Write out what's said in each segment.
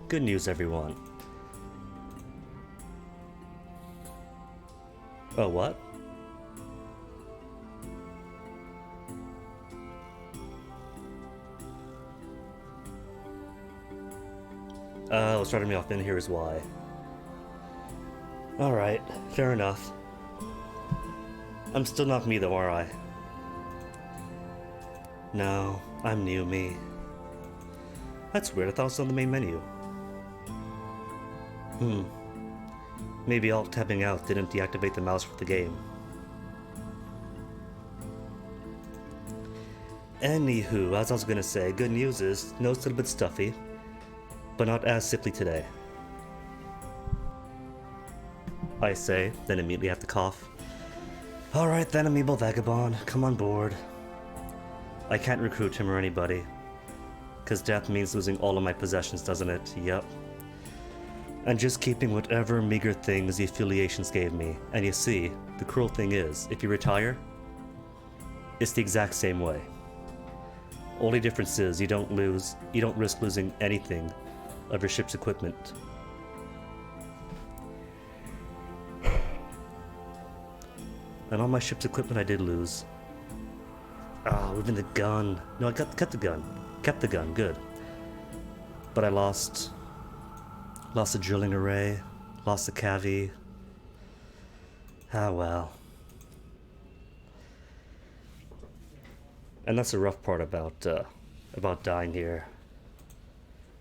Good news, everyone. Oh, what? Oh, starting me off in here is why. Alright, fair enough. I'm still not me though, are I? No, I'm new me. That's weird, I thought it was on the main menu. Maybe alt tabbing out didn't deactivate the mouse for the game. Anywho, as I was gonna say, good news is, no, it's a little bit stuffy, but not as sickly today. I say, then immediately have to cough. Alright then, Amiibo Vagabond, come on board. I can't recruit him or anybody. Cause death means losing all of my possessions, doesn't it? Yep. And just keeping whatever meager things the affiliations gave me. And you see, the cruel thing is, if you retire, it's the exact same way. Only difference is you don't risk losing anything of your ship's equipment. And all my ship's equipment I did lose. Even the gun. No, I kept the gun. Kept the gun, good. But I lost the drilling array, lost the cavi. Ah well. And that's the rough part about dying here.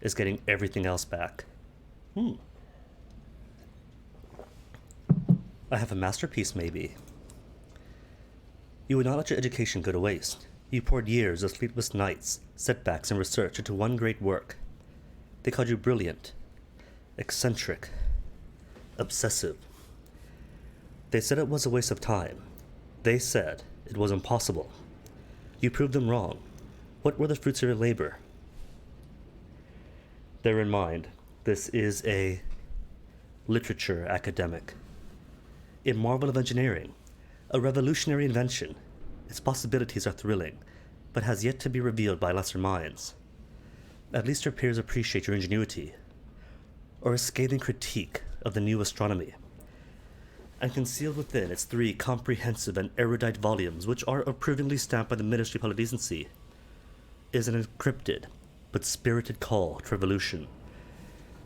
Is getting everything else back. I have a masterpiece, maybe. You would not let your education go to waste. You poured years of sleepless nights, setbacks, and research into one great work. They called you brilliant, eccentric, obsessive. They said it was a waste of time. They said it was impossible. You proved them wrong. What were the fruits of your labor? Bear in mind, this is a literature academic. A marvel of engineering. A revolutionary invention. Its possibilities are thrilling, but has yet to be revealed by lesser minds. At least your peers appreciate your ingenuity, or a scathing critique of the new astronomy. And concealed within its 3 comprehensive and erudite volumes, which are approvingly stamped by the Ministry of Public Decency, is an encrypted but spirited call to revolution.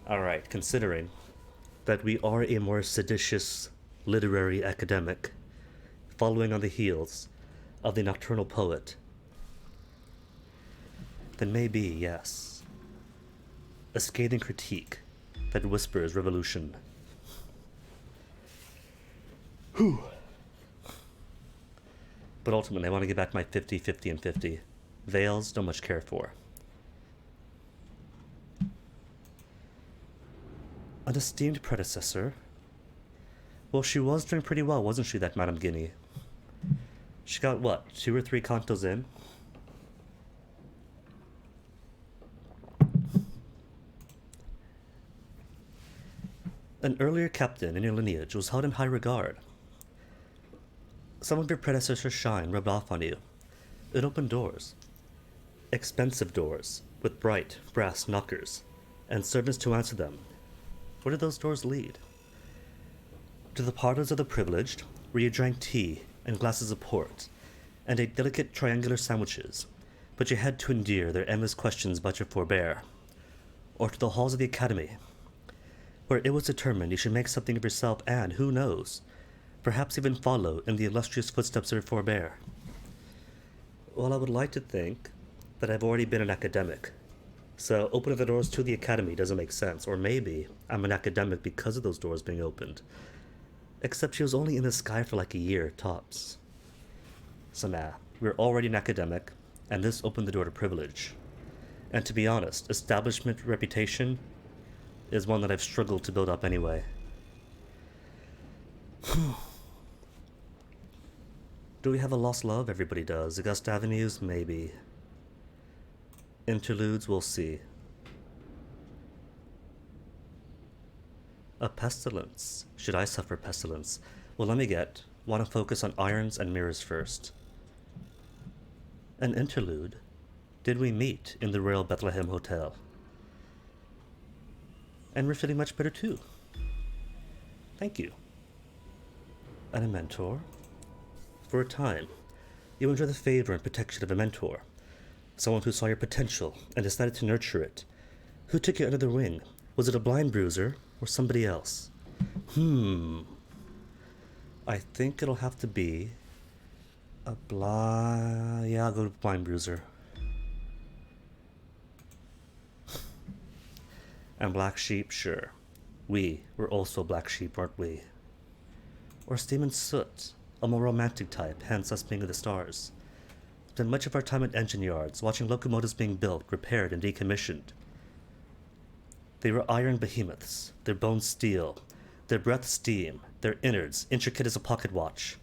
Alright, considering that we are a more seditious literary academic, following on the heels of the nocturnal poet, then maybe, yes, a scathing critique that whispers revolution. Whew. But ultimately, I want to get back my 50, 50, and 50. Veils, don't much care for. An esteemed predecessor? Well, she was doing pretty well, wasn't she, that Madame Guinea? She got, what, 2 or 3 cantos in? An earlier captain in your lineage was held in high regard. Some of your predecessors' shine rubbed off on you. It opened doors. Expensive doors, with bright brass knockers, and servants to answer them. Where did those doors lead? To the parlors of the privileged, where you drank tea and glasses of port, and ate delicate triangular sandwiches, but you had to endure their endless questions about your forbear. Or to the halls of the academy, where it was determined you should make something of yourself and, who knows, perhaps even follow in the illustrious footsteps of your forbear. Well, I would like to think that I've already been an academic, so opening the doors to the academy doesn't make sense, or maybe I'm an academic because of those doors being opened. Except she was only in the sky for like a year, tops. So nah, we're already an academic, and this opened the door to privilege. And to be honest, establishment reputation is one that I've struggled to build up anyway. Do we have a lost love? Everybody does. Augusta Avenues? Maybe. Interludes? We'll see. A pestilence. Should I suffer pestilence? Well, let me get. Want to focus on irons and mirrors first. An interlude? Did we meet in the Royal Bethlehem Hotel? And we're feeling much better too. Thank you. And a mentor? For a time, you enjoy the favor and protection of a mentor. Someone who saw your potential and decided to nurture it. Who took you under their wing? Was it a blind bruiser or somebody else? I think it'll have to be a yeah, I'll go to blind bruiser. And black sheep, sure. We were also black sheep, weren't we? Or steam and soot, a more romantic type, hence us being of the stars. Spent much of our time at engine yards, watching locomotives being built, repaired, and decommissioned. They were iron behemoths, their bones steel, their breath steam, their innards intricate as a pocket watch.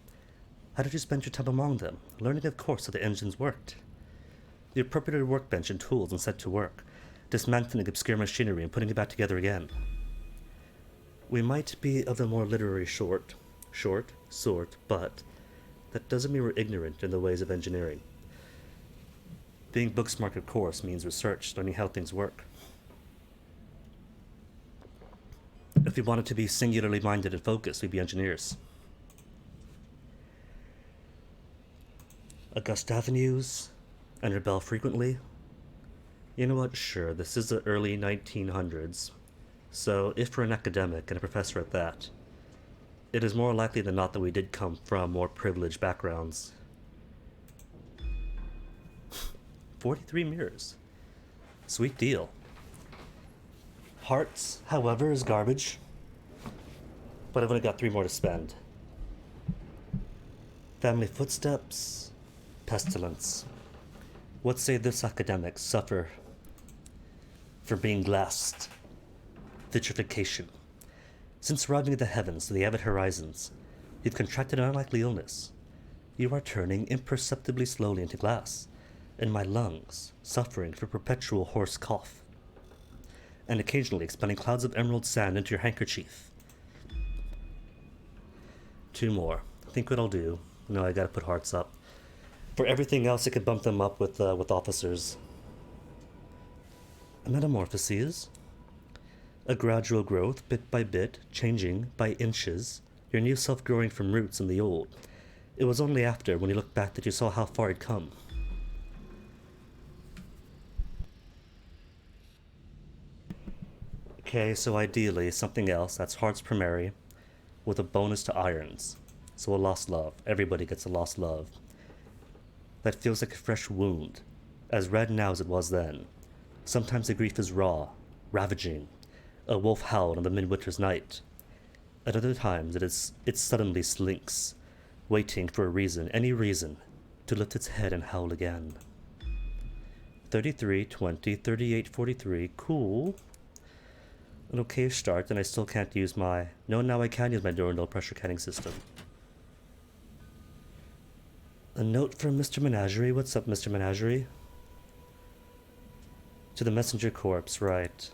How did you spend your time among them, learning of course how the engines worked? You appropriated a workbench and tools and set to work, dismantling obscure machinery and putting it back together again. We might be of the more literary sort, but that doesn't mean we're ignorant in the ways of engineering. Being book smart, of course, means research, learning how things work. If we wanted to be singularly minded and focused, we'd be engineers. Augusta Avenues and rebel frequently? You know what, sure, this is the early 1900s, so if we're an academic and a professor at that, it is more likely than not that we did come from more privileged backgrounds. 43 mirrors. Sweet deal. Hearts, however, is garbage, but I've only got 3 more to spend. Family footsteps, pestilence. What say this academic suffer for being glassed? Vitrification. Since arriving at the heavens, the avid horizons, you've contracted an unlikely illness. You are turning imperceptibly slowly into glass, and my lungs suffering from perpetual hoarse cough, and occasionally expelling clouds of emerald sand into your handkerchief. 2 more. Think what I'll do. No, I gotta put hearts up. For everything else, I could bump them up with officers. Metamorphoses. A gradual growth, bit by bit, changing by inches, your new self growing from roots in the old. It was only after, when you looked back, that you saw how far it'd come. Okay, so ideally, something else that's hearts primary, with a bonus to irons. So a lost love. Everybody gets a lost love. That feels like a fresh wound, as red now as it was then. Sometimes the grief is raw, ravaging, a wolf howled on the midwinter's night. At other times it suddenly slinks, waiting for a reason, any reason, to lift its head and howl again. 33, 20, 38, 43, cool. An okay start, and I still can't use my... No, now I can use my Durandal pressure canning system. A note from Mr. Menagerie. What's up, Mr. Menagerie? To the Messenger Corps, right.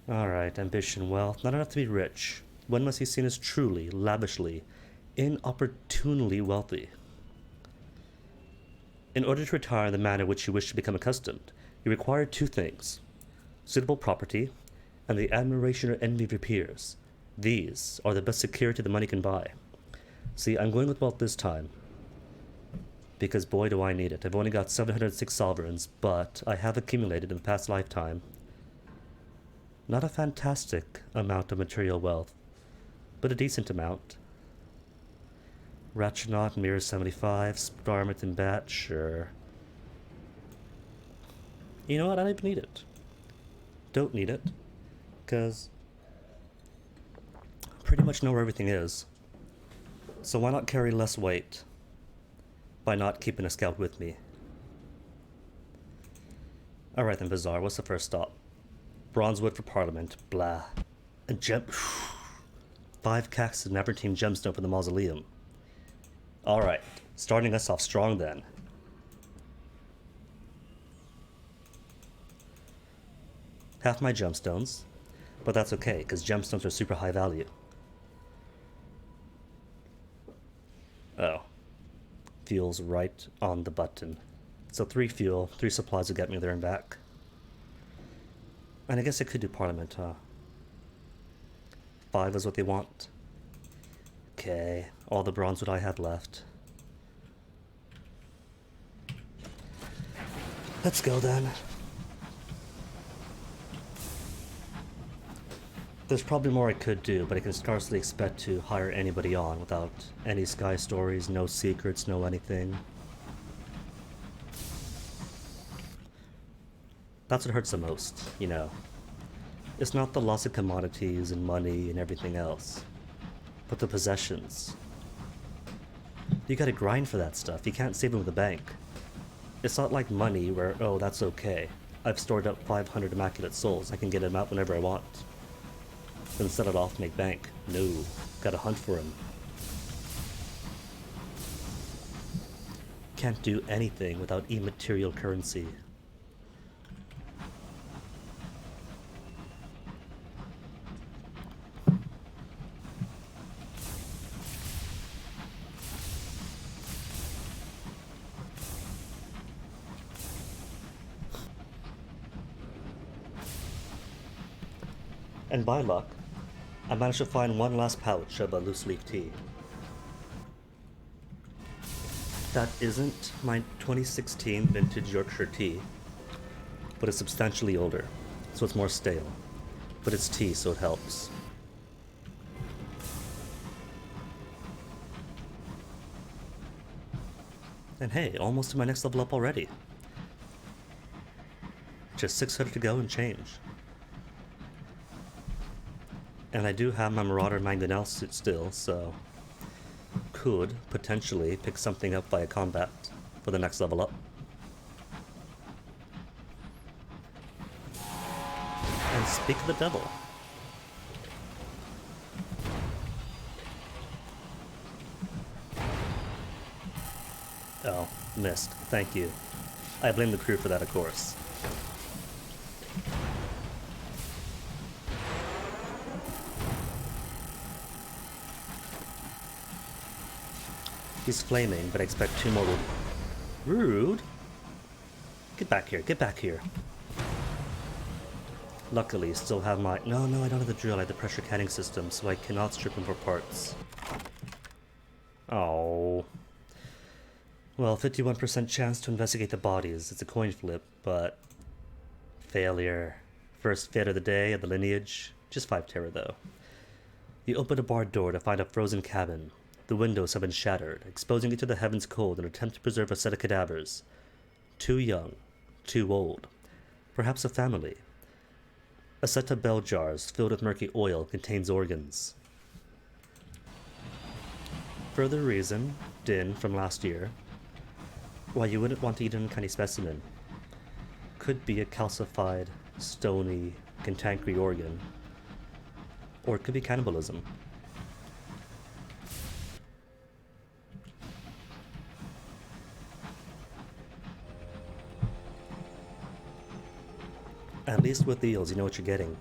Alright, ambition, wealth. Not enough to be rich. One must be seen as truly, lavishly, inopportunely wealthy. In order to retire in the manner which you wish to become accustomed, you require 2 things. Suitable property, and the admiration or envy of your peers. These are the best security the money can buy. See, I'm going with wealth this time, because boy do I need it. I've only got 706 sovereigns, but I have accumulated in the past lifetime not a fantastic amount of material wealth, but a decent amount. Ratchanaut, Mirror 75, Starmouth and Bat, sure. You know what, I don't even need it. Don't need it, because I pretty much know where everything is. So why not carry less weight by not keeping a scout with me? Alright then, Bazaar, what's the first stop? Bronzewood for Parliament, blah. And 5 cactus and Navartine gemstone for the mausoleum. Alright, starting us off strong then. Half my gemstones, but that's okay, because gemstones are super high value. Oh. Fuel's right on the button. So 3 fuel, 3 supplies will get me there and back. And I guess I could do Parliament, huh? 5 is what they want. Okay, all the bronze wood I had left. Let's go then. There's probably more I could do, but I can scarcely expect to hire anybody on without any Sky stories, no secrets, no anything. That's what hurts the most, you know. It's not the loss of commodities and money and everything else, but the possessions. You gotta grind for that stuff. You can't save them with a bank. It's not like money where, oh, that's okay. I've stored up 500 Immaculate Souls. I can get them out whenever I want. Then set it off, make bank. No, gotta hunt for him. Can't do anything without immaterial currency. And by luck, I managed to find one last pouch of a loose leaf tea. That isn't my 2016 vintage Yorkshire tea, but it's substantially older, so it's more stale. But it's tea, so it helps. And hey, almost to my next level up already. Just 600 to go and change. And I do have my Marauder Mangonel suit still, so could potentially pick something up via combat for the next level up. And speak of the devil. Oh, missed. Thank you. I blame the crew for that, of course. He's flaming, but I expect 2 more will... Rude! Get back here, get back here. Luckily, still have my... No, I don't have the drill, I have the pressure canning system, so I cannot strip him for parts. Oh. Well, 51% chance to investigate the bodies. It's a coin flip, but... Failure. First failure of the day of the lineage. Just 5 terror, though. You open a barred door to find a frozen cabin. The windows have been shattered, exposing it to the heavens cold in an attempt to preserve a set of cadavers. Too young, too old. Perhaps a family. A set of bell jars filled with murky oil contains organs. Further reason, Din from last year, why you wouldn't want to eat an uncanny specimen. Could be a calcified, stony, cantankerous organ. Or it could be cannibalism. At least with eels, you know what you're getting.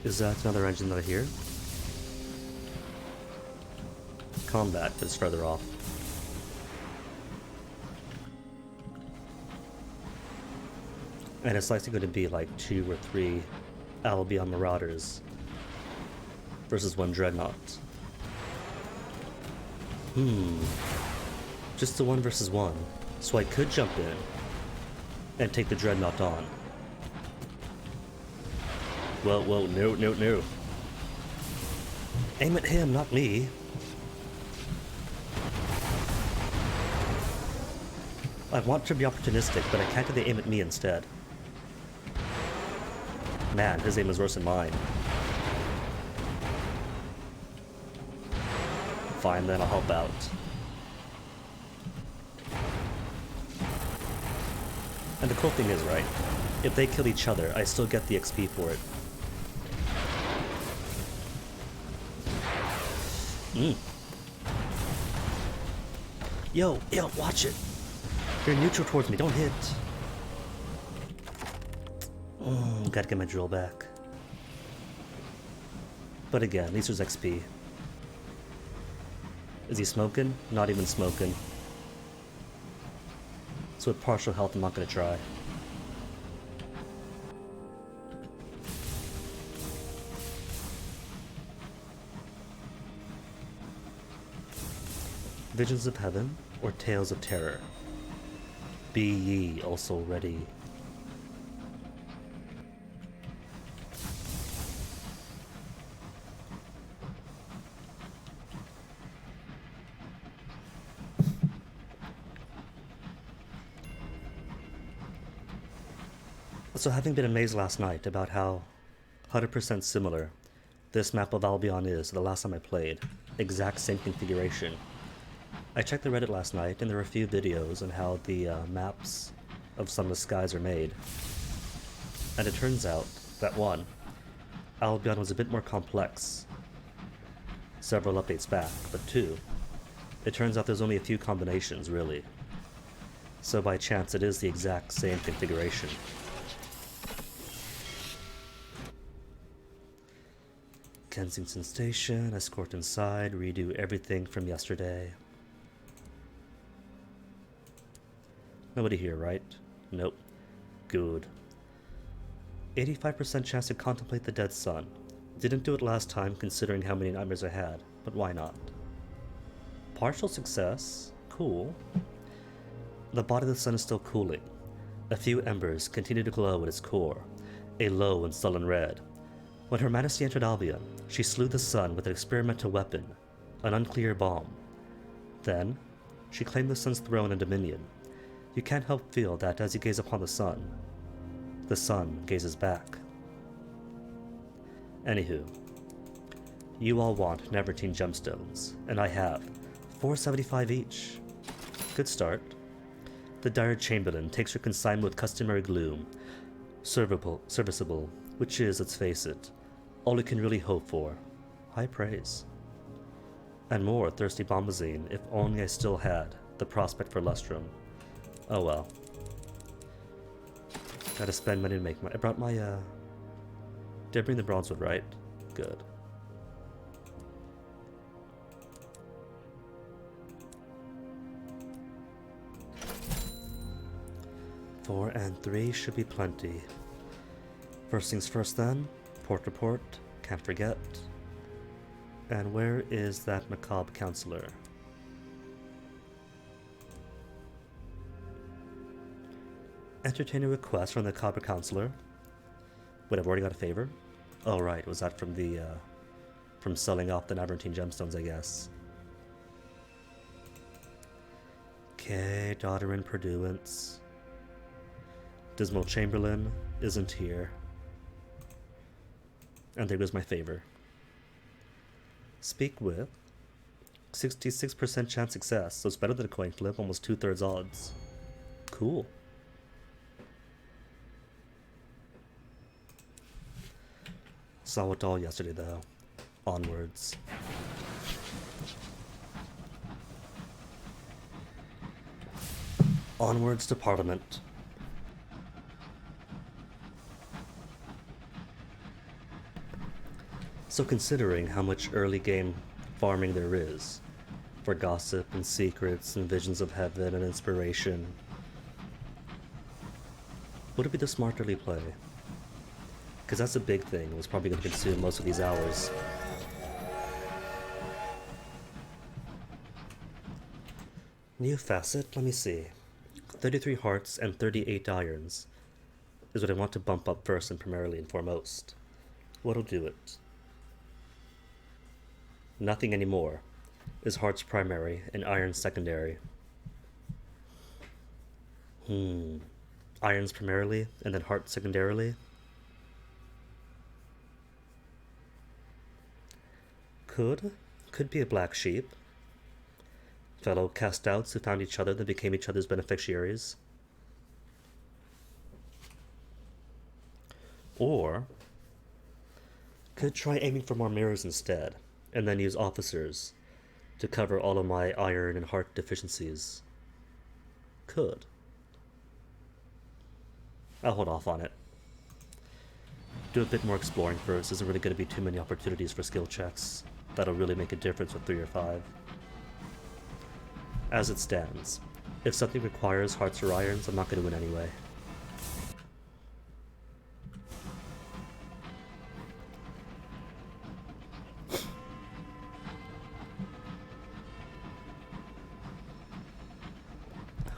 Is that another engine that I hear? Combat, but it's further off. And it's likely going to be like 2 or 3 Albion Marauders versus 1 Dreadnought. Just the 1 versus 1. So I could jump in and take the Dreadnought on. Whoa, no. Aim at him, not me. I want to be opportunistic, but I can't have the aim at me instead. Man, his aim is worse than mine. Fine, then I'll help out. And the cool thing is, right, if they kill each other, I still get the XP for it. Yo, watch it. You're neutral towards me, don't hit. Gotta get my drill back. But again, at least there's XP. Is he smoking? Not even smoking. So with partial health, I'm not gonna try. Visions of Heaven or Tales of Terror? Be ye also ready. So having been amazed last night about how 100% similar this map of Albion is to the last time I played, exact same configuration, I checked the Reddit last night and there were a few videos on how the maps of some of the skies are made. And it turns out that one, Albion was a bit more complex several updates back, but two, it turns out there's only a few combinations really. So by chance it is the exact same configuration. Kensington Station, escort inside, redo everything from yesterday. Nobody here, right? Nope. Good. 85% chance to contemplate the dead sun. Didn't do it last time considering how many nightmares I had, but why not? Partial success? Cool. The body of the sun is still cooling. A few embers continue to glow at its core, a low and sullen red. When Her Majesty entered Albion, she slew the sun with an experimental weapon, an unclear bomb. Then, she claimed the sun's throne and dominion. You can't help feel that as you gaze upon the sun gazes back. Anywho, you all want Nevertine gemstones, and I have 475 each. Good start. The Dire Chamberlain takes her consignment with customary gloom. Serviceable, which is, let's face it, all we can really hope for. High praise. And more thirsty bombazine, if only I still had the prospect for lustrum. Oh well. Gotta spend money to make my... I brought my, Did I bring the bronzewood, right? Good. Four and 3 should be plenty. First things first then, port report, can't forget. And where is that macabre counselor? Entertain a request from the macabre counselor. Wait, I've already got a favor? Oh right, was that from the, from selling off the Nevertine gemstones, I guess. Okay, daughter in pursuance. Dismal Chamberlain isn't here. And there goes my favor. Speak with 66% chance success, so it's better than a coin flip, almost 2/3 odds. Cool. Saw it all yesterday though. Onwards. Onwards to Parliament. So considering how much early game farming there is, for gossip and secrets and visions of heaven and inspiration, would it be the smart early play? Because that's a big thing, it was probably going to consume most of these hours. New facet, let me see. 33 hearts and 38 irons is what I want to bump up first and primarily and foremost. What'll do it? Nothing anymore is hearts primary and irons secondary. Irons primarily and then hearts secondarily? Could be a black sheep. Fellow cast outs who found each other then became each other's beneficiaries. Or could try aiming for more mirrors instead, and then use officers to cover all of my iron and heart deficiencies. Could. I'll hold off on it. do a bit more exploring first. Isn't really going to be too many opportunities for skill checks that'll really make a difference with 3 or 5. As it stands, if something requires hearts or irons, I'm not going to win anyway.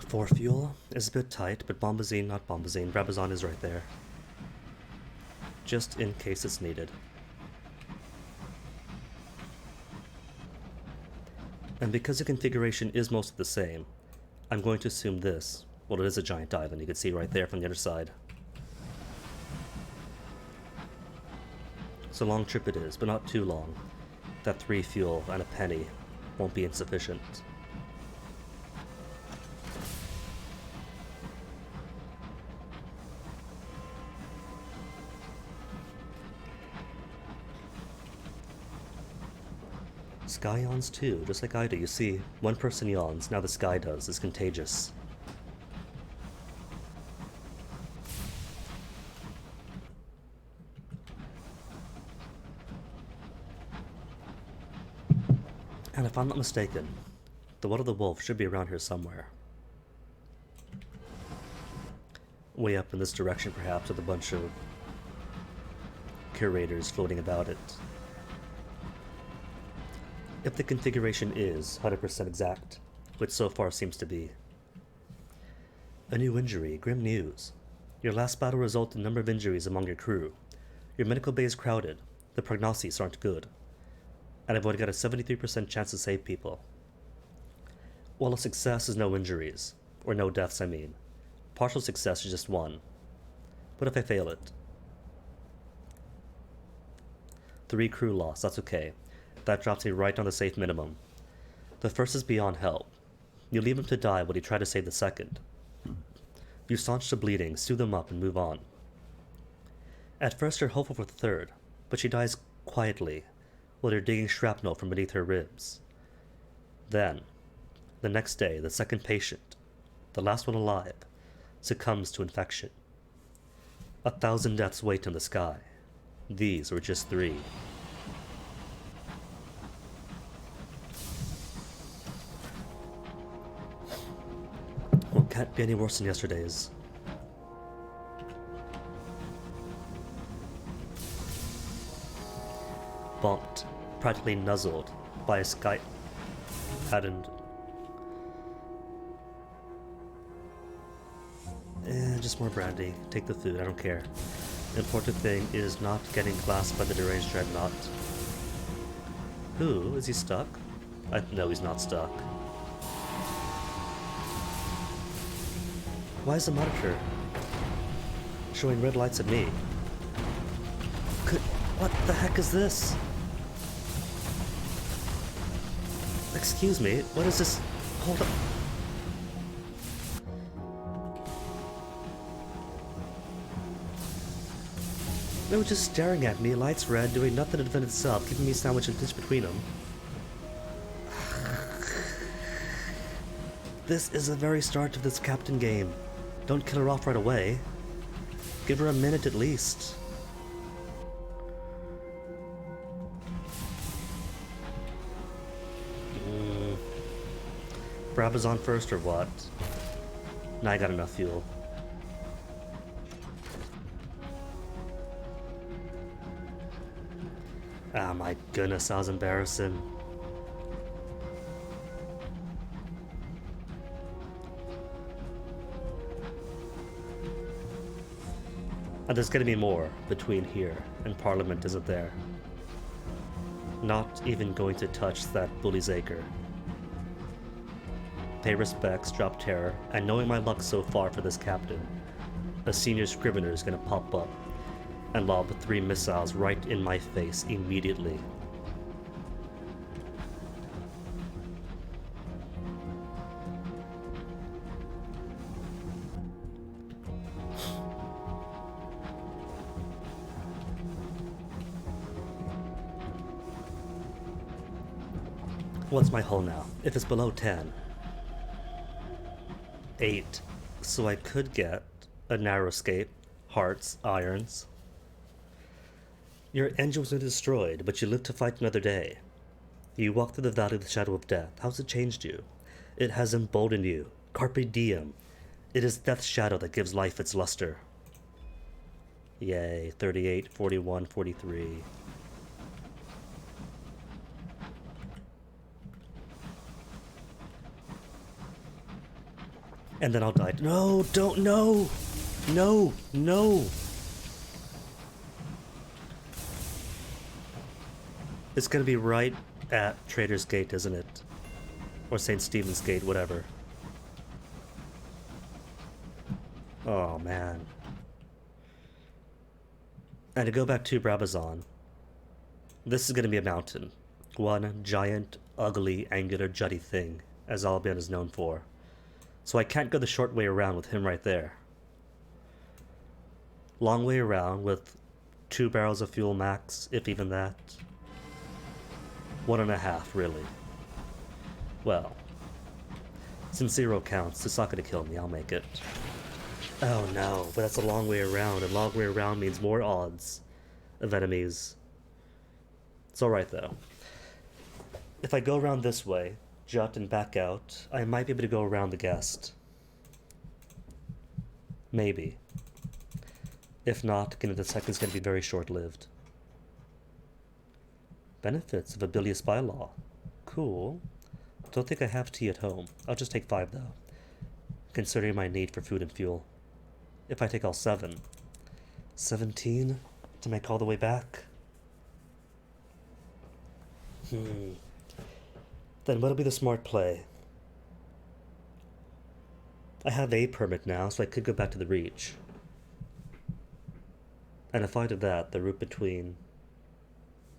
For fuel is a bit tight, but Bombazine, not Bombazine, Brabazon is right there. Just in case it's needed. And because the configuration is mostly the same, I'm going to assume this. Well, it is a giant island, you can see right there from the other side. So long trip it is, but not too long. That 3 fuel and a penny won't be insufficient. Sky yawns too, just like I do. You see, one person yawns, now the sky does. It's contagious. And if I'm not mistaken, the Wood of the Wolf should be around here somewhere. Way up in this direction, perhaps, with a bunch of curators floating about it. If the configuration is 100% exact, which so far seems to be. A new injury, grim news. Your last battle resulted in a number of injuries among your crew. Your medical bay is crowded, the prognoses aren't good, and I've only got a 73% chance to save people. While a success is no injuries, or no deaths I mean, partial success is just 1. What if I fail it? 3 crew loss, that's okay. That drops me right on the safe minimum. The first is beyond help. You leave him to die while you try to save the second. You staunch the bleeding, sew them up, and move on. At first you're hopeful for the third, but she dies quietly while you're digging shrapnel from beneath her ribs. Then, the next day, the second patient, the last one alive, succumbs to infection. 1,000 deaths wait in the sky. These were just 3. Well, can't be any worse than yesterday's. Bumped, practically nuzzled by a sky patterned. Just more brandy. Take the food, I don't care. The important thing is not getting glassed by the deranged dreadnought. Who? Is he stuck? No, he's not stuck. Why is the monitor showing red lights at me? What the heck is this? Excuse me, what is this? Hold up. They were just staring at me, lights red, doing nothing to defend itself, keeping me sandwiched and ditched between them. This is the very start of this captain game. Don't kill her off right away. Give her a minute at least. Brabazon first or what? Nah, I got enough fuel. Ah, my goodness, that was embarrassing. And there's gonna be more between here and Parliament, isn't there? Not even going to touch that Bully's Acre. Pay respects, drop terror, and knowing my luck so far for this captain, a senior scrivener is gonna pop up and lob 3 missiles right in my face immediately. What's my hull now? If it's below 10. 8. So I could get a narrow escape, hearts, irons. Your engine was destroyed, but you lived to fight another day. You walk through the valley of the shadow of death. How's it changed you? It has emboldened you. Carpe diem. It is death's shadow that gives life its luster. Yay, 38, 41, 43. And then I'll die. No, don't, no! No, no! It's gonna be right at Trader's Gate, isn't it? Or St. Stephen's Gate, whatever. Oh, man. And to go back to Brabazon, this is gonna be a mountain. One giant, ugly, angular, jutty thing, as Albion is known for. So I can't go the short way around with him right there. Long way around with 2 barrels of fuel max, if even that. 1.5, really. Well, since 0 counts, it's not gonna kill me, I'll make it. Oh no, but that's a long way around, and long way around means more odds of enemies. It's alright though. If I go around this way, jut and back out, I might be able to go around the guest. Maybe. If not, the second's gonna be very short-lived. Benefits of a bilious bylaw. Cool. Don't think I have tea at home. I'll just take 5 though, considering my need for food and fuel. If I take all 7. 17 to make all the way back? Then what'll be the smart play? I have a permit now, so I could go back to the Reach. And if I did that, the route between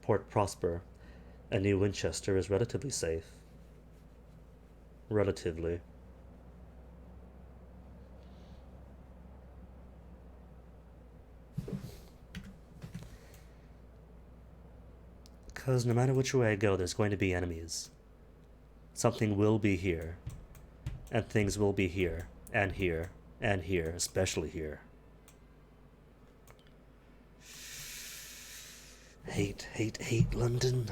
Port Prosper and New Winchester is relatively safe. Relatively. Because no matter which way I go, there's going to be enemies. Something will be here. And things will be here. And here. And here. Especially here. Hate, hate, hate London.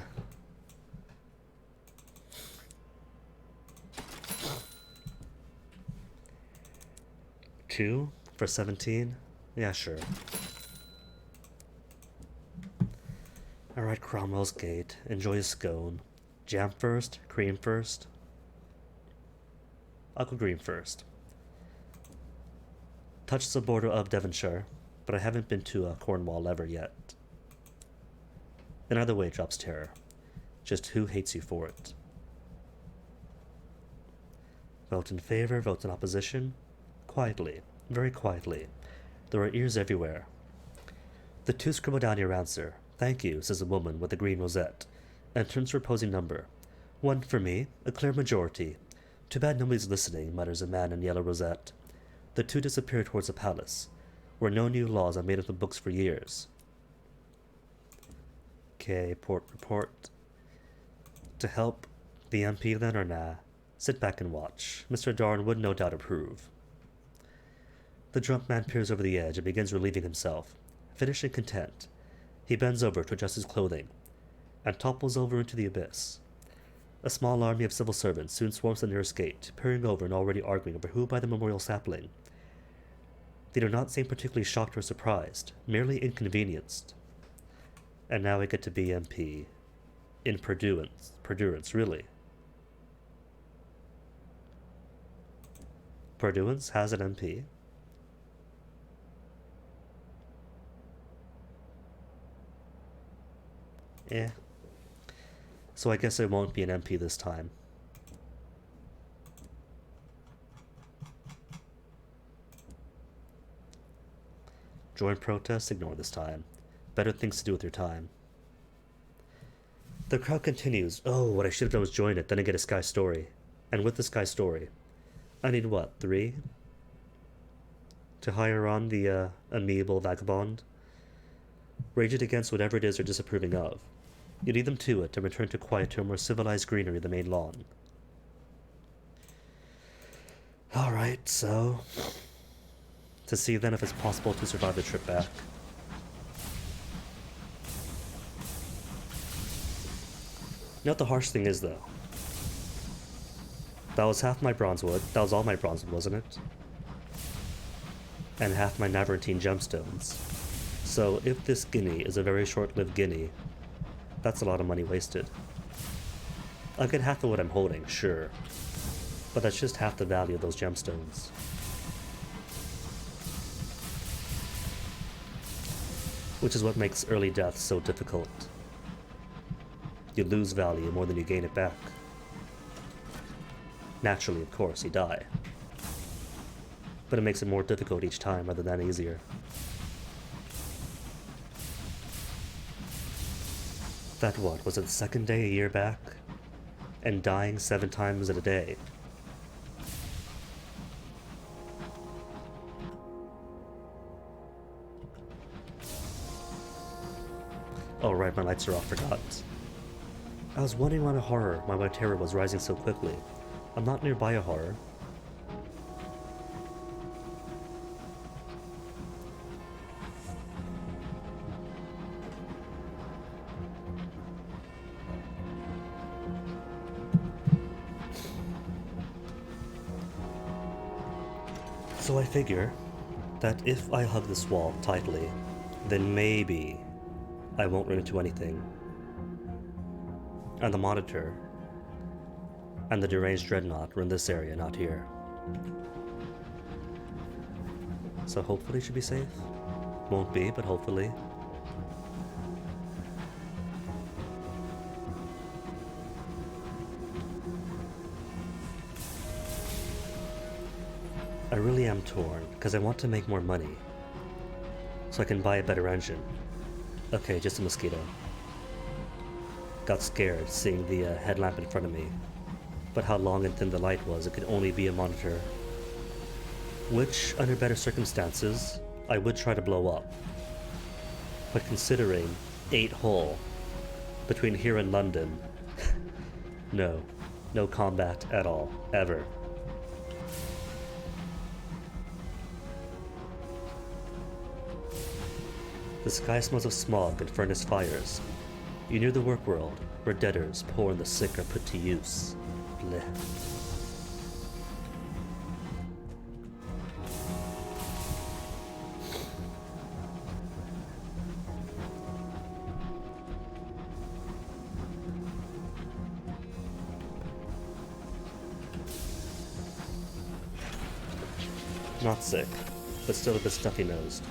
Two for 17? Yeah, sure. Alright, Cromwell's Gate. Enjoy a scone. Jam first? Cream first? I'll go green first. Touch the border of Devonshire, but I haven't been to Cornwall ever yet. And either way drops terror. Just who hates you for it? Vote in favor, vote in opposition. Quietly, very quietly. There are ears everywhere. The 2 scribble down your answer. Thank you, says a woman with a green rosette, and turns her opposing number. 1 for me, a clear majority. Too bad nobody's listening, mutters a man in yellow rosette. The 2 disappear towards the palace, where no new laws are made of the books for years. Okay, report. To help the MP then or nah? Sit back and watch. Mr. Darn would no doubt approve. The drunk man peers over the edge and begins relieving himself. Finishing content, he bends over to adjust his clothing, and topples over into the abyss. A small army of civil servants soon swarms the nearest gate, peering over and already arguing over who by the memorial sapling. They do not seem particularly shocked or surprised, merely inconvenienced. And now I get to be MP. In Perdurance, really. Perdurance has an MP. Eh. So I guess I won't be an MP this time. Join protests, ignore this time. Better things to do with your time. The crowd continues. Oh, what I should have done was join it, then I get a Sky Story. And with the Sky Story, I need what, 3? To hire on the amiable vagabond? Rage it against whatever it is you're disapproving of. You lead them to it and return to quiet to a more civilized greenery of the main lawn. Alright, so... to see then if it's possible to survive the trip back. You know what the harsh thing is, though? That was half my bronze wood. That was all my bronze wood, wasn't it? And half my Navartine gemstones. So if this guinea is a very short-lived guinea, that's a lot of money wasted. I'll get half of what I'm holding, sure. But that's just half the value of those gemstones. Which is what makes early death so difficult. You lose value more than you gain it back. Naturally, of course, you die. But it makes it more difficult each time rather than easier. That what, was it the second day a year back? And dying 7 times in a day. Oh right, my lights are off, forgot. I was wondering why my terror was rising so quickly. I'm not nearby a horror. So I figure that if I hug this wall tightly, then maybe I won't run into anything. And the Monitor and the deranged Dreadnought were in this area, not here. So hopefully should be safe. Won't be, but hopefully. I really am torn, because I want to make more money. So I can buy a better engine. Okay, just a mosquito. Got scared seeing the headlamp in front of me. But how long and thin the light was, it could only be a Monitor. Which, under better circumstances, I would try to blow up. But considering 8 hull between here and London, no combat at all, ever. The sky smells of smog and furnace fires. You near the work world, where debtors, poor and the sick are put to use. Blech. Not sick, but still a bit stuffy-nosed.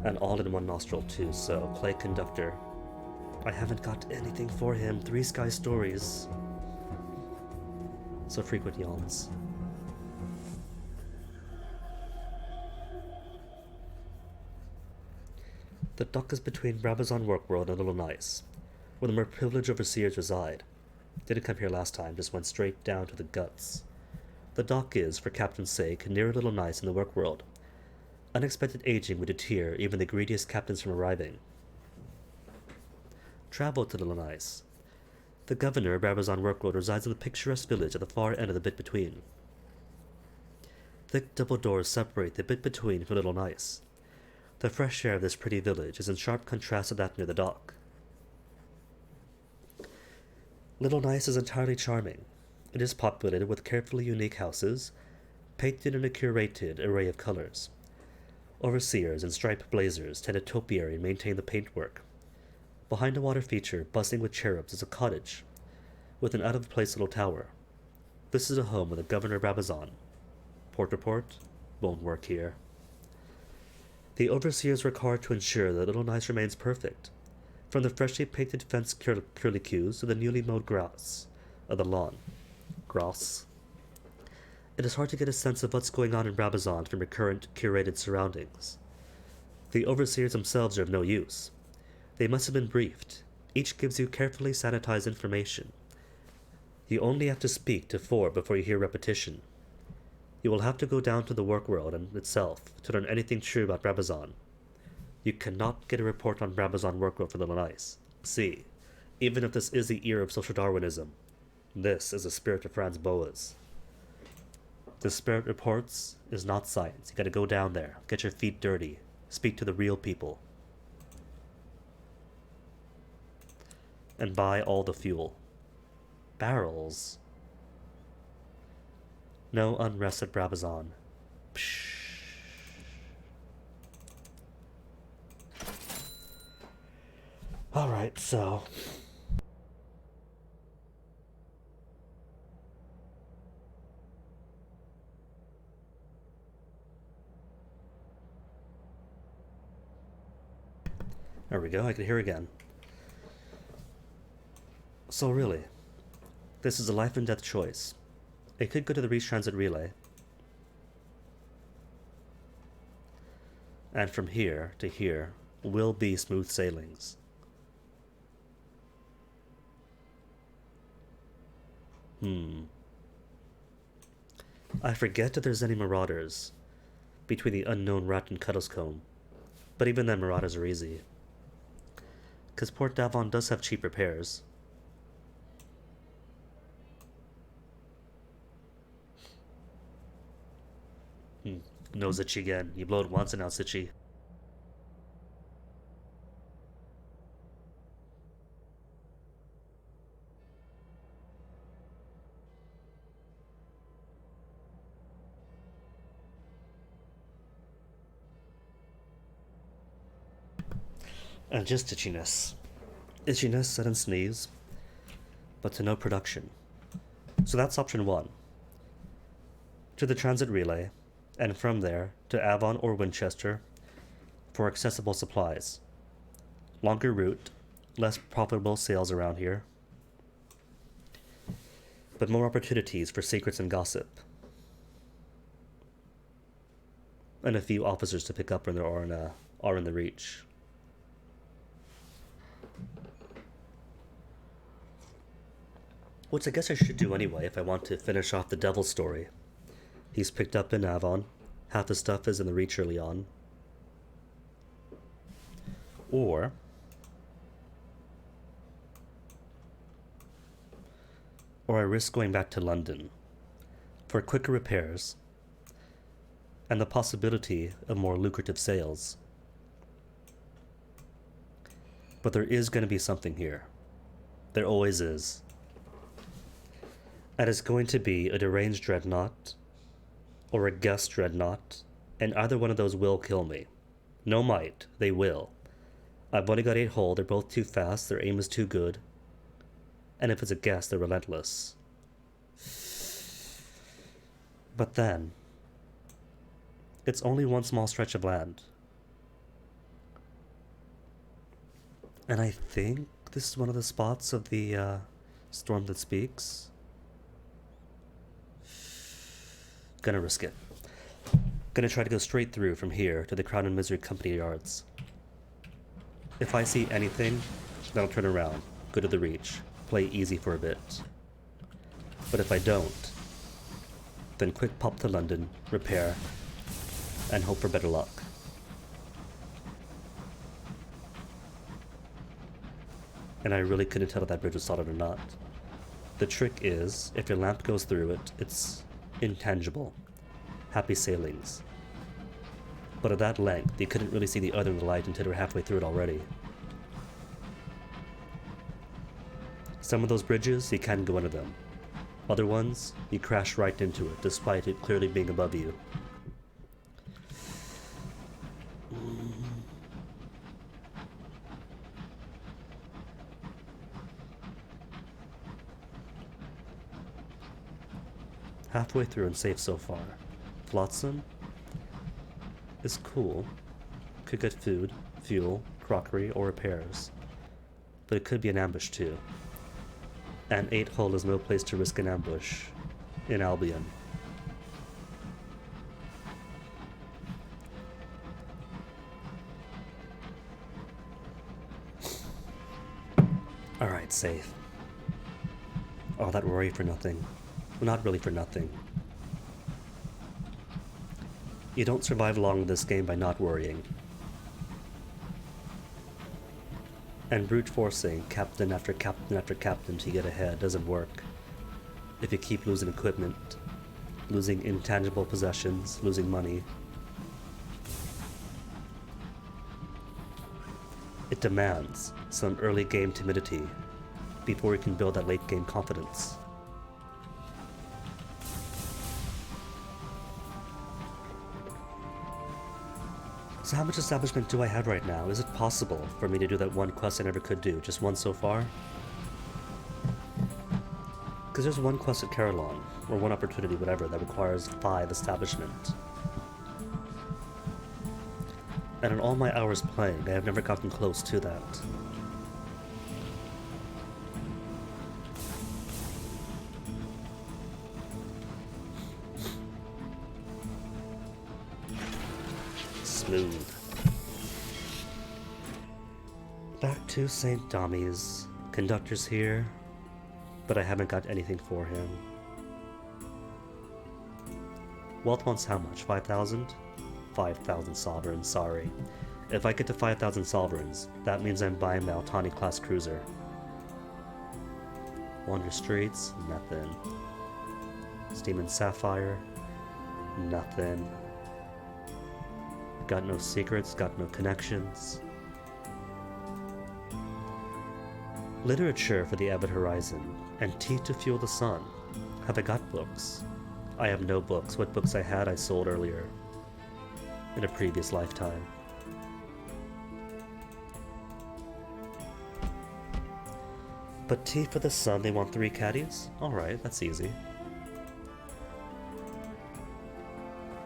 And all in one nostril too, so play conductor. I haven't got anything for him. 3 sky stories. So frequent yawns. The dock is between Brabazon Workworld and Little Nice, where the more privileged overseers reside. Didn't come here last time, just went straight down to the guts. The dock is, for Captain's sake, nearer Little Nice in the Workworld. Unexpected aging would deter even the greediest captains from arriving. Travel to Little Nice. The governor of Brabazon Workworld resides in the picturesque village at the far end of the bit between. Thick double doors separate the bit between from Little Nice. The fresh air of this pretty village is in sharp contrast to that near the dock. Little Nice is entirely charming. It is populated with carefully unique houses, painted in a curated array of colors. Overseers in striped blazers tend to topiary and maintain the paintwork. Behind a water feature bustling with cherubs is a cottage, with an out-of-place little tower. This is the home of the governor of Brabazon. Port report? Won't work here. The overseers work hard to ensure that Little Nice remains perfect, from the freshly painted fence curlicues to the newly mowed grass of the lawn. Grass. It is hard to get a sense of what's going on in Brabazon from your current curated surroundings. The overseers themselves are of no use. They must have been briefed. Each gives you carefully sanitized information. You only have to speak to 4 before you hear repetition. You will have to go down to the work world in itself to learn anything true about Brabazon. You cannot get a report on Brabazon workworld for Little Nice. See, even if this is the era of social Darwinism, this is the spirit of Franz Boas. The spirit reports is not science. You gotta go down there, get your feet dirty, speak to the real people. And buy all the fuel. Barrels. No unrest at Brabazon. Psh. Alright, so... There we go, I can hear again. So really, this is a life and death choice. It could go to the Reach Transit Relay. And from here to here will be smooth sailings. I forget if there's any marauders between the unknown Rat and Cuddlescombe, but even then marauders are easy. Because Port Davon does have cheap repairs. Nose itchy again. You blow it once and now it's itchy. And just itchiness. Itchiness, sudden sneeze, but to no production. So that's option 1. To the transit relay, and from there to Avon or Winchester for accessible supplies. Longer route, less profitable sales around here, but more opportunities for secrets and gossip. And a few officers to pick up when there are in the Reach. Which I guess I should do anyway if I want to finish off the Devil story. He's picked up in Avon. Half the stuff is in the Reach early on. Or I risk going back to London for quicker repairs and the possibility of more lucrative sales. But there is going to be something here. There always is. And it's going to be a deranged dreadnought or a guest dreadnought, and either one of those will kill me. No might, they will. I've only got 8 hull, they're both too fast, their aim is too good. And if it's a guest, they're relentless. But then, it's only one small stretch of land. And I think this is one of the spots of the Storm That Speaks. Gonna risk it. Gonna try to go straight through from here to the Crown and Misery Company yards. If I see anything, then I'll turn around, go to the Reach, play easy for a bit. But if I don't, then quick pop to London, repair, and hope for better luck. And I really couldn't tell if that bridge was solid or not. The trick is, if your lamp goes through it, it's intangible. Happy sailings. But at that length, you couldn't really see the other in the light until you were halfway through it already. Some of those bridges, you can go under them. Other ones, you crash right into it, despite it clearly being above you. Halfway through and safe so far. Flotsam is cool. Could get food, fuel, crockery, or repairs. But it could be an ambush too. And 8 hull is no place to risk an ambush in Albion. Alright, safe. All that worry for nothing. Well, not really for nothing. You don't survive long in this game by not worrying. And brute forcing captain after captain after captain to get ahead doesn't work. If you keep losing equipment, losing intangible possessions, losing money. It demands some early game timidity before we can build that late game confidence. So how much establishment do I have right now? Is it possible for me to do that one quest I never could do? Just one so far? Because there's one quest at Carillon, or one opportunity, whatever, that requires 5 establishment. And in all my hours playing, I have never gotten close to that. Smooth. Back to St. Dommy's. Conductor's here, but I haven't got anything for him. Wealth wants how much? 5,000? 5,000 sovereigns, sorry. If I get to 5,000 sovereigns, that means I'm buying my Altani class cruiser. Wander Streets? Nothing. Steam and Sapphire? Nothing. Got no secrets, got no connections. Literature for the Avid Horizon, and tea to fuel the sun. Have I got books? I have no books. What books I had, I sold earlier. In a previous lifetime. But tea for the sun, they want 3 caddies? Alright, that's easy.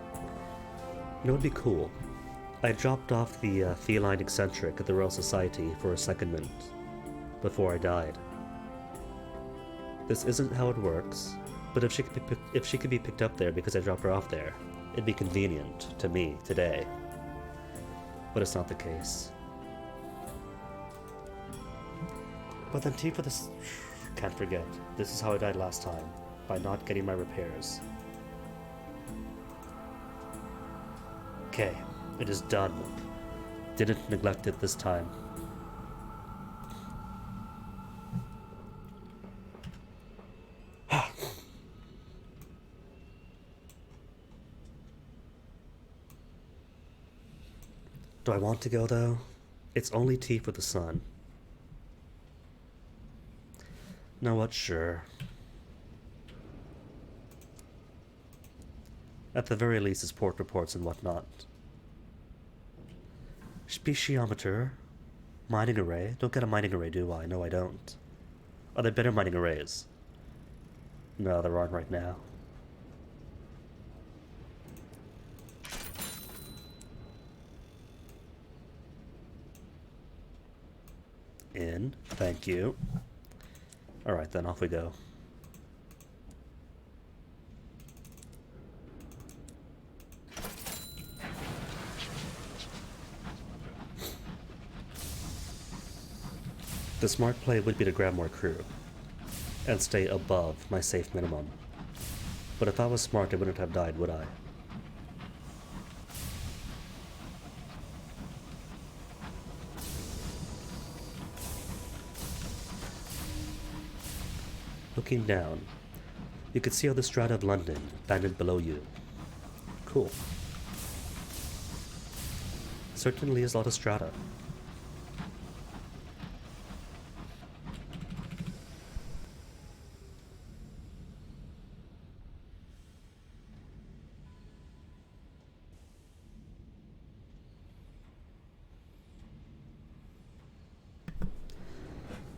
You know what would be cool? I dropped off the feline eccentric at the Royal Society for a secondment before I died. This isn't how it works, but if she could be picked up there because I dropped her off there, it'd be convenient to me today. But it's not the case. But then tea for this... Can't forget. This is how I died last time, by not getting my repairs. Okay. It is done. Didn't neglect it this time. Do I want to go though? It's only tea for the sun. Know what? Sure. At the very least, it's port reports and whatnot. Speciometer. Mining array. Don't get a mining array, do I? No, I don't. Are there better mining arrays? No, there aren't right now. In. Thank you. Alright then, off we go. The smart play would be to grab more crew, and stay above my safe minimum. But if I was smart, I wouldn't have died, would I? Looking down, you could see all the strata of London banded below you. Cool. Certainly is a lot of strata.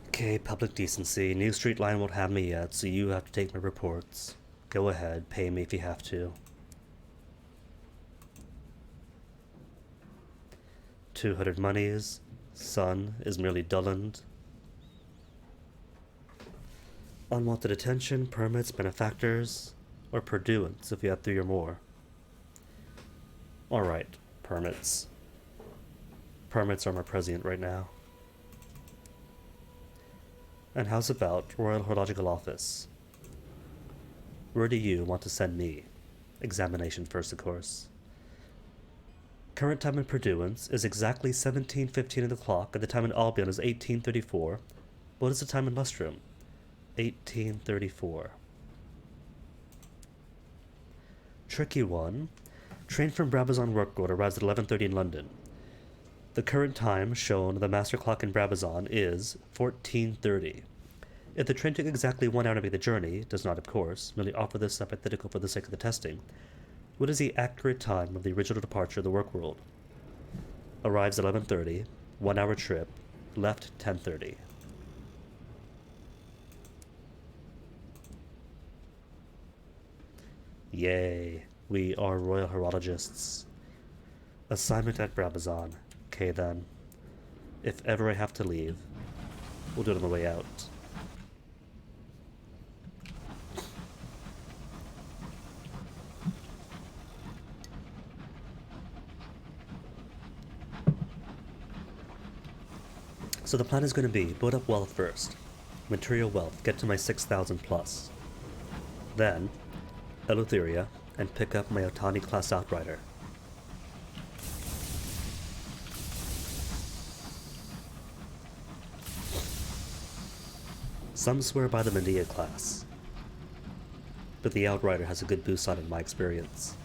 Okay, public decency. New Street Line won't have me yet, so you have to take my reports. Go ahead, pay me if you have to. 200 monies. Sun is merely dullened. Unwanted attention, permits, benefactors, or purduance if you have 3 or more. Alright, permits. Permits are more prescient right now. And how's about Royal Horological Office? Where do you want to send me? Examination first, of course. Current time in purduance is exactly 17:15 of the clock, and the time in Albion is 18:34. What is the time in Lustrum? 18:34. Tricky one. Train from Brabazon Work Road arrives at 11:30 in London. The current time shown on the master clock in Brabazon is 14:30. If the train took exactly 1 hour to make the journey, it does not, of course, merely offer this hypothetical for the sake of the testing, what is the accurate time of the original departure of the work world? Arrives at 11:30, 1 hour trip, left 10:30. Yay, we are royal horologists. Assignment at Brabazon. Okay then. If ever I have to leave, we'll do it on the way out. So the plan is going to be build up wealth first. Material wealth, get to my 6,000 plus. Then, Eleutheria, and pick up my Otani class Outrider. Some swear by the Medea class, but the Outrider has a good boost on it in my experience.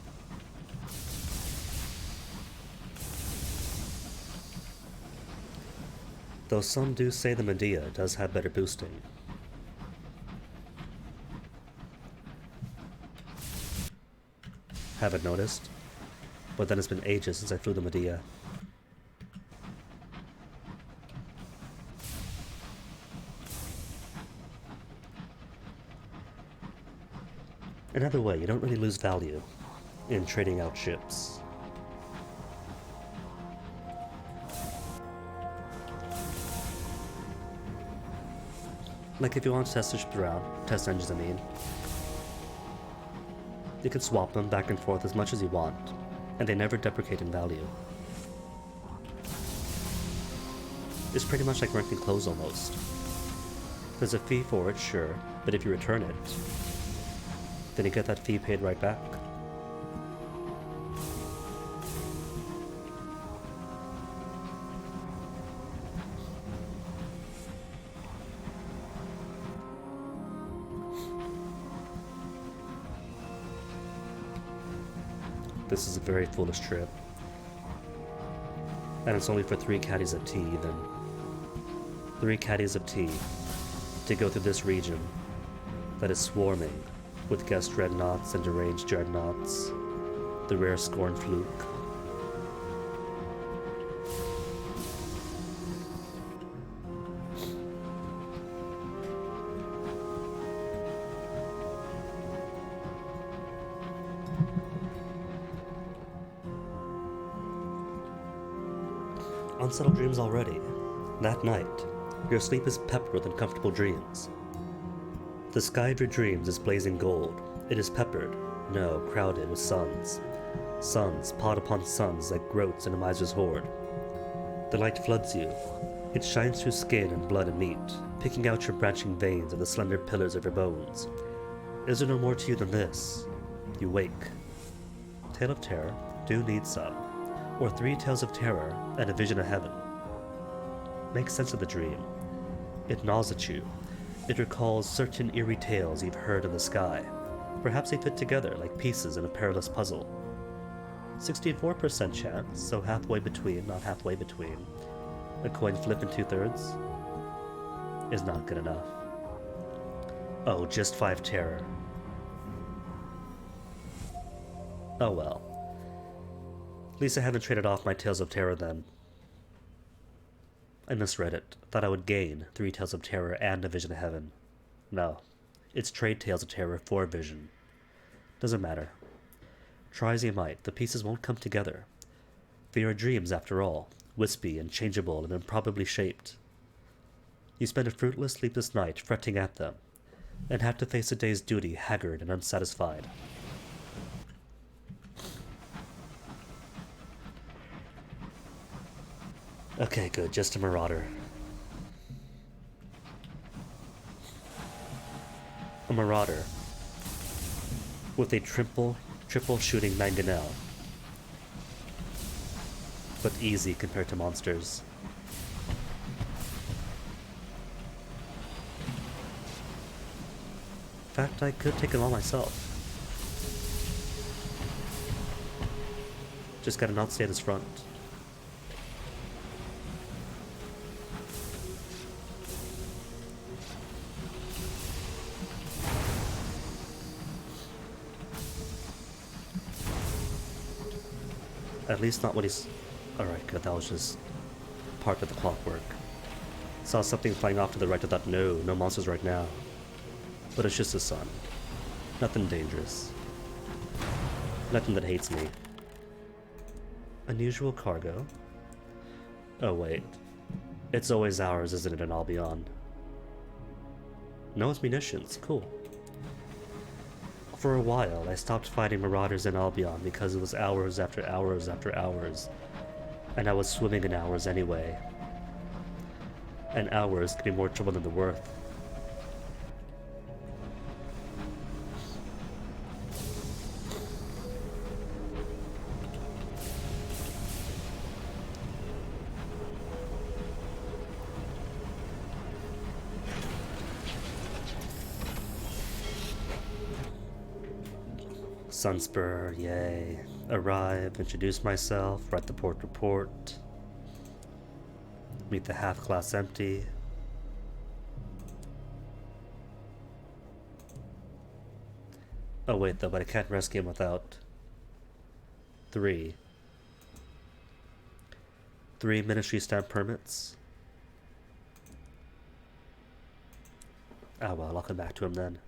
Though some do say the Medea does have better boosting. Haven't noticed, but then it's been ages since I flew the Medea. Another way, you don't really lose value in trading out ships. Like if you want to test the ships around, test engines I mean, you can swap them back and forth as much as you want, and they never deprecate in value. It's pretty much like renting clothes almost. There's a fee for it, sure, but if you return it, then you get that fee paid right back. This is a very foolish trip. And it's only for 3 caddies of tea even. 3 caddies of tea to go through this region that is swarming with guest dreadnoughts and deranged dreadnoughts, the rare Scorn Fluke. Unsettled dreams already. That night, your sleep is peppered with uncomfortable dreams. The sky of your dreams is blazing gold. It is peppered, no, crowded with suns. Suns piled upon suns like groats in a miser's hoard. The light floods you. It shines through skin and blood and meat, picking out your branching veins and the slender pillars of your bones. Is there no more to you than this? You wake. Tale of terror, do need some. Or 3 tales of terror and a vision of heaven. Make sense of the dream. It gnaws at you. It recalls certain eerie tales you've heard in the sky. Perhaps they fit together like pieces in a perilous puzzle. 64% chance, so halfway between, not halfway between. A coin flip in 2/3 is not good enough. Oh, just 5 terror. Oh well. At least I haven't traded off my Tales of Terror then. I misread it. Thought I would gain 3 Tales of Terror and a Vision of Heaven. No. It's trade Tales of Terror for Vision. Doesn't matter. Try as you might, the pieces won't come together. They are dreams after all, wispy and changeable and improbably shaped. You spend a fruitless, sleepless night fretting at them, and have to face a day's duty haggard and unsatisfied. Okay, good, just a Marauder. A Marauder with a triple shooting mangonel, but easy compared to monsters. In fact, I could take it all myself. Just gotta not stay at his front. At least not when he's... Alright, good, that was just part of the clockwork. Saw something flying off to the right, I thought, no monsters right now. But it's just the sun. Nothing dangerous. Nothing that hates me. Unusual cargo? Oh wait. It's always ours, isn't it, in Albion? No, it's munitions. Cool. For a while, I stopped fighting marauders in Albion because it was hours after hours after hours. And I was swimming in hours anyway. And hours can be more trouble than they're worth. Sunspur, yay. Arrive, introduce myself, write the port report. Meet the half-class empty. Oh wait though, but I can't rescue him without... 3 ministry stamp permits. Ah well, I'll come back to him then.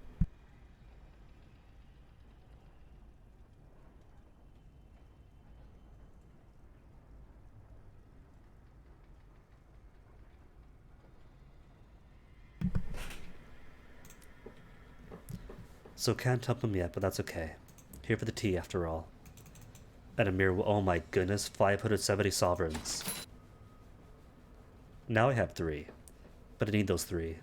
So can't help him yet, but that's okay. Here for the tea, after all. And a mere, oh my goodness, 570 sovereigns. Now I have 3, but I need those 3.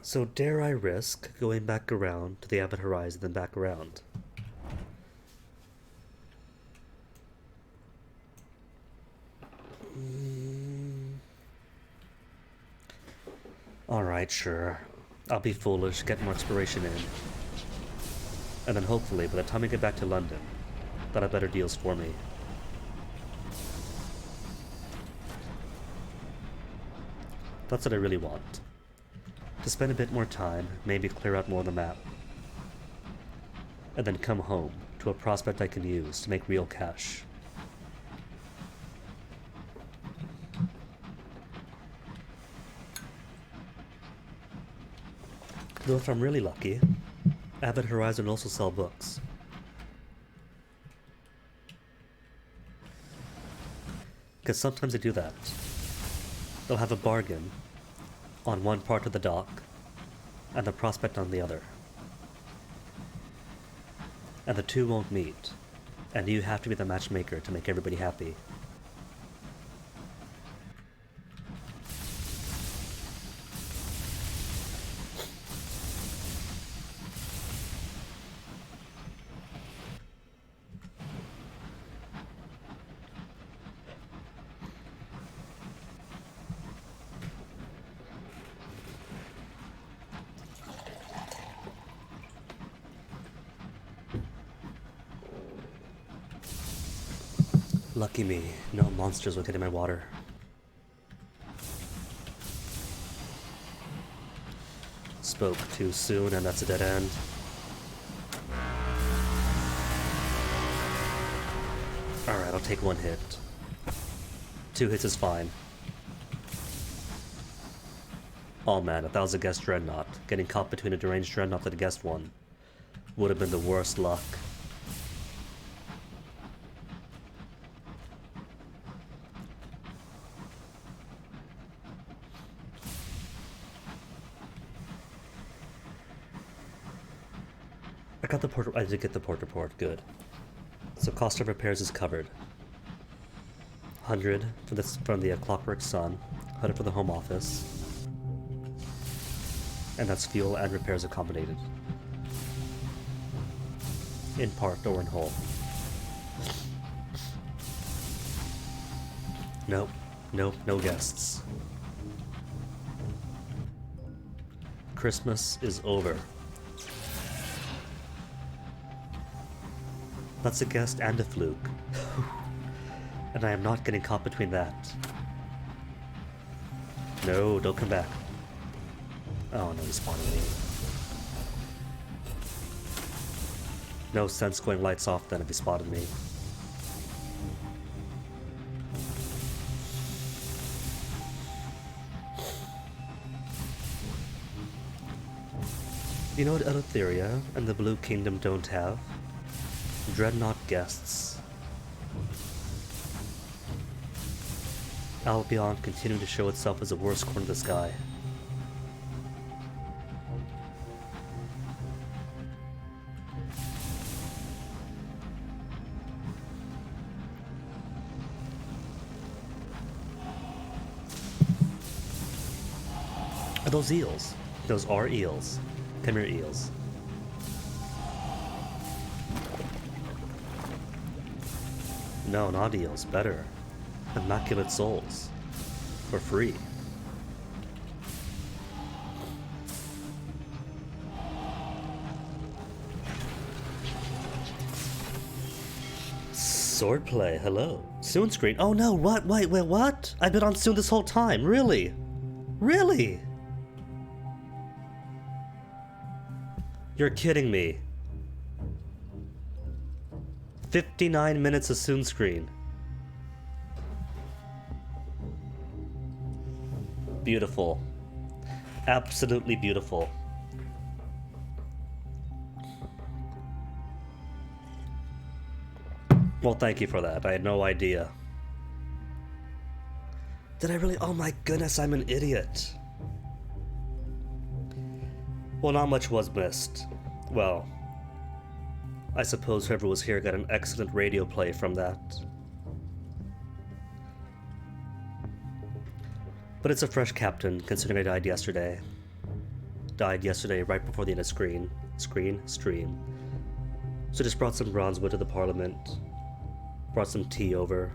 So dare I risk going back around to the Abbot Horizon, then back around? Alright, sure. I'll be foolish, get more exploration in. And then hopefully, by the time I get back to London, they'll have better deals for me. That's what I really want. To spend a bit more time, maybe clear out more of the map. And then come home to a prospect I can use to make real cash. Though if I'm really lucky, Abbot Horizon will also sell books. Because sometimes they do that. They'll have a bargain on one part of the dock and the prospect on the other. And the two won't meet, and you have to be the matchmaker to make everybody happy. Lucky me, no monsters will get in my water. Spoke too soon and that's a dead end. Alright, I'll take 1 hit. 2 hits is fine. Oh man, if that was a guest dreadnought, getting caught between a deranged dreadnought and a guest one would have been the worst luck. I got the port. I did get the port report. Good. So cost of repairs is covered. 100 from the Clockwork Sun, 100 for the home office, and that's fuel and repairs accommodated. In part or in whole. Nope. Nope. No guests. Christmas is over. That's a guest and a fluke. And I am not getting caught between that. No, don't come back. Oh no, he spawned me. No sense going lights off then if he spotted me. You know what Eleutheria and the Blue Kingdom don't have? Dreadnought guests. Albion continuing to show itself as the worst corner of the sky. Are those eels? Those are eels. Come here, eels. No, not eels. Better. Immaculate souls. For free. Swordplay, hello. Soon screen. Oh no, what? Wait, what? I've been on Soon this whole time. Really? Really? You're kidding me. 59 minutes of Soon screen. Beautiful. Absolutely beautiful. Well, thank you for that. I had no idea. Did I really? Oh my goodness, I'm an idiot. Well, not much was missed. Well, I suppose whoever was here got an excellent radio play from that. But it's a fresh captain, considering I died yesterday. Died yesterday right before the end of stream. So just brought some bronzewood to the Parliament. Brought some tea over.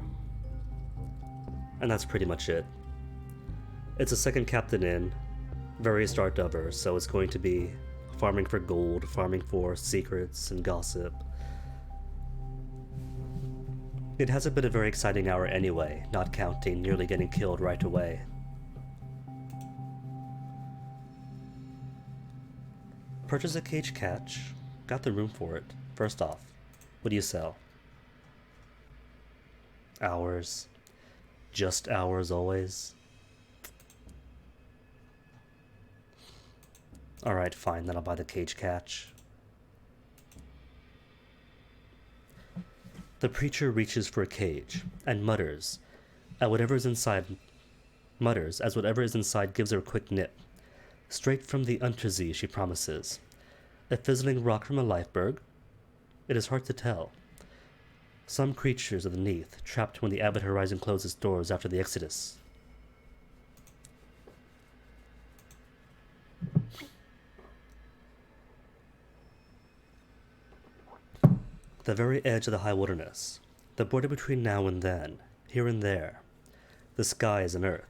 And that's pretty much it. It's a second captain in. Very start over, so it's going to be farming for gold, farming for secrets and gossip. It hasn't been a very exciting hour anyway, not counting nearly getting killed right away. Purchase a cage catch. Got the room for it. First off, what do you sell? Hours. Just hours always. Alright, fine, then I'll buy the cage catch. The preacher reaches for a cage and mutters as whatever is inside gives her a quick nip. Straight from the Untersee, she promises. A fizzling rock from a lifeberg? It is hard to tell. Some creatures of the Neath, trapped when the Avid Horizon closed its doors after the Exodus. The very edge of the high wilderness, the border between now and then, here and there, the skies and earth.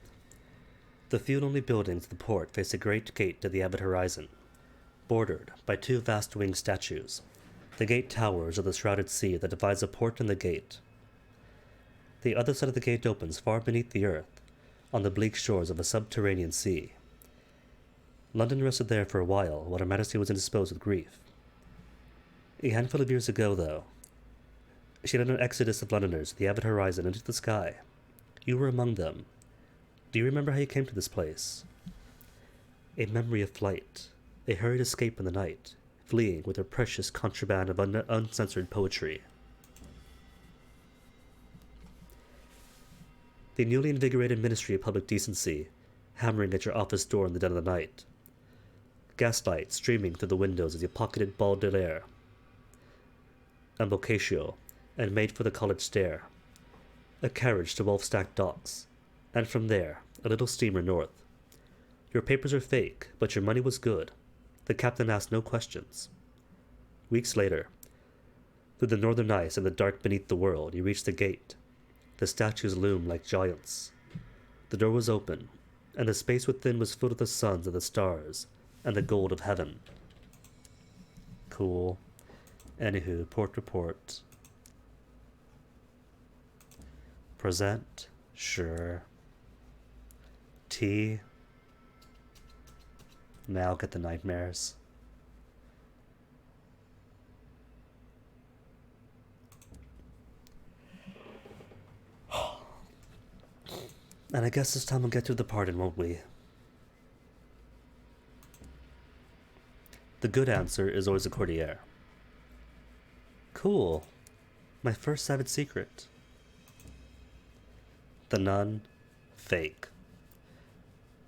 The few and only buildings of the port face a great gate to the Avid Horizon, bordered by two vast winged statues. The gate towers of the shrouded sea that divides the port and the gate. The other side of the gate opens far beneath the earth, on the bleak shores of a subterranean sea. London rested there for a while Her Majesty was indisposed with grief. A handful of years ago, though, she led an exodus of Londoners to the Avid Horizon into the sky. You were among them. Do you remember how you came to this place? A memory of flight, a hurried escape in the night, fleeing with her precious contraband of uncensored poetry. The newly invigorated Ministry of Public Decency, hammering at your office door in the dead of the night. Gaslight streaming through the windows as you pocketed Bal de l'Air and Boccaccio, and made for the college stair. A carriage to Wolfstack Docks, and from there, a little steamer north. Your papers are fake, but your money was good. The captain asked no questions. Weeks later, through the northern ice and the dark beneath the world, you reached the gate. The statues loomed like giants. The door was open, and the space within was filled with the suns and the stars, and the gold of heaven. Cool. Anywho, port report. Present? Sure. tea. Now get the nightmares. And I guess this time we'll get through the pardon, won't we? The good answer is always a courtier. Cool. My first savage secret. The nun, fake.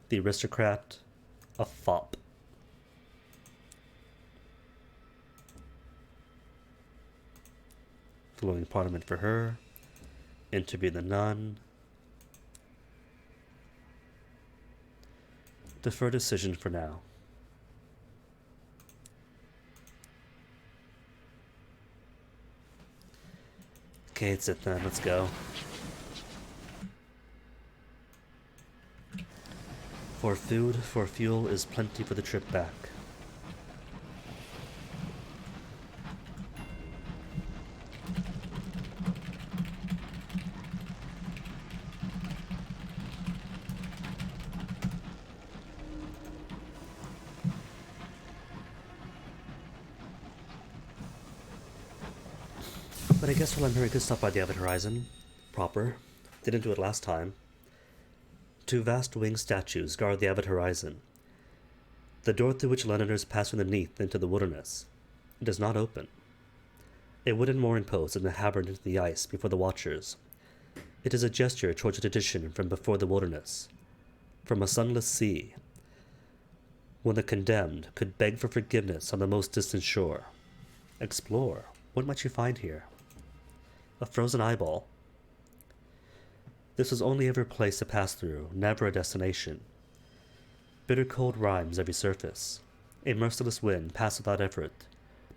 The aristocrat, a fop. Flowing parliament for her. Interview the nun. Defer decision for now. Okay, it's it then. Let's go. For food, for fuel is plenty for the trip back. But I guess while I'm here, I could stop by the Abbot Horizon. Proper. Didn't do it last time. Two vast winged statues guard the Abbot Horizon. The door through which Londoners pass from the Neath into the wilderness. It does not open. A wooden mooring post is hammered into the ice before the watchers. It is a gesture towards a tradition from before the wilderness. From a sunless sea. When the condemned could beg for forgiveness on the most distant shore. Explore. What might you find here? A frozen eyeball. This was only ever a place to pass through, never a destination. Bitter cold rhymes every surface. A merciless wind passed without effort,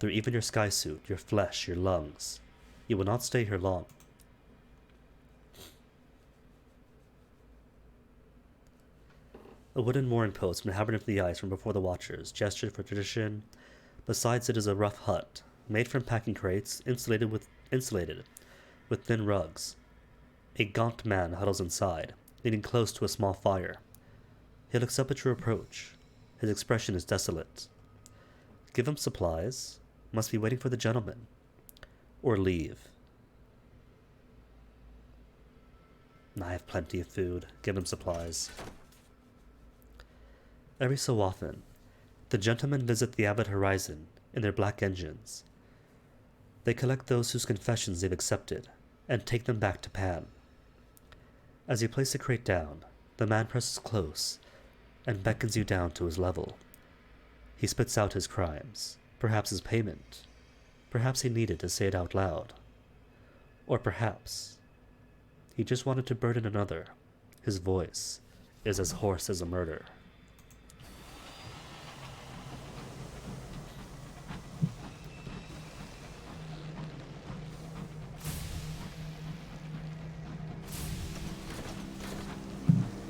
through even your skysuit, your flesh, your lungs. You will not stay here long. A wooden mooring post from hammered into the ice from before the watchers, gestured for tradition. Besides it is a rough hut, made from packing crates, insulated with thin rugs. A gaunt man huddles inside, leaning close to a small fire. He looks up at your approach. His expression is desolate. Give him supplies. Must be waiting for the gentleman. Or leave. I have plenty of food. Give him supplies. Every so often, the gentlemen visit the Abbot Horizon in their black engines. They collect those whose confessions they've accepted, and take them back to Pan. As you place the crate down, the man presses close, and beckons you down to his level. He spits out his crimes, perhaps his payment. Perhaps he needed to say it out loud. Or perhaps he just wanted to burden another. His voice is as hoarse as a murder.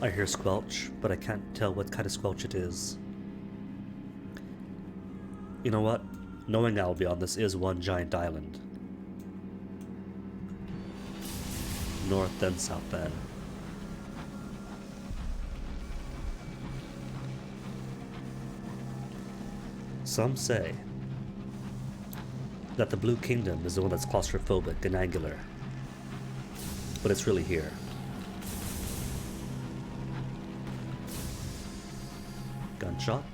I hear squelch, but I can't tell what kind of squelch it is. You know what? Knowing I'll be on this is one giant island. North then south then. Some say that the Blue Kingdom is the one that's claustrophobic and angular. But it's really here. Gunshot.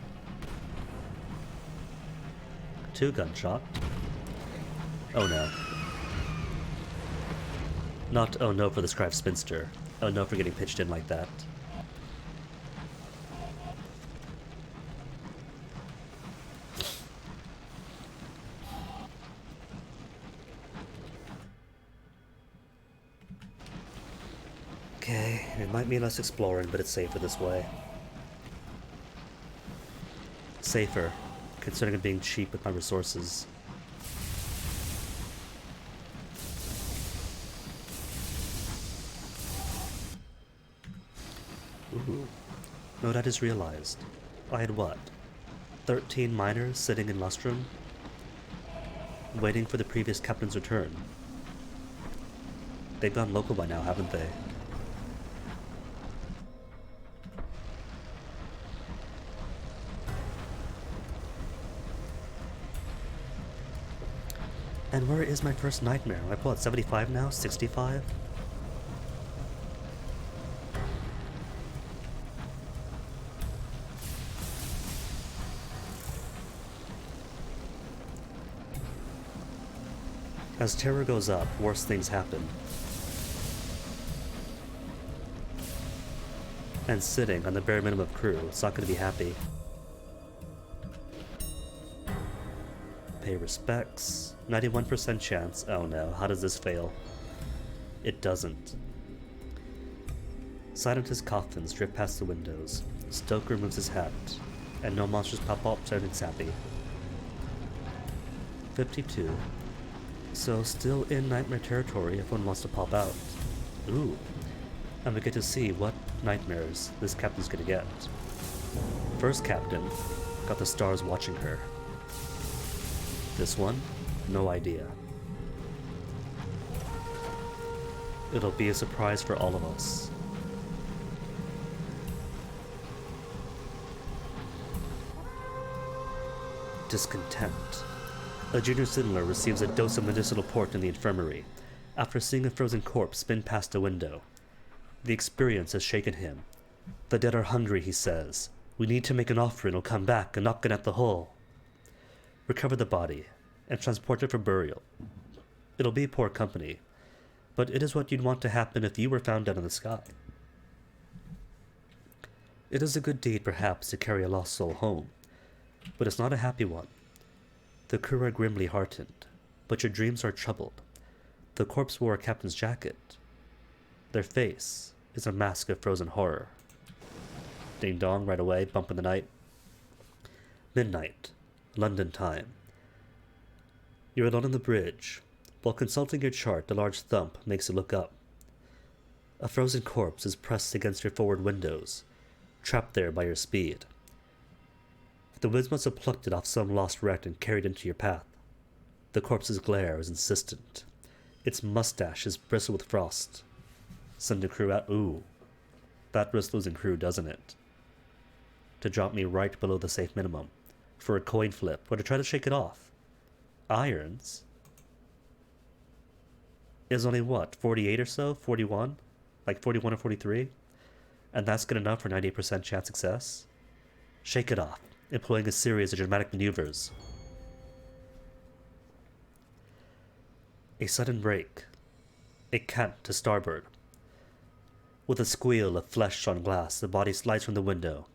2 gunshot. Oh no. Not oh no for the Scribe Spinster. Oh no for getting pitched in like that. Okay, it might mean less exploring, but it's safer this way. Safer, considering it being cheap with my resources. Ooh. No, that is realized. I had what? 13 miners sitting in Lustrum? Waiting for the previous captain's return. They've gone local by now, haven't they? And where is my first nightmare? Am I pull at 75 now? 65? As terror goes up, worse things happen. And sitting on the bare minimum of crew, it's not going to be happy. Pay respects. 91% chance. Oh no, how does this fail? It doesn't. Scientist coffins drip past the windows. Stoker removes his hat, and no monsters pop up, so everything's happy. 52. So still in nightmare territory if one wants to pop out. Ooh. And we get to see what nightmares this captain's gonna get. First captain got the stars watching her. This one, no idea. It'll be a surprise for all of us. Discontent. A junior signaler receives a dose of medicinal port in the infirmary, after seeing a frozen corpse spin past a window. The experience has shaken him. The dead are hungry, he says. We need to make an offering or come back and knock it at the hole. Recover the body, and transport it for burial. It'll be poor company, but it is what you'd want to happen if you were found dead in the sky. It is a good deed, perhaps, to carry a lost soul home, but it's not a happy one. The crew are grimly heartened, but your dreams are troubled. The corpse wore a captain's jacket. Their face is a mask of frozen horror. Ding dong, right away, bump in the night. Midnight, London time. You're alone on the bridge. While consulting your chart, a large thump makes you look up. A frozen corpse is pressed against your forward windows, trapped there by your speed. The winds must have plucked it off some lost wreck and carried into your path. The corpse's glare is insistent. Its mustache is bristled with frost. Send the crew out. Ooh, that risks losing crew, doesn't it? To drop me right below the safe minimum. For a coin flip, or to try to shake it off. Irons is only what, 48 or so? 41? Like 41 or 43? And that's good enough for 98% chance success? Shake it off, employing a series of dramatic maneuvers. A sudden break. A cant to starboard. With a squeal of flesh on glass, the body slides from the window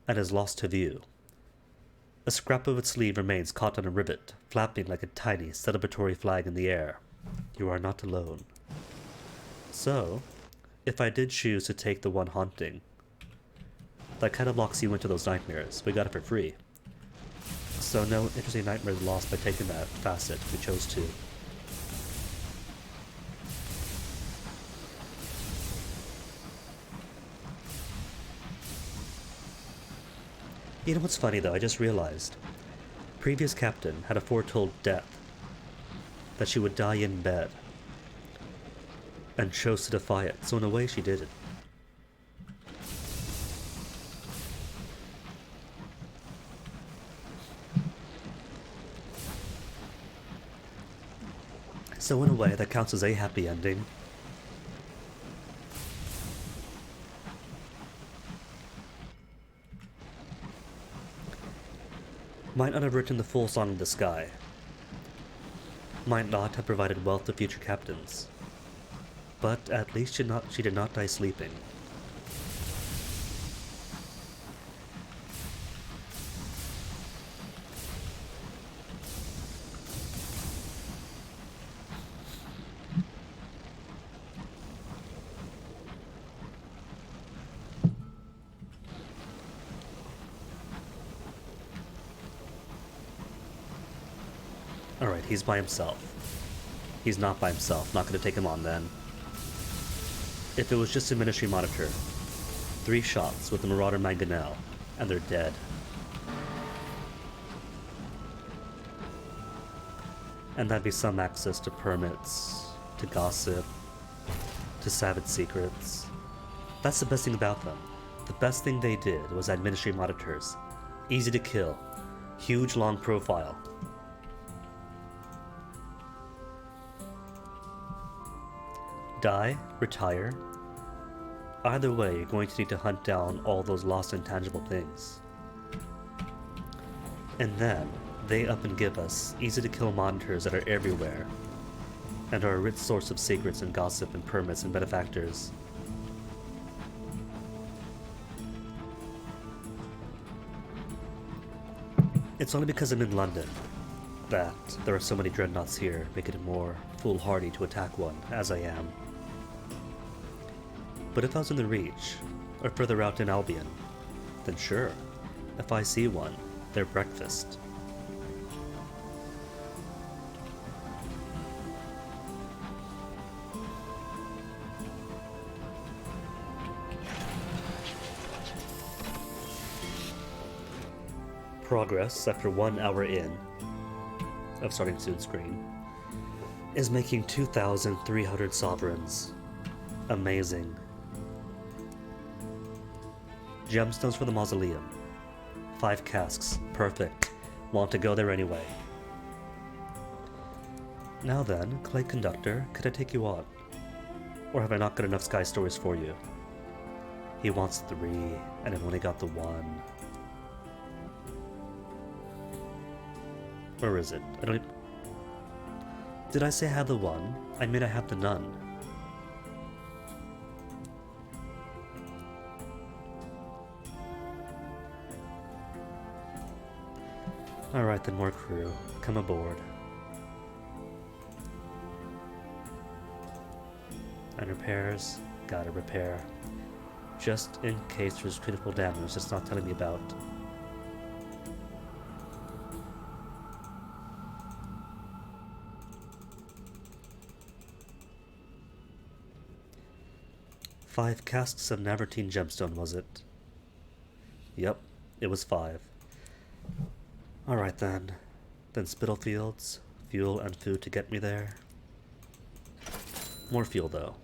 and is lost to view. A scrap of its sleeve remains caught on a rivet, flapping like a tiny celebratory flag in the air. You are not alone. So, if I did choose to take the one haunting, that kind of locks you into those nightmares. We got it for free. So no interesting nightmares lost by taking that facet. We chose to. You know what's funny though? I just realized. Previous captain had a foretold death. That she would die in bed. And chose to defy it, so in a way she did it. So in a way that counts as a happy ending. Might not have written the full Song of the Sky. Might not have provided wealth to future captains. But at least she did not die sleeping. Alright, he's by himself. He's not by himself. Not gonna take him on then. If it was just a ministry monitor, 3 shots with the Marauder Mangonel, and they're dead. And that'd be some access to permits, to gossip, to savage secrets. That's the best thing about them. The best thing they did was add ministry monitors. Easy to kill. Huge long profile. Die? Retire? Either way, you're going to need to hunt down all those lost intangible things. And then, they up and give us easy-to-kill monitors that are everywhere, and are a rich source of secrets and gossip and permits and benefactors. It's only because I'm in London that there are so many dreadnoughts here, making it more foolhardy to attack one, as I am. But if I was in the Reach, or further out in Albion, then sure, if I see one, they're breakfast. Progress after 1 hour in of starting soon screen is making 2,300 sovereigns. Amazing. Gemstones for the mausoleum. 5 casks. Perfect. Want to go there anyway. Now then, Clay Conductor, could I take you on? Or have I not got enough Sky Stories for you? He wants 3, and I've only got the 1. Where is it? I don't... Did I say I had the 1? I mean I have the none. Alright then, more crew. Come aboard. And repairs, gotta repair. Just in case there's critical damage it's not telling me about. Five casks of Navartine gemstone, was it? Yep, it was 5. Alright then. Then Spitalfields, fuel and food to get me there. More fuel though.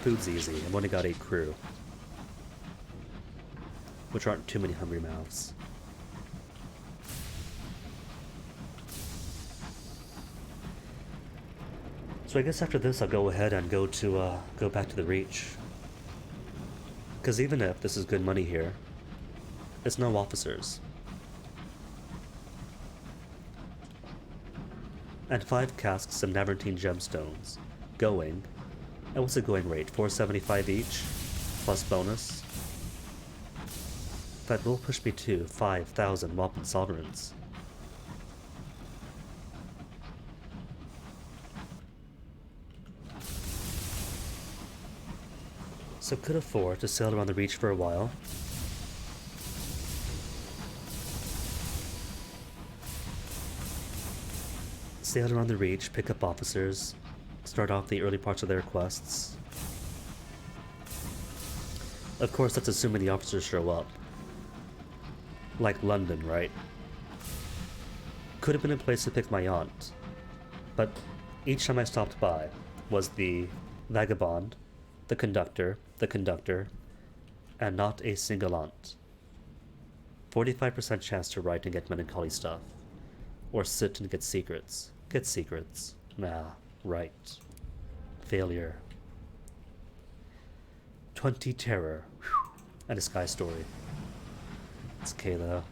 Food's easy, I've only got 8 crew. Which aren't too many hungry mouths. So I guess after this I'll go ahead and go back to the Reach. Because even if this is good money here, it's no officers. And 5 casks of Navartine gemstones. Going. And what's the going rate? 475 each? Plus bonus? That will push me to 5,000 Whopping Sovereigns. So could afford to sail around the Reach for a while. Sail around the Reach, pick up officers, start off the early parts of their quests. Of course, that's assuming the officers show up. Like London, right? Could have been a place to pick my aunt, but each time I stopped by was the vagabond, the conductor, and not a single aunt. 45% chance to write and get melancholy stuff. Or sit and get secrets. Get secrets. Nah, right. Failure. 20 terror. Whew. And a Sky Story. It's okay though.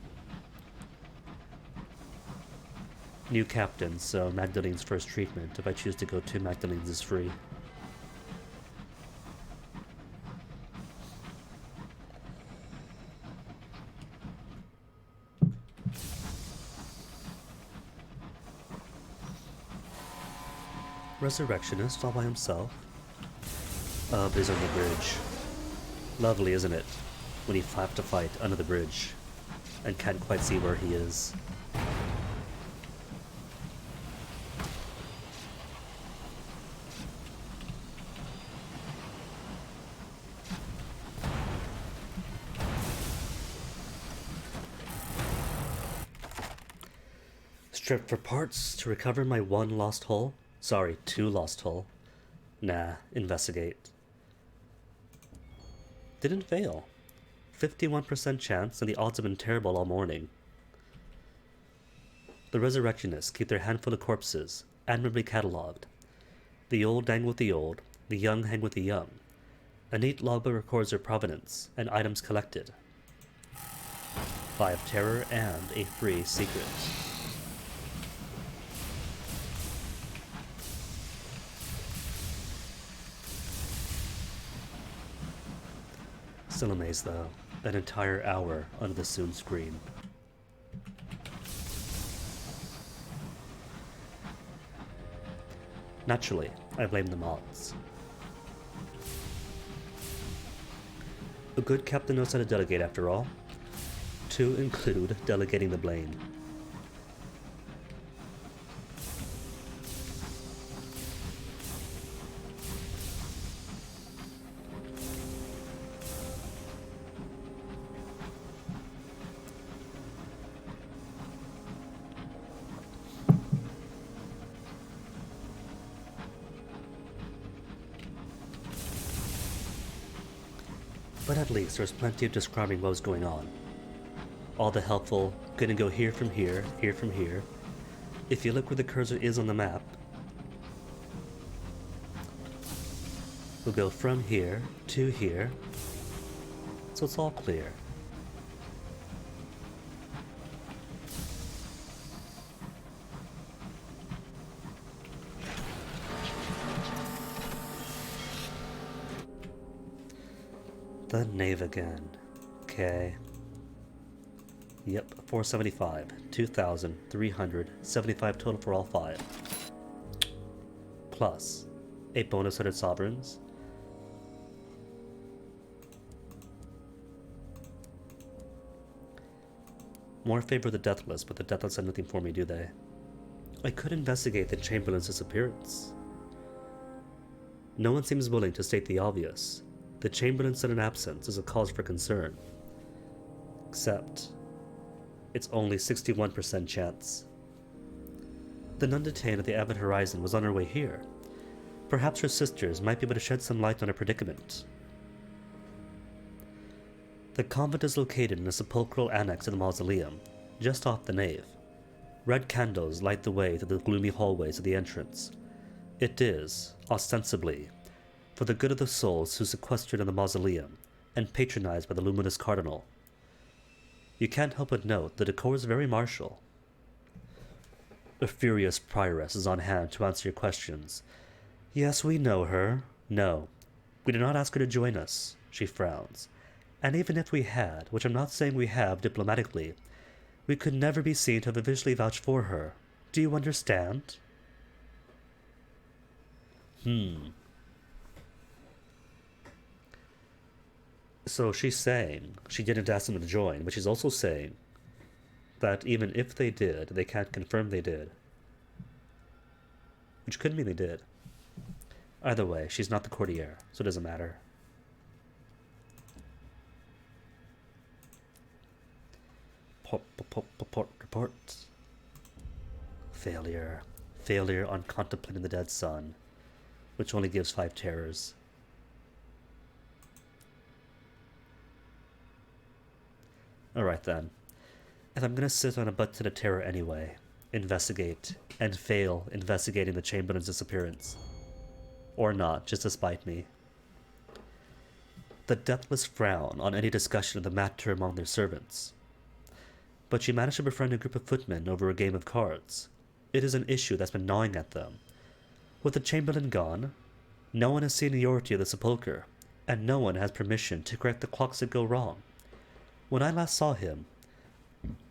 New captain, so Magdalene's first treatment. If I choose to go to Magdalene's is free. Resurrectionist all by himself. But he's on the bridge. Lovely, isn't it? When you have to fight under the bridge and can't quite see where he is. Strip for parts to recover my 1 lost hull. Sorry, 2 lost hull. Nah, investigate. Didn't fail. 51% chance, and the odds have been terrible all morning. The Resurrectionists keep their handful of corpses admirably catalogued, The old hang with the old, the young hang with the young. A neat logbook records their provenance and items collected. 5 terror and a free secret. Still amazed though, an entire hour under the Soon screen. Naturally, I blame the mods. A good captain knows how to delegate after all. To include delegating the blame. But at least there's plenty of describing what was going on. All the helpful, gonna go here from here, here from here. If you look where the cursor is on the map, we'll go from here to here, so it's all clear. The Knave again. Okay. Yep, 475. 2,375 total for all 5. Plus, a bonus 100 sovereigns. More favor the Deathless, but the Deathless have nothing for me, do they? I could investigate the Chamberlain's disappearance. No one seems willing to state the obvious. The Chamberlain's sudden absence is a cause for concern. Except, it's only 61% chance. The nun detained at the Avid Horizon was on her way here. Perhaps her sisters might be able to shed some light on her predicament. The convent is located in a sepulchral annex to the mausoleum, just off the nave. Red candles light the way through the gloomy hallways of the entrance. It is, ostensibly, for the good of the souls who sequestered in the mausoleum and patronized by the luminous cardinal. You can't help but note the decor is very martial. A furious prioress is on hand to answer your questions. Yes, we know her. No, we did not ask her to join us, she frowns. And even if we had, which I'm not saying we have diplomatically, we could never be seen to have officially vouched for her. Do you understand? So she's saying she didn't ask them to join, but she's also saying that even if they did, they can't confirm they did. Which could mean they did. Either way, she's not the courtier, so it doesn't matter. Report. Failure. Failure on contemplating the dead sun, which only gives 5 terrors. Alright then. If I'm gonna sit on a butt to the terror anyway, investigate, and fail investigating the Chamberlain's disappearance. Or not, just to spite me. The Deathless frown on any discussion of the matter among their servants. But she managed to befriend a group of footmen over a game of cards. It is an issue that's been gnawing at them. With the Chamberlain gone, no one has seniority of the sepulchre, and no one has permission to correct the clocks that go wrong. When I last saw him,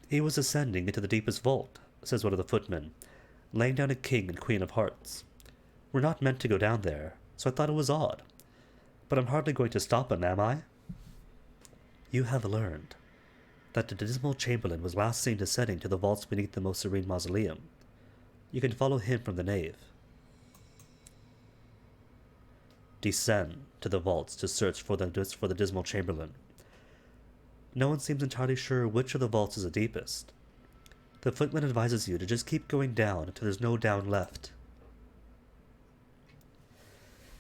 he was ascending into the deepest vault, says one of the footmen, laying down a king and queen of hearts. We're not meant to go down there, so I thought it was odd. But I'm hardly going to stop him, am I? You have learned that the dismal Chamberlain was last seen descending to the vaults beneath the most serene mausoleum. You can follow him from the nave. Descend to the vaults to search for the dismal Chamberlain. No one seems entirely sure which of the vaults is the deepest. The footman advises you to just keep going down until there's no down left.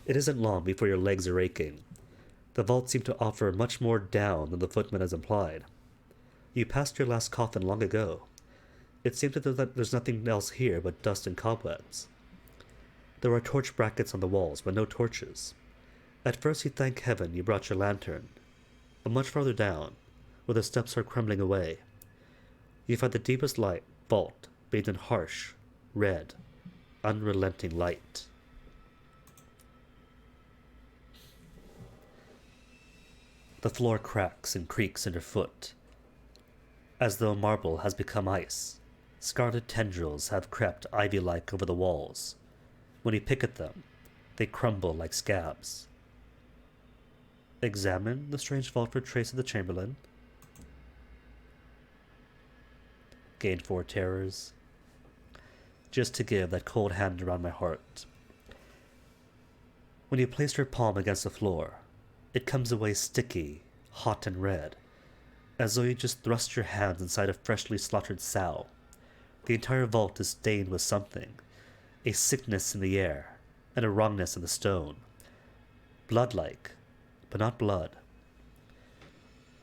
It isn't long before your legs are aching. The vaults seem to offer much more down than the footman has implied. You passed your last coffin long ago. It seems that there's nothing else here but dust and cobwebs. There are torch brackets on the walls, but no torches. At first you thank heaven you brought your lantern, but much farther down, where the steps are crumbling away, you find the deepest vault bathed in harsh, red, unrelenting light. The floor cracks and creaks underfoot, as though marble has become ice. Scarlet tendrils have crept ivy-like over the walls. When you pick at them, they crumble like scabs. Examine the strange vault for trace of the Chamberlain. Gain 4 terrors. Just to give that cold hand around my heart. When you place your palm against the floor, it comes away sticky, hot and red, as though you just thrust your hands inside a freshly slaughtered sow. The entire vault is stained with something, a sickness in the air, and a wrongness in the stone. Blood-like, but not blood.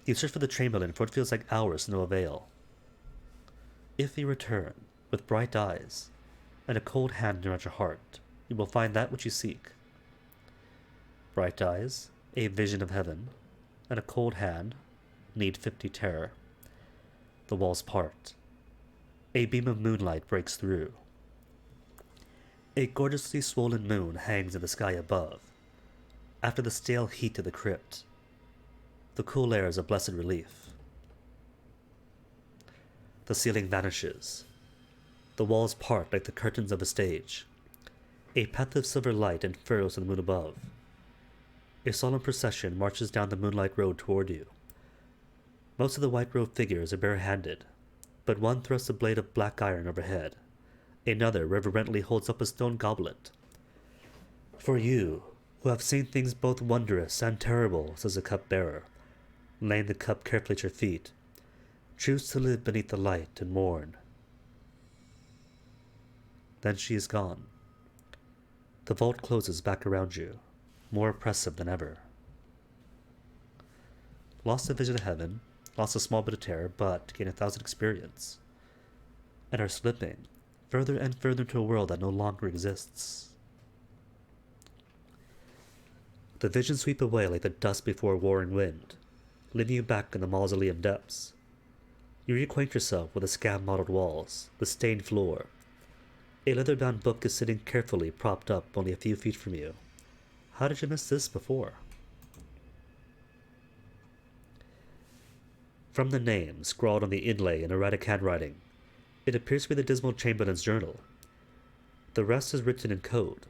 You search for the Chamberlain, for it feels like hours to no avail. If you return, with bright eyes, and a cold hand around your heart, you will find that which you seek. Bright eyes, a vision of heaven, and a cold hand, need 50 terror. The walls part. A beam of moonlight breaks through. A gorgeously swollen moon hangs in the sky above. After the stale heat of the crypt, the cool air is a blessed relief. The ceiling vanishes. The walls part like the curtains of a stage. A path of silver light unfurls on the moon above. A solemn procession marches down the moonlight road toward you. Most of the white-robed figures are bare-handed, but one thrusts a blade of black iron overhead. Another reverently holds up a stone goblet. For you, who have seen things both wondrous and terrible, says the cup-bearer, laying the cup carefully at your feet, choose to live beneath the light and mourn. Then she is gone. The vault closes back around you, more oppressive than ever. Lost a vision of heaven, lost a small bit of terror, but gain 1,000 experience, and are slipping further and further into a world that no longer exists. The visions sweep away like the dust before a warring wind, leaving you back in the mausoleum depths. You reacquaint yourself with the scab-mottled walls, the stained floor. A leather-bound book is sitting carefully propped up only a few feet from you. How did you miss this before? From the name, scrawled on the inlay in erratic handwriting, it appears to be the Dismal Chamberlain's journal. The rest is written in code.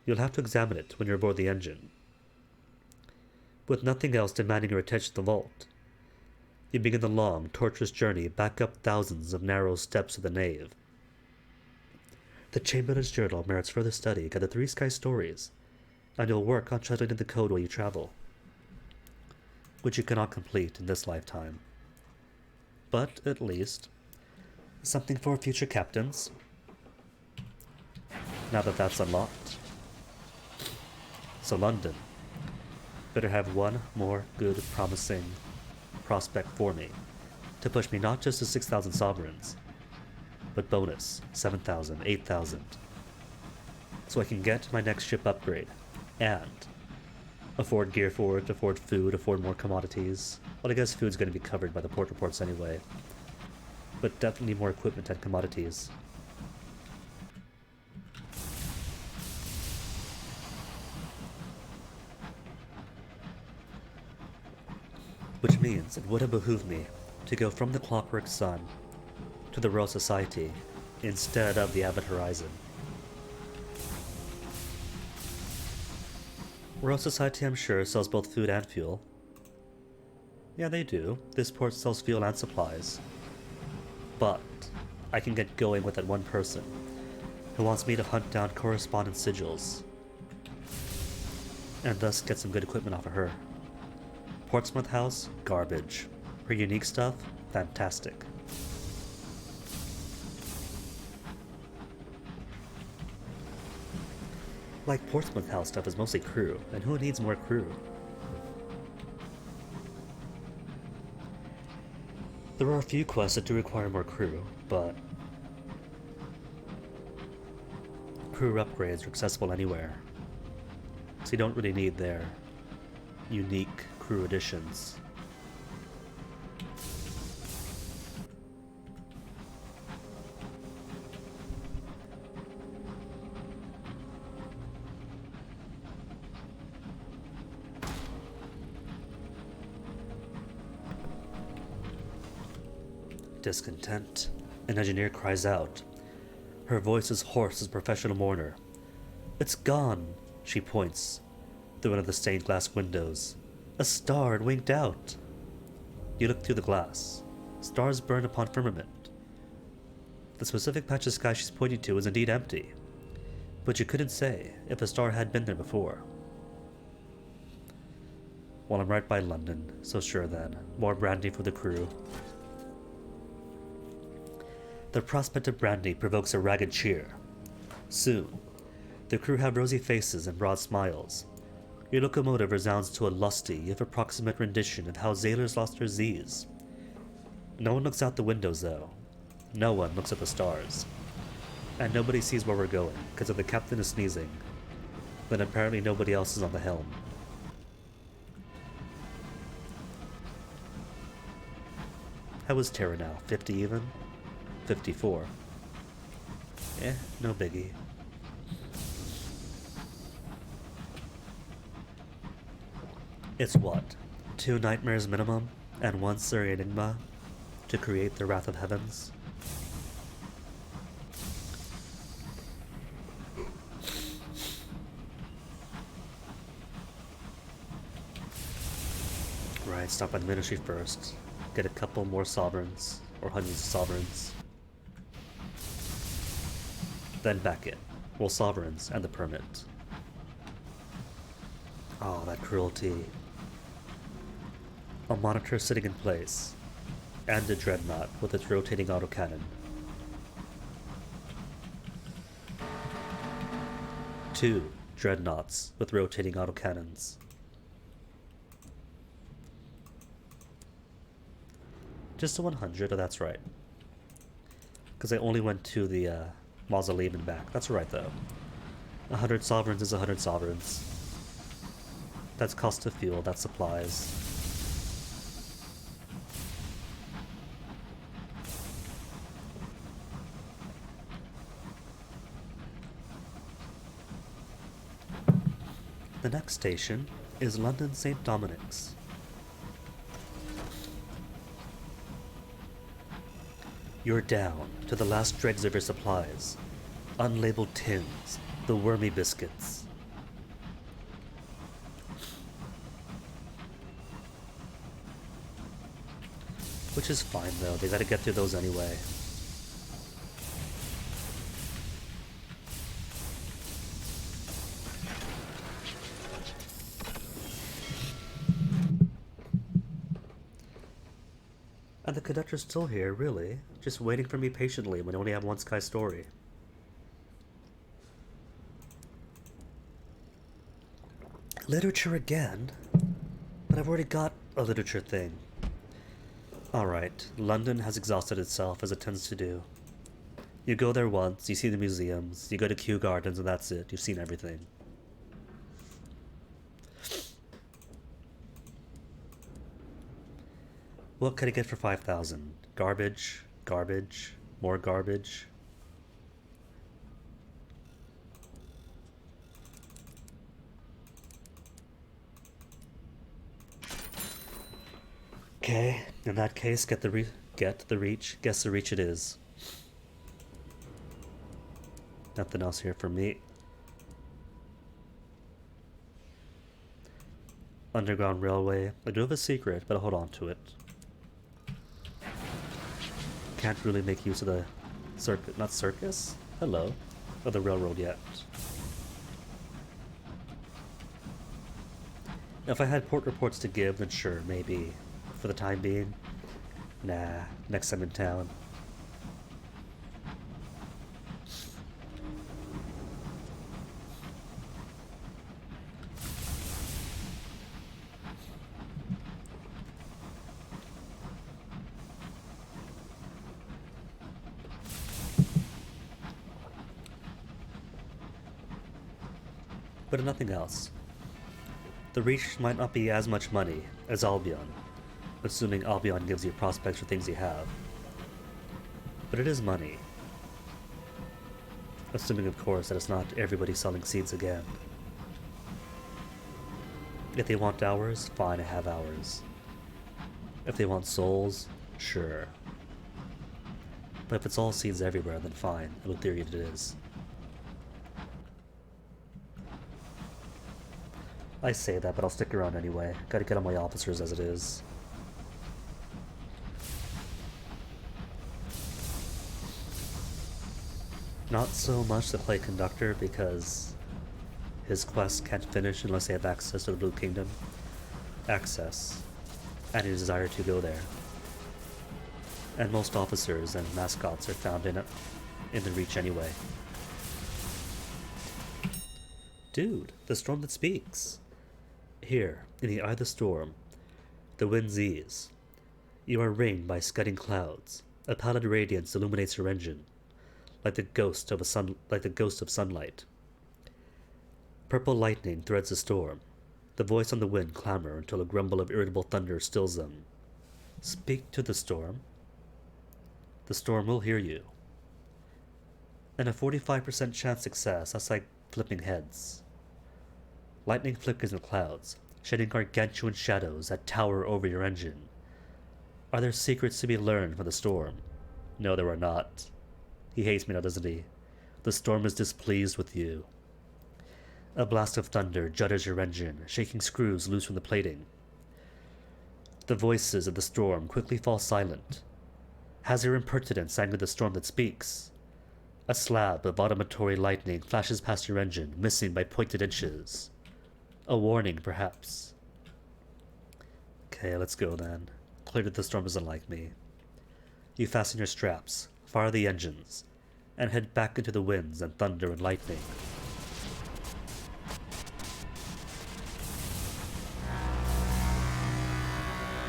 You'll have to examine it when you're aboard the engine. With nothing else demanding your attention to the vault, you begin the long, tortuous journey back up thousands of narrow steps of the nave. The Chamberlain's journal merits further study at the Three Sky Stories, and you'll work on translating the code while you travel, which you cannot complete in this lifetime. But, at least, something for future captains, now that that's unlocked. So London, better have one more good, promising prospect for me, to push me not just to 6,000 sovereigns, but bonus 7,000, 8,000, so I can get my next ship upgrade, and afford gear for it, afford food, afford more commodities. Well, I guess food's going to be covered by the port reports anyway, but definitely more equipment and commodities. Which means it would have behooved me to go from the Clockwork Sun to the Royal Society instead of the Avid Horizon. Royal Society, I'm sure, sells both food and fuel. Yeah, they do. This port sells fuel and supplies. But I can get going with that one person who wants me to hunt down correspondence sigils, and thus get some good equipment off of her. Portsmouth House, garbage. Her unique stuff, fantastic. Like, Portsmouth House stuff is mostly crew, and who needs more crew? There are a few quests that do require more crew, but crew upgrades are accessible anywhere, so you don't really need their unique crew additions. Discontent, an engineer cries out. Her voice is hoarse as a professional mourner. It's gone, she points through one of the stained glass windows. A star had winked out. You look through the glass. Stars burn upon firmament. The specific patch of sky she's pointing to is indeed empty, but you couldn't say if a star had been there before. Well, I'm right by London, so sure then. More brandy for the crew. The prospect of brandy provokes a ragged cheer. Soon, the crew have rosy faces and broad smiles. Your locomotive resounds to a lusty, if approximate rendition of how sailors lost their Z's. No one looks out the windows, though. No one looks at the stars. And nobody sees where we're going, because if the captain is sneezing, then apparently nobody else is on the helm. How is Terra now? 50 even? 54. No biggie. It's what? 2 nightmares minimum, and 1 Surrey Enigma to create the Wrath of Heavens? Right, stop by the ministry first. Get a couple more sovereigns, or hundreds of sovereigns. Then back in. Well, sovereigns and the permit. Oh, that cruelty. A monitor sitting in place, and a dreadnought with its rotating autocannon. 2 dreadnoughts with rotating autocannons. Just a 100, oh that's right. Because I only went to the mausoleum and back. That's right though. 100 sovereigns is 100 sovereigns. That's cost of fuel, that's supplies. The next station is London St. Dominic's. You're down to the last dregs of your supplies. Unlabeled tins, the wormy biscuits. Which is fine though, they gotta get through those anyway. And the conductor's still here, really, just waiting for me patiently when I only have one Sky Story. Literature again? But I've already got a literature thing. Alright, London has exhausted itself, as it tends to do. You go there once, you see the museums, you go to Kew Gardens, and that's it. You've seen everything. What could I get for 5,000? Garbage, garbage, more garbage. Okay, in that case, get the reach. Guess the reach it is. Nothing else here for me. Underground railway. I do have a secret, but I'll hold on to it. Can't really make use of the circus? Hello. Or the railroad yet. Now, if I had port reports to give, then sure, maybe. For the time being, nah, next time in town. but if nothing else, the Reach might not be as much money as Albion, assuming Albion gives you prospects for things you have. But it is money. Assuming, of course, that it's not everybody selling seeds again. If they want hours, fine, I have hours. If they want souls, sure. But if it's all seeds everywhere, then fine, in theory it is. I say that, but I'll stick around anyway. Gotta get on my officers as it is. Not so much to play Conductor, because his quests can't finish unless they have access to the Blue Kingdom. Access. And a desire to go there. And most officers and mascots are found in the Reach anyway. Dude, the storm that speaks. Here, in the eye of the storm, the winds ease. You are ringed by scudding clouds. A pallid radiance illuminates your engine, like the ghost of sunlight. Purple lightning threads the storm. The voice on the wind clamor until a grumble of irritable thunder stills them. Speak to the storm. The storm will hear you. And a 45% chance success, that's like flipping heads. Lightning flickers in the clouds, shedding gargantuan shadows that tower over your engine. Are there secrets to be learned from the storm? No, there are not. He hates me now, doesn't he? The storm is displeased with you. A blast of thunder judders your engine, shaking screws loose from the plating. The voices of the storm quickly fall silent. Has your impertinence angered the storm that speaks? A slab of automatory lightning flashes past your engine, missing by pointed inches. A warning, perhaps. Okay, let's go then. Clearly the storm doesn't like me. You fasten your straps, fire the engines, and head back into the winds and thunder and lightning.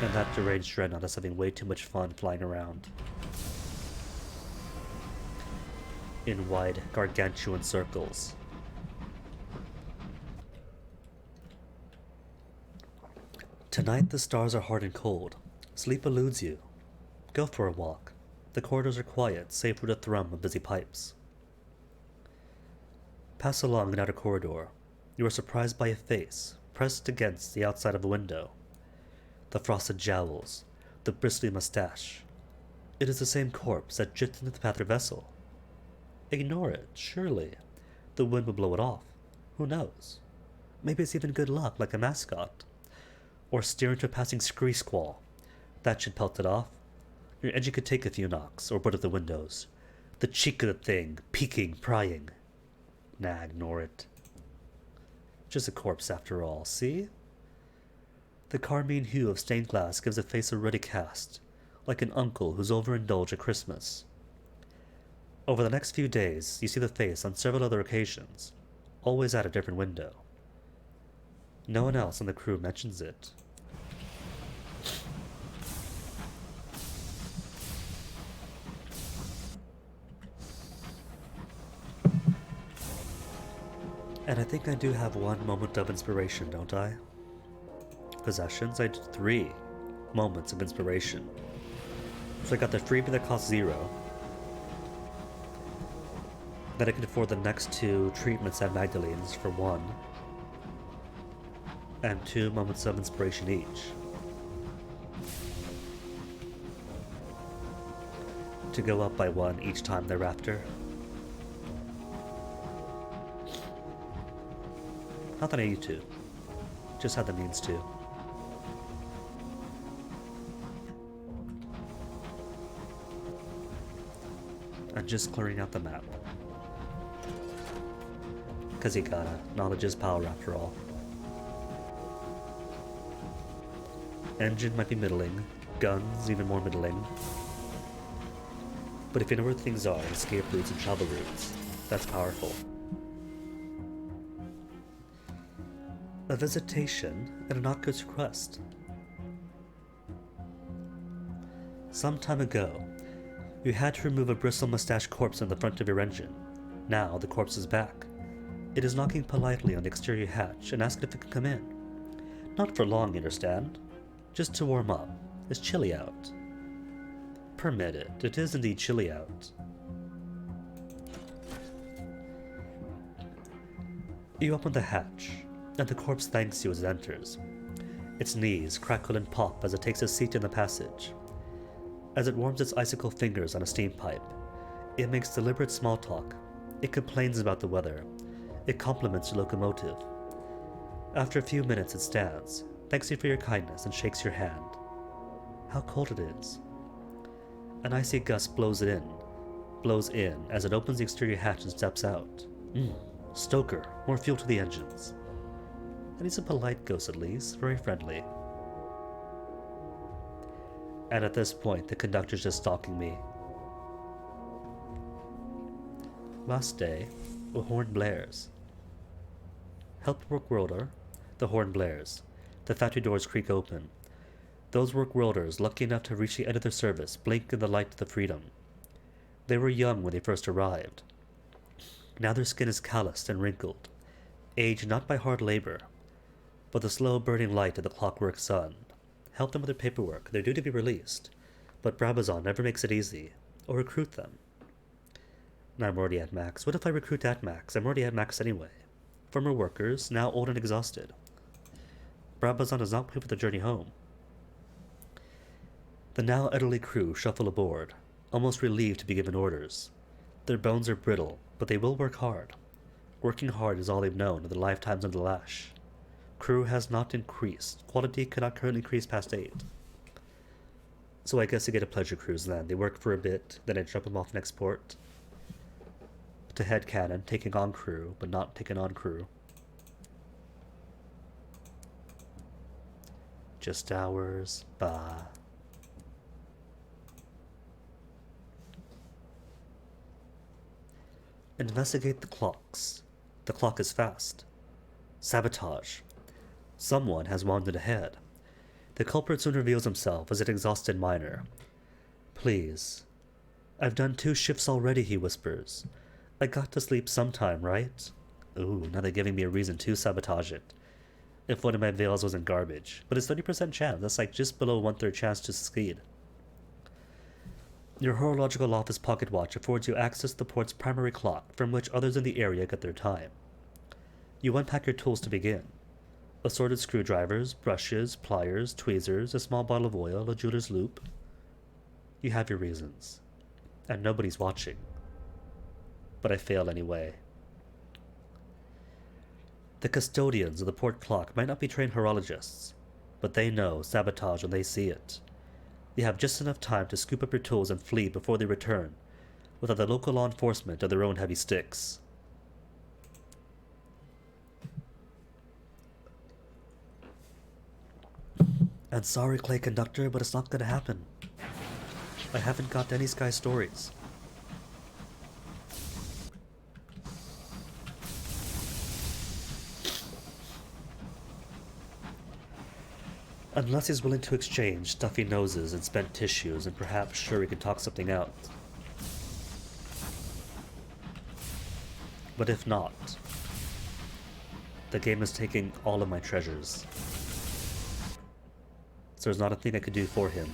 And that deranged dreadnought is having way too much fun flying around. In wide, gargantuan circles. Tonight the stars are hard and cold. Sleep eludes you. Go for a walk. The corridors are quiet, save for the thrum of busy pipes. Pass along an outer corridor. You are surprised by a face, pressed against the outside of a window. The frosted jowls, the bristly mustache. It is the same corpse that drifted into the path of the vessel. Ignore it, surely. The wind will blow it off. Who knows? Maybe it's even good luck, like a mascot. Or steer into a passing scree squall. That should pelt it off. Your engine could take a few knocks, or board up the windows. The cheek of the thing, peeking, prying. Nah, ignore it. Just a corpse after all, see? The carmine hue of stained glass gives the face a ruddy cast, like an uncle who's overindulged at Christmas. Over the next few days, you see the face on several other occasions, always at a different window. No one else on the crew mentions it. And I think I do have one moment of inspiration, don't I? Possessions? I did 3 moments of inspiration. So I got the freebie that cost 0. Then I can afford the next 2 treatments at Magdalene's for 1. And 2 moments of inspiration each. To go up by 1 each time thereafter. Not that I need to. Just had the means to. I'm just clearing out the map. Cause you gotta. Knowledge is power after all. Engine might be middling. Guns even more middling. But if you know where things are, escape routes and travel routes, that's powerful. A visitation and a Notgood's request. Some time ago, you had to remove a bristle mustache corpse in the front of your engine. Now the corpse is back. It is knocking politely on the exterior hatch and asking if it can come in. Not for long, you understand. Just to warm up. It's chilly out. Permit it. It is indeed chilly out. You open the hatch, and the corpse thanks you as it enters. Its knees crackle and pop as it takes a seat in the passage. As it warms its icicle fingers on a steam pipe, it makes deliberate small talk. It complains about the weather. It compliments your locomotive. After a few minutes it stands, thanks you for your kindness, and shakes your hand. How cold it is. An icy gust blows in as it opens the exterior hatch and steps out. Stoker, more fuel to the engines. And he's a polite ghost at least, very friendly. And at this point, the conductor's just stalking me. Last day, a horn blares. Help work worlder, the horn blares. The factory doors creak open. Those work worlders, lucky enough to reach the end of their service, blink in the light of the freedom. They were young when they first arrived. Now their skin is calloused and wrinkled, aged not by hard labor, but the slow burning light of the clockwork sun. Help them with their paperwork, they're due to be released, but Brabazon never makes it easy, or recruit them. Now I'm already at max. What if I recruit at max? I'm already at max anyway. Former workers, now old and exhausted. Brabazon does not pay for the journey home. The now elderly crew shuffle aboard, almost relieved to be given orders. Their bones are brittle, but they will work hard. Working hard is all they've known in their lifetimes under the lash. Crew has not increased. Quality cannot currently increase past 8. So I guess you get a pleasure cruise then. They work for a bit, then I jump them off next port. To headcanon, taking on crew, but not taking on crew. Just hours, bah. Investigate the clocks. The clock is fast. Sabotage. Someone has wandered ahead. The culprit soon reveals himself as an exhausted miner. Please. I've done 2 shifts already, he whispers. I got to sleep sometime, right? Ooh, now they're giving me a reason to sabotage it. If one of my veils wasn't garbage. But it's 30% chance. That's like just below 1/3 chance to succeed. Your horological office pocket watch affords you access to the port's primary clock, from which others in the area get their time. You unpack your tools to begin. Assorted screwdrivers, brushes, pliers, tweezers, a small bottle of oil, a jeweler's loupe. You have your reasons. And nobody's watching. But I fail anyway. The custodians of the port clock might not be trained horologists, but they know sabotage when they see it. You have just enough time to scoop up your tools and flee before they return, without the local law enforcement or their own heavy sticks. And sorry, Clay Conductor, but it's not gonna happen. I haven't got any Sky stories. Unless he's willing to exchange stuffy noses and spent tissues, and perhaps sure he can talk something out. But if not, the game is taking all of my treasures. So there's not a thing I could do for him.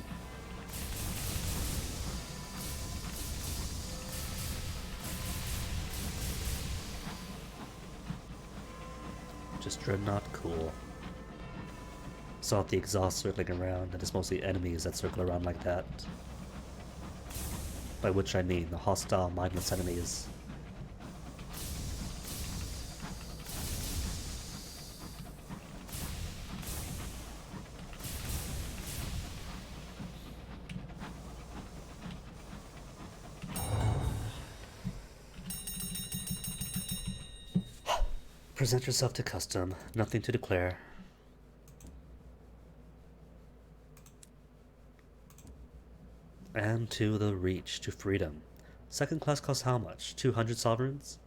Just Dreadnought, cool. Saw the exhaust circling around, and it's mostly enemies that circle around like that. By which I mean the hostile, mindless enemies. Present yourself to custom, nothing to declare. And to the reach, to freedom. Second class costs how much? 200 sovereigns?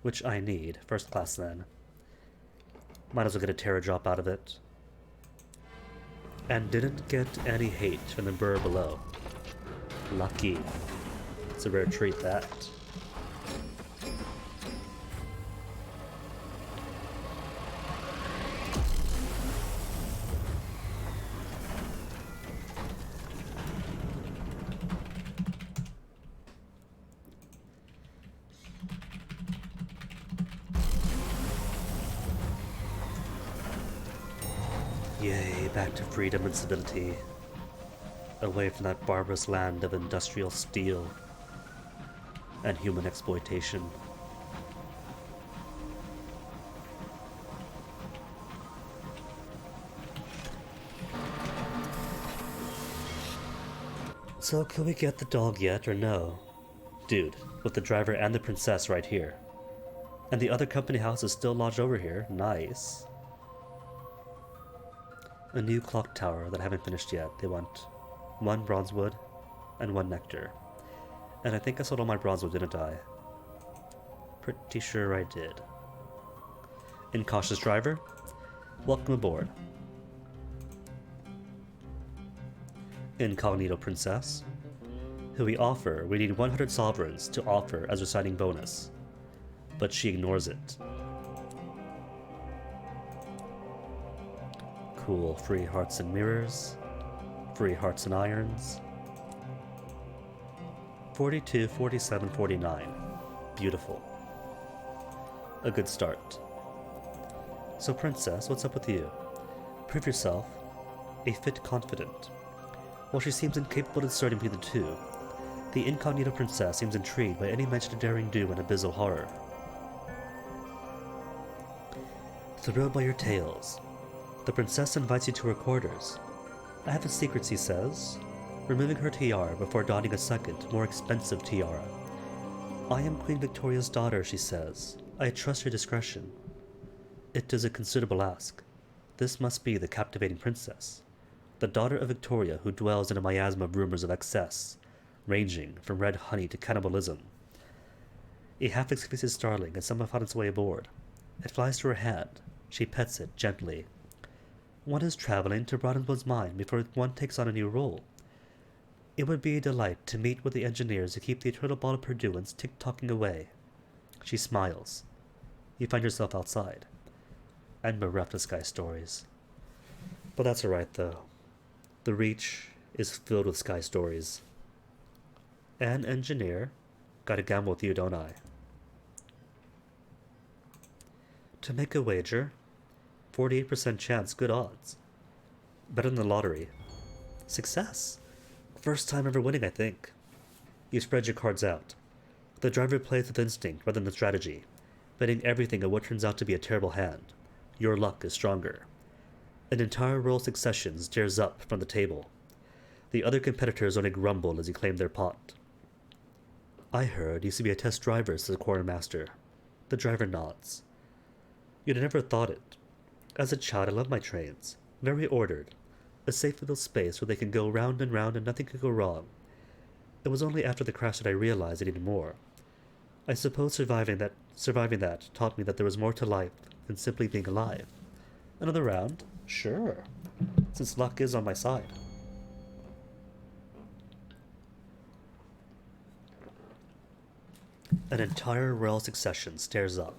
Which I need. First class then. Might as well get a Terra drop out of it. And didn't get any hate from the burr below. Lucky. It's a rare treat, that. Yay, back to freedom and civility. Away from that barbarous land of industrial steel and human exploitation. So, can we get the dog yet or no? Dude, with the driver and the princess right here. And the other company house is still lodged over here. Nice. A new clock tower that I haven't finished yet. They want 1 bronzewood and 1 nectar. And I think I sold all my bronzewood, didn't I? Pretty sure I did. Incautious driver, welcome aboard. Incognito princess, who we need 100 sovereigns to offer as a signing bonus, but she ignores it. Cool, free hearts and mirrors, free hearts and irons. 42, 47, 49. Beautiful. A good start. So princess, what's up with you? Prove yourself a fit confidant. While she seems incapable of discerning between the two, the incognito princess seems intrigued by any mention of daring do and abyssal horror. Thrilled by your tales, the princess invites you to her quarters. I have a secret, she says, removing her tiara before donning a second, more expensive tiara. I am Queen Victoria's daughter, she says. I trust your discretion. It is a considerable ask. This must be the captivating princess, the daughter of Victoria who dwells in a miasma of rumors of excess, ranging from red honey to cannibalism. A half-asphyxiated starling has somehow found its way aboard. It flies to her hand. She pets it gently. One is traveling to broaden one's mind before one takes on a new role. It would be a delight to meet with the engineers who keep the eternal ball of pursuance tick-tocking away. She smiles. You find yourself outside. I'm bereft of sky stories. But that's alright, though. The Reach is filled with sky stories. An engineer? Gotta gamble with you, don't I? To make a wager, 48% chance, good odds. Better than the lottery. Success! First time ever winning, I think. You spread your cards out. The driver plays with instinct rather than strategy, betting everything on what turns out to be a terrible hand. Your luck is stronger. An entire royal succession stares up from the table. The other competitors only grumble as you claim their pot. I heard you used to be a test driver, says the quartermaster. The driver nods. You'd never thought it. As a child, I loved my trains. Very ordered. A safe little space where they can go round and round and nothing could go wrong. It was only after the crash that I realized I needed more. I suppose surviving that taught me that there was more to life than simply being alive. Another round? Sure. Since luck is on my side. An entire royal succession stares up.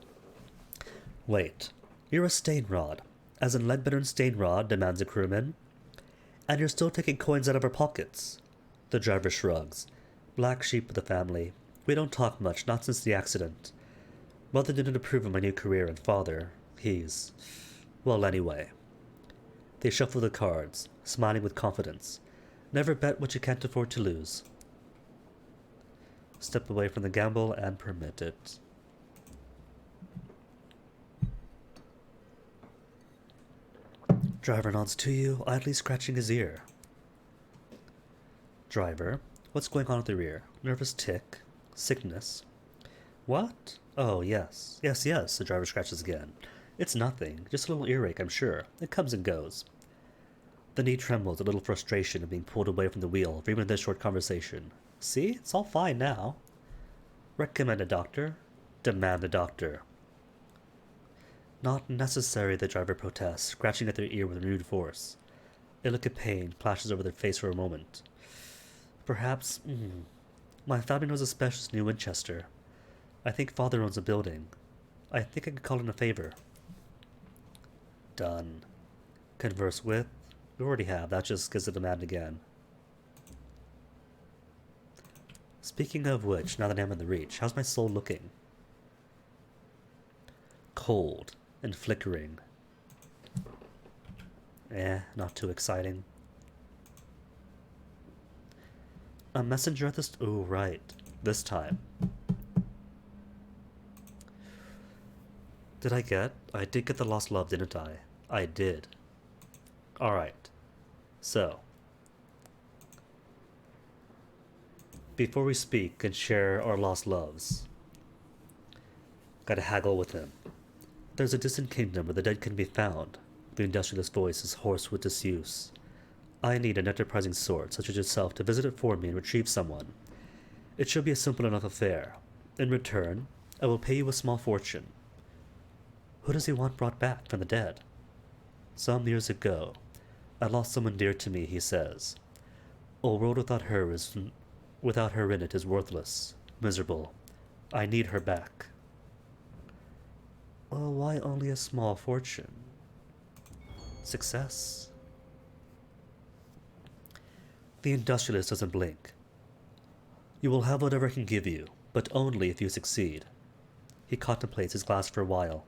Wait, you're a Stainrod, as in Leadbetter and Stainrod, demands a crewman. And you're still taking coins out of our pockets. The driver shrugs. Black sheep of the family. We don't talk much, not since the accident. Mother didn't approve of my new career, and father, he's... well, anyway. They shuffle the cards, smiling with confidence. Never bet what you can't afford to lose. Step away from the gamble and permit it. Driver nods to you, idly scratching his ear. Driver, what's going on at the rear? Nervous tick? Sickness? What? Oh, yes. Yes, the driver scratches again. It's nothing, just a little earache, I'm sure. It comes and goes. The knee trembles, a little frustration of being pulled away from the wheel for even this short conversation. See, it's all fine now. Recommend a doctor? Demand a doctor. Not necessary, the driver protests, scratching at their ear with renewed force. A look of pain flashes over their face for a moment. Perhaps, my family knows a specialist in New Winchester. I think father owns a building. I think I could call in a favor. Done. Converse with? We already have, that just gives a demand again. Speaking of which, now that I'm in the Reach, how's my soul looking? Cold and flickering. Not too exciting. A messenger at this... Oh, right. This time. I did get the lost love, didn't I? I did. Alright. So. Before we speak and share our lost loves, gotta haggle with him. There's a distant kingdom where the dead can be found. The industrialist's voice is hoarse with disuse. I need an enterprising sort, such as yourself, to visit it for me and retrieve someone. It should be a simple enough affair. In return, I will pay you a small fortune. Who does he want brought back from the dead? Some years ago, I lost someone dear to me, he says. A world without her in it is worthless, miserable. I need her back. Well, why only a small fortune? Success. The industrialist doesn't blink. You will have whatever I can give you, but only if you succeed. He contemplates his glass for a while.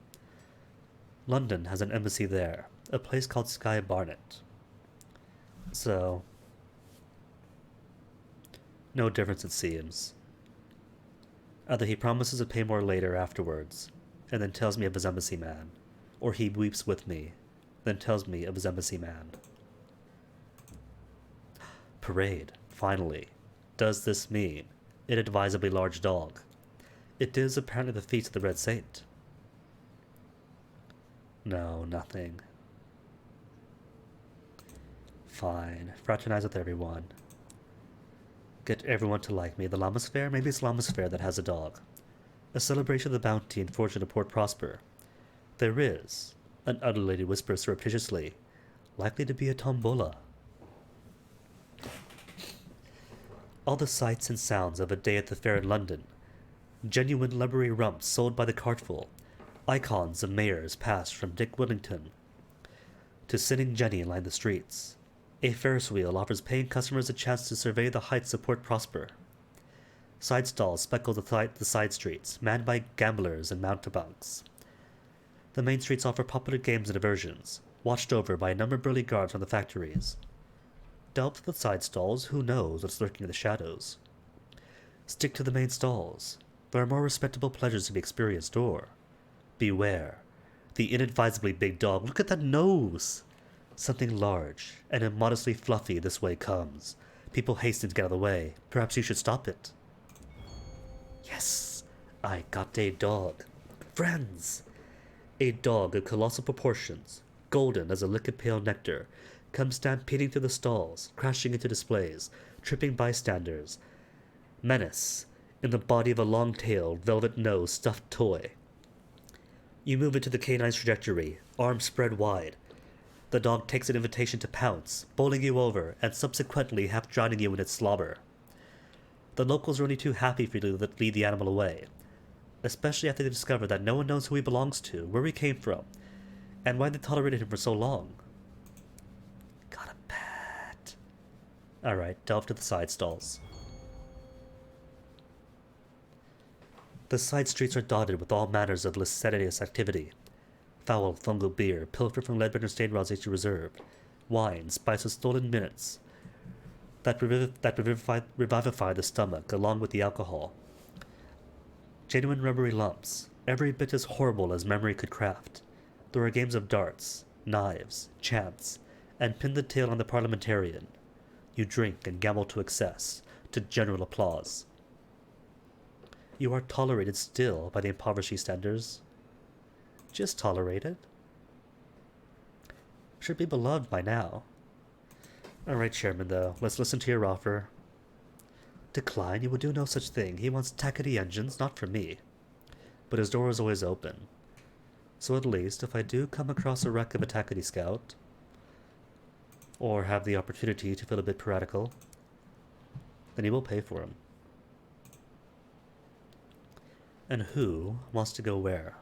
London has an embassy there, a place called Sky Barnet. So, no difference it seems. Either he promises to pay more later afterwards, and then tells me of his embassy man, or he weeps with me, then tells me of his embassy man. Parade, finally. Does this mean an advisably large dog? It is apparently the feast of the Red Saint. No, nothing. Fine. Fraternize with everyone. Get everyone to like me. The Llamas Fair? Maybe it's Llamas Fair that has a dog. A celebration of the bounty and fortune of Port Prosper. There is, an other lady whispers surreptitiously, likely to be a tombola. All the sights and sounds of a day at the fair in London. Genuine lubbery rumps sold by the cartful. Icons of mayors passed from Dick Whittington to Sinning Jenny line the streets. A Ferris wheel offers paying customers a chance to survey the heights of Port Prosper. Side stalls speckle the side streets, manned by gamblers and mountebanks. The main streets offer popular games and diversions, watched over by a number of burly guards from the factories. Delve to the side stalls, who knows what's lurking in the shadows. Stick to the main stalls. There are more respectable pleasures to be experienced, or beware. The inadvisably big dog, look at that nose! Something large and immodestly fluffy this way comes. People hasten to get out of the way. Perhaps you should stop it. Yes, I got a dog. Friends! A dog of colossal proportions, golden as a liquid pale nectar, comes stampeding through the stalls, crashing into displays, tripping bystanders. Menace, in the body of a long-tailed, velvet-nosed stuffed toy. You move into the canine's trajectory, arms spread wide. The dog takes an invitation to pounce, bowling you over, and subsequently half drowning you in its slobber. The locals are only too happy for you to lead the animal away, especially after they discover that no one knows who he belongs to, where he came from, and why they tolerated him for so long. Got a pet. Alright, delve to the side stalls. The side streets are dotted with all manners of licentious activity. Foul fungal beer, pilfered from Leadbetter Stainrow's Nature Reserve, wine spiced with stolen minutes that revivify the stomach along with the alcohol. Genuine rubbery lumps, every bit as horrible as memory could craft. There are games of darts, knives, chance, and pin the tail on the parliamentarian. You drink and gamble to excess, to general applause. You are tolerated still by the impoverished EastEnders. Just tolerated. Should be beloved by now. Alright, Chairman, though. Let's listen to your offer. Decline? You will do no such thing. He wants tackety engines, not for me. But his door is always open. So at least, if I do come across a wreck of a tackety scout, or have the opportunity to feel a bit piratical, then he will pay for him. And who wants to go where?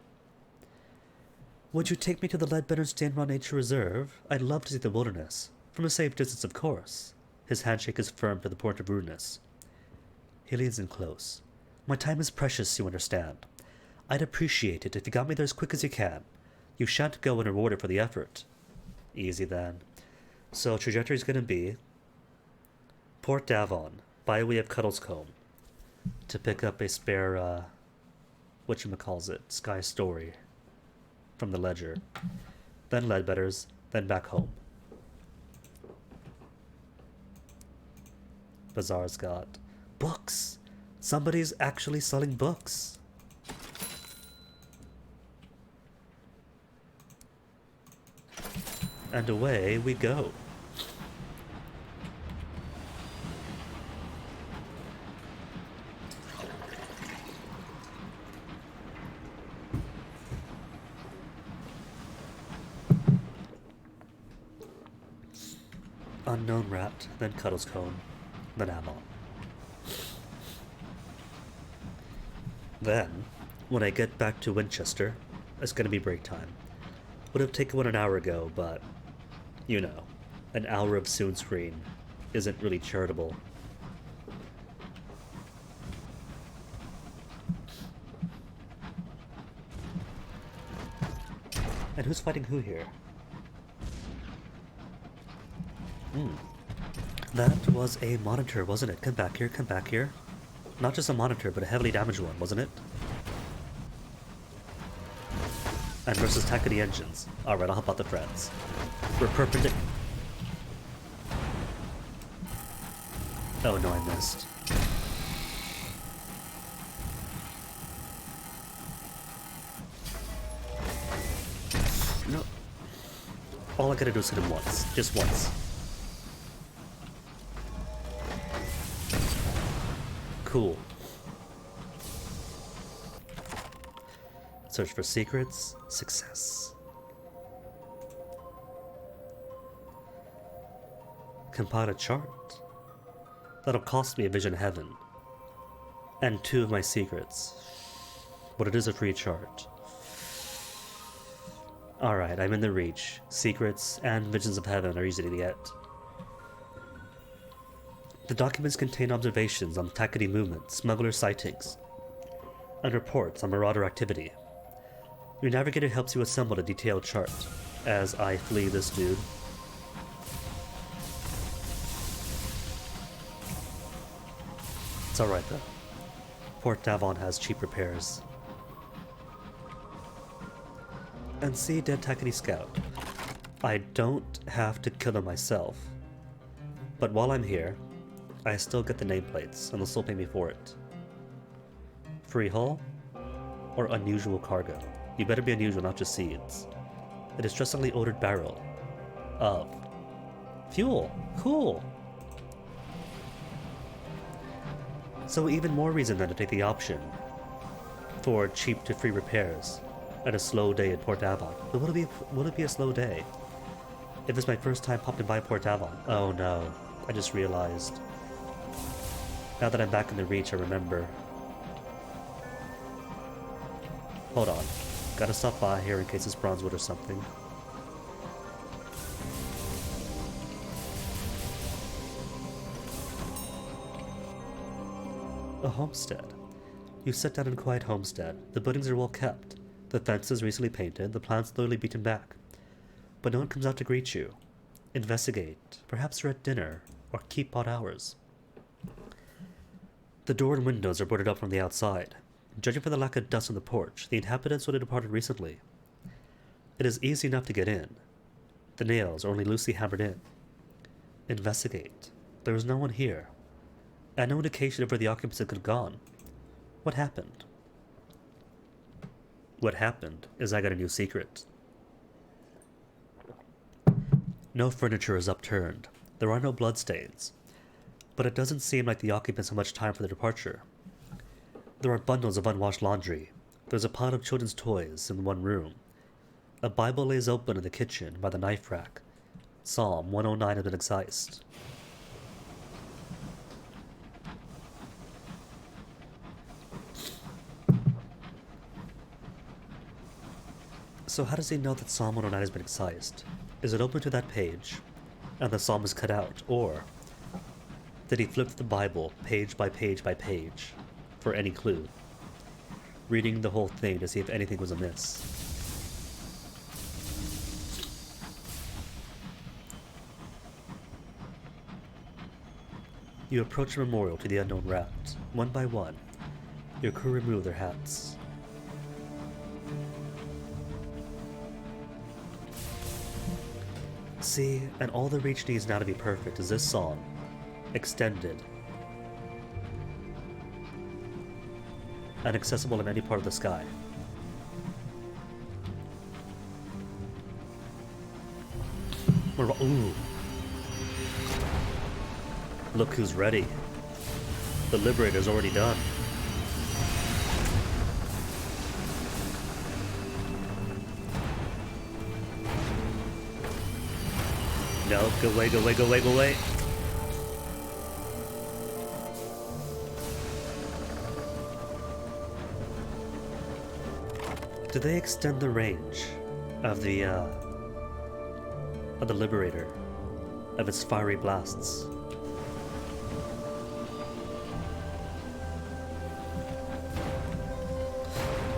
Would you take me to the Leadbetter Stainrow Nature Reserve? I'd love to see the wilderness. From a safe distance, of course. His handshake is firm to the point of rudeness. He leans in close. My time is precious, you understand. I'd appreciate it if you got me there as quick as you can. You shan't go unrewarded for the effort. Easy then. So trajectory is going to be Port Davon, by way of Cuddlescombe, to pick up a spare, whatchamacallit, Sky Story from the Ledger. Then Ledbetter's, then back home. Bazaar's got books! Somebody's actually selling books! And away we go. Unknown Rat, then Cuddlescombe, then Avon. Then, when I get back to Winchester, it's gonna be break time. Would have taken one an hour ago, but, you know, an hour of soon screen isn't really charitable. And who's fighting who here? That was a monitor, wasn't it? Come back here, come back here. Not just a monitor, but a heavily damaged one, wasn't it? And versus Takati engines. Alright, I'll help out the friends. We're perpendicular. Oh no, I missed. No. All I gotta do is hit him once. Just once. Cool. Search for secrets. Success. Compile a chart. That'll cost me a vision heaven. And 2 of my secrets. But it is a free chart. Alright, I'm in the reach. Secrets and visions of heaven are easy to get. The documents contain observations on Takati movement, smuggler sightings, and reports on marauder activity. Your navigator helps you assemble a detailed chart, as I flee this dude. It's alright though. Port Davon has cheap repairs. And see dead Takati scout. I don't have to kill him myself. But while I'm here, I still get the nameplates, and they'll still pay me for it. Free hull? Or unusual cargo? You better be unusual, not just seeds. A distressingly odored barrel of fuel. Cool! So even more reason then to take the option for cheap to free repairs and a slow day at Port Avon. But will it be a slow day? If it's my first time popping by Port Avon. Oh no, I just realized. Now that I'm back in the reach, I remember. Hold on. Gotta stop by here in case it's Bronzewood or something. A homestead. You sit down in a quiet homestead. The buildings are well kept. The fences recently painted, the plants slowly beaten back. But no one comes out to greet you. Investigate. Perhaps you're at dinner, or keep odd hours. The door and windows are boarded up from the outside. Judging from the lack of dust on the porch, the inhabitants would have departed recently. It is easy enough to get in. The nails are only loosely hammered in. Investigate. There is no one here. And no indication of where the occupants could have gone. What happened? What happened is I got a new secret. No furniture is upturned. There are no bloodstains. But it doesn't seem like the occupants have much time for their departure. There are bundles of unwashed laundry. There's a pile of children's toys in one room. A Bible lays open in the kitchen by the knife rack. Psalm 109 has been excised. So how does he know that Psalm 109 has been excised? Is it open to that page, and the psalm is cut out, or did he flip the Bible page by page by page for any clue, reading the whole thing to see if anything was amiss? You approach a memorial to the unknown raft. One by one, your crew remove their hats. See, and all the Reach needs now to be perfect is this song. Extended. And accessible in any part of the sky. Ooh. Look who's ready. The Liberator's already done. No, go away, go away, go away, go away. Do they extend the range of the Liberator, of its fiery blasts?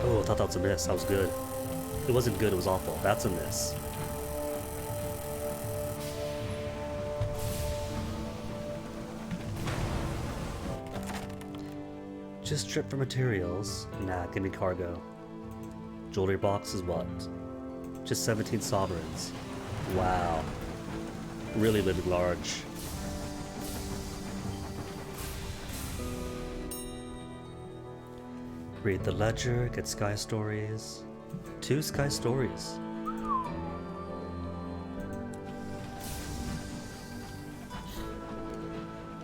Oh, I thought that was a miss. That was good. It wasn't good, it was awful. That's a miss. Just strip for materials. Nah, give me cargo. Jewelry box is what? Just 17 sovereigns. Wow. Really living large. Read the ledger, get sky stories. 2 sky stories.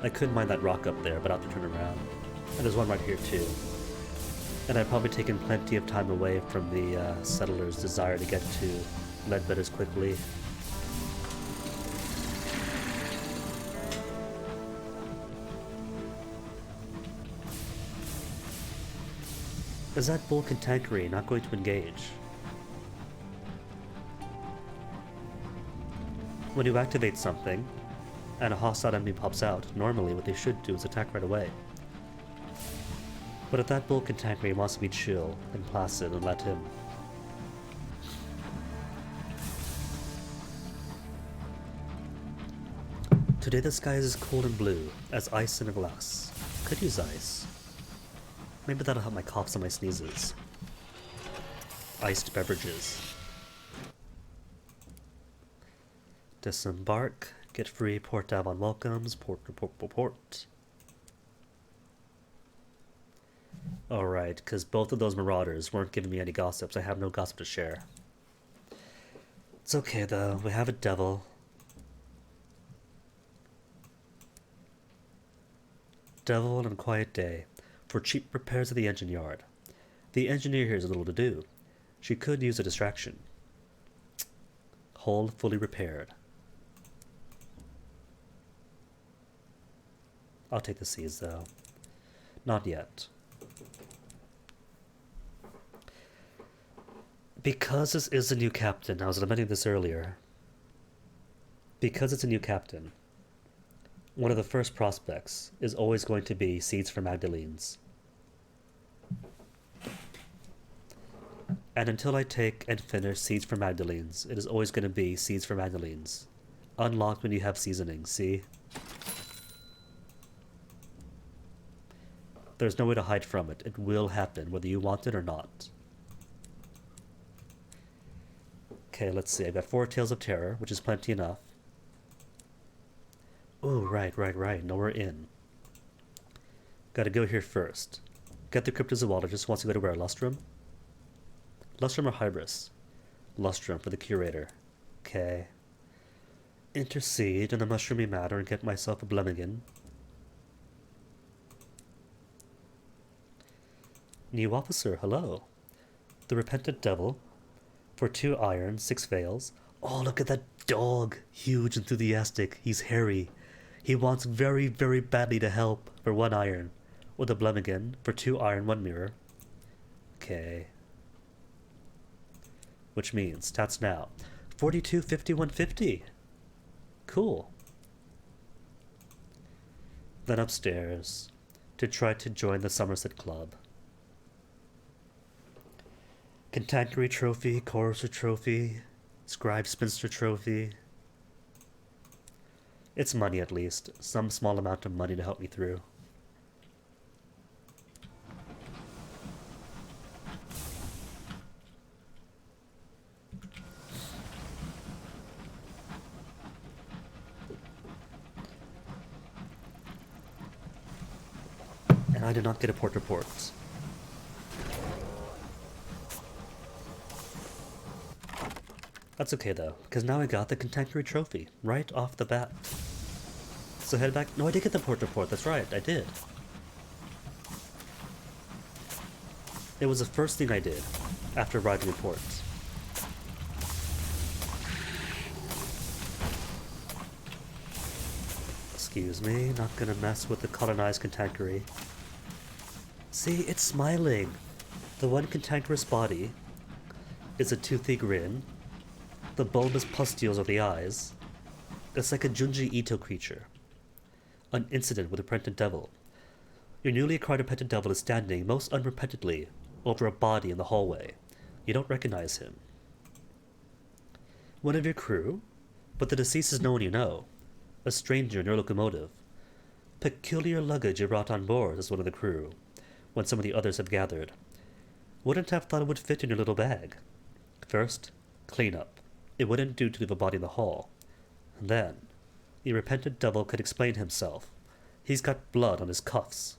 I couldn't mind that rock up there, but I'll have to turn around. And there's one right here too. And I've probably taken plenty of time away from the settlers' desire to get to Ledbetter's quickly. Is that Bull Cantankerous not going to engage? When you activate something, and a hostile enemy pops out, normally what they should do is attack right away. But if that Bull Cantankerous wants to be chill and placid, and let him. Today the sky is as cold and blue as ice in a glass. Could use ice. Maybe that'll help my coughs and my sneezes. Iced beverages. Disembark. Get free. Port Avon welcomes. Port. Alright, because both of those marauders weren't giving me any gossips. I have no gossip to share. It's okay though. We have a devil. Devil on a quiet day. For cheap repairs at the engine yard. The engineer here has little to do. She could use a distraction. Hull fully repaired. I'll take the C's though. Not yet. Because this is a new captain, I was lamenting this earlier. Because it's a new captain, one of the first prospects is always going to be Seeds for Magdalene's. And until I take and finish Seeds for Magdalene's, it is always going to be Seeds for Magdalene's. Unlocked when you have seasoning, see? There's no way to hide from it. It will happen, whether you want it or not. Okay, let's see. I've got 4 Tales of Terror, which is plenty enough. Oh, right. No, we're in. Gotta go here first. Get the Cryptozoologist wants to go to where? Lustrum? Lustrum or Hybris? Lustrum for the Curator. Okay. Intercede in the mushroomy matter and get myself a Blemigan. New officer, hello. The Repentant Devil. For 2 iron, 6 veils. Oh, look at that dog. Huge, enthusiastic. He's hairy. He wants very, very badly to help for 1 iron. With a Blemigan for 2 iron, 1 mirror. Okay. Which means, stats now. 42, 51, 50. Cool. Then upstairs. To try to join the Somerset Club. Cantankerous Trophy, Chorister Trophy, Scribe Spinster Trophy. It's money at least. Some small amount of money to help me through. And I did not get a port report. That's okay though, because now I got the Contemporary Trophy right off the bat. So head back. No, I did get the port report. That's right, I did. It was the first thing I did after writing reports. Excuse me, not gonna mess with the colonized Contemporary. See, it's smiling. The one cantankerous body is a toothy grin. The bulbous pustules are the eyes. It's like a Junji Ito creature. An incident with a repentant devil. Your newly acquired repentant devil is standing most unrepentantly over a body in the hallway. You don't recognize him. One of your crew? But the deceased is no one you know. A stranger in your locomotive. Peculiar luggage you brought on board, as one of the crew, when some of the others have gathered. Wouldn't have thought it would fit in your little bag. First, clean up. It wouldn't do to leave a body in the hall. And then, the repentant devil could explain himself. He's got blood on his cuffs.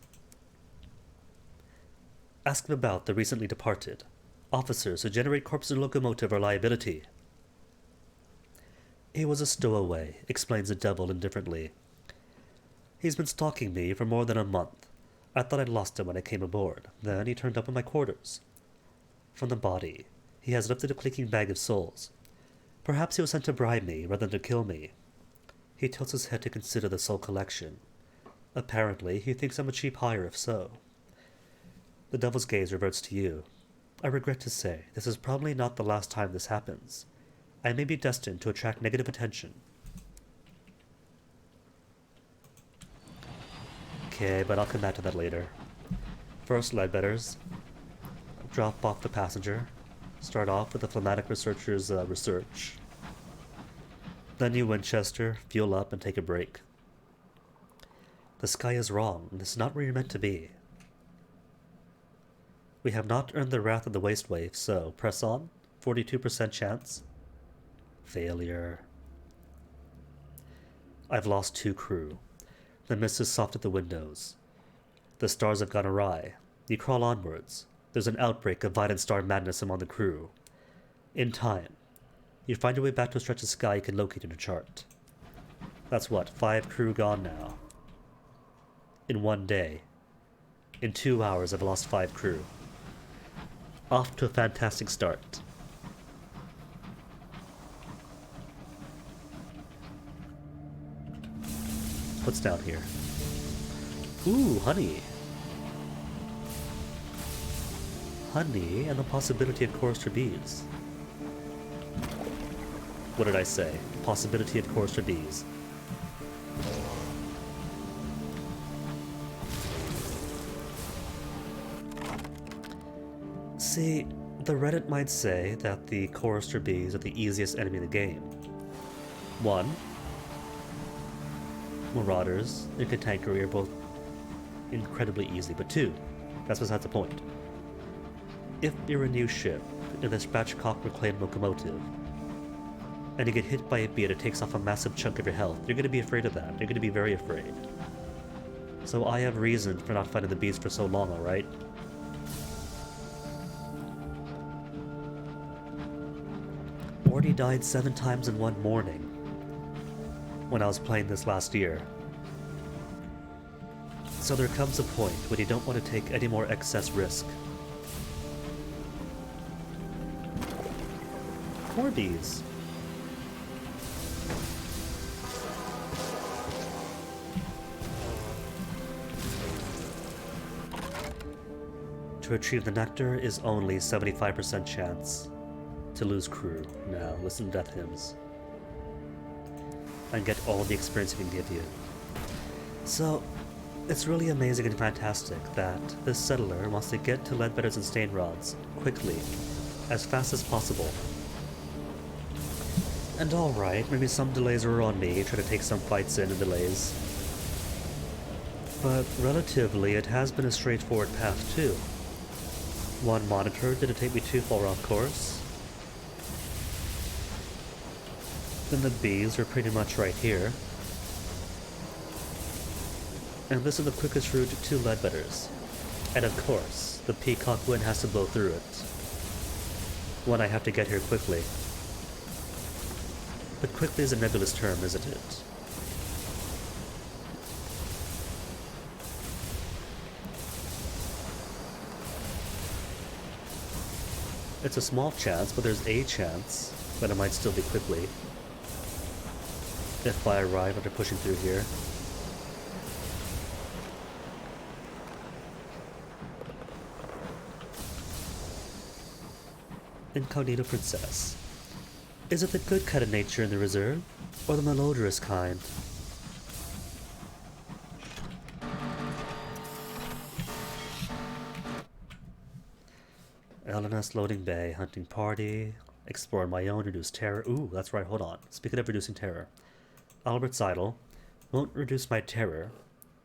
Ask him about the recently departed. Officers who generate corpses in locomotive are liability. He was a stowaway, explains the devil indifferently. He's been stalking me for more than a month. I thought I'd lost him when I came aboard. Then he turned up in my quarters. From the body, he has lifted a clinking bag of souls. Perhaps he was sent to bribe me rather than to kill me. He tilts his head to consider the soul collection. Apparently, he thinks I'm a cheap hire if so. The devil's gaze reverts to you. I regret to say, this is probably not the last time this happens. I may be destined to attract negative attention. Okay, but I'll come back to that later. First, Ledbetter's. Drop off the passenger. Start off with the phlegmatic researcher's research. Then you Winchester, fuel up and take a break. The sky is wrong. This is not where you're meant to be. We have not earned the wrath of the waste wave, so press on. 42% chance. Failure. I've lost 2 crew. The mist is soft at the windows. The stars have gone awry. You crawl onwards. There's an outbreak of Viden Star madness among the crew. In time, you find your way back to a stretch of sky you can locate in a chart. That's what, 5 crew gone now. In 1 day. In 2 hours, I've lost 5 crew. Off to a fantastic start. What's down here? Ooh, honey. Honey and the possibility of chorister bees. What did I say? Possibility of chorister bees. See, the Reddit might say that the chorister bees are the easiest enemy in the game. 1. Marauders and Contemporary are both incredibly easy, but 2, that's besides the point. If you're a new ship in the spatchcock reclaimed locomotive, and you get hit by a bee and it takes off a massive chunk of your health, you're going to be afraid of that. You're going to be very afraid. So I have reason for not fighting the bees for so long, alright? Already died 7 times in one morning when I was playing this last year. So there comes a point when you don't want to take any more excess risk. More bees. To retrieve the nectar is only 75% chance. To lose crew. Now, listen to death hymns. And get all the experience it can give you. So, it's really amazing and fantastic that this settler wants to get to Ledbetter's and Stainrod's quickly, as fast as possible. And alright, maybe some delays were on me, trying to take some fights in and delays. But relatively, it has been a straightforward path too. One monitor didn't take me too far off course. Then the bees are pretty much right here. And this is the quickest route to Ledbetter's. And of course, the Peacock Wind has to blow through it. When I have to get here quickly. But quickly is a nebulous term, isn't it? It's a small chance, but there's a chance that it might still be quickly. If I arrive after pushing through here. Incognito Princess. Is it the good kind of nature in the reserve, or the malodorous kind? LNS loading bay, hunting party, explore my own, reduce terror. Ooh, that's right, hold on. Speaking of reducing terror. Albert's Idol won't reduce my terror,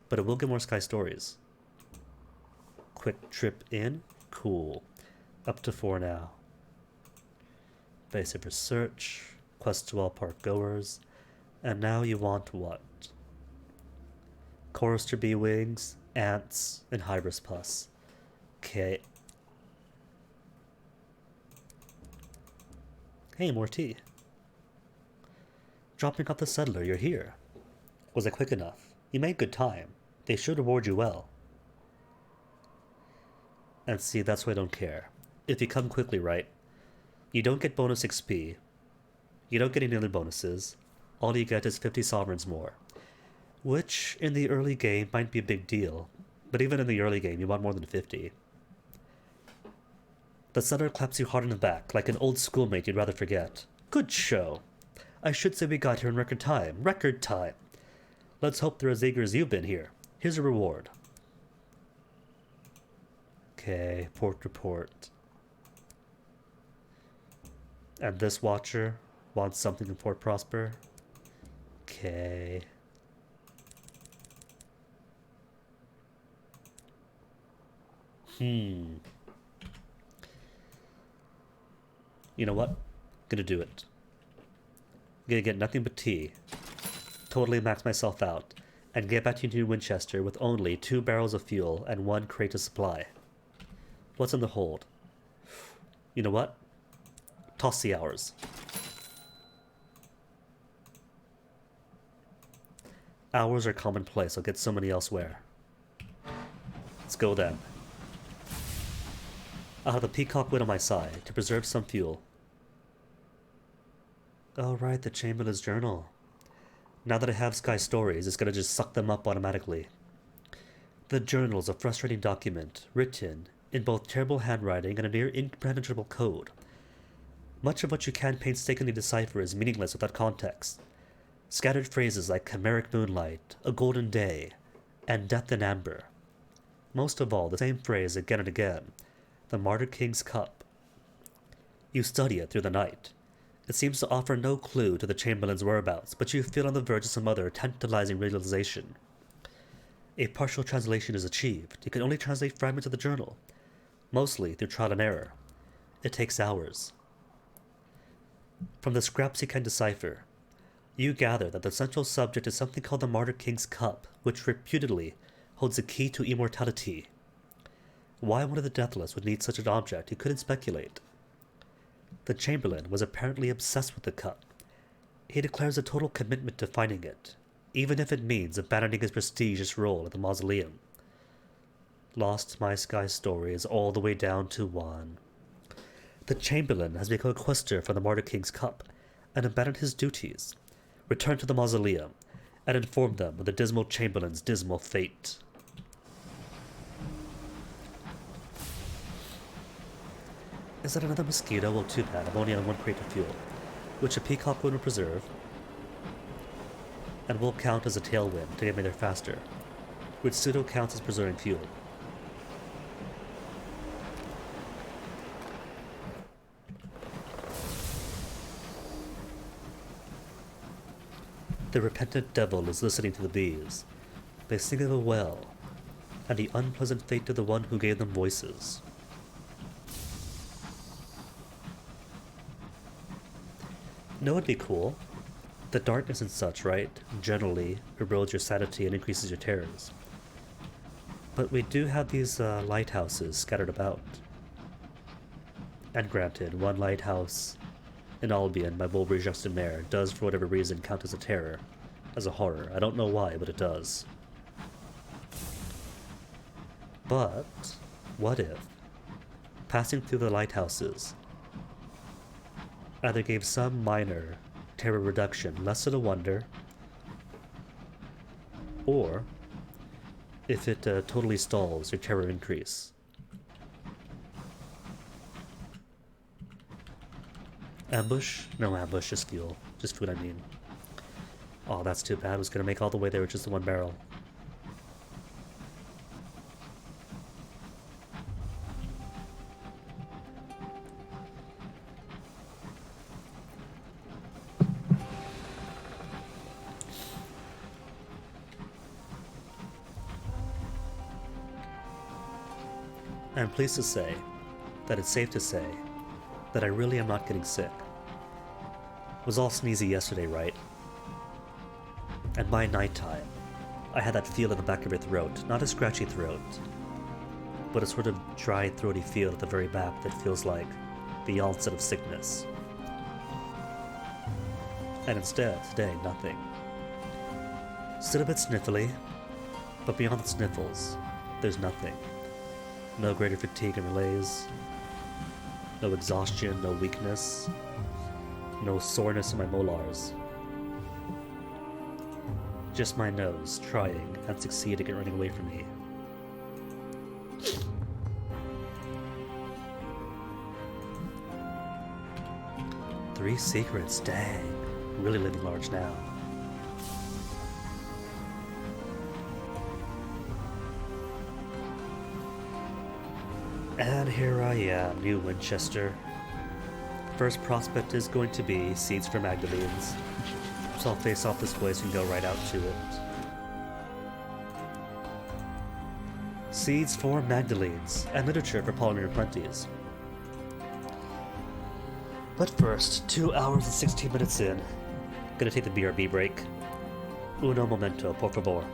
but it will give more Sky Stories. Quick trip in? Cool. Up to 4 now. Basic research, quest to all park goers, and now you want what? Chorister bee wings, ants, and Hybris pus. Okay. Hey, more tea. Dropping off the settler, you're here. Was it quick enough? You made good time. They should reward you well. And see, that's why I don't care. If you come quickly, right? You don't get bonus XP. You don't get any other bonuses. All you get is 50 sovereigns more. Which, in the early game, might be a big deal. But even in the early game, you want more than 50. The settler claps you hard on the back, like an old schoolmate you'd rather forget. Good show. I should say we got here in record time. Record time. Let's hope they're as eager as you've been here. Here's a reward. Okay, port report. And this watcher wants something in Port Prosper. Okay. You know what? Gonna do it. Gonna get nothing but tea. Totally max myself out. And get back to New Winchester with only 2 barrels of fuel and 1 crate of supply. What's in the hold? You know what? Toss the hours. Hours are commonplace. I'll get so many elsewhere. Let's go then. I'll have the Peacock Wind on my side to preserve some fuel. Oh right, the Chamberlain's Journal. Now that I have Sky Stories, it's gonna just suck them up automatically. The journal is a frustrating document, written in both terrible handwriting and a near impenetrable code. Much of what you can painstakingly decipher is meaningless without context. Scattered phrases like chimeric moonlight, a golden day, and death in amber. Most of all, the same phrase again and again, the Martyr King's Cup. You study it through the night. It seems to offer no clue to the Chamberlain's whereabouts, but you feel on the verge of some other tantalizing realization. A partial translation is achieved. You can only translate fragments of the journal, mostly through trial and error. It takes hours. From the scraps you can decipher, you gather that the central subject is something called the Martyr King's Cup, which reputedly holds the key to immortality. Why one of the Deathless would need such an object, you couldn't speculate. The Chamberlain was apparently obsessed with the cup. He declares a total commitment to finding it, even if it means abandoning his prestigious role at the mausoleum. Lost My Sky Stories all the way down to 1. The Chamberlain has become a quester for the Martyr King's Cup, and abandoned his duties, returned to the mausoleum, and informed them of the dismal Chamberlain's dismal fate. Is that another mosquito? Well, too bad. I'm only on 1 crate of fuel, which a Peacock Wind will preserve, and will count as a tailwind to get me there faster, which pseudo counts as preserving fuel. The repentant devil is listening to the bees. They sing of a well, and the unpleasant fate of the one who gave them voices. No, it'd be cool. The darkness and such, right, generally erodes your sanity and increases your terrors. But we do have these lighthouses scattered about. And granted, one lighthouse in Albion by Beauvais-Justin-Maire does, for whatever reason, count as a terror, as a horror. I don't know why, but it does. But what if passing through the lighthouses either gave some minor terror reduction, less than a wonder, or if it totally stalls your terror increase? Ambush? No ambush, just fuel. Just food, I mean. Oh, that's too bad. I was gonna make all the way there with just the one barrel. I'm pleased to say that it's safe to say that I really am not getting sick. It was all sneezy yesterday, right? And by nighttime, I had that feel in the back of your throat, not a scratchy throat, but a sort of dry, throaty feel at the very back that feels like the onset of sickness. And instead, today, nothing. Still a bit sniffly, but beyond the sniffles, there's nothing. No greater fatigue and malaise, no exhaustion, no weakness, no soreness in my molars. Just my nose trying and succeeding at running away from me. Three secrets, dang. Really living large now. And here I am, New Winchester. First prospect is going to be Seeds for Magdalenes. So I'll face off this way so you can go right out to it. Seeds for Magdalenes, and literature for Polymer Plenties. But first, 2 hours and 16 minutes in. Gonna take the BRB break. Uno momento, por favor.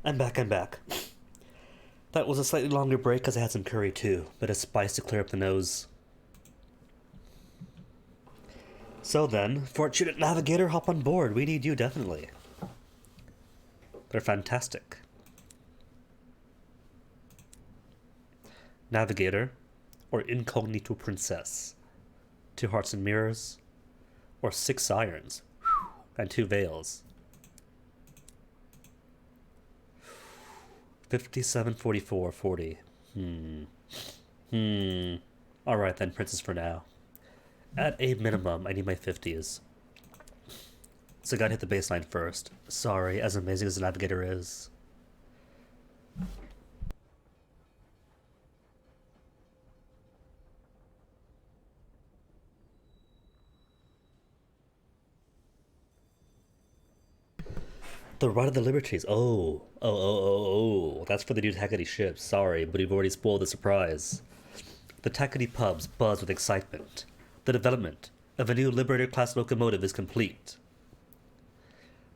I'm back, I'm back. That was a slightly longer break because I had some curry too, bit of spice to clear up the nose. So then, Fortunate Navigator, hop on board. We need you, definitely. They're fantastic. Navigator, or Incognito Princess. 2 hearts and mirrors, or 6 irons, and 2 veils. 57.44.40. Alright then, Princess for now. At a minimum, I need my 50s. So gotta hit the baseline first. Sorry, as amazing as the Navigator is. The Ride of the Liberties. Oh. That's for the new Tackety ships. Sorry, but you've already spoiled the surprise. The Tackety pubs buzz with excitement. The development of a new Liberator-class locomotive is complete.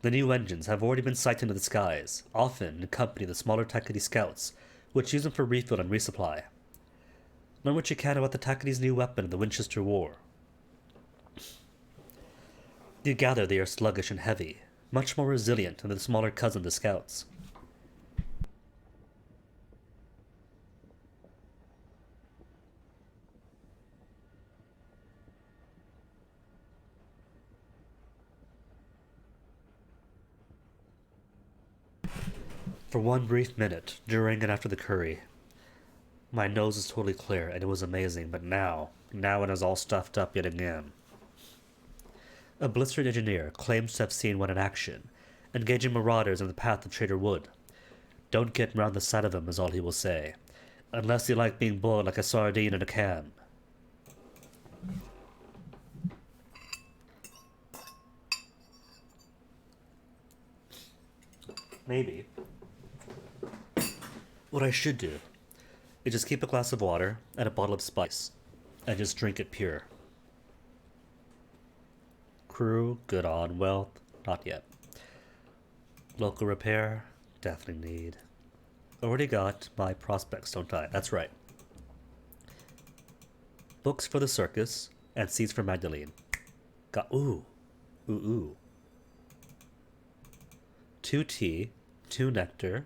The new engines have already been sighted into the skies, often in company of the smaller Tackety scouts, which use them for refuel and resupply. Learn what you can about the Tackety's new weapon in the Winchester War. You gather they are sluggish and heavy, much more resilient than the smaller cousin, the Scouts. For one brief minute, during and after the curry, my nose was totally clear and it was amazing, but now it is all stuffed up yet again. A blistered engineer claims to have seen one in action, engaging marauders in the path of Trader Wood. Don't get round the sight of him is all he will say, unless you like being boiled like a sardine in a can. Maybe. What I should do is just keep a glass of water and a bottle of spice, and just drink it pure. Crew, good on. Wealth, not yet. Local repair, definitely need. Already got my prospects, don't I? That's right. Books for the circus and seeds for Magdalene. Got, ooh. 2 tea, 2 nectar.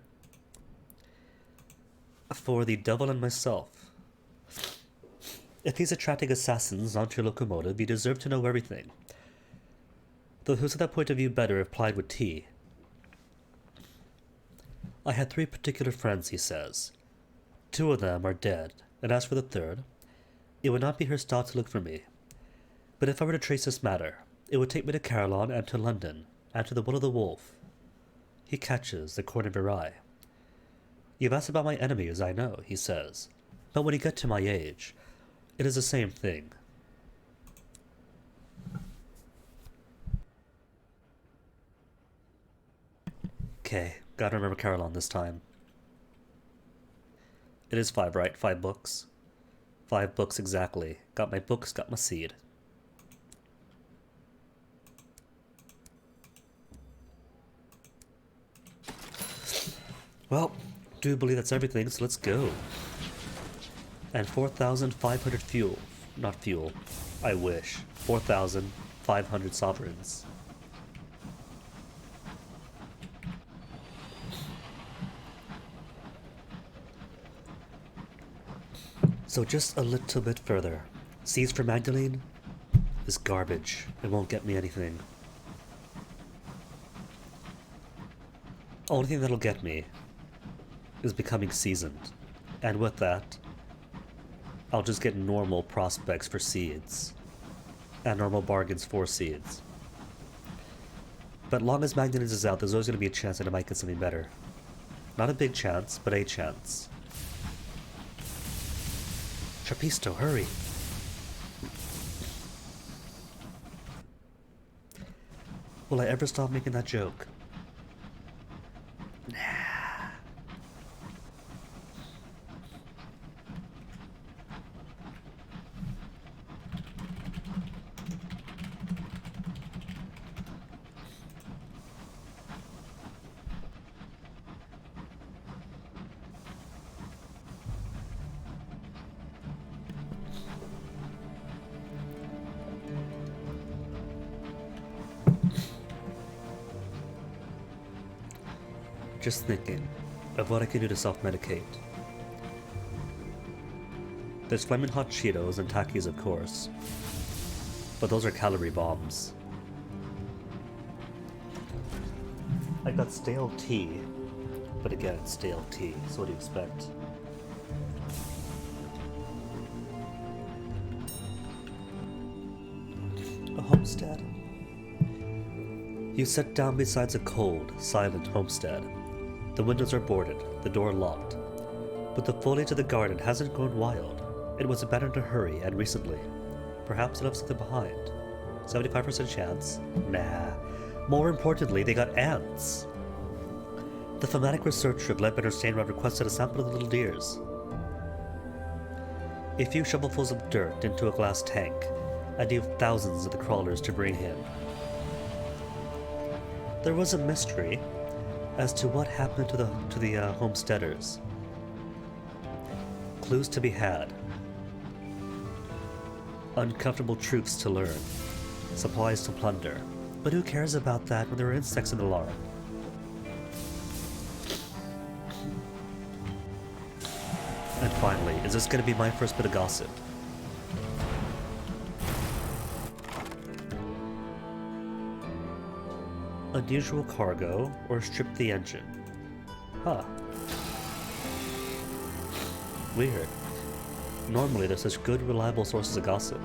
For the devil and myself. If he's attracting assassins onto your locomotive, you deserve to know everything. Though who's at that point of view better if plied with tea? I had 3 particular friends, he says. 2 of them are dead, and as for the third, it would not be her style to look for me. But if I were to trace this matter, it would take me to Carillon and to London, and to the Wood of the Wolf. He catches the corner of your eye. You've asked about my enemies, I know, he says. But when you get to my age, it is the same thing. Okay, gotta remember Carillon this time. It is 5, right? 5 books. 5 books exactly. Got my books, got my seed. Well, do believe that's everything, so let's go. And 4,500 fuel. Not fuel. I wish. 4,500 sovereigns. So just a little bit further. Seeds for Magdalene is garbage. It won't get me anything. Only thing that'll get me is becoming seasoned. And with that, I'll just get normal prospects for seeds. And normal bargains for seeds. But long as Magdalene is out, there's always going to be a chance that I might get something better. Not a big chance, but a chance. Trapisto, hurry! Will I ever stop making that joke? Nah. just thinking of what I can do to self-medicate. There's flaming hot Cheetos and Takis, of course, but those are calorie bombs. I got stale tea, but again, it's stale tea, so what do you expect? A homestead. You sit down beside a cold, silent homestead. The windows are boarded, the door locked. But the foliage of the garden hasn't grown wild. It was abandoned in a hurry and recently. Perhaps it left something behind. 75% chance? Nah. More importantly, they got ants. The thematic researcher Glenn Benner-Steinrod requested a sample of the little deers. A few shovelfuls of dirt into a glass tank, and you have thousands of the crawlers to bring him. There was a mystery as to what happened to the homesteaders. Clues to be had. Uncomfortable truths to learn. Supplies to plunder. But who cares about that when there are insects in the lark? And finally, is this going to be my first bit of gossip? Unusual cargo, or strip the engine. Huh. Weird. Normally there's such good, reliable sources of gossip.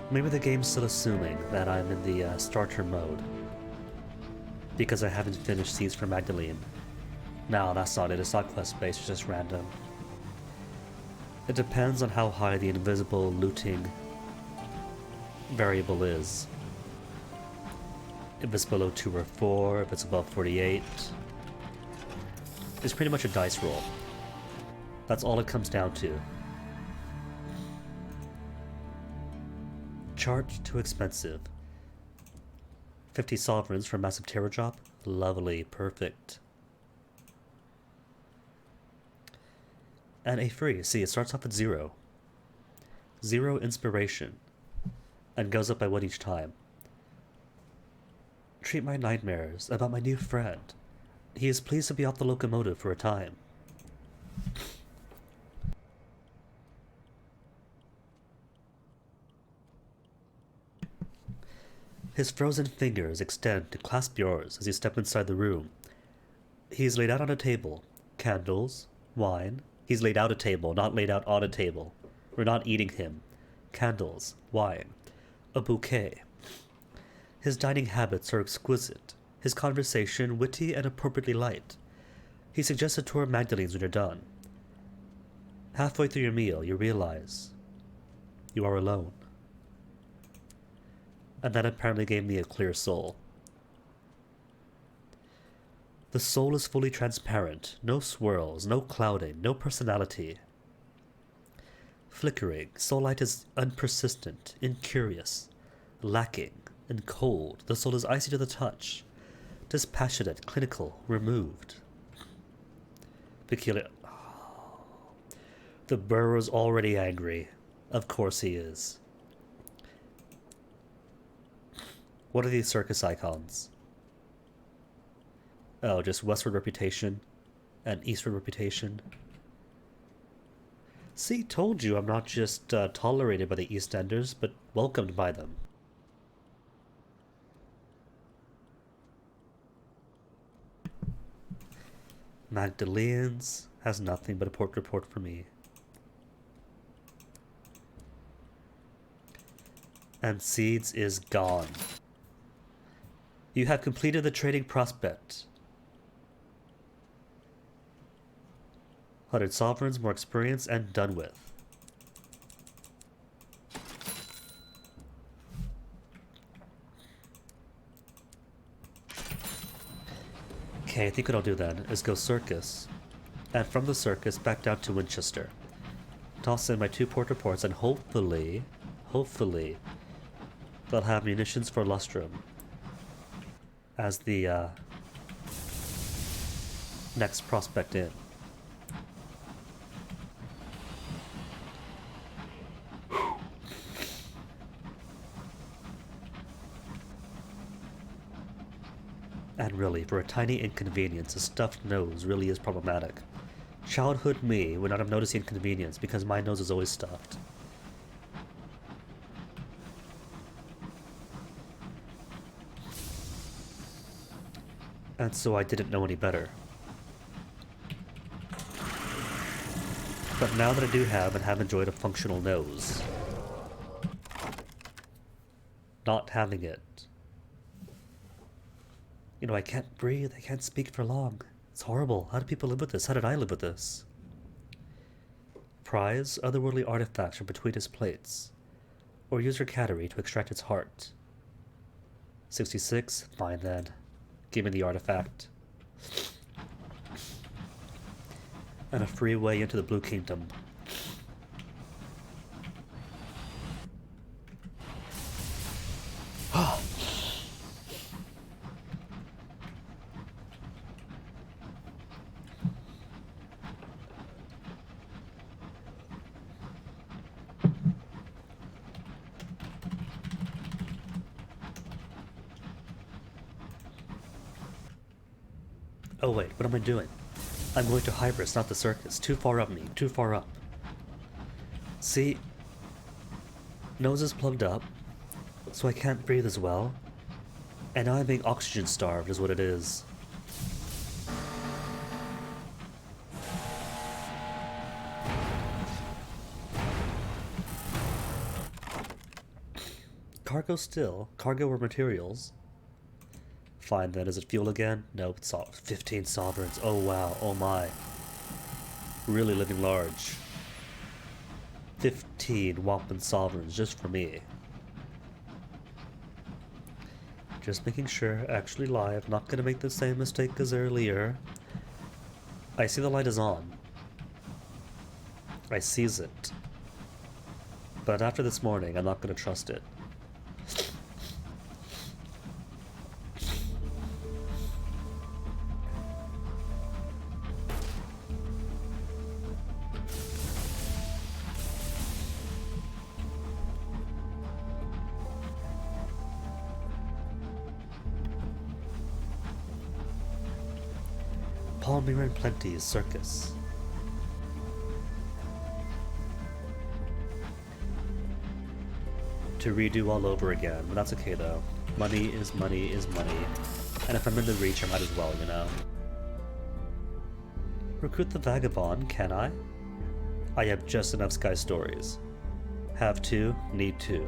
Maybe the game's still assuming that I'm in the starter mode, because I haven't finished Seeds for Magdalene. No, that's not it, it's not quest-based, it's just random. It depends on how high the invisible looting variable is. If it's below 2 or 4, if it's above 48. It's pretty much a dice roll. That's all it comes down to. Charged too expensive. 50 sovereigns for a massive terror drop? Lovely, perfect. And a free, see, it starts off at 0. 0 inspiration. And goes up by 1 each time. Treat my nightmares about my new friend. He is pleased to be off the locomotive for a time. His frozen fingers extend to clasp yours as you step inside the room. He is laid out on a table. Candles, wine. He's laid out a table, not laid out on a table. We're not eating him. Candles, wine, a bouquet. His dining habits are exquisite. His conversation witty and appropriately light. He suggests a tour of Magdalene's when you're done. Halfway through your meal, you realize you are alone. And that apparently gave me a clear soul. The soul is fully transparent, no swirls, no clouding, no personality. Flickering, soul light is unpersistent, incurious, lacking, and cold. The soul is icy to the touch, dispassionate, clinical, removed. Peculiar. The burrower's already angry. Of course he is. What are these circus icons? Oh, just westward reputation and eastward reputation. See, told you I'm not just tolerated by the Eastenders, but welcomed by them. Magdalene's has nothing but a port report for me. And Seeds is gone. You have completed the trading prospect. 100 sovereigns, more experience, and done with. Okay, I think what I'll do then is go circus, and from the circus back down to Winchester. Toss in my 2 port reports, and hopefully, they'll have munitions for Lustrum as the next prospect in. And really, for a tiny inconvenience, a stuffed nose really is problematic. Childhood me would not have noticed the inconvenience because my nose is always stuffed. And so I didn't know any better. But now that I do have and have enjoyed a functional nose, not having it, you know, I can't breathe, I can't speak for long. It's horrible. How do people live with this? How did I live with this? Prize otherworldly artifacts from between his plates, or use your cattery to extract its heart. 66? Fine then. Give me the artifact. And a free way into the Blue Kingdom. Oh wait, what am I doing? I'm going to Hybris, not the circus. Too far up me, too far up. See? Nose is plugged up, so I can't breathe as well. And now I'm being oxygen starved is what it is. Cargo still. Cargo or materials. Fine then, is it fuel again? Nope, it's 15 sovereigns. Oh wow, oh my. Really living large. 15 whopping sovereigns just for me. Just making sure, actually live, not gonna make the same mistake as earlier. I see the light is on. I sees it. But after this morning, I'm not gonna trust it. Palmyra and Plenty's circus. To redo all over again, but that's okay though. Money is money is money. And if I'm in the reach, I might as well, you know. Recruit the vagabond, can I? I have just enough Sky Stories. Have to, need to.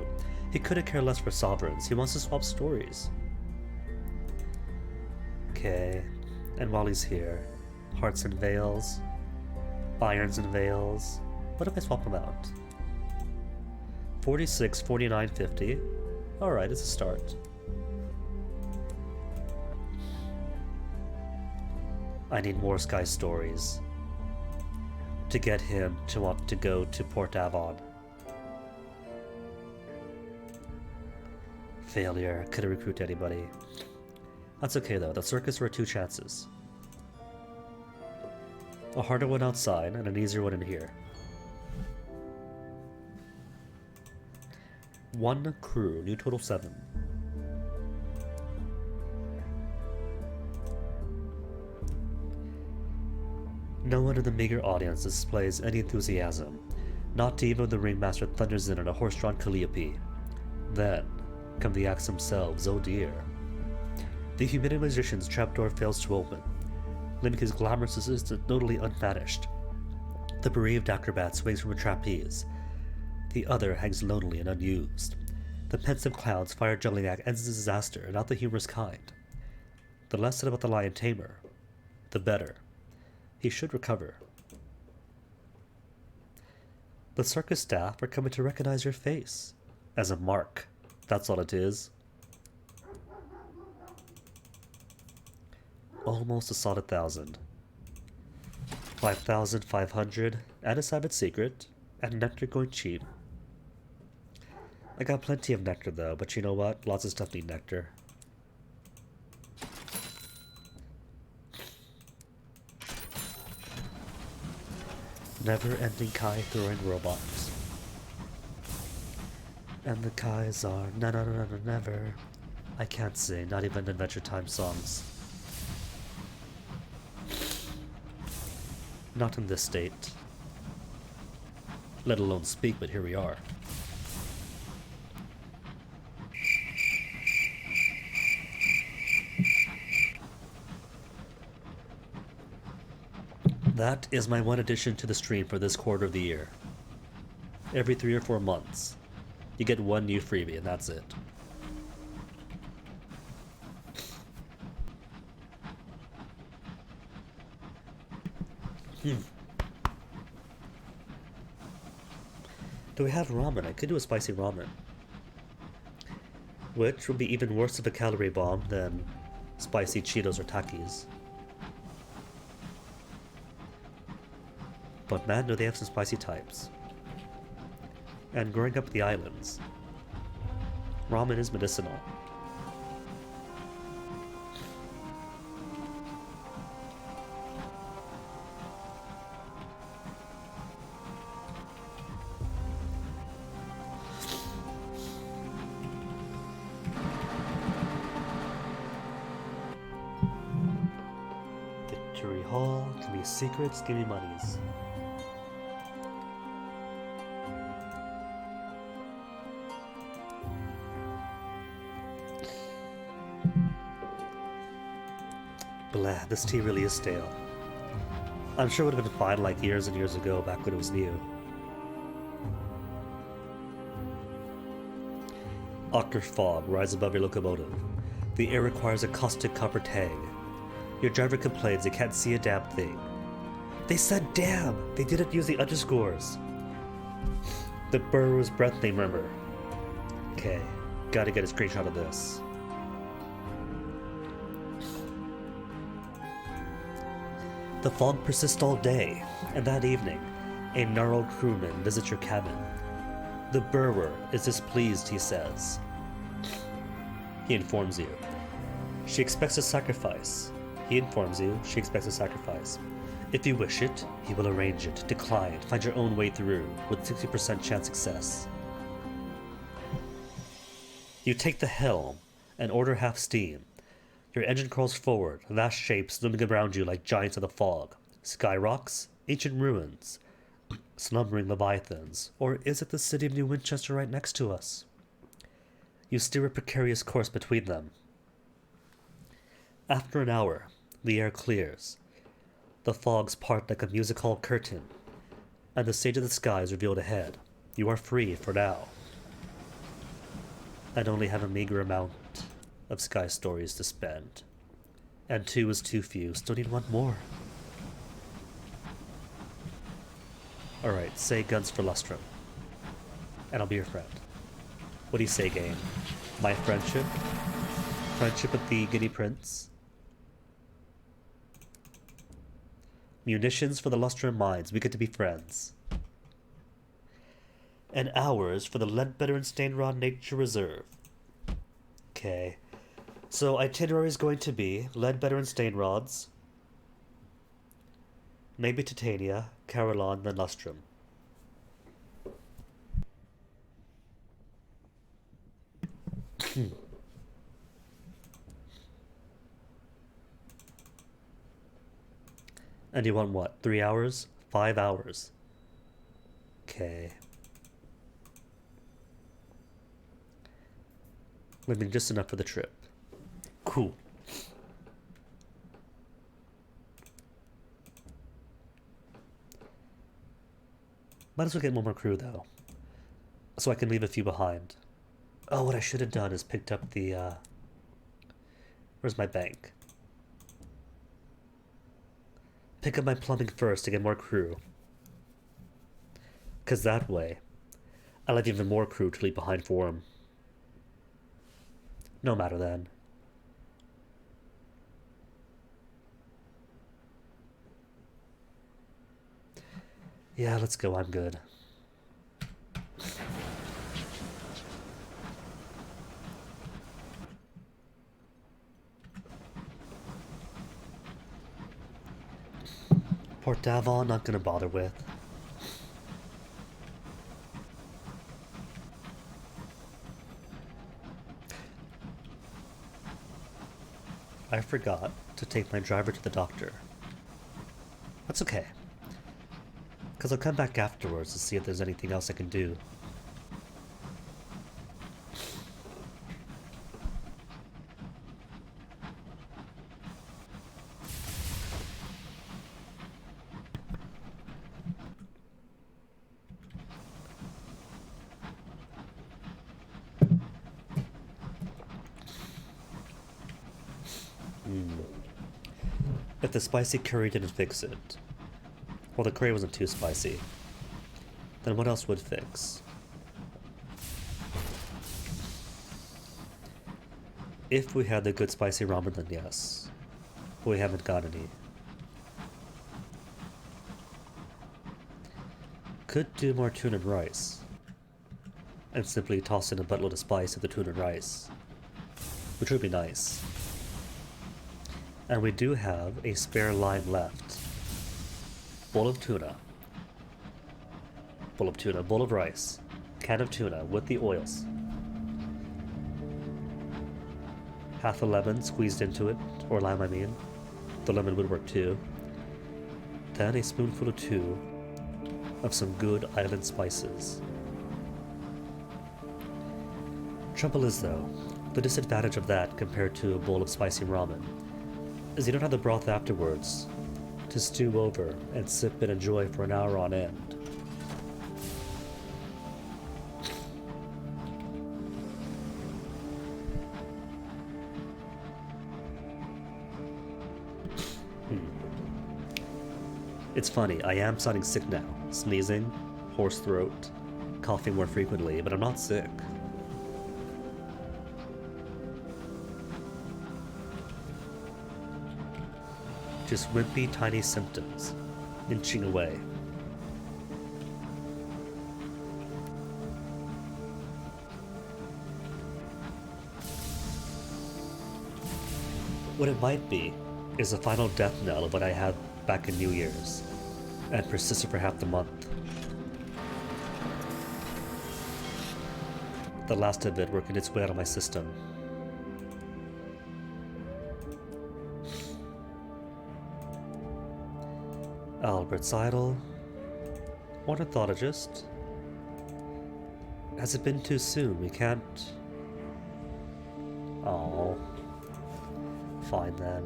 He couldn't care less for sovereigns, he wants to swap stories. Okay, and while he's here, hearts and veils, irons and veils. What if I swap them out? 46, 49, 50. Alright, it's a start. I need more Sky Stories to get him to want to go to Port Avon. Failure. Couldn't recruit anybody. That's okay though, the circus were 2 chances. A harder one outside and an easier one in here. 1 crew, new total 7. No one in the meager audience displays any enthusiasm. Not even the ringmaster thunders in on a horse-drawn Calliope. Then come the acts themselves, oh dear. The humid magician's trapdoor fails to open, leaving his glamorous assistant totally unfadished. The bereaved acrobat swings from a trapeze. The other hangs lonely and unused. The pensive clown's fire juggling act ends in disaster, not the humorous kind. The less said about the lion tamer, the better. He should recover. The circus staff are coming to recognize your face. As a mark. That's all it is. Almost a solid 1,000. 5,500, and a Sabbath secret, and nectar going cheap. I got plenty of nectar though, but you know what? Lots of stuff need nectar. Never-ending Kai throwing robots. And the Kais are never. I can't sing, not even Adventure Time songs. Not in this state. Let alone speak, but here we are. That is my one addition to the stream for this quarter of the year. Every 3 or 4 months, you get one new freebie, and that's it. Do we have ramen? I could do a spicy ramen. Which would be even worse of a calorie bomb than spicy Cheetos or Takis. But man, do they have some spicy types. And growing up in the islands, ramen is medicinal. Victory Hall, give me secrets, give me monies. Blah, this tea really is stale. I'm sure it would have been fine like years and years ago, back when it was new. Octar fog rises above your locomotive. The air requires a caustic copper tag. Your driver complains they can't see a damn thing. They said damn! They didn't use the underscores. The burrower's breath they murmur. Okay, gotta get a screenshot of this. The fog persists all day, and that evening, a gnarled crewman visits your cabin. The burrower is displeased, he says. He informs you. She expects a sacrifice. He informs you she expects a sacrifice. If you wish it, he will arrange it. Decline. Find your own way through, with 60% chance success. You take the helm and order half steam. Your engine crawls forward, vast shapes looming around you like giants of the fog. Sky rocks, ancient ruins, slumbering leviathans, or is it the city of New Winchester right next to us? You steer a precarious course between them. After an hour, the air clears. The fogs part like a music hall curtain, and the stage of the sky is revealed ahead. You are free for now, and only have a meager amount of sky stories to spend. And 2 is too few, still need 1 more. Alright, say guns for Lustrum. And I'll be your friend. What do you say, game? My friendship? Friendship with the Guinea Prince? Munitions for the Lustrum mines, we get to be friends. And hours for the Leadbetter and Stainrod Nature Reserve. Okay. So itinerary is going to be Leadbetter and Stainrods, maybe Titania, Carillon, then Lustrum. And you want what? 3 hours? 5 hours? Okay. Living just enough for the trip. Cool. Might as well get one more crew, though, so I can leave a few behind. Oh, what I should have done is picked up the, where's my bank? Pick up my plumbing first to get more crew. Because that way, I'll have even more crew to leave behind for him. No matter then. Yeah, let's go, I'm good. Port Davon, not gonna bother with. I forgot to take my driver to the doctor. That's okay, because I'll come back afterwards to see if there's anything else I can do. If the spicy curry didn't fix it, well, the curry wasn't too spicy, then what else would fix? If we had the good spicy ramen, then yes. But we haven't got any. Could do more tuna and rice. And simply toss in a buttload of spice of the tuna and rice, which would be nice. And we do have a spare lime left. Bowl of tuna. Bowl of tuna, bowl of rice. Can of tuna with the oils. Half a lemon squeezed into it, or lime I mean. The lemon would work too. Then a spoonful or two of some good island spices. Trouble is though, the disadvantage of that compared to a bowl of spicy ramen is you don't have the broth afterwards to stew over and sip and enjoy for an hour on end. It's funny, I am sounding sick now. Sneezing, hoarse throat, coughing more frequently, but I'm not sick. Just wimpy, tiny symptoms, inching away. What it might be is the final death knell of what I had back in New Year's, and persisted for half the month. The last of it working its way out of my system. Albert Seidel, ornithologist. Has it been too soon? We can't... Oh. Fine then.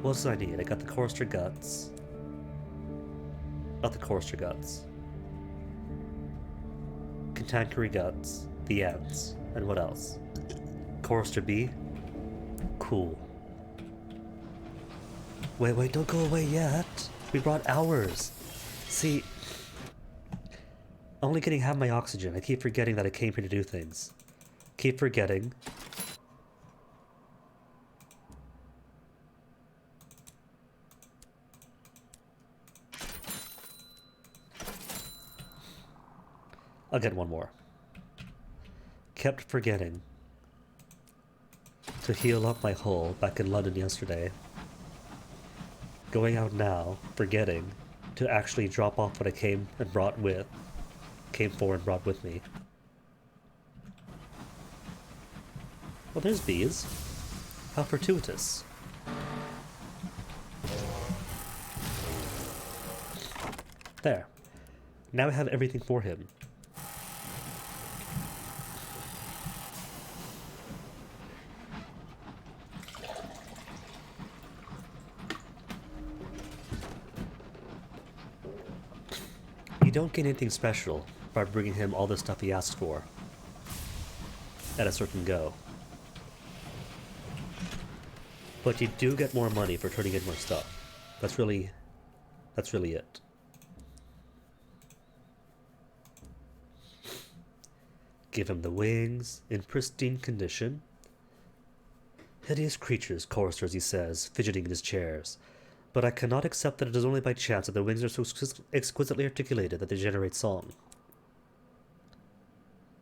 What does I need? I got the Chorister Guts. Not the Chorister Guts. Cantankerous Guts. The Ants. And what else? Chorister B? Cool. Wait, don't go away yet. We brought ours. See, only getting half my oxygen. I keep forgetting that I came here to do things. Keep forgetting. I'll get one more. Kept forgetting to heal up my hole back in London yesterday. Going out now, forgetting to actually drop off what I came for and brought with me. Well, there's bees. How fortuitous. There. Now I have everything for him. You don't get anything special by bringing him all the stuff he asks for at a certain go. But you do get more money for turning in more stuff. That's really it. Give him the wings, in pristine condition. Hideous creatures, choristers, he says, fidgeting in his chairs. But I cannot accept that it is only by chance that the wings are so exquisitely articulated that they generate song.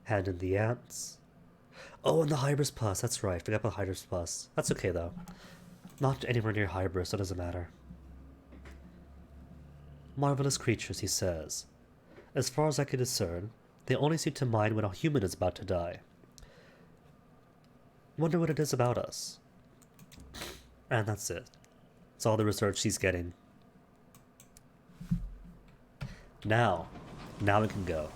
Hand in the ants. Oh, and the Hybris Plus, that's right, forgot about Hybris Plus. That's okay though. Not anywhere near Hybris, so it doesn't matter. Marvelous creatures, he says. As far as I can discern, they only seem to mind when a human is about to die. Wonder what it is about us. And that's it. It's all the research she's getting. Now we can go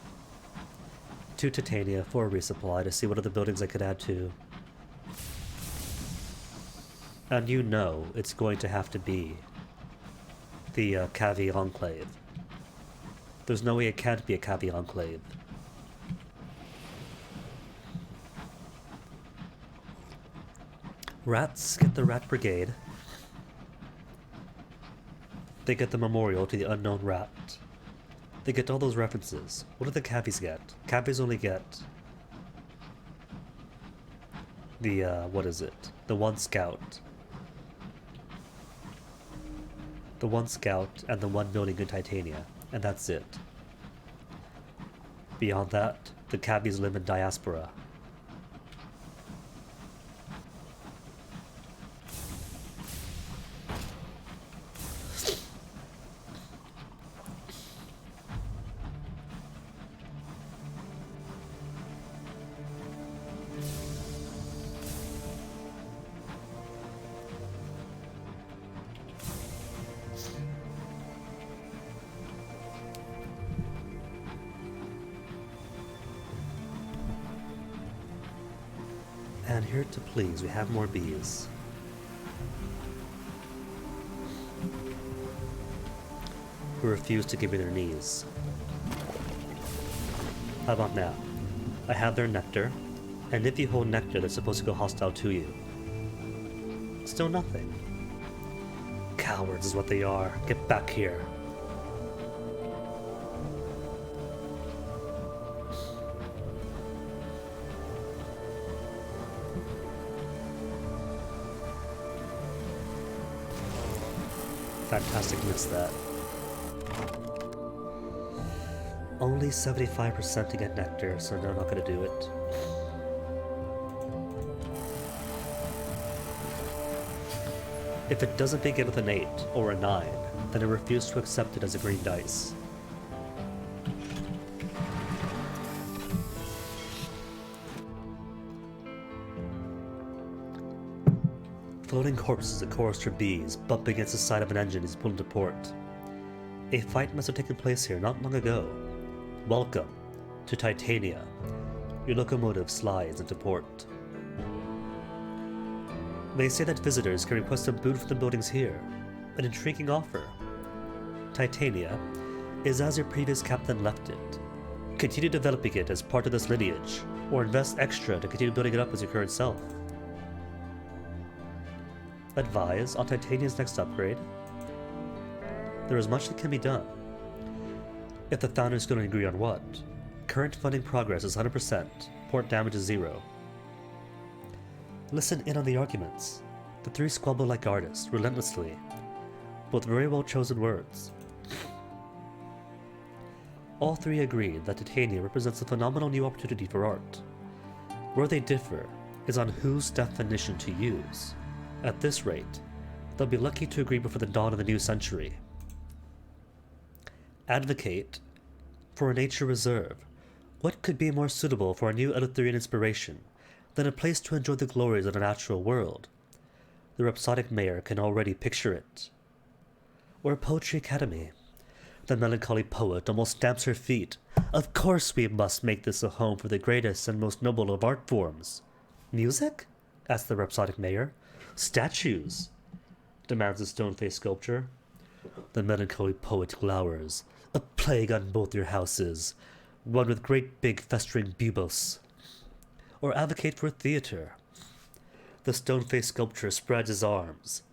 to Titania for a resupply to see what other buildings I could add to. And you know it's going to have to be the Cavi Enclave. There's no way it can't be a Cavi Enclave. Rats get the Rat Brigade. They get the memorial to the unknown rat. They get all those references. What do the Cavies get? Cavies only get the, what is it? The one scout. The one scout and the one building in Titania. And that's it. Beyond that, the Cavies live in diaspora. And here to please, we have more bees. Who refuse to give me their knees. How about now? I have their nectar, and if you hold nectar, they're supposed to go hostile to you. Still nothing. Cowards is what they are. Get back here. Fantastic, missed that. Only 75% to get nectar, so they're not gonna do it. If it doesn't begin with an 8 or a 9, then I refuse to accept it as a green dice. Floating corpses of chorister bees bump against the side of an engine as pulled into port. A fight must have taken place here not long ago. Welcome to Titania. Your locomotive slides into port. They say that visitors can request some food from the buildings here. An intriguing offer. Titania is as your previous captain left it. Continue developing it as part of this lineage, or invest extra to continue building it up as your current self. Advise on Titania's next upgrade. There is much that can be done. If the founders don't agree on what, current funding progress is 100%, port damage is 0. Listen in on the arguments. The three squabble like artists, relentlessly, both very well chosen words. All three agree that Titania represents a phenomenal new opportunity for art. Where they differ is on whose definition to use. At this rate, they'll be lucky to agree before the dawn of the new century. Advocate for a nature reserve. What could be more suitable for a new Eleutherian inspiration than a place to enjoy the glories of the natural world? The rhapsodic mayor can already picture it. Or a poetry academy. The melancholy poet almost stamps her feet. Of course we must make this a home for the greatest and most noble of art forms. Music? Asked the rhapsodic mayor. Statues? Demands the stone-faced sculptor. The melancholy poet glowers. A plague on both your houses, one with great big festering buboes. Or advocate for a theater. The stone-faced sculptor spreads his arms.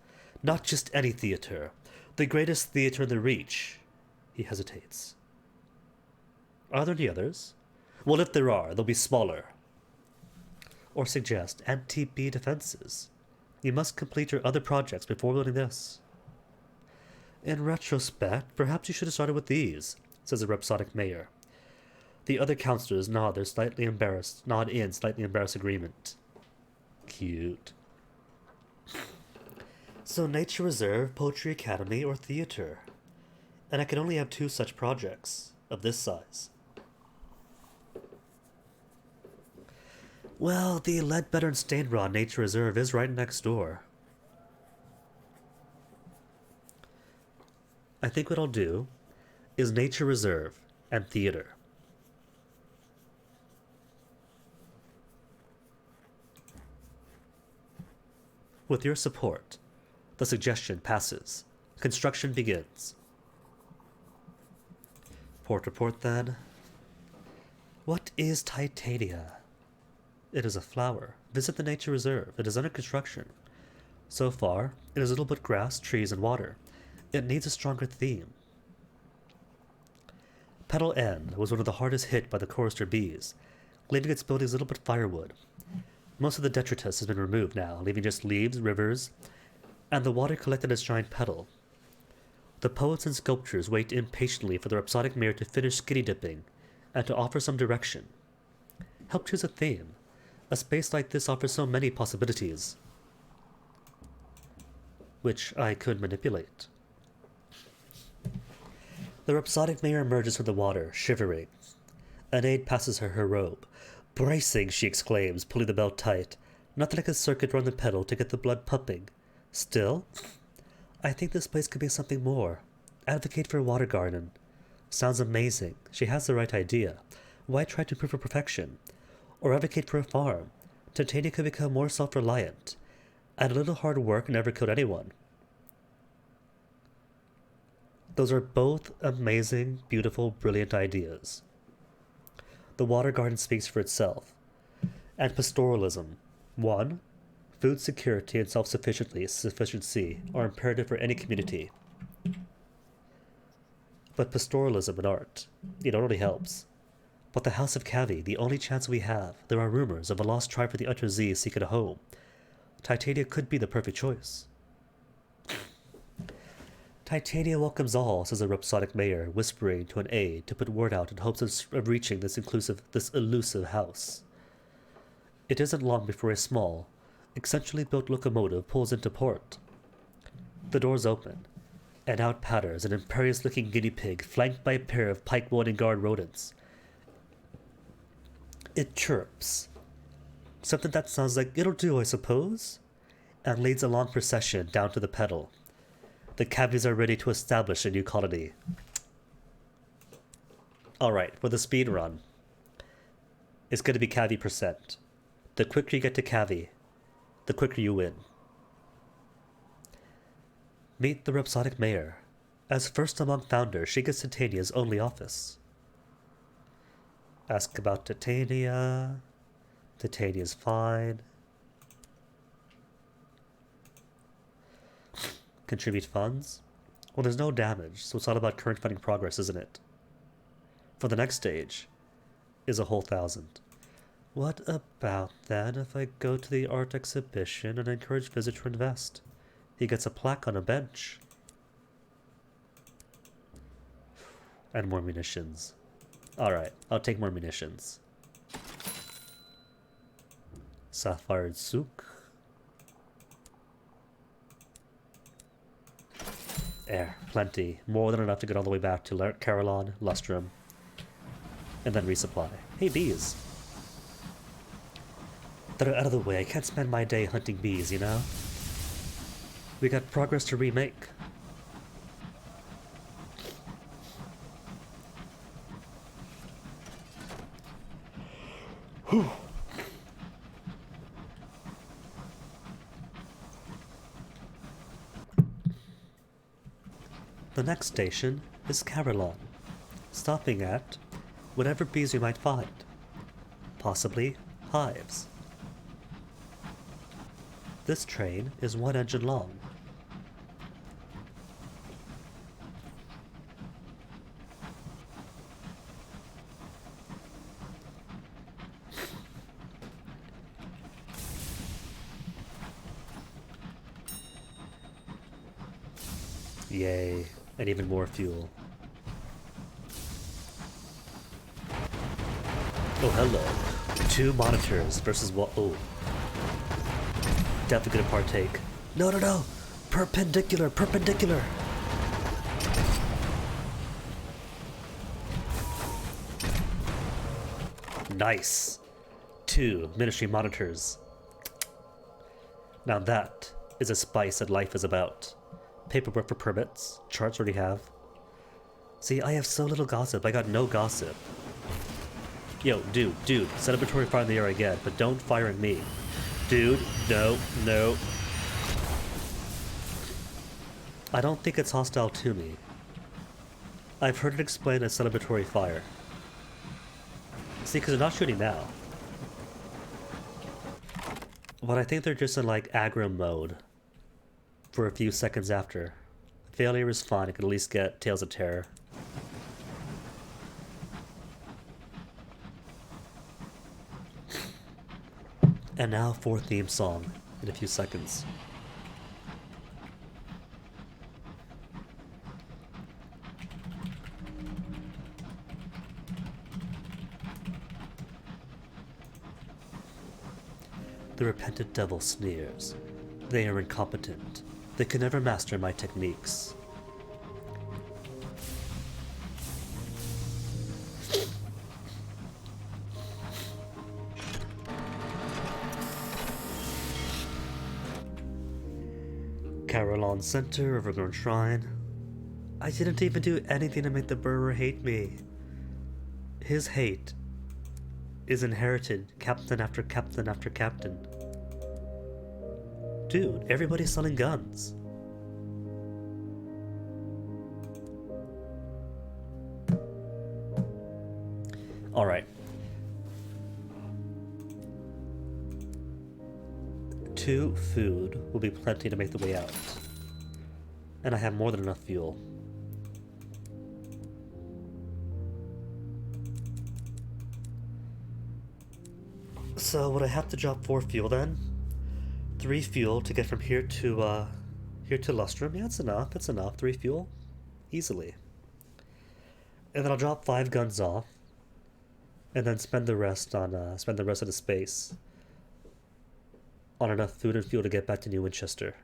Not just any theater, the greatest theater in the Reach. He hesitates. Are there any others? Well, if there are, they'll be smaller. Or suggest anti-bee defenses. You must complete your other projects before building this. In retrospect, perhaps you should have started with these, says the rhapsodic mayor. The other councillors nod in slightly embarrassed agreement. Cute. So Nature Reserve, Poetry Academy, or Theatre. And I can only have 2 such projects of this size. Well, the Leadbetter and Stainrod Nature Reserve is right next door. I think what I'll do is nature reserve and theater. With your support, the suggestion passes. Construction begins. Port report then. What is Titania? It is a flower. Visit the nature reserve. It is under construction. So far, it is little but grass, trees, and water. It needs a stronger theme. Petal End was one of the hardest hit by the chorister bees, leaving its buildings little but firewood. Most of the detritus has been removed now, leaving just leaves, rivers, and the water collected as giant petal. The poets and sculptors wait impatiently for the rhapsodic mayor to finish skinny dipping and to offer some direction. Help choose a theme. A space like this offers so many possibilities, which I could manipulate. The rhapsodic mayor emerges from the water, shivering. An aide passes her robe. Bracing, she exclaims, pulling the belt tight. Nothing like a circuit around the pedal to get the blood pumping. Still, I think this place could be something more. Advocate for a water garden. Sounds amazing. She has the right idea. Why try to improve her perfection? Or advocate for a farm. Titania could become more self-reliant. And a little hard work never killed anyone. Those are both amazing, beautiful, brilliant ideas. The water garden speaks for itself. And pastoralism. 1. Food security and self-sufficiency are imperative for any community. But pastoralism and art, it already helps. But the House of Cavi, the only chance we have, there are rumors of a lost tribe for the Untersee seeking a home. Titania could be the perfect choice. Titania welcomes all, says the rhapsodic mayor, whispering to an aide to put word out in hopes of reaching this elusive house. It isn't long before a small, eccentrically built locomotive pulls into port. The doors open, and out patters an imperious-looking guinea pig flanked by a pair of pike-wielding guard rodents. It chirps. Something that sounds like, "It'll do, I suppose," and leads a long procession down to the pedal. The Cavis are ready to establish a new colony. Alright, for the speed run, it's going to be Cavi percent. The quicker you get to Cavi, the quicker you win. Meet the rhapsodic mayor. As first among founders, she gets Titania's only office. Ask about Titania. Titania's fine. Contribute funds? Well, there's no damage, so it's all about current funding progress, isn't it? For the next stage is a whole 1,000. What about then if I go to the art exhibition and encourage visitors to invest? He gets a plaque on a bench. And more munitions. Alright, I'll take more munitions. Sapphire Souk. Air, plenty. More than enough to get all the way back to Carillon, Lustrum, and then resupply. Hey, bees! That are out of the way. I can't spend my day hunting bees, you know? We got progress to remake. Whew. The next station is Carillon, stopping at whatever bees we might find, possibly hives. This train is 1 engine long. Yay, and even more fuel. Oh, hello. 2 monitors versus what? Oh. Definitely gonna partake. No, no, no! Perpendicular, perpendicular! Nice! 2 ministry monitors. Now that is a spice that life is about. Paperwork for permits, charts already have, See, I have so little gossip. I got no gossip. Yo, dude, celebratory fire in the air again, but don't fire at me. Dude, no, no. I don't think it's hostile to me. I've heard it explained as celebratory fire. See, because they're not shooting now. But I think they're just in like aggro mode for a few seconds after. Failure is fine, I could at least get Tales of Terror. And now for theme song in a few seconds. The repentant devil sneers. They are incompetent. They can never master my techniques. Carillon Center, Overgrown Shrine. I didn't even do anything to make the Burrower hate me. His hate is inherited captain after captain after captain. Dude, everybody's selling guns. Alright. 2 food will be plenty to make the way out. And I have more than enough fuel. So would I have to drop 4 fuel then? 3 fuel to get from here to Lustrum? Yeah, it's enough. It's enough. 3 fuel. Easily. And then I'll drop 5 guns off. And then spend the rest of the space on enough food and fuel to get back to New Winchester.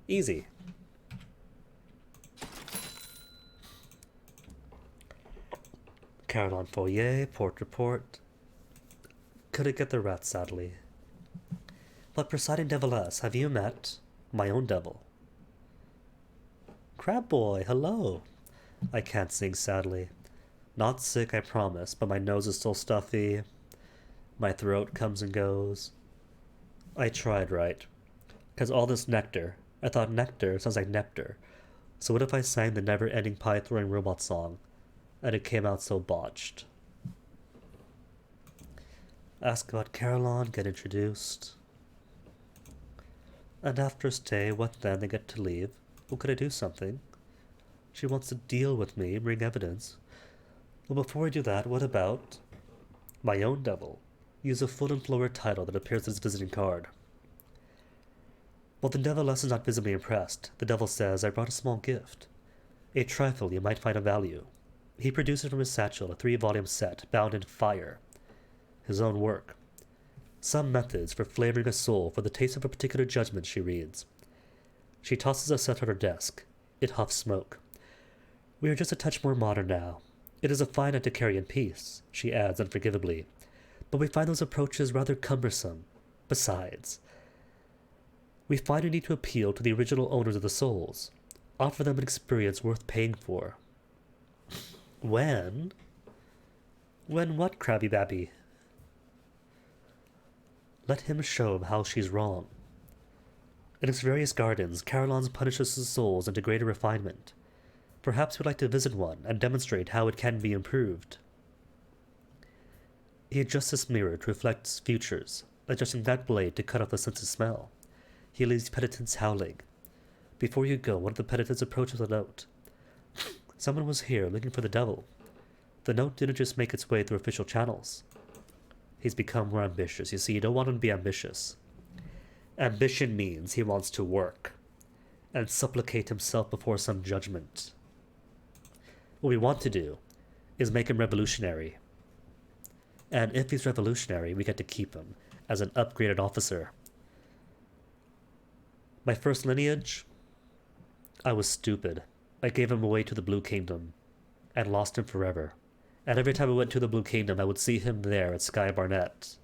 Easy. Carillon Foyer, Port Report. Couldn't get the rat, sadly. But Presiding Deviless, have you met my own devil? Crab Boy, hello. I can't sing, sadly. Not sick, I promise, but my nose is still stuffy. My throat comes and goes. I tried, right? Because all this nectar. I thought nectar sounds like nectar. So what if I sang the never-ending pie-throwing robot song, and it came out so botched? Ask about Carillon, get introduced. And after a stay, what then? They get to leave. Well, could I do something? She wants to deal with me, bring evidence. Well, before we do that, what about my own devil? Use a full and florid title that appears as visiting card. Well, the Deviless is not visibly impressed. The devil says, I brought a small gift. A trifle you might find of value. He produces from his satchel a 3-volume set bound in fire. His own work. Some methods for flavoring a soul for the taste of a particular judgment, she reads. She tosses a set on her desk. It huffs smoke. We are just a touch more modern now. It is a fine antiquarian piece, she adds unforgivably, but we find those approaches rather cumbersome. Besides, we find we need to appeal to the original owners of the souls, offer them an experience worth paying for. When? When what, Krabby Babby? Let him show how she's wrong. In its various gardens, Carillon punishes the souls into greater refinement. Perhaps we'd like to visit one and demonstrate how it can be improved. He adjusts his mirror to reflect futures, adjusting that blade to cut off the sense of smell. He leaves penitents howling. Before you go, one of the penitents approaches a note. Someone was here looking for the devil. The note didn't just make its way through official channels. He's become more ambitious. You see, you don't want him to be ambitious. Ambition means he wants to work and supplicate himself before some judgment. What we want to do is make him revolutionary. And if he's revolutionary, we get to keep him as an upgraded officer. My first lineage, I was stupid. I gave him away to the Blue Kingdom and lost him forever. And every time I went to the Blue Kingdom, I would see him there at Sky Barnet.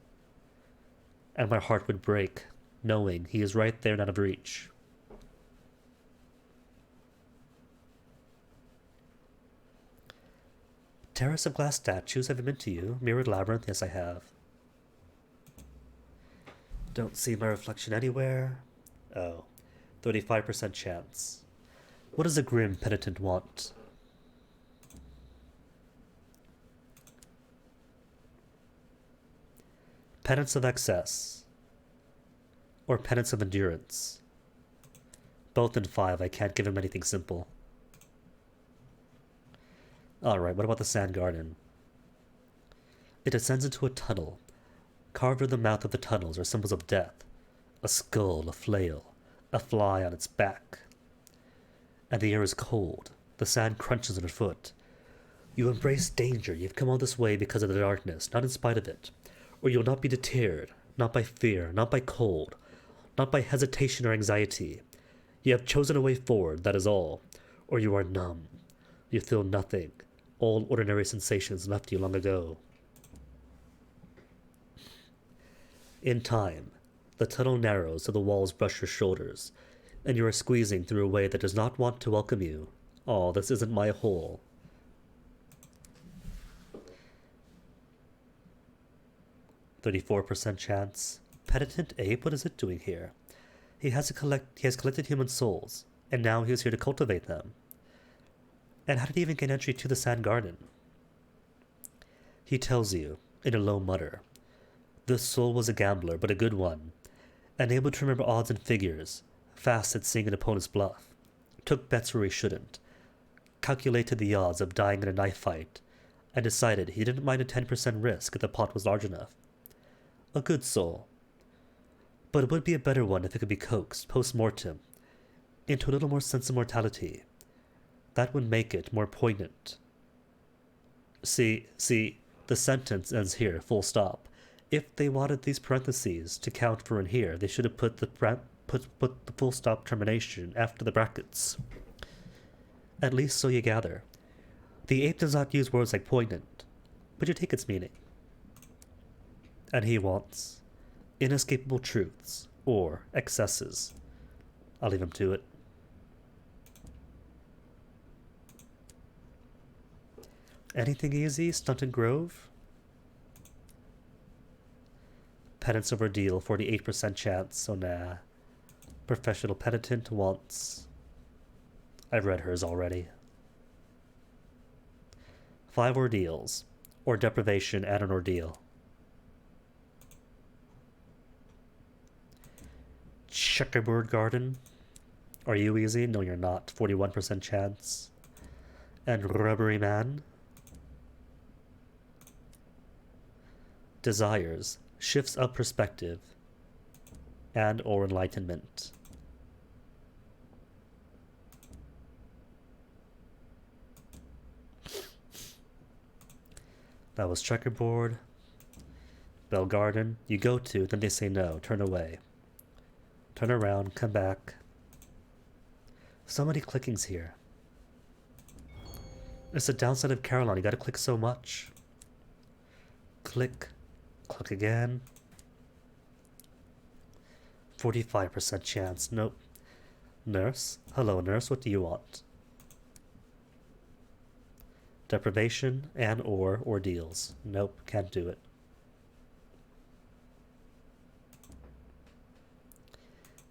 And my heart would break, knowing he is right there and out of reach. Terrace of glass statues, have I been to you? Mirrored labyrinth, yes I have. Don't see my reflection anywhere. Oh, 35% chance. What does a grim penitent want? Penance of excess. Or penance of endurance. Both in 5, I can't give him anything simple. Alright, what about the sand garden? It descends into a tunnel. Carved in the mouth of the tunnels are symbols of death. A skull, a flail, a fly on its back. And the air is cold. The sand crunches underfoot. You embrace danger. You've come all this way because of the darkness, not in spite of it. Or you'll not be deterred, not by fear, not by cold, not by hesitation or anxiety. You have chosen a way forward, that is all. Or you are numb. You feel nothing. All ordinary sensations left you long ago. In time, the tunnel narrows so the walls brush your shoulders, and you are squeezing through a way that does not want to welcome you. Oh, this isn't my hole. "34% chance. Penitent ape, what is it doing here? He has collected human souls, and now he is here to cultivate them. And how did he even gain entry to the sand garden? He tells you, in a low mutter, this soul was a gambler, but a good one, and able to remember odds and figures, fast at seeing an opponent's bluff, took bets where he shouldn't, calculated the odds of dying in a knife fight, and decided he didn't mind a 10% risk if the pot was large enough. A good soul. But it would be a better one if it could be coaxed, post-mortem, into a little more sense of mortality. That would make it more poignant. See, the sentence ends here, full stop. If they wanted these parentheses to count for in here, they should have put the full stop termination after the brackets. At least so you gather. The ape does not use words like poignant, but you take its meaning. And he wants inescapable truths, or excesses. I'll leave him to it. Anything easy? Stunted Grove? Penance of Ordeal, 48% chance, so nah. Professional Penitent wants... I've read hers already. 5 ordeals, or deprivation and an ordeal. Checkerboard Garden. Are you easy? No, you're not. 41% chance. And Rubbery Man. Desires. Shifts of perspective. And or enlightenment. That was Checkerboard. Bell Garden. You go to, then they say no. Turn away. Turn around, come back. So many clickings here. It's the downside of Caroline, you gotta click so much. Click. Click again. 45% chance. Nope. Nurse. Hello, nurse. What do you want? Deprivation and or ordeals. Nope. Can't do it.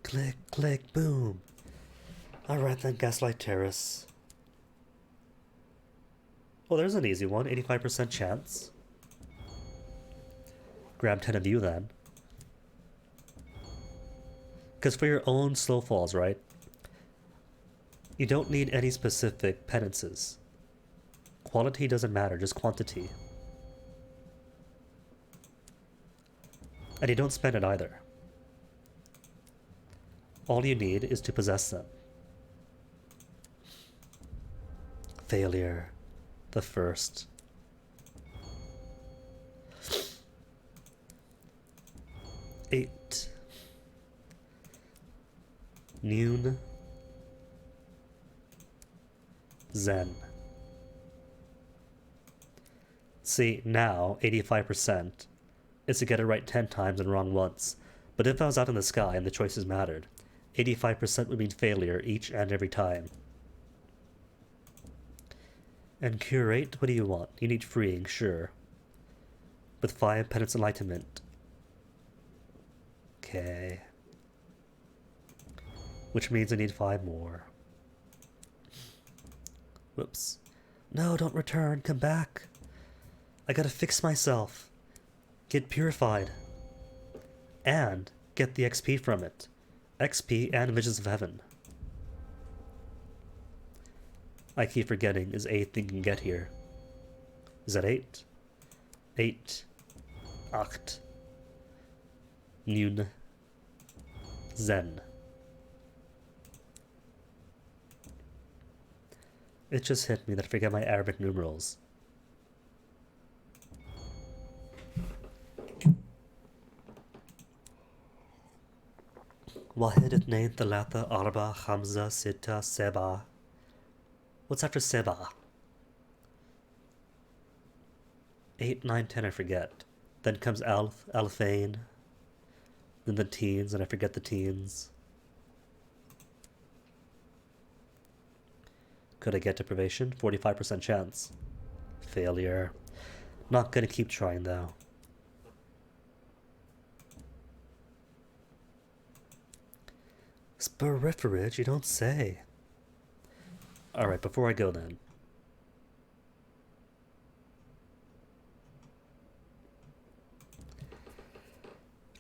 Click, click, boom. Alright then, Gaslight Terrace. Oh, there's an easy one. 85% chance. Grab 10 of you then. Because for your own slow falls, right? You don't need any specific penances. Quality doesn't matter, just quantity. And you don't spend it either. All you need is to possess them. Failure. The first. Eight. Noon. Zen. See, now, 85% is to get it right 10 times and wrong once. But if I was out in the sky and the choices mattered, 85% would mean failure each and every time. And curate, what do you want? You need freeing, sure. With 5 penance enlightenment. Okay. Which means I need 5 more. Whoops. No, don't return, come back. I gotta fix myself. Get purified. And get the XP from it. XP and Visions of Heaven. I keep forgetting is 8 thing you can get here. Is that 8? 8. 8. Noon. Zen. It just hit me that I forget my Arabic numerals. واحد اثنين ثلاثة أربعة خمسة ستة سبعة. What's after سبعة? 8, 9, 10 I forget. Then comes Alf, Alfain. Then the teens, and I forget the teens. Could I get deprivation? 45% chance. Failure. Not gonna keep trying though. Sporiferage, you don't say. Alright, before I go then.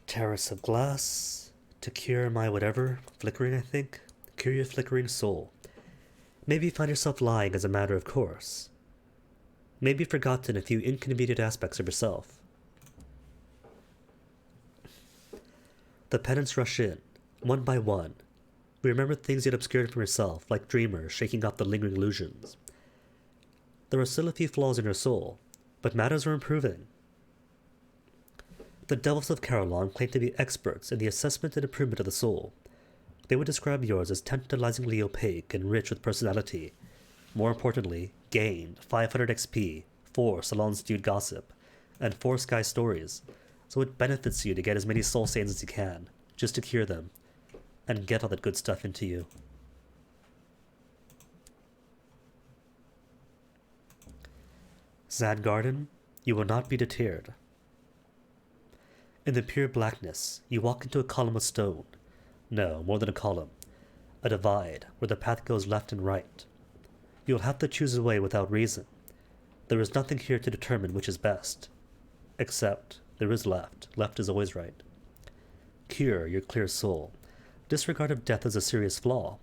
Terrace of glass. To cure my whatever. Flickering, I think. Cure your flickering soul. Maybe you find yourself lying as a matter of course. Maybe you've forgotten a few inconvenient aspects of yourself. The penance rush in, one by one. We remember things you'd obscured from yourself, like dreamers shaking off the lingering illusions. There are still a few flaws in your soul, but matters are improving. The Devils of Carolon claim to be experts in the assessment and improvement of the soul. They would describe yours as tantalizingly opaque and rich with personality. More importantly, gained 500 XP, 4 Salon Stewed Gossip, and 4 Sky Stories, so it benefits you to get as many soul stains as you can, just to cure them, and get all that good stuff into you. Zan Garden, you will not be deterred. In the pure blackness, you walk into a column of stone. No, more than a column. A divide, where the path goes left and right. You will have to choose a way without reason. There is nothing here to determine which is best. Except, there is left. Left is always right. Cure your clear soul. Disregard of death as a serious flaw.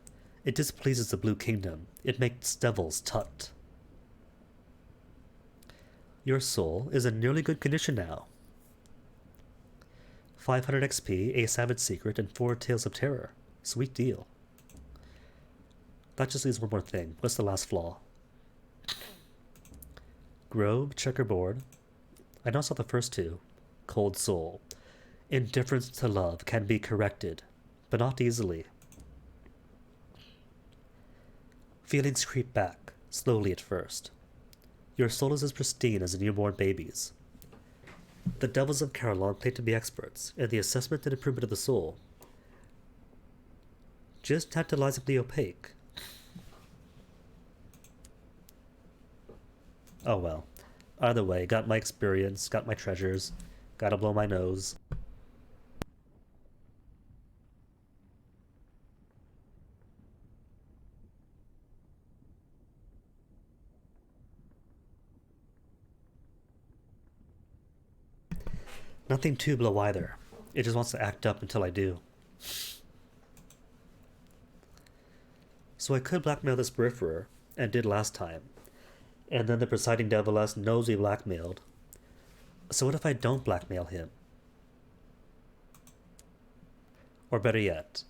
It displeases the Blue Kingdom. It makes devils tut. Your soul is in nearly good condition now. 500 XP, a Savage Secret, and 4 Tales of Terror. Sweet deal. That just leaves one more thing. What's the last flaw? Grove, Checkerboard. I know I saw the first 2. Cold Soul. Indifference to love can be corrected, but not easily. Feelings creep back, slowly at first. Your soul is as pristine as a newborn baby's. The Devils of Carolon claim to be experts in the assessment and improvement of the soul. Just tantalizingly opaque. Oh well. Either way, got my experience, got my treasures, gotta blow my nose. Nothing too blow either. It just wants to act up until I do. So I could blackmail this peripherer, and did last time. And then the presiding deviless knows we blackmailed. So what if I don't blackmail him? Or better yet,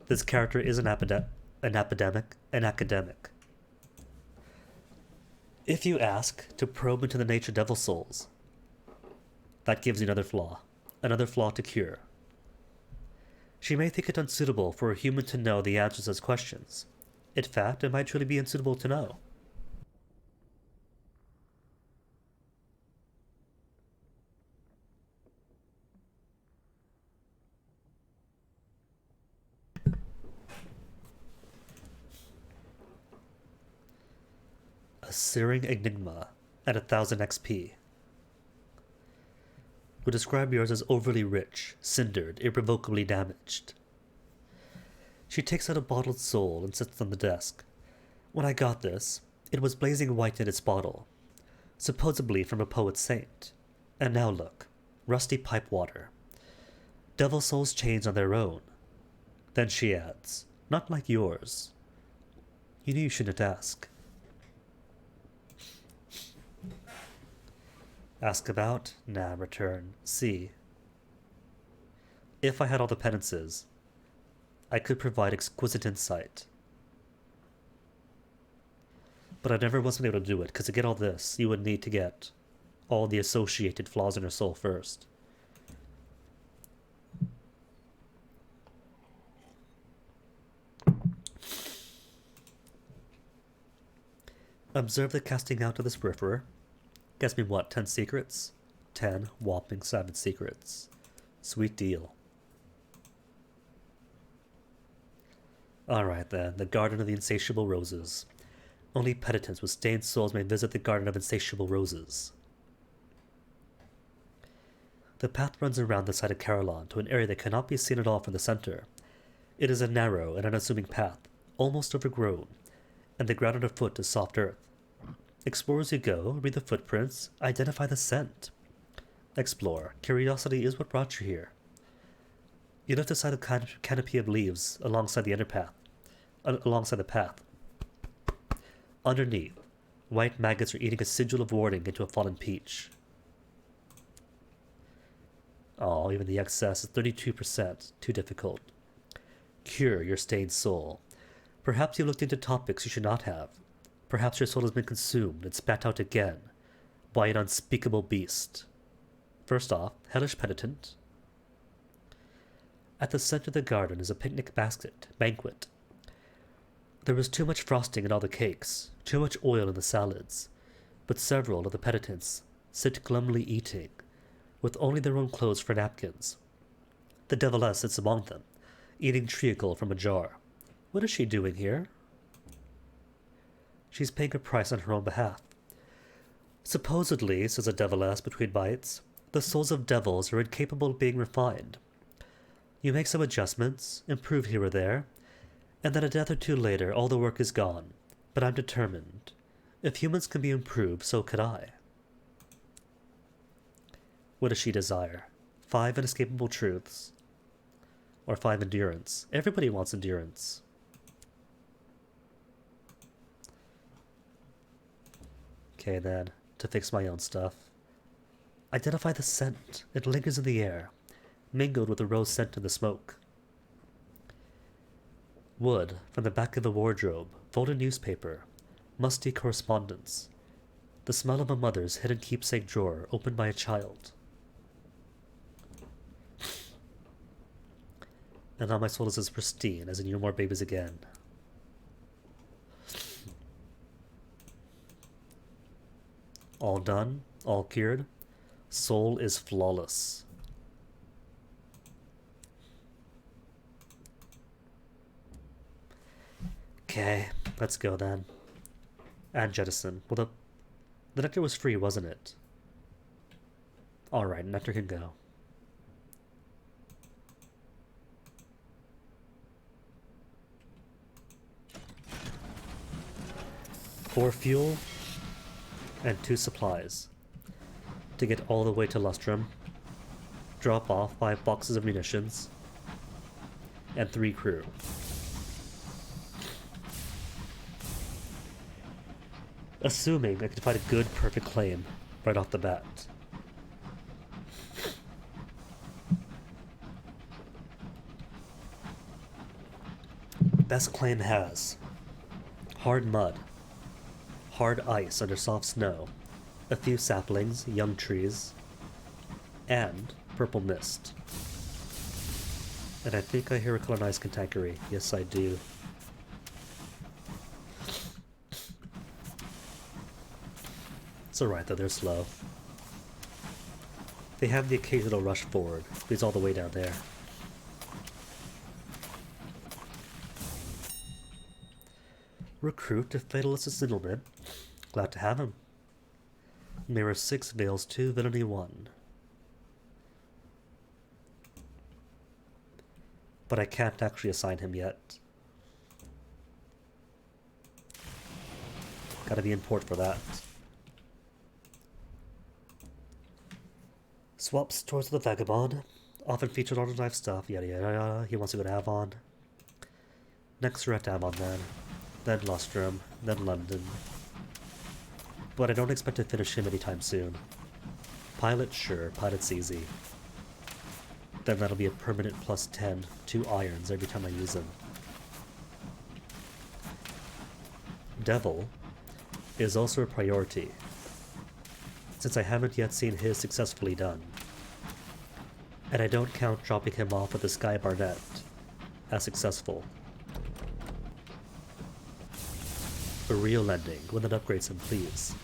this character is an academic. If you ask to probe into the nature of devil souls, that gives you another flaw to cure. She may think it unsuitable for a human to know the answers to those questions. In fact, it might truly be unsuitable to know. A searing enigma at 1000 XP. Would describe yours as overly rich, cindered, irrevocably damaged. She takes out a bottled soul and sits on the desk. When I got this, it was blazing white in its bottle, supposedly from a poet saint. And now look, rusty pipe water. Devil souls change on their own. Then she adds, not like yours. You knew you shouldn't ask. Ask about? Nah, return. See. If I had all the penances, I could provide exquisite insight. But I never was able to do it, because to get all this, you would need to get all the associated flaws in her soul first. Observe the casting out of this peripherer. Guess me what, 10 secrets? 10 whopping savage secrets. Sweet deal. Alright then, the Garden of the Insatiable Roses. Only penitents with stained souls may visit the Garden of Insatiable Roses. The path runs around the side of Carillon to an area that cannot be seen at all from the center. It is a narrow and unassuming path, almost overgrown, and the ground underfoot is soft earth. Explore as you go, read the footprints, identify the scent. Explore. Curiosity is what brought you here. You lift aside a canopy of leaves alongside the path. Underneath, white maggots are eating a sigil of warding into a fallen peach. Oh, even the excess is 32%. Too difficult. Cure your stained soul. Perhaps you looked into topics you should not have. Perhaps your soul has been consumed and spat out again by an unspeakable beast. First off, hellish penitent. At the center of the garden is a picnic banquet. There was too much frosting in all the cakes, too much oil in the salads, but several of the penitents sit glumly eating, with only their own clothes for napkins. The deviless sits among them, eating treacle from a jar. What is she doing here? She's paying a price on her own behalf. Supposedly, says a deviless between bites, the souls of devils are incapable of being refined. You make some adjustments, improve here or there, and then a death or two later all the work is gone. But I'm determined. If humans can be improved, so could I. What does she desire? 5 inescapable truths. Or 5 endurance. Everybody wants endurance. Okay then, to fix my own stuff. Identify the scent. It lingers in the air, mingled with the rose scent in the smoke. Wood from the back of the wardrobe, folded newspaper, musty correspondence. The smell of a mother's hidden keepsake drawer opened by a child. And now my soul is as pristine as in No More Babies Again. All done, all cured. Soul is flawless. Okay, let's go then. And jettison. Well, the nectar was free, wasn't it? Alright, nectar can go. Four fuel and 2 supplies to get all the way to Lustrum. Drop off 5 boxes of munitions and 3 crew. Assuming I could find a good, perfect claim right off the bat. Best claim has hard mud, hard ice under soft snow, a few saplings, young trees, and purple mist. And I think I hear a colonized cantankery. Yes, I do. It's alright though, they're slow. They have the occasional rush forward, but he's all the way down there. Recruit to Fatalist Signalman. Glad to have him. Mirror 6, Veils 2, Villainy 1. But I can't actually assign him yet. Gotta be in port for that. Swaps towards the Vagabond. Often featured on knife stuff, yada yada yada. He wants to go to Avon. Next we're at Avon then Lustrum, then London. But I don't expect to finish him anytime soon. Pilot, sure, pilot's easy. Then that'll be a permanent plus 10, 2 irons every time I use him. Devil is also a priority, since I haven't yet seen his successfully done. And I don't count dropping him off with the Sky Barnet as successful. A real lending, when it upgrades him, please.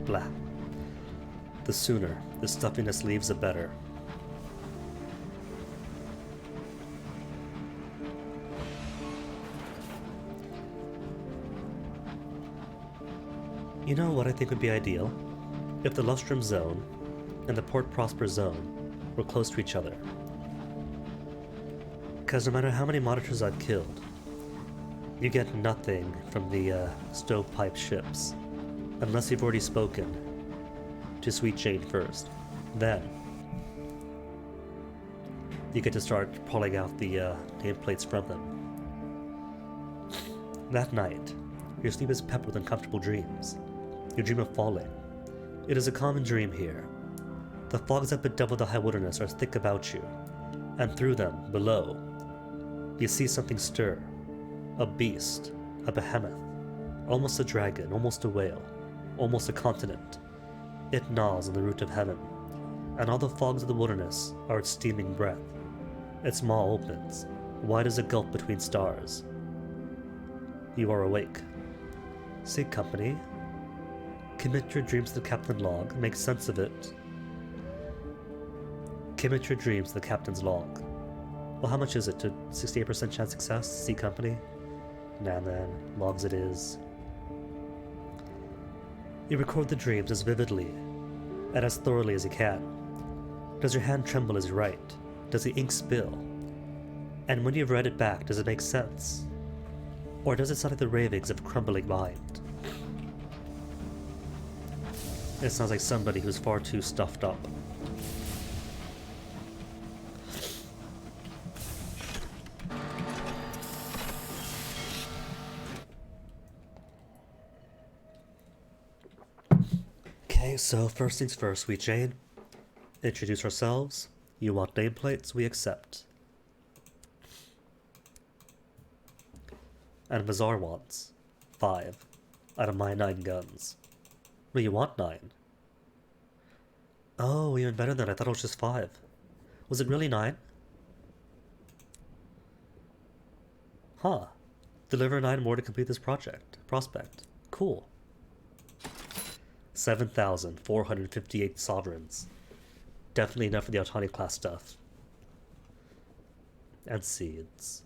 Blah. The sooner the stuffiness leaves, the better. You know what I think would be ideal? If the Lustrum zone and the Port Prosper zone were close to each other. Because no matter how many monitors I've killed, you get nothing from the stovepipe ships, unless you've already spoken to Sweet Jane first. Then you get to start pulling out the nameplates from them. That night, your sleep is peppered with uncomfortable dreams. You dream of falling. It is a common dream here. The fogs that bedevil the high wilderness are thick about you, and through them, below, you see something stir. A beast, a behemoth, almost a dragon, almost a whale, almost a continent. It gnaws on the root of heaven, and all the fogs of the wilderness are its steaming breath. Its maw opens, wide as a gulf between stars. You are awake. Seek company. Commit your dreams to the captain log. Make sense of it. Commit your dreams to the captain's log. Well, how much is it? To 68% chance success? C company? Nah, man. Logs it is. You record the dreams as vividly and as thoroughly as you can. Does your hand tremble as you write? Does the ink spill? And when you've read it back, does it make sense? Or does it sound like the ravings of a crumbling mind? It sounds like somebody who's far too stuffed up. Okay, so first things first, Sweet Jane. Introduce ourselves. You want nameplates? We accept. And Bazaar wants 5 out of my 9 guns. Well, you want 9. Oh, even better than I thought it was just 5. Was it really 9? Huh. Deliver 9 more to complete this prospect. Cool. 7,458 sovereigns. Definitely enough for the Autonomy class stuff. And seeds.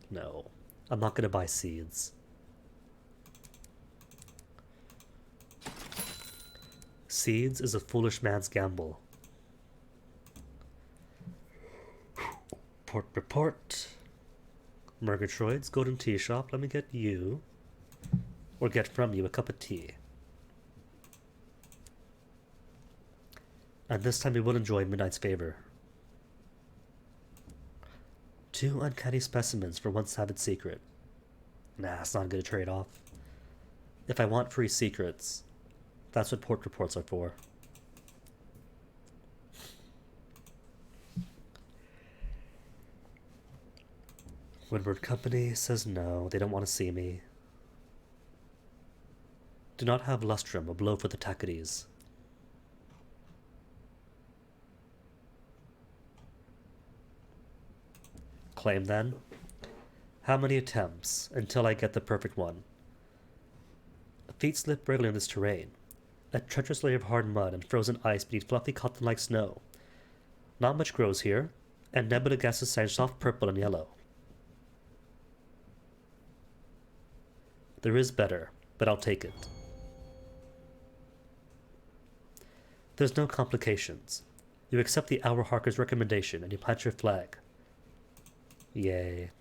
No. I'm not gonna buy seeds. Seeds is a foolish man's gamble. Port report. Murgatroyd's Golden Tea Shop. Let me get you, or get from you, a cup of tea. And this time we will enjoy Midnight's favor. 2 uncanny specimens for 1 savage secret. Nah, it's not a good trade-off. If I want free secrets, that's what port reports are for. Windward Company says no, they don't want to see me. Do not have Lustrum, a blow for the Tacites. claim then? How many attempts until I get the perfect one? Feet slip regularly in this terrain. A treacherous layer of hard mud and frozen ice beneath fluffy cotton like snow. Not much grows here, and nebula gases shine soft purple and yellow. There is better, but I'll take it. There's no complications. You accept the Hour Harker's recommendation and you plant your flag. Yay.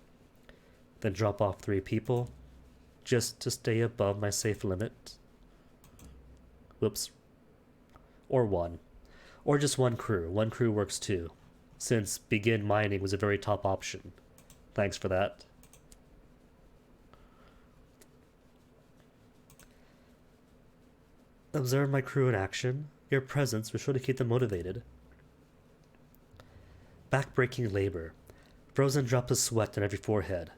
Then drop off 3 people, just to stay above my safe limit. Whoops. Or 1. Or just 1 crew. 1 crew works too, since begin mining was a very top option. Thanks for that. Observe my crew in action. Your presence was sure to keep them motivated. Back-breaking labor. Frozen drops of sweat on every forehead.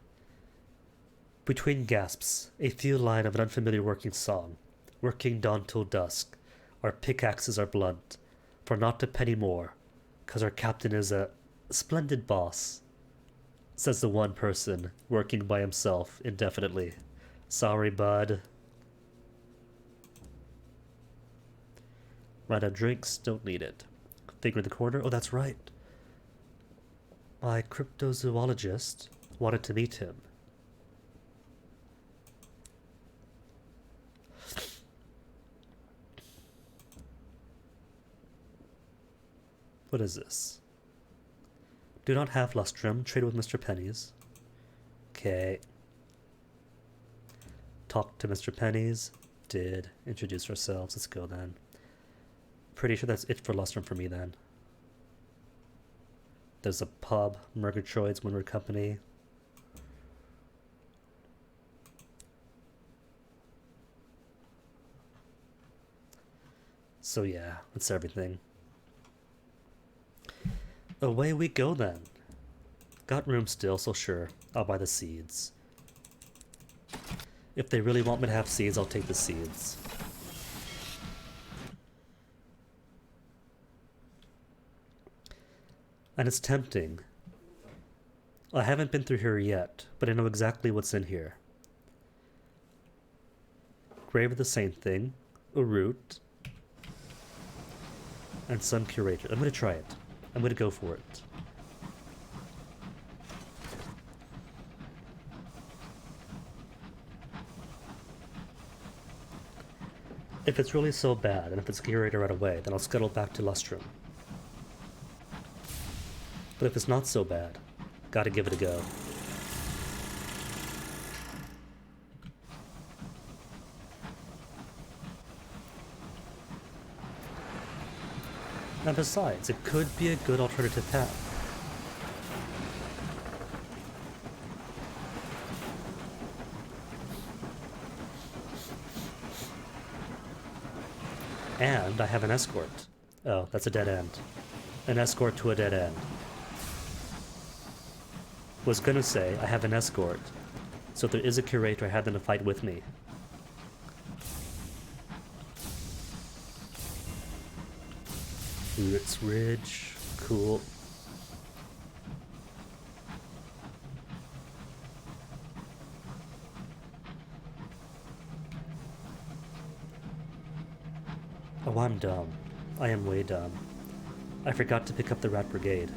Between gasps, a few line of an unfamiliar working song. Working dawn till dusk. Our pickaxes are blunt. For not a penny more. 'Cause our captain is a splendid boss. Says the one person working by himself indefinitely. Sorry, bud. Run out of drinks, don't need it. Figure in the corner, oh that's right. My cryptozoologist wanted to meet him. What is this? Do not have lustrum, trade with Mr. Penny's. Okay. Talk to Mr. Penny's. Did introduce ourselves, let's go then. Pretty sure that's it for lustrum for me then. There's a pub, Murgatroyd's Windward Company. So yeah, that's everything. Away we go then. Got room still, so sure, I'll buy the seeds. If they really want me to have seeds, I'll take the seeds. And it's tempting. I haven't been through here yet, but I know exactly what's in here. Grave of the same thing, a root, and some curator. I'm gonna try it. I'm gonna go for it. If it's really so bad, and if it's curator right away, then I'll scuttle back to lustrum. But if it's not so bad, gotta give it a go. And besides, it could be a good alternative path. And I have an escort. Oh, that's a dead end. An escort to a dead end. Was gonna say, I have an escort. So if there is a curator, I have them to fight with me. Roots Ridge, cool. Oh, I'm dumb. I am way dumb. I forgot to pick up the Rat Brigade.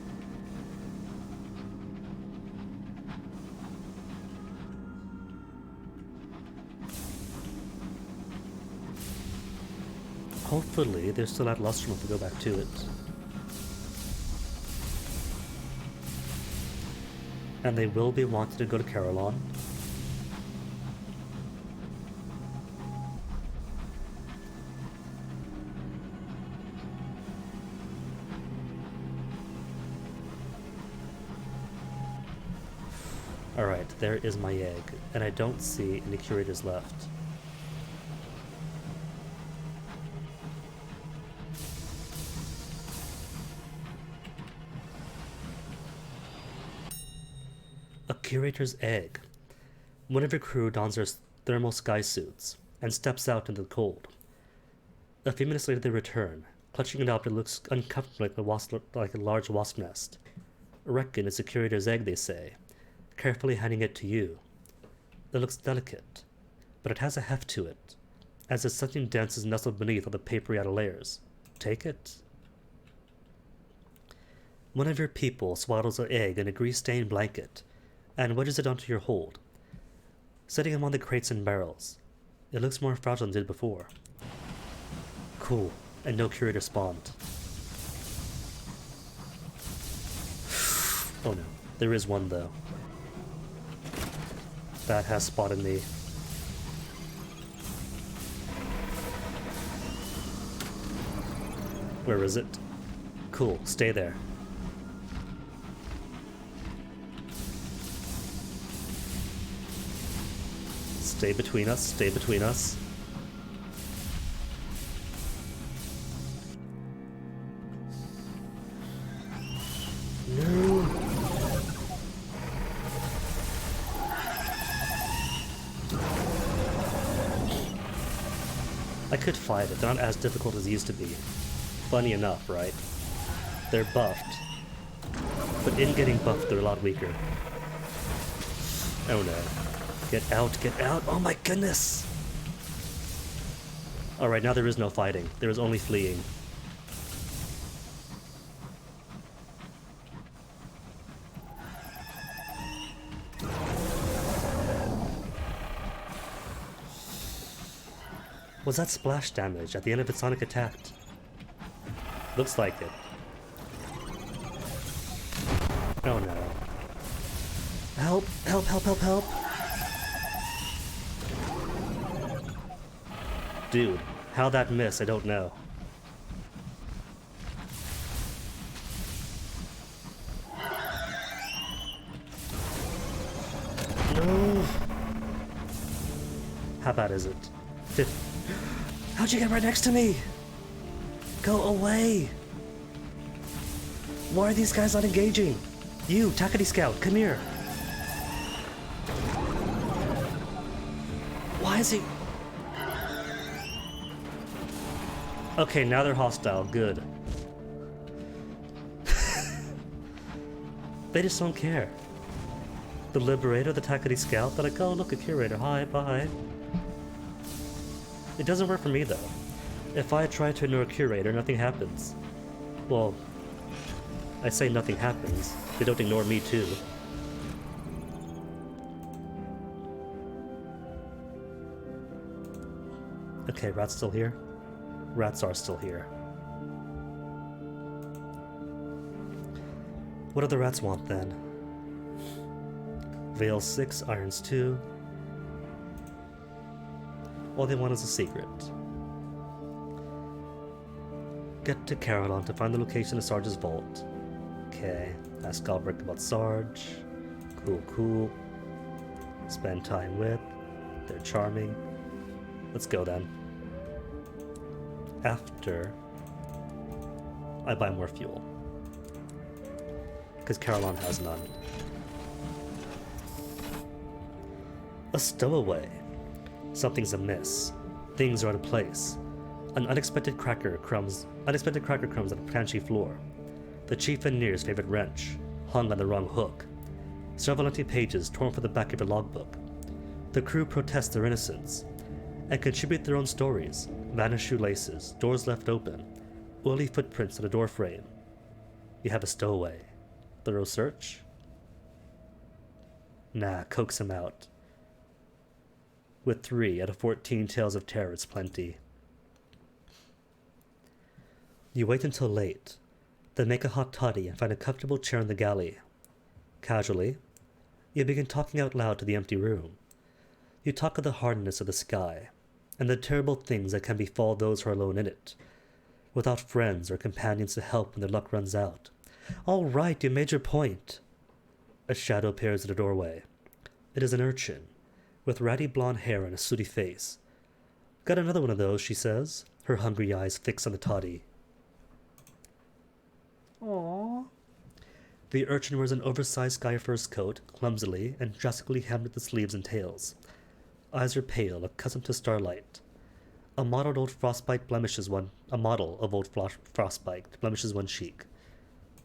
Hopefully, they're still at Lustrum if we go back to it. And they will be wanting to go to Carillon. Alright, there is my egg, and I don't see any curators left. A curator's egg. One of your crew dons their thermal sky suits and steps out into the cold. A few minutes later they return, clutching an object that looks uncomfortably like a large wasp nest. Reckon it's a curator's egg, they say, carefully handing it to you. It looks delicate, but it has a heft to it, as if something dense is nestled beneath all the papery outer layers. Take it. One of your people swaddles an egg in a grease-stained blanket and wedges it onto your hold, setting him on the crates and barrels. It looks more fragile than it did before. Cool, and no curator spawned. Oh no, there is one though. That has spotted me. Where is it? Cool, stay there. Stay between us, stay between us. No. I could fight it, they're not as difficult as they used to be. Funny enough, right? They're buffed. But in getting buffed, they're a lot weaker. Oh no. Get out, get out! Oh my goodness! Alright, now there is no fighting. There is only fleeing. Was that splash damage at the end of its sonic attack? Looks like it. Oh no. Help! Help, help, help, help! Dude, how that miss, I don't know. No! How bad is it? How'd you get right next to me? Go away! Why are these guys not engaging? You, Takati Scout, come here! Why is he... Okay, now they're hostile. Good. They just don't care. The Liberator, the Takati Scout, they're like, oh, look, a Curator. Hi, bye. It doesn't work for me, though. If I try to ignore a Curator, nothing happens. Well, I say nothing happens. They don't ignore me, too. Okay, Rat's still here. Rats are still here. What do the rats want then? Veil 6, Irons 2. All they want is a secret. Get to Carolon to find the location of Sarge's vault. Okay, ask Galbraith about Sarge. Cool, cool. Spend time with. They're charming. Let's go then. After I buy more fuel. Because Carolon has none. A stowaway. Something's amiss. Things are out of place. Unexpected cracker crumbs on the pantry floor. The chief engineer's favorite wrench, hung on the wrong hook. Several empty pages torn from the back of a logbook. The crew protest their innocence and contribute their own stories. Vanished shoelaces, doors left open, oily footprints on a door frame. You have a stowaway. Thorough search? Nah, coax him out. With 3 out of 14 tales of terror, it's plenty. You wait until late, then make a hot toddy and find a comfortable chair in the galley. Casually, you begin talking out loud to the empty room. You talk of the hardness of the sky, and the terrible things that can befall those who are alone in it, without friends or companions to help when their luck runs out. All right, you made your point. A shadow appears at the doorway. It is an urchin, with ratty blonde hair and a sooty face. Got another one of those, she says, her hungry eyes fixed on the toddy. Aww. The urchin wears an oversized sky first coat, clumsily and drastically hemmed at the sleeves and tails. Eyes are pale, accustomed to starlight. A model of old frostbite blemishes one cheek.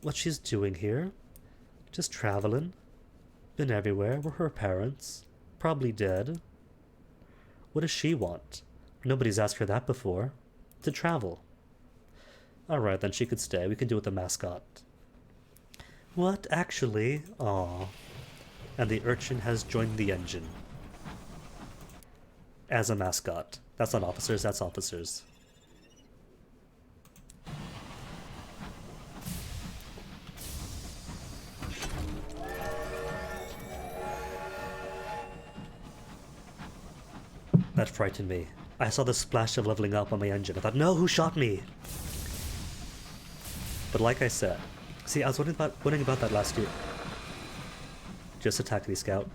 What she's doing here? Just traveling. Been everywhere. We're her parents. Probably dead. What does she want? Nobody's asked her that before. To travel. Alright, then she could stay. We can do with the mascot. What? Actually? Aw. And the urchin has joined the engine. As a mascot. That's not officers, that's officers. That frightened me. I saw the splash of leveling up on my engine. I thought, no, who shot me? But like I said, see, I was wondering about that last year. Just attack the scout.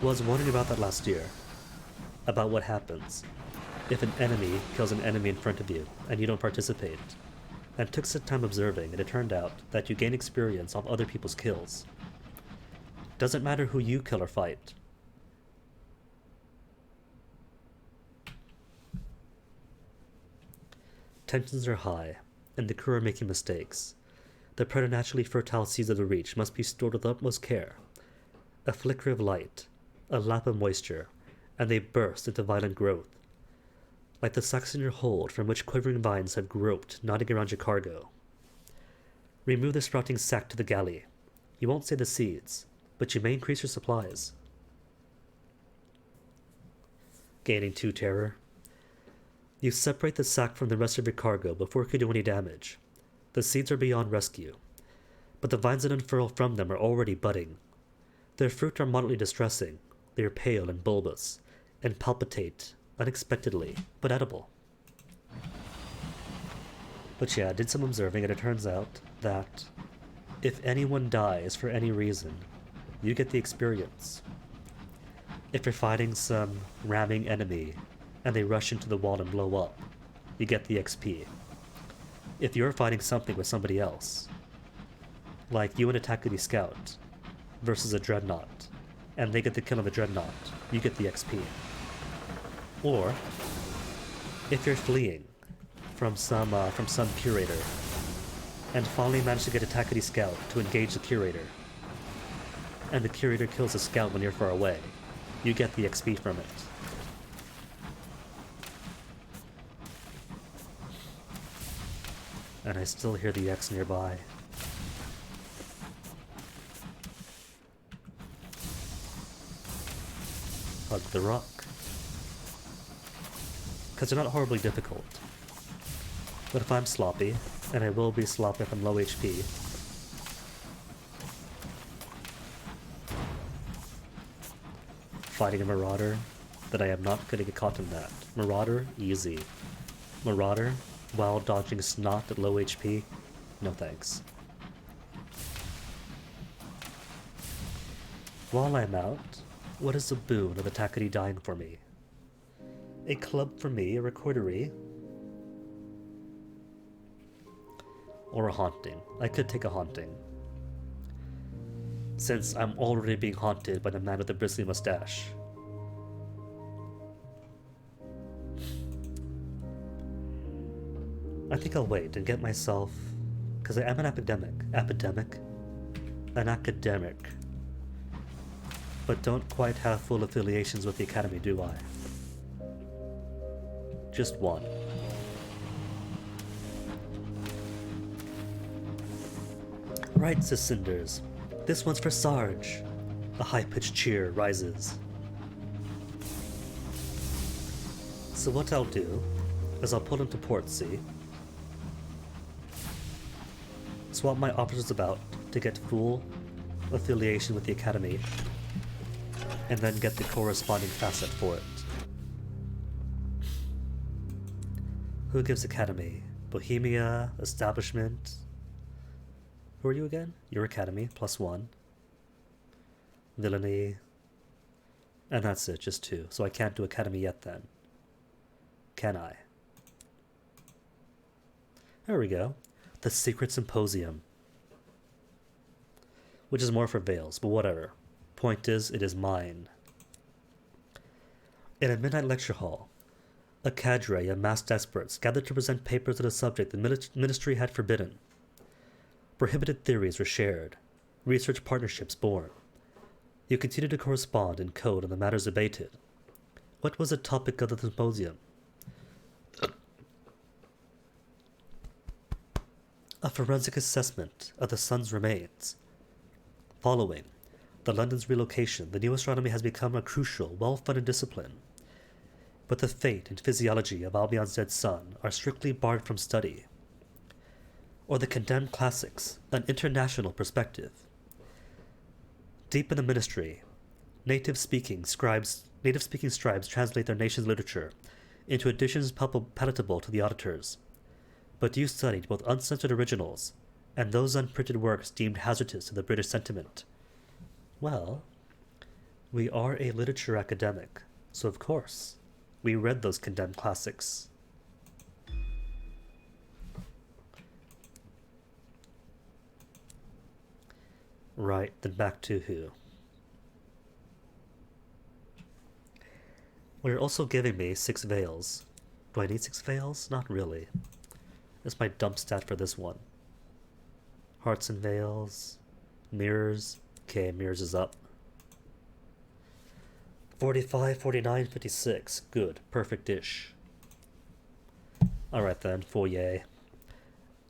Was wondering about that last year. About what happens if an enemy kills an enemy in front of you and you don't participate. And took some time observing, and it turned out that you gain experience off other people's kills. Doesn't matter who you kill or fight. Tensions are high, and the crew are making mistakes. The preternaturally fertile seeds of the Reach must be stored with utmost care. A flicker of light, a lap of moisture, and they burst into violent growth. Like the sacks in your hold from which quivering vines have groped, nodding around your cargo. Remove the sprouting sack to the galley. You won't save the seeds, but you may increase your supplies. Gaining 2 terror. You separate the sack from the rest of your cargo before it can do any damage. The seeds are beyond rescue, but the vines that unfurl from them are already budding. Their fruit are moderately distressing. They are pale and bulbous, and palpitate unexpectedly, but edible. But yeah, I did some observing, and it turns out that if anyone dies for any reason, you get the experience. If you're fighting some ramming enemy, and they rush into the wall and blow up, you get the XP. If you're fighting something with somebody else, like you and Attackity Scout versus a Dreadnought, and they get the kill of a Dreadnought, you get the XP. Or, if you're fleeing from some curator, and finally manage to get Attackity Scout to engage the curator, and the curator kills the scout when you're far away, you get the XP from it. And I still hear the X nearby. Hug the rock. Because they're not horribly difficult. But if I'm sloppy, and I will be sloppy if I'm low HP, fighting a Marauder, then I am not going to get caught in that. Marauder, easy. Marauder, while dodging snot at low HP, no thanks. While I'm out, what is the boon of Attackity dying for me? A club for me, a recordery, or a haunting. I could take a haunting, since I'm already being haunted by the man with the bristly mustache. I think I'll wait and get myself, because I am an an academic, but don't quite have full affiliations with the Academy, do I? Just one. Right, says Cinders. This one's for Sarge. A high-pitched cheer rises. So what I'll do is I'll pull into Portsea, swap my officers about to get full affiliation with the Academy, and then get the corresponding facet for it. Who gives Academy? Bohemia, Establishment. Who are you again? Your Academy, +1. Villainy. And that's it, just 2. So I can't do Academy yet then. Can I? There we go. The Secret Symposium. Which is more for Veils, but whatever. Point is, it is mine. In a midnight lecture hall, a cadre of masked experts gathered to present papers on a subject the ministry had forbidden. Prohibited theories were shared. research partnerships born. You continue to correspond in code on the matters debated. What was the topic of the symposium? A forensic assessment of the sun's remains. Following the London's relocation, the new astronomy has become a crucial, well-funded discipline. But the fate and physiology of Albion's dead sun are strictly barred from study. Or the condemned classics, an international perspective. Deep in the ministry, native-speaking scribes translate their nation's literature into editions palatable to the auditors. But you studied both uncensored originals and those unprinted works deemed hazardous to the British sentiment. Well, we are a literature academic, so of course, we read those condemned classics. Right, then back to who? Well, you're also giving me 6 veils. Do I need 6 veils? Not really. That's my dump stat for this one. Hearts and veils. Mirrors. Okay, mirrors is up. 45, 49, 56. Good. Perfect-ish. Alright then, foyer.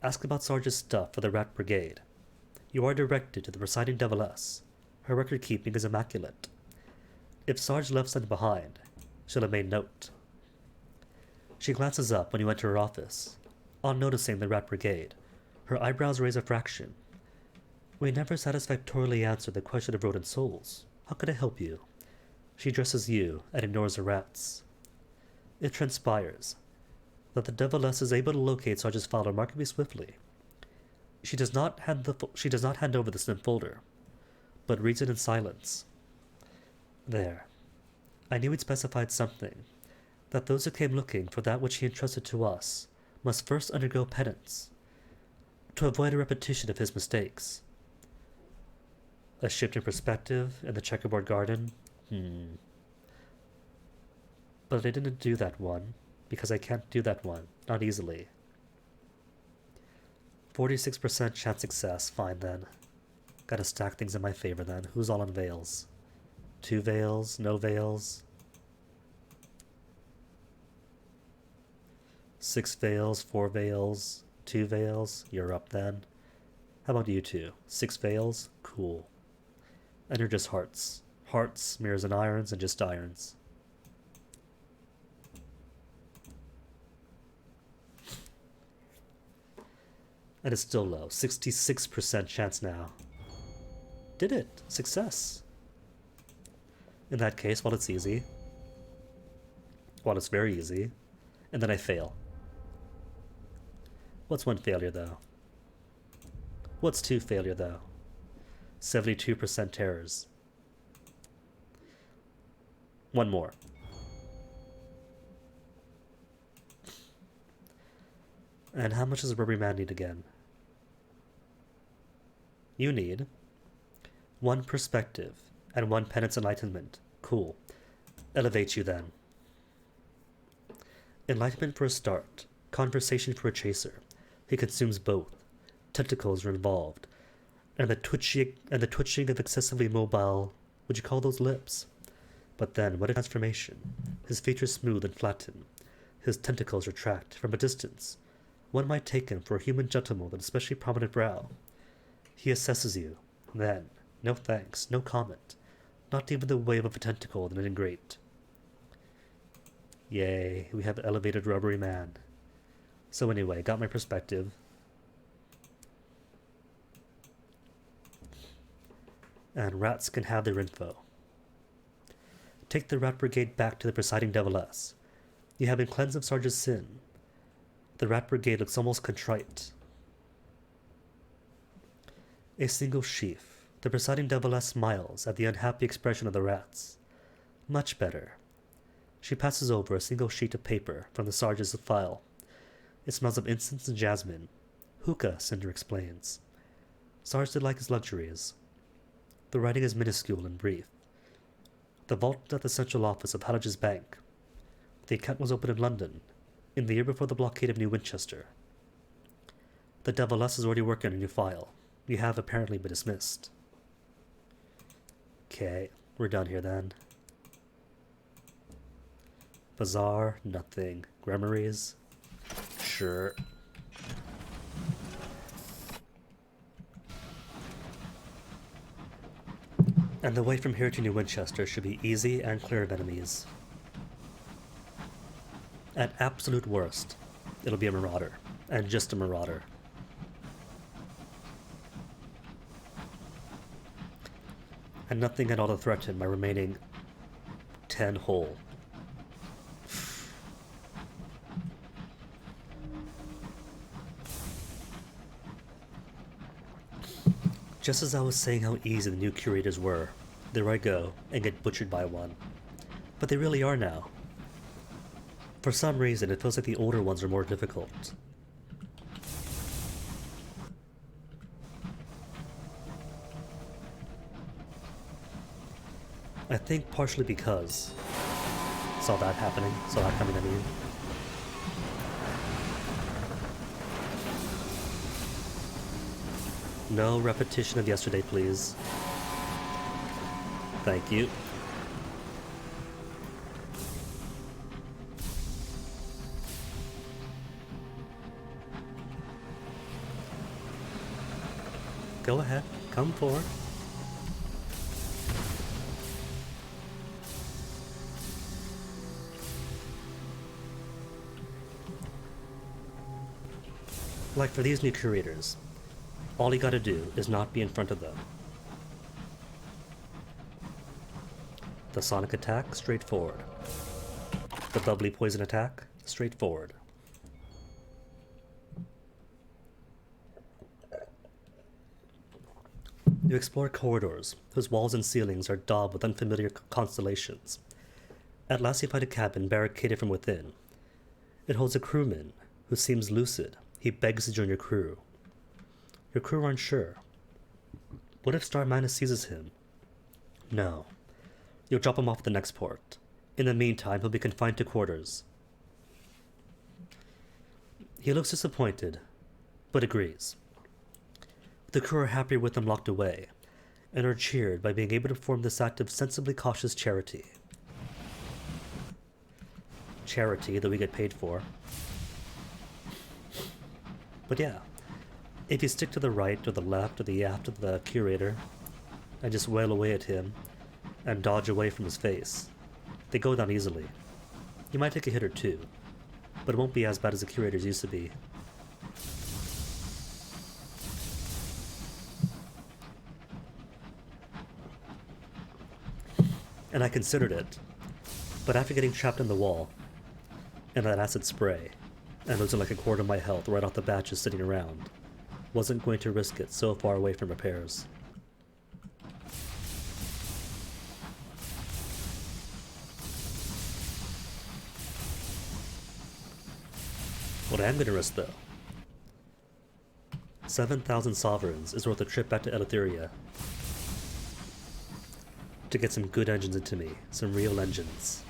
Ask about Sarge's stuff for the Rat Brigade. You are directed to the presiding Deviless. Her record-keeping is immaculate. If Sarge left something behind, she'll have made note. She glances up when you enter her office. On noticing the Rat Brigade, her eyebrows raise a fraction. We never satisfactorily answered the question of rodent souls. How could I help you? She addresses you and ignores the rats. It transpires that the Deviless is able to locate Sarge's file remarkably swiftly. She does not hand over the snip folder, but reads it in silence. There. I knew he'd specified something, that those who came looking for that which he entrusted to us must first undergo penance, to avoid a repetition of his mistakes. A shift in perspective in the checkerboard garden? But I didn't do that one, because I can't do that one, not easily. 46% chance success, fine then. Gotta stack things in my favor then. Who's all on veils? 2 veils, no veils. 6 veils, 4 veils, 2 veils, you're up then. How about you two? 6 veils? Cool. And you're just hearts. Hearts, mirrors and irons, and just irons. And it's still low. 66% chance now. Did it. Success. In that case, well, it's easy. Well, it's very easy. And then I fail. What's 1 failure, though? What's 2 failure, though? 72% terrors. 1 more. And how much does the rubbery man need again? You need 1 perspective and 1 penance enlightenment. Cool. Elevate you then. Enlightenment for a start. Conversation for a chaser. He consumes both. Tentacles are involved. And the twitching of excessively mobile, would you call those lips? But then, what a transformation. His features smooth and flatten. His tentacles retract. From a distance, one might take him for a human gentleman with an especially prominent brow. He assesses you. Then, no thanks, no comment. Not even the wave of a tentacle in an ingrate. Yay, we have elevated rubbery man. So anyway, got my perspective. And rats can have their info. Take the Rat Brigade back to the presiding Deviless. You have been cleansed of Sarge's sin. The Rat Brigade looks almost contrite. A single sheaf. The presiding Deviless smiles at the unhappy expression of the rats. Much better. She passes over a single sheet of paper from the Sarge's file. It smells of incense and jasmine. Hookah, Cinder explains. Sarge did like his luxuries. The writing is minuscule and brief. The vault at the central office of Hallige's Bank. The account was opened in London, in the year before the blockade of New Winchester. The Deviless is already working on a new file. You have apparently been dismissed. Okay, we're done here then. Bazaar, nothing. Grimoires, sure. And the way from here to New Winchester should be easy and clear of enemies. At absolute worst, it'll be a marauder, and just a marauder. And nothing at all to threaten my remaining 10 whole. Just as I was saying how easy the new curators were, there I go and get butchered by one. But they really are now. For some reason, it feels like the older ones are more difficult. I think partially because saw that coming, I mean. No repetition of yesterday, please. Thank you. Go ahead, come forward. Like for these new curators, all you gotta do is not be in front of them. The sonic attack, straightforward. The bubbly poison attack, straightforward. You explore corridors whose walls and ceilings are daubed with unfamiliar constellations. At last you find a cabin barricaded from within. It holds a crewman who seems lucid. He begs to join your crew. Your crew aren't sure. What if Star Manus seizes him? No. You'll drop him off at the next port. In the meantime, he'll be confined to quarters. He looks disappointed, but agrees. The crew are happy with him locked away, and are cheered by being able to perform this act of sensibly cautious charity. Charity that we get paid for. But yeah, if you stick to the right or the left or the aft of the curator, and just wail away at him, and dodge away from his face, they go down easily. You might take a hit or two, but it won't be as bad as the curators used to be. And I considered it, but after getting trapped in the wall, and that acid spray, and losing like a quarter of my health right off the bat just sitting around, wasn't going to risk it so far away from repairs. What I am going to risk though, 7,000 sovereigns is worth a trip back to Eleutheria to get some good engines into me, some real engines.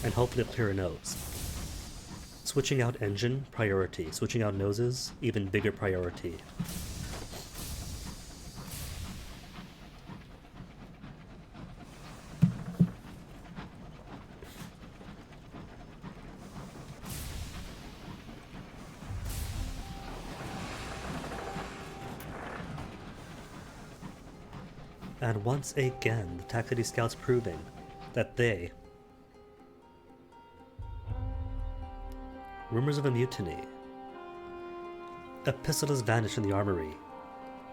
And hopefully a clearer nose. Switching out engine, priority. Switching out noses, even bigger priority. And once again, the Taxity Scouts proving that they... Rumors of a mutiny. A pistol has vanished from the armory.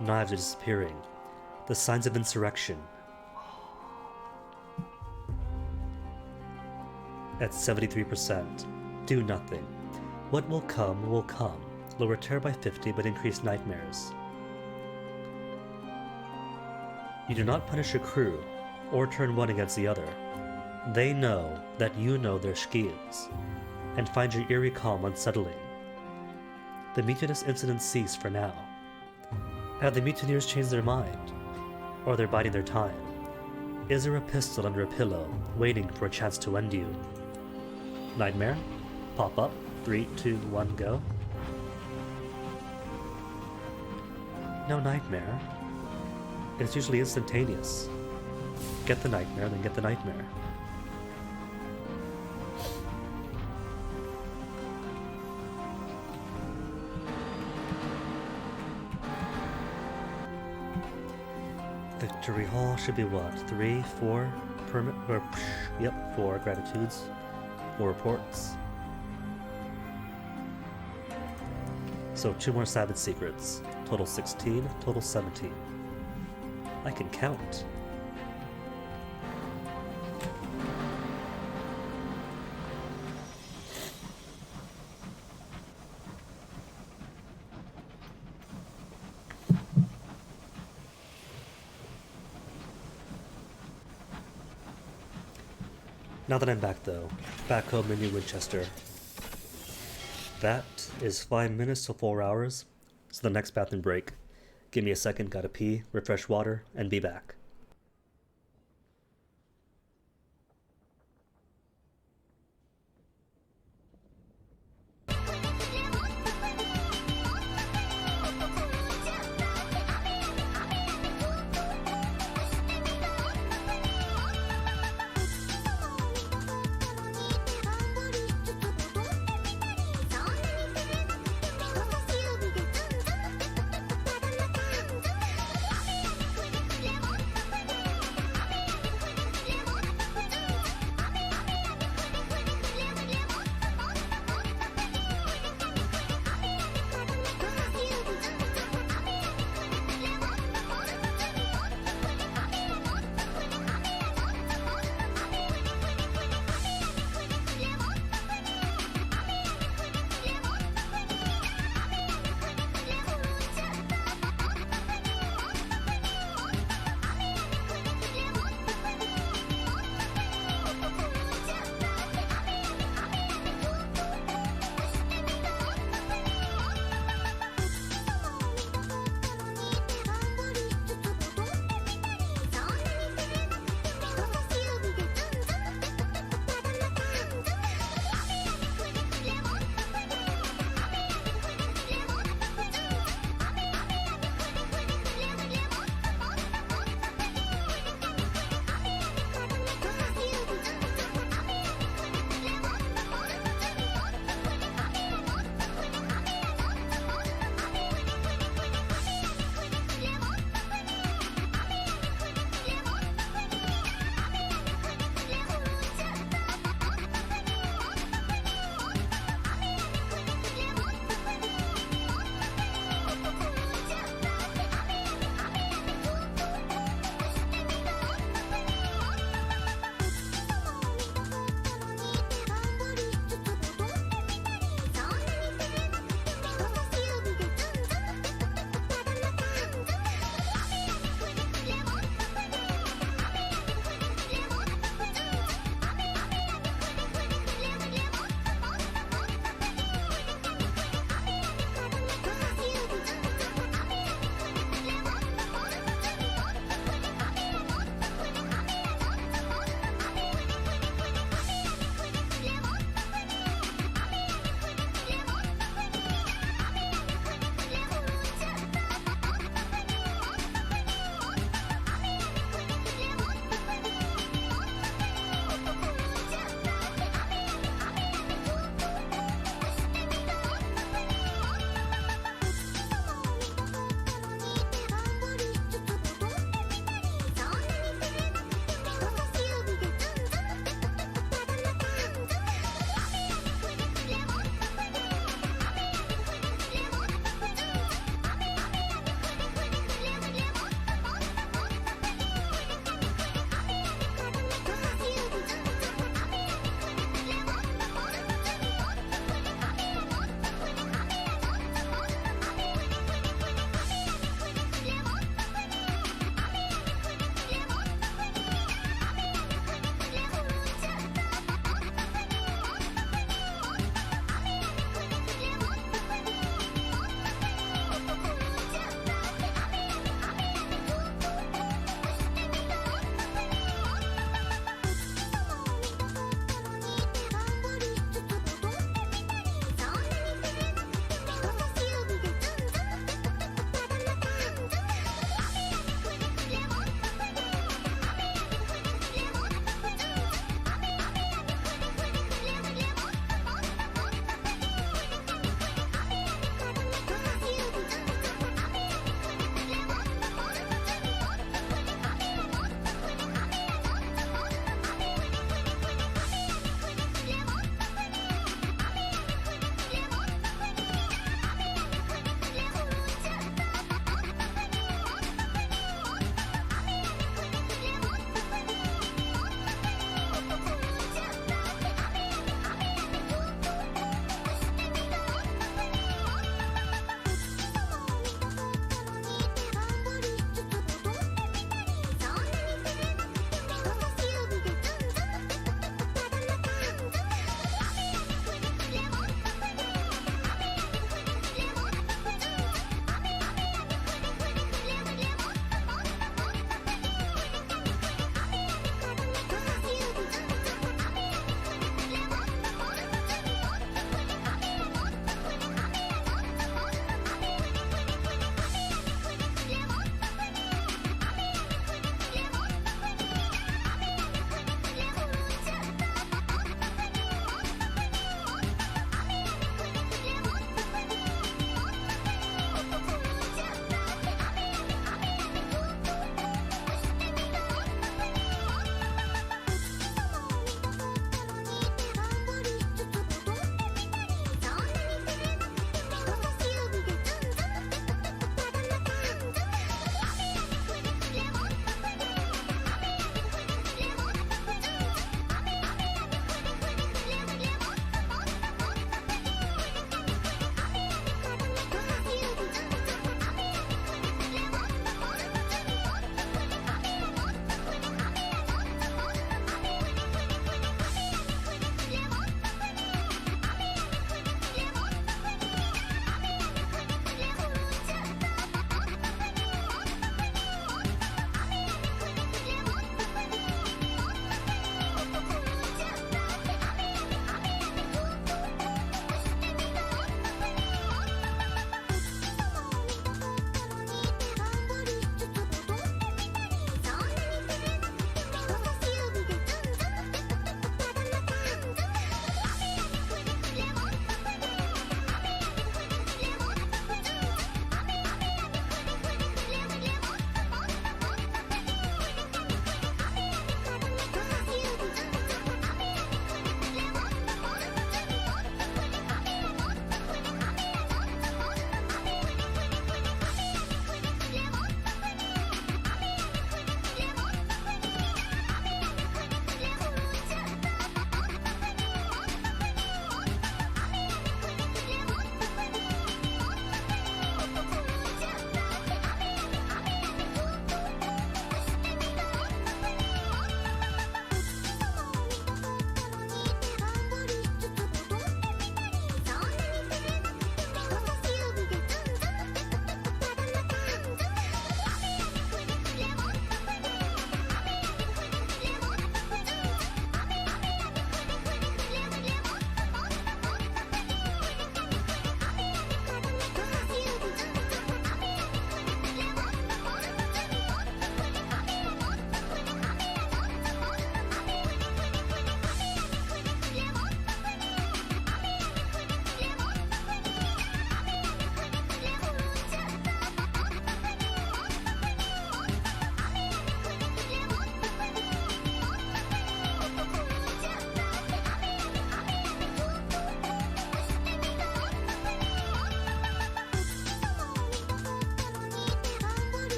Knives are disappearing. The signs of insurrection. At 73%. Do nothing. What will come will come. Lower terror by 50 but increase nightmares. You do not punish your crew, or turn one against the other. They know that you know their schemes, and find your eerie calm unsettling. The mutinous incidents cease for now. Have the mutineers changed their mind? Or they're biding their time? Is there a pistol under a pillow, waiting for a chance to end you? Nightmare? pop up. 3, 2, 1, go. No nightmare. It's usually instantaneous. Get the nightmare, then get the nightmare. Victory Hall should be what? 3, 4 permit or yep, 4 gratitudes, 4 reports. So 2 more Savage Secrets. Total 16, total 17. I can count. Now that I'm back though, back home in New Winchester. That is 5 minutes to 4 hours, so the next bathroom break. Give me a second, gotta pee, refresh water, and be back.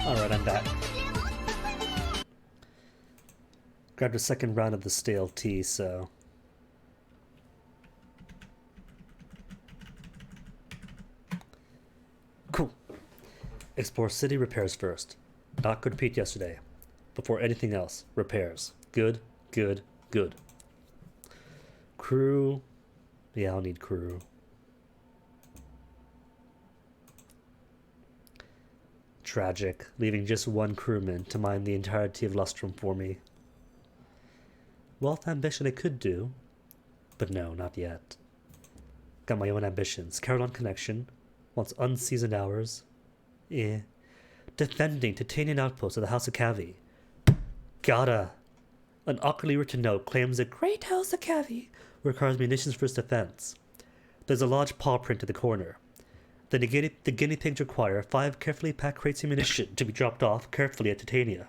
Alright, I'm back. Grabbed a second round of the stale tea, so... Cool. Explore city repairs first. Not good repeat yesterday. Before anything else, repairs. Good, good, good. Crew. Yeah, I'll need crew. Tragic, leaving just one crewman to mine the entirety of Lustrum for me. Wealth ambition I could do, but no, not yet. Got my own ambitions. Carolon connection. Wants unseasoned hours. Eh. Defending Titanian outposts of the House of Cavi. Gotta. An awkwardly written note claims the Great House of Cavi requires munitions for its defense. There's a large paw print in the corner. The guinea pigs require 5 carefully packed crates of munition to be dropped off carefully at Titania.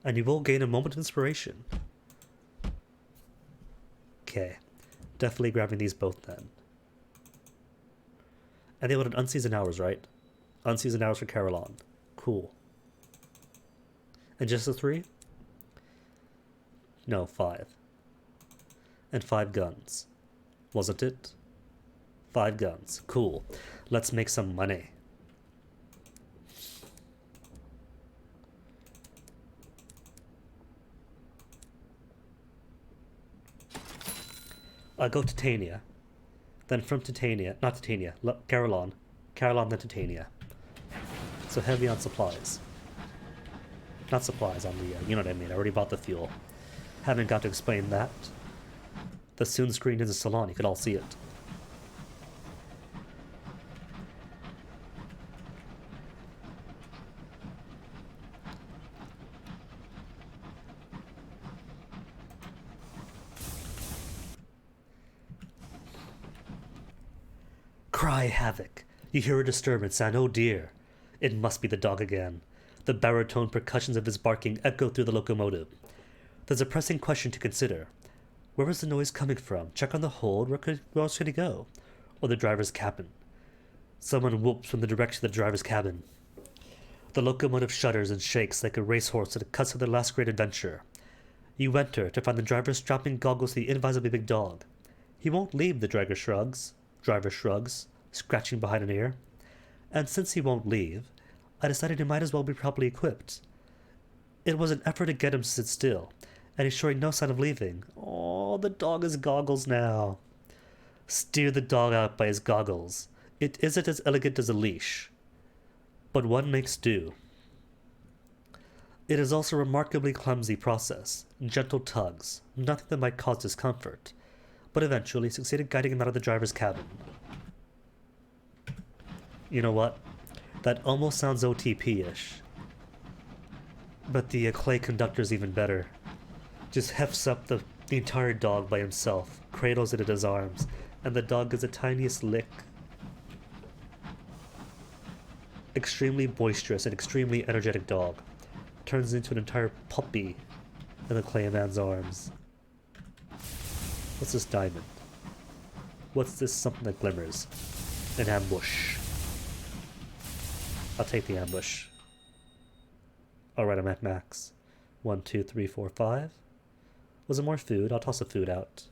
And you will gain a moment of inspiration. Okay. Definitely grabbing these both then. And they wanted unseasoned hours, right? Unseasoned hours for Carolon. Cool. And just the 3? No, 5. And 5 guns. Wasn't it? 5 guns. Cool. Let's make some money. I'll go to Titania. Then from Titania, not Titania, Carolon. Carolon, then Titania. So heavy on supplies. Not supplies, on the, you know what I mean. I already bought the fuel. Haven't got to explain that. The soon screen in the salon, you could all see it. Cry havoc. You hear a disturbance and oh dear, it must be the dog again. The baritone percussions of his barking echo through the locomotive. There's a pressing question to consider. Where was the noise coming from? Check on the hold. Where else could he go? Or the driver's cabin? Someone whoops from the direction of the driver's cabin. The locomotive shudders and shakes like a racehorse at the cusp of their last great adventure. You enter to find the driver strapping goggles to the invisibly big dog. He won't leave, the driver shrugs, scratching behind an ear. And since he won't leave, I decided he might as well be properly equipped. It was an effort to get him to sit still, and he's showing no sign of leaving. Oh, the dog has goggles now. Steer the dog out by his goggles. It isn't as elegant as a leash, but one makes do. It is also a remarkably clumsy process. Gentle tugs, nothing that might cause discomfort, but eventually succeeded guiding him out of the driver's cabin. You know what? That almost sounds OTP-ish. But the clay conductor's even better. Just hefts up the entire dog by himself, cradles it in his arms, and the dog gives the tiniest lick. Extremely boisterous and extremely energetic dog. Turns into an entire puppy in the clay man's arms. What's this diamond? What's this something that glimmers? An ambush. I'll take the ambush. Alright, I'm at max. 1, 2, 3, 4, 5. Was there more food? I'll toss the food out.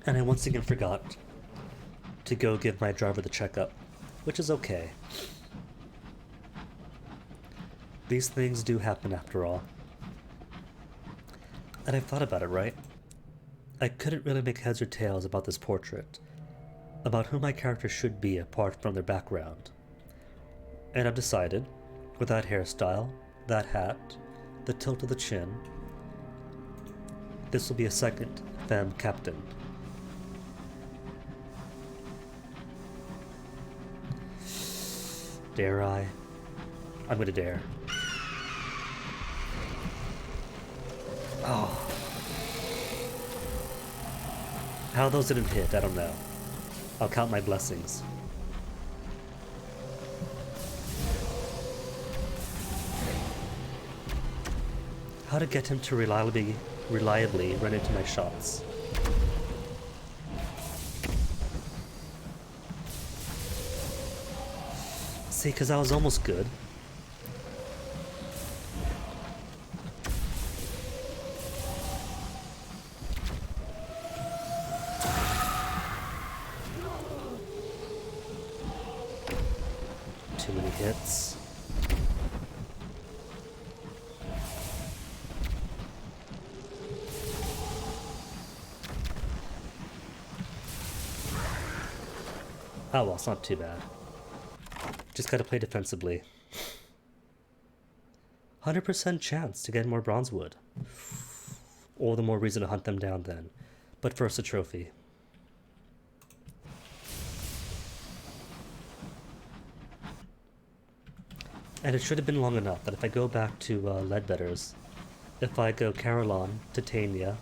And I once again forgot to go give my driver the checkup, which is okay. These things do happen after all. And I've thought about it, right? I couldn't really make heads or tails about this portrait, about who my character should be apart from their background. And I've decided, with that hairstyle, that hat, the tilt of the chin, this will be a second femme captain. Dare I? I'm gonna dare. Oh. How those didn't hit, I don't know. I'll count my blessings. How to get him to reliably run into my shots. See, because I was almost good. Too many hits. Oh well, it's not too bad. Just gotta play defensively. 100% chance to get more bronze wood. All the more reason to hunt them down then. But first a trophy. And it should have been long enough that if I go back to Ledbetter's, if I go Carillon, Titania,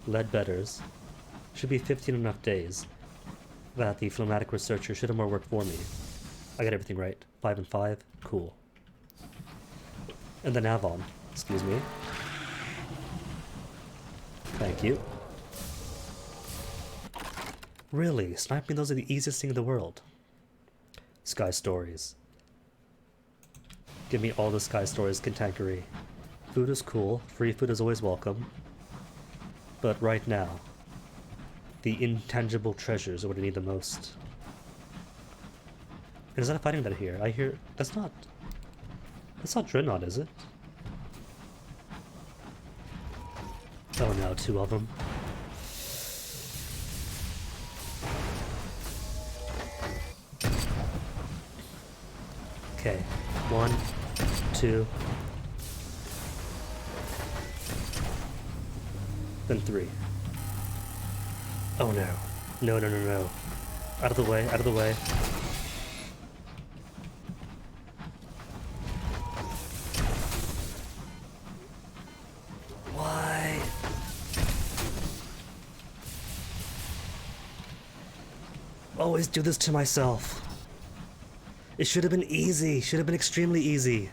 Ledbetter's, should be 15 enough days that the phlegmatic researcher should have more work for me. I got everything right. 5 and 5. Cool. And then Avon. Excuse me. Thank you. Really? Sniping those are the easiest thing in the world. Sky Stories. Give me all the Sky Stories Cantankery. Food is cool. Free food is always welcome. But right now, the intangible treasures are what I need the most. And is that a fighting that here? I hear... That's not Dreadnought, is it? Oh no, 2 of them. Okay. 1, 2... Then 3. Oh no. No, no, no, no. Out of the way, out of the way. Why? Always do this to myself. It should have been easy. Should have been extremely easy.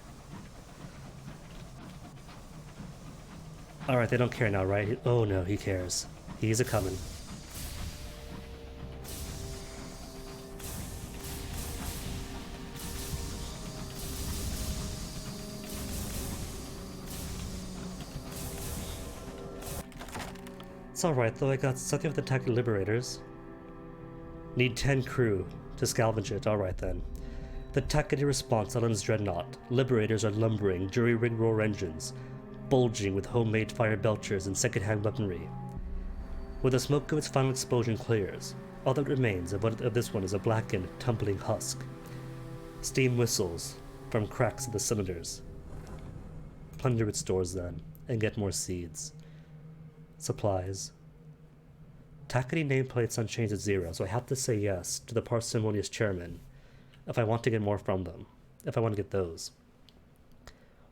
Alright, they don't care now, right? Oh no, he cares. He's a-coming. It's alright though, I got something with the Tactical Liberators. Need 10 crew to salvage it, alright then. The Takati response Ellen's Dreadnought. Liberators are lumbering, jury-rigged roar engines, bulging with homemade fire belchers and second-hand weaponry. When the smoke of its final explosion clears, all that remains of this one is a blackened, tumbling husk. Steam whistles from cracks in the cylinders. Plunder its stores then, and get more seeds. Supplies. Takati nameplate's unchanged at 0, so I have to say yes to the parsimonious chairman if I want to get more from them, if I want to get those.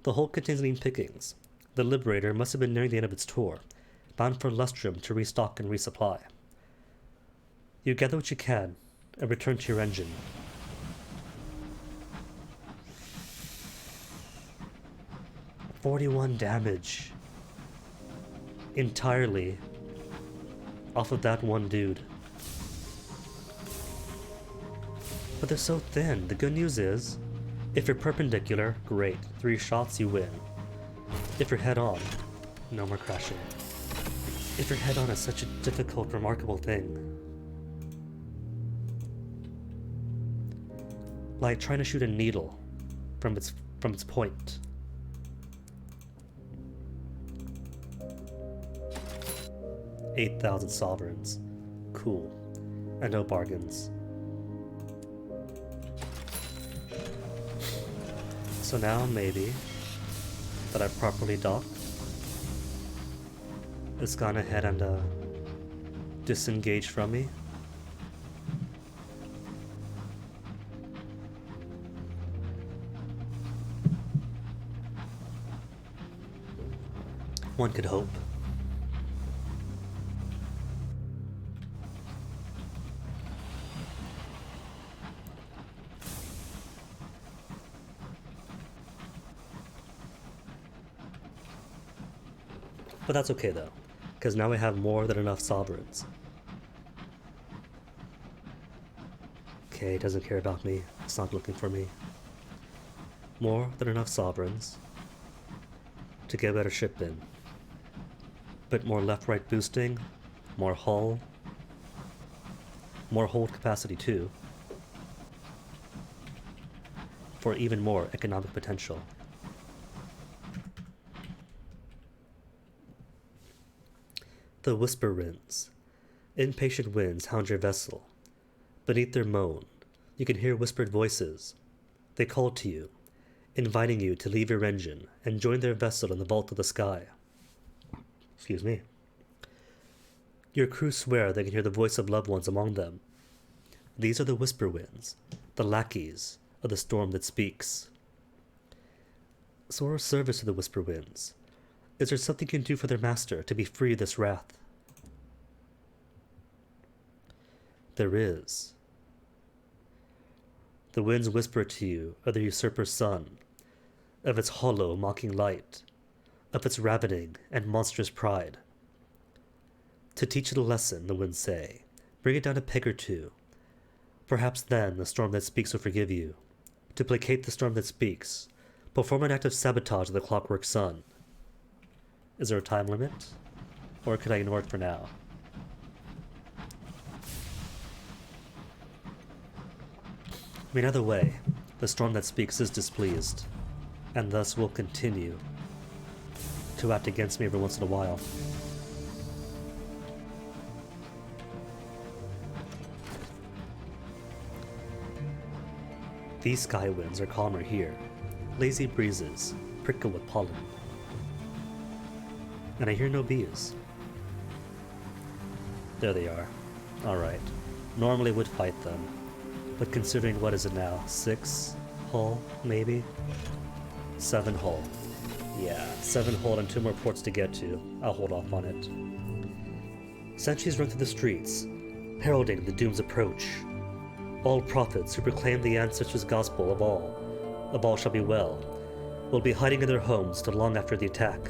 The hull contains lean pickings. The Liberator must have been nearing the end of its tour, bound for Lustrum to restock and resupply. You gather what you can, and return to your engine. "41 damage. Entirely off of that one dude. But they're so thin. The good news is, if you're perpendicular, great. 3 shots, you win. If you're head-on, no more crashing. If you're head-on, it's such a difficult, remarkable thing. Like trying to shoot a needle from its point. $8,000 sovereigns. Cool. And no bargains. So now, maybe, that I've properly docked, it's gone ahead and disengaged from me. One could hope. But that's okay though, because now we have more than enough sovereigns. Okay, doesn't care about me. It's not looking for me. More than enough sovereigns to get a better ship in. Bit more left-right boosting, more hull, more hold capacity too, for even more economic potential. The whisper winds. Impatient winds hound your vessel. Beneath their moan, you can hear whispered voices. They call to you, inviting you to leave your engine and join their vessel in the vault of the sky. Excuse me. Your crew swear they can hear the voice of loved ones among them. These are the whisper winds, the lackeys of the storm that speaks. So our service to the whisper winds. Is there something you can do for their master to be free of this wrath? There is. The winds whisper to you of the usurper's sun, of its hollow, mocking light, of its ravening and monstrous pride. To teach it a lesson, the winds say, bring it down a peg or two. Perhaps then the storm that speaks will forgive you. To placate the storm that speaks, perform an act of sabotage of the clockwork sun. Is there a time limit? Or could I ignore it for now? I mean, either way, the storm that speaks is displeased, and thus will continue to act against me every once in a while. These sky winds are calmer here. Lazy breezes prickle with pollen. And I hear no bees. There they are. Alright. Normally would fight them. But considering what is it now? 6 hull, maybe? 7 hull. Yeah, 7 hull and 2 more ports to get to. I'll hold off on it. Sentries run through the streets, heralding the doom's approach. All prophets who proclaim the ancestors' gospel of all shall be well, will be hiding in their homes till long after the attack.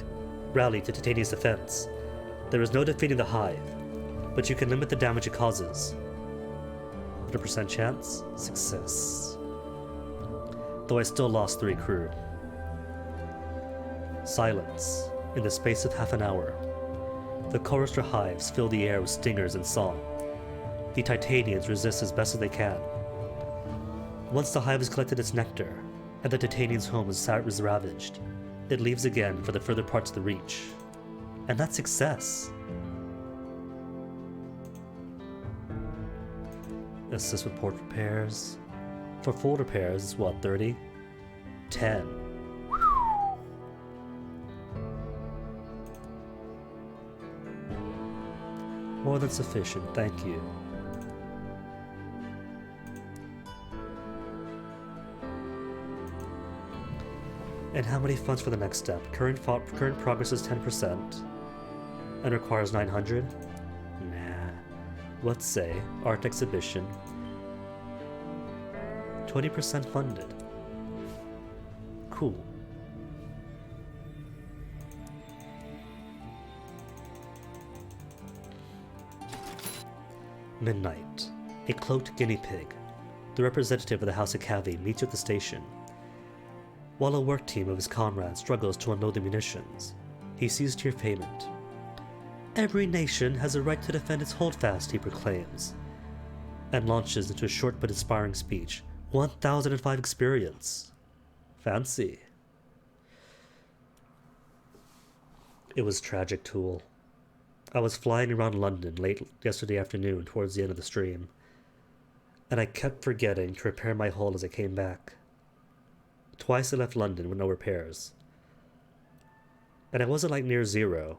Rally to Titania's defense. There is no defeating the Hive, but you can limit the damage it causes. 100% chance? Success. Though I still lost 3 crew. Silence. In the space of half an hour. The chorister hives fill the air with stingers and song. The Titanians resist as best as they can. Once the hive has collected its nectar, and the Titanian's home is ravaged, it leaves again for the further parts of the Reach. And that's success. Assist with port repairs. For full repairs, it's what, 30? 10. More than sufficient, thank you. And how many funds for the next step? Current progress is 10% and requires 900? Nah. Let's say art exhibition. 20% funded. Cool. Midnight. A cloaked guinea pig, the representative of the House of Cavi, meets you at the station. While a work team of his comrades struggles to unload the munitions, he sees to your payment. Every nation has a right to defend its holdfast, he proclaims, and launches into a short but inspiring speech. 1005 experience. Fancy. It was tragic, Tool. I was flying around London late yesterday afternoon towards the end of the stream, and I kept forgetting to repair my hull as I came back. Twice I left London with no repairs. And I wasn't like near zero,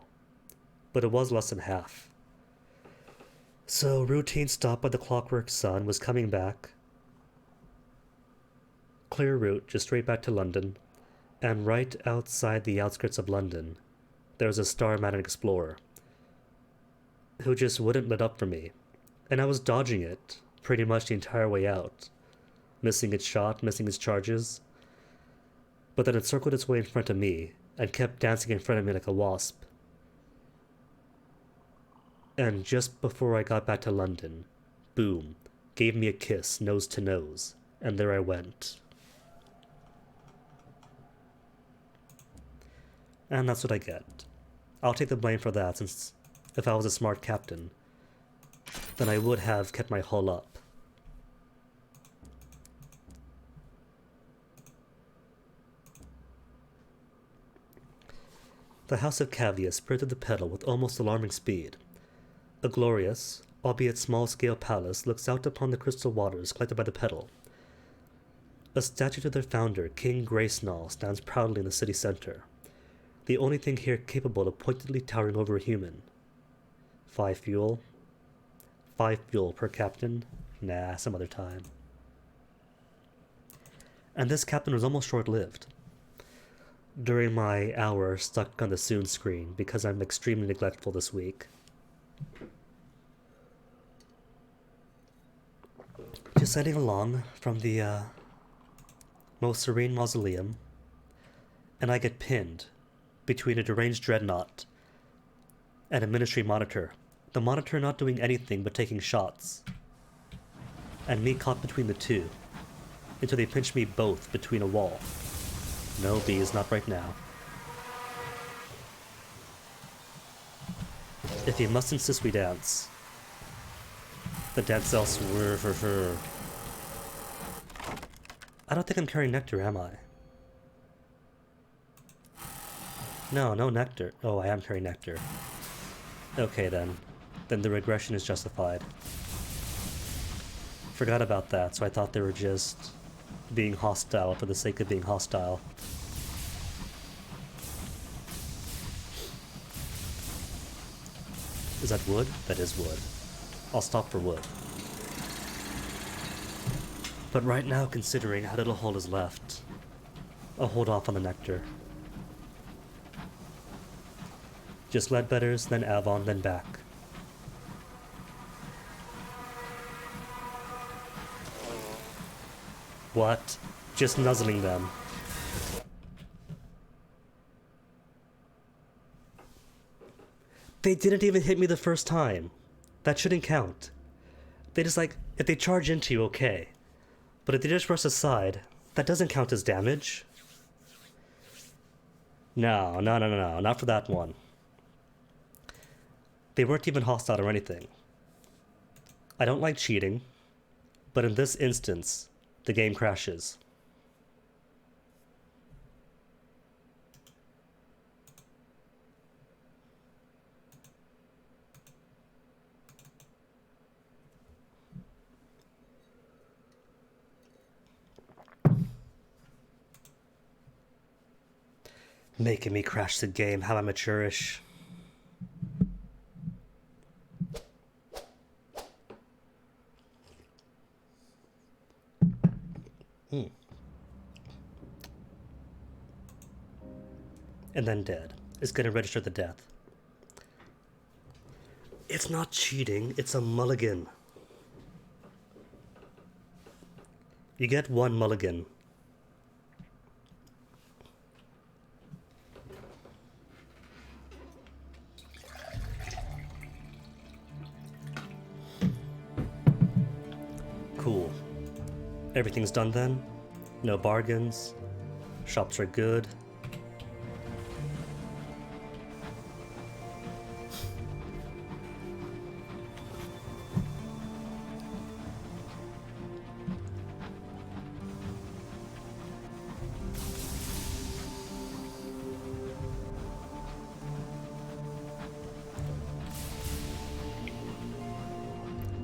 but it was less than half. So routine stop by the Clockwork Sun was coming back. Clear route, just straight back to London. And right outside the outskirts of London, there was a Star-Mounted Explorer who just wouldn't let up for me. And I was dodging it pretty much the entire way out. Missing its shot, missing its charges. But then it circled its way in front of me and kept dancing in front of me like a wasp. And just before I got back to London, boom, gave me a kiss, nose to nose, and there I went. And that's what I get. I'll take the blame for that, since if I was a smart captain, then I would have kept my hull up. The House of Cavia sprinted the pedal with almost alarming speed. A glorious, albeit small-scale palace looks out upon the crystal waters collected by the pedal. A statue to their founder, King Graysnall, stands proudly in the city center, the only thing here capable of pointedly towering over a human. 5 fuel? 5 fuel per captain? Nah, some other time. And this captain was almost short-lived. During my hour stuck on the Soon screen, because I'm extremely neglectful this week. Just heading along from the most serene mausoleum, and I get pinned between a deranged dreadnought and a ministry monitor. The monitor not doing anything but taking shots, and me caught between the two, until they pinch me both between a wall. No, bees, not right now. If you must insist we dance, the dance elsewhere for her. I don't think I'm carrying nectar, am I? No, no nectar. Oh, I am carrying nectar. Okay then. Then the regression is justified. Forgot about that, so I thought they were just being hostile for the sake of being hostile. Is that wood? That is wood. I'll stop for wood. But right now, considering how little hull is left, I'll hold off on the nectar. Just Leadbetters, then Avon, then back. What? Just nuzzling them. They didn't even hit me the first time. That shouldn't count. They just if they charge into you, okay. But if they just rush aside, that doesn't count as damage. No, not for that one. They weren't even hostile or anything. I don't like cheating, but in this instance, the game crashes. Making me crash the game, how amateurish. And then dead. It's gonna register the death. It's not cheating, it's a mulligan. You get 1 mulligan. Cool. Everything's done then? No bargains? Shops are good?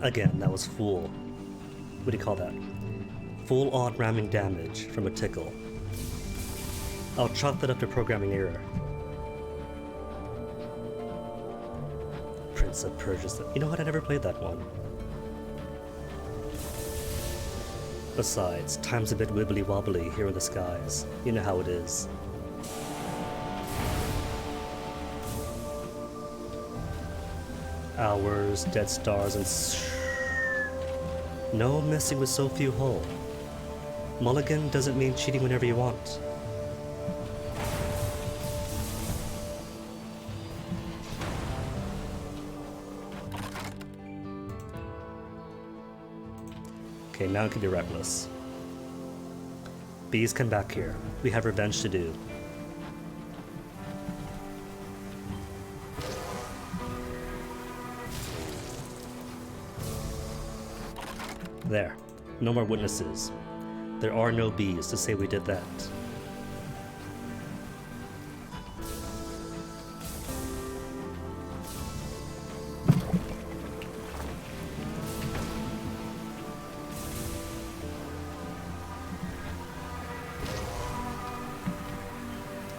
Again, that was full. What do you call that? Full-on ramming damage from a tickle. I'll chalk that up to programming error. Prince of Persia. You know what? I never played that one. Besides, time's a bit wibbly-wobbly here in the skies. You know how it is. Hours, dead stars, and no messing with so few hull. Mulligan doesn't mean cheating whenever you want. Okay, now it can be reckless. Bees, come back here. We have revenge to do. There. No more witnesses. There are no bees to say we did that.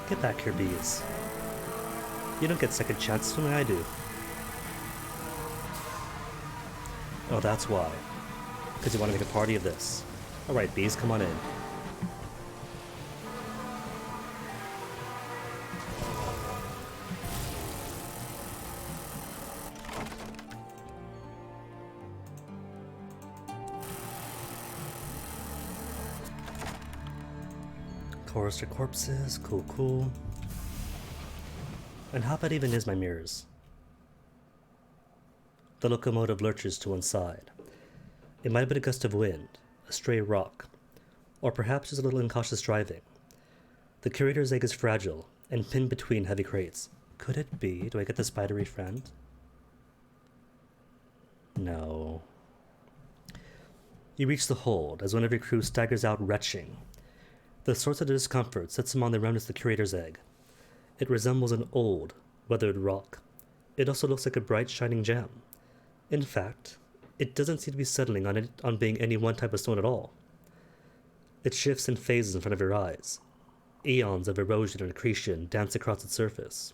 Get back here, bees. You don't get second chances when I do. Oh, that's why. Because you want to make a party of this. Alright, bees, come on in. Chorister corpses, cool, cool. And how bad even is my mirrors? The locomotive lurches to one side. It might have been a gust of wind, a stray rock, or perhaps just a little incautious driving. The curator's egg is fragile and pinned between heavy crates. Could it be? Do I get the spidery friend? No. You reach the hold as one of your crew staggers out retching. The source of the discomfort sets him on the remnants of the curator's egg. It resembles an old, weathered rock. It also looks like a bright, shining gem. In fact, it doesn't seem to be settling on being any one type of stone at all. It shifts and phases in front of your eyes. Eons of erosion and accretion dance across its surface.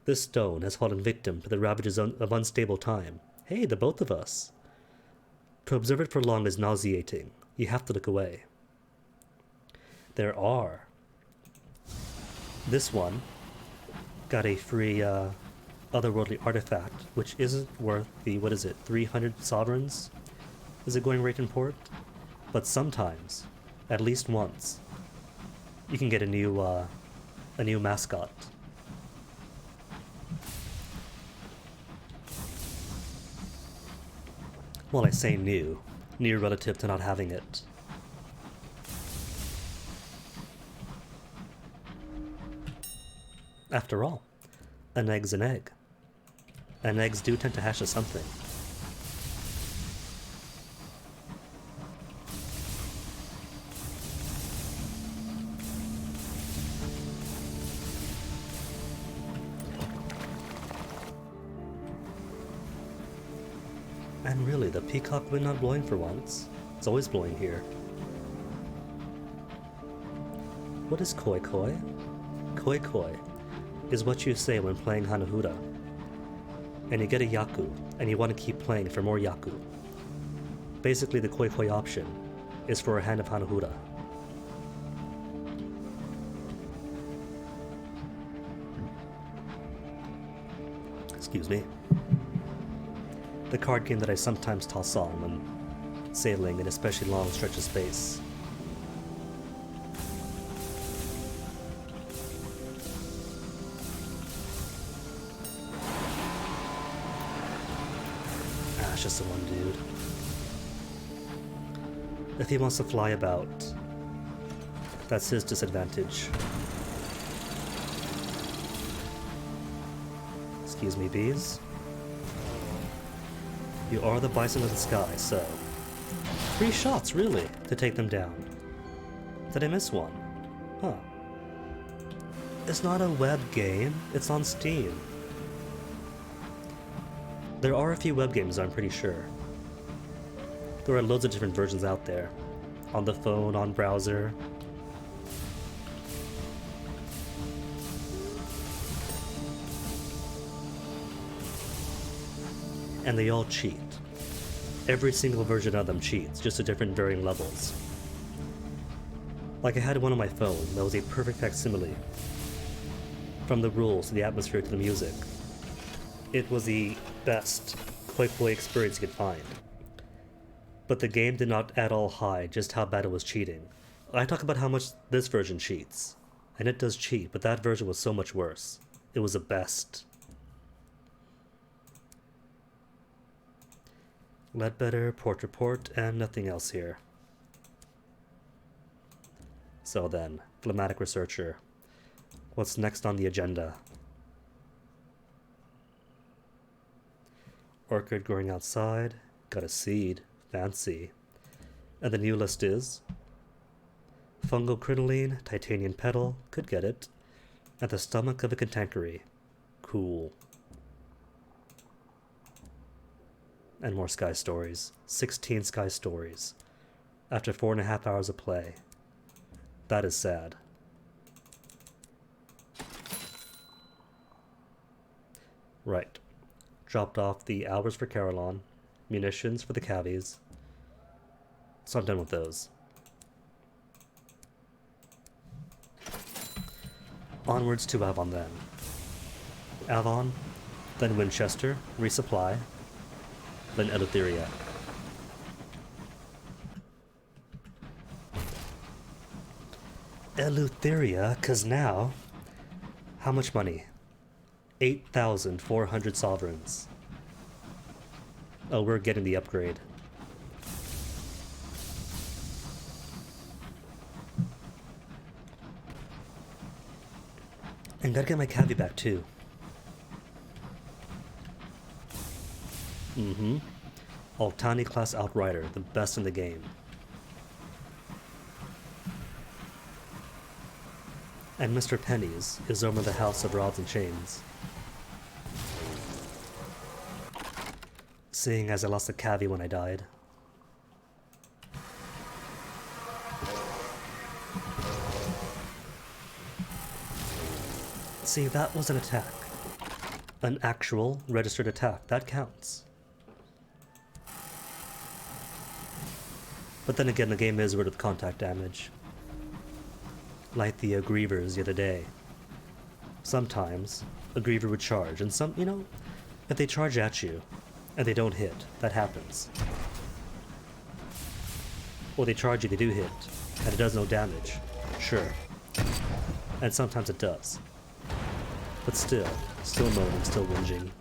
This stone has fallen victim to the ravages of unstable time. Hey, the both of us. To observe it for long is nauseating. You have to look away. There are. This one got a free otherworldly artifact, which isn't worth the, 300 sovereigns? Is it going rate in port? But sometimes, at least once, you can get a new mascot. Well, I say new relative to not having it. After all, an egg's an egg. And eggs do tend to hatch to something. And really, the peacock wind not blowing for once. It's always blowing here. What is koi koi? Koi koi is what you say when playing Hanahuda. And you get a Yaku, and you want to keep playing for more Yaku. Basically, the Koi Koi option is for a hand of Hanahuda. Excuse me. The card game that I sometimes toss on when sailing an especially long stretch of space. Just the one dude. If he wants to fly about, that's his disadvantage. Excuse me, bees. You are the bison of the sky, so 3 shots, really, to take them down. Did I miss one? Huh. It's not a web game, it's on Steam. There are a few web games, I'm pretty sure. There are loads of different versions out there. On the phone, on browser. And they all cheat. Every single version of them cheats, just at different varying levels. Like I had one on my phone that was a perfect facsimile. From the rules to the atmosphere to the music. It was the best Koi Koi experience you could find. But the game did not at all hide just how bad it was cheating. I talk about how much this version cheats. And it does cheat, but that version was so much worse. It was the best. Ledbetter, Port Report, and nothing else here. So then, phlegmatic researcher. What's next on the agenda? Orchid growing outside. Got a seed. Fancy. And the new list is fungal crinoline, titanium petal, could get it, and the stomach of a cantankerous. Cool. And more Sky Stories. 16 Sky Stories. After 4.5 hours of play. That is sad. Right. Dropped off the hours for Carillon, munitions for the cavies. So I'm done with those. Onwards to Avon then. Avon, then Winchester, resupply, then Eleutheria. Eleutheria, 'cause now, how much money? 8,400 sovereigns. Oh, we're getting the upgrade. And gotta get my cavi back too. Altani class Outrider, the best in the game. And Mr. Pennies is over the House of Rods and Chains. Seeing as I lost the cavi when I died. See, that was an attack. An actual registered attack. That counts. But then again, the game is rid of contact damage. Like the Grievers the other day. Sometimes, a Griever would charge, and if they charge at you, and they don't hit, that happens. Or they charge you, they do hit, and it does no damage. Sure. And sometimes it does. But still moaning, still whinging.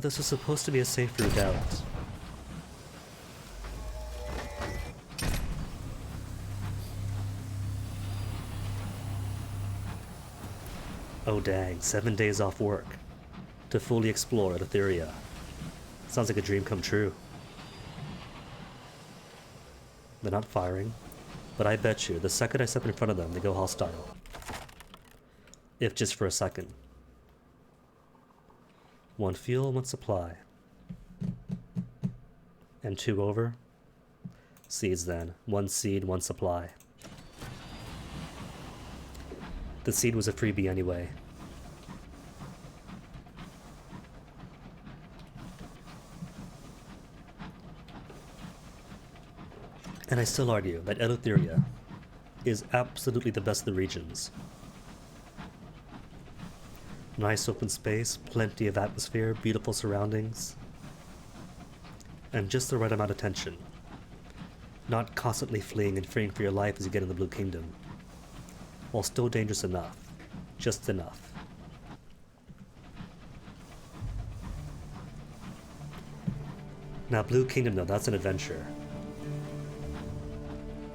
This was supposed to be a safe route out. Oh dang, 7 days off work to fully explore Eleutheria. Sounds like a dream come true. They're not firing, but I bet you the second I step in front of them, they go hostile. If just for a second. 1 fuel, 1 supply. And 2 over. Seeds then. 1 seed, 1 supply. The seed was a freebie anyway. And I still argue that Eleutheria is absolutely the best of the regions. Nice open space, plenty of atmosphere, beautiful surroundings, and just the right amount of tension. Not constantly fleeing and fearing for your life as you get in the Blue Kingdom, while still dangerous enough. Just enough. Now Blue Kingdom though, that's an adventure.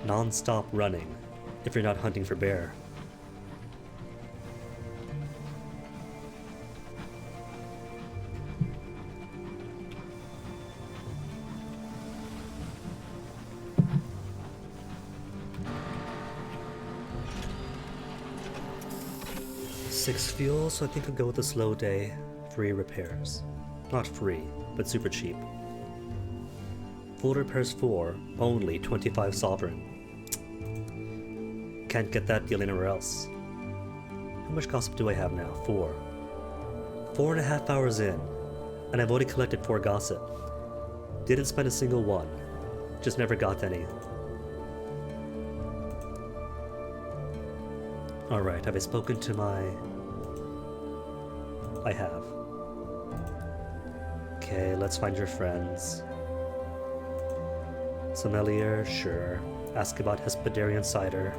Non-stop running, if you're not hunting for bear. Six fuel, so I think I'll go with a slow day. 3 repairs. Not free, but super cheap. Full repairs 4, only 25 sovereign. Can't get that deal anywhere else. How much gossip do I have now? 4. 4.5 hours in, and I've already collected 4 gossip. Didn't spend a single one. Just never got any. Alright, have I spoken to my... I have. Okay, let's find your friends. Sommelier, sure. Ask about Hesperian cider.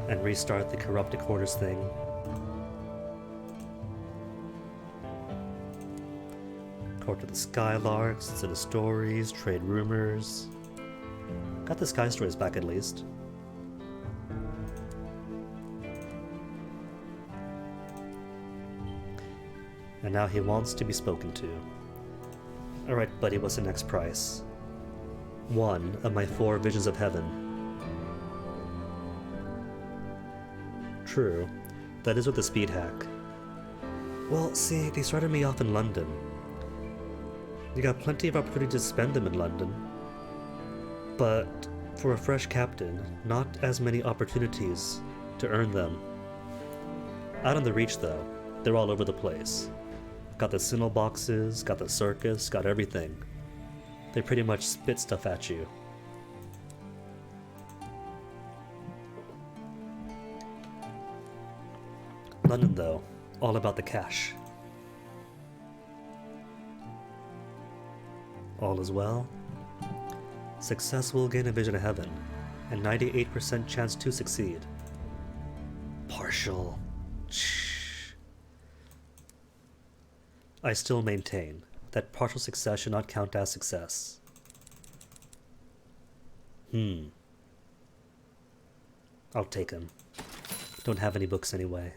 And restart the corrupted quarters thing. Talk to the Skylarks, listen to stories, trade rumors. Got the Sky Stories back at least. And now he wants to be spoken to. Alright, buddy, what's the next price? 1 of my 4 visions of heaven. True, that is with the speed hack. Well, see, they started me off in London. You got plenty of opportunity to spend them in London. But for a fresh captain, not as many opportunities to earn them. Out on the Reach, though, they're all over the place. Got the Sinnoh boxes, got the circus, got everything. They pretty much spit stuff at you. London, though, all about the cash. All is well. Success will gain a vision of heaven, and 98% chance to succeed. Partial. Shh. I still maintain that partial success should not count as success. I'll take him. Don't have any books anyway.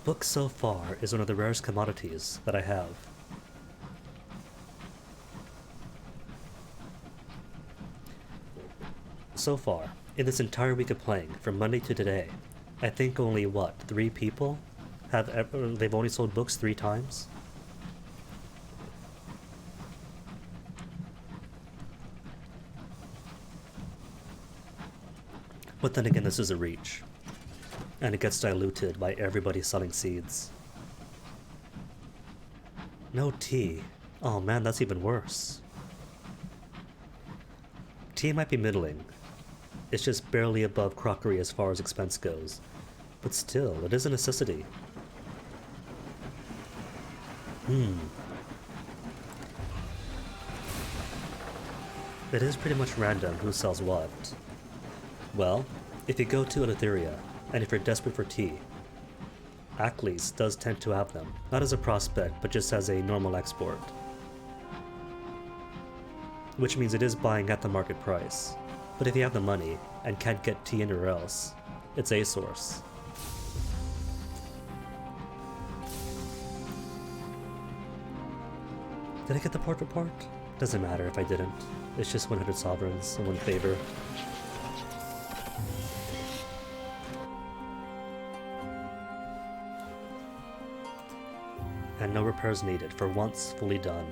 Books so far is one of the rarest commodities that I have. So far, in this entire week of playing, from Monday to today, I think only, 3 people they've only sold books 3 times? But then again, this is a Reach. And it gets diluted by everybody selling seeds. No tea. Oh man, that's even worse. Tea might be middling. It's just barely above crockery as far as expense goes. But still, it is a necessity. It is pretty much random who sells what. Well, if you go to Eleutheria, and if you're desperate for tea, Ackley's does tend to have them, not as a prospect, but just as a normal export. Which means it is buying at the market price. But if you have the money, and can't get tea anywhere else, it's a source. Did I get the portrait part? Doesn't matter if I didn't. It's just 100 sovereigns in one favor. And no repairs needed, for once fully done.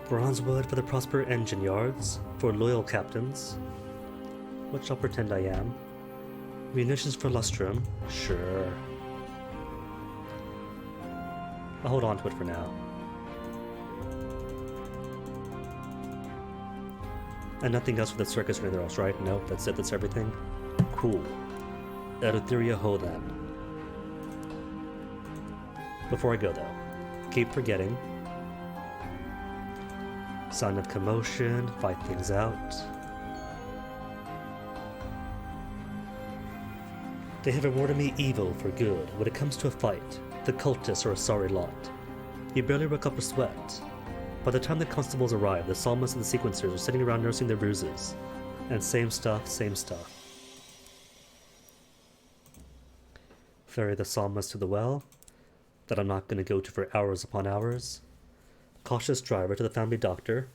Bronzewood for the Prosper Engine Yards, for loyal captains, which I'll pretend I am. Munitions for Lustrum, sure. I'll hold on to it for now. And nothing else for the circus or anything else, right? Nope, that's it, that's everything. Cool. Eleutheria Ho then. Before I go though, keep forgetting. Sign of commotion, fight things out. They have rewarded me evil for good. When it comes to a fight, the cultists are a sorry lot. You barely work up a sweat. By the time the constables arrive, the psalmists and the sequencers are sitting around nursing their bruises. And same stuff, same stuff. Ferry the psalmist to the well, that I'm not going to go to for hours upon hours. Cautious driver to the family doctor.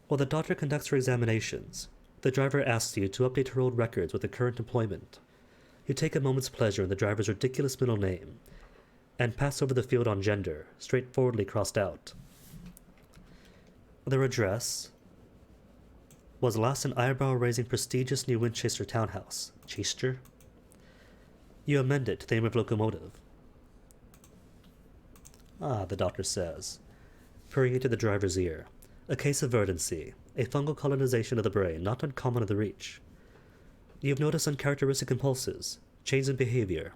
While the doctor conducts her examinations, the driver asks you to update her old records with the current employment. You take a moment's pleasure in the driver's ridiculous middle name, and pass over the field on gender, straightforwardly crossed out. Their address was last an eyebrow-raising prestigious New Winchester townhouse. Chester? You amend it to the name of locomotive. Ah, the doctor says, peering to the driver's ear. A case of verdancy, a fungal colonization of the brain, not uncommon of the Reach. You've noticed uncharacteristic impulses, change in behavior.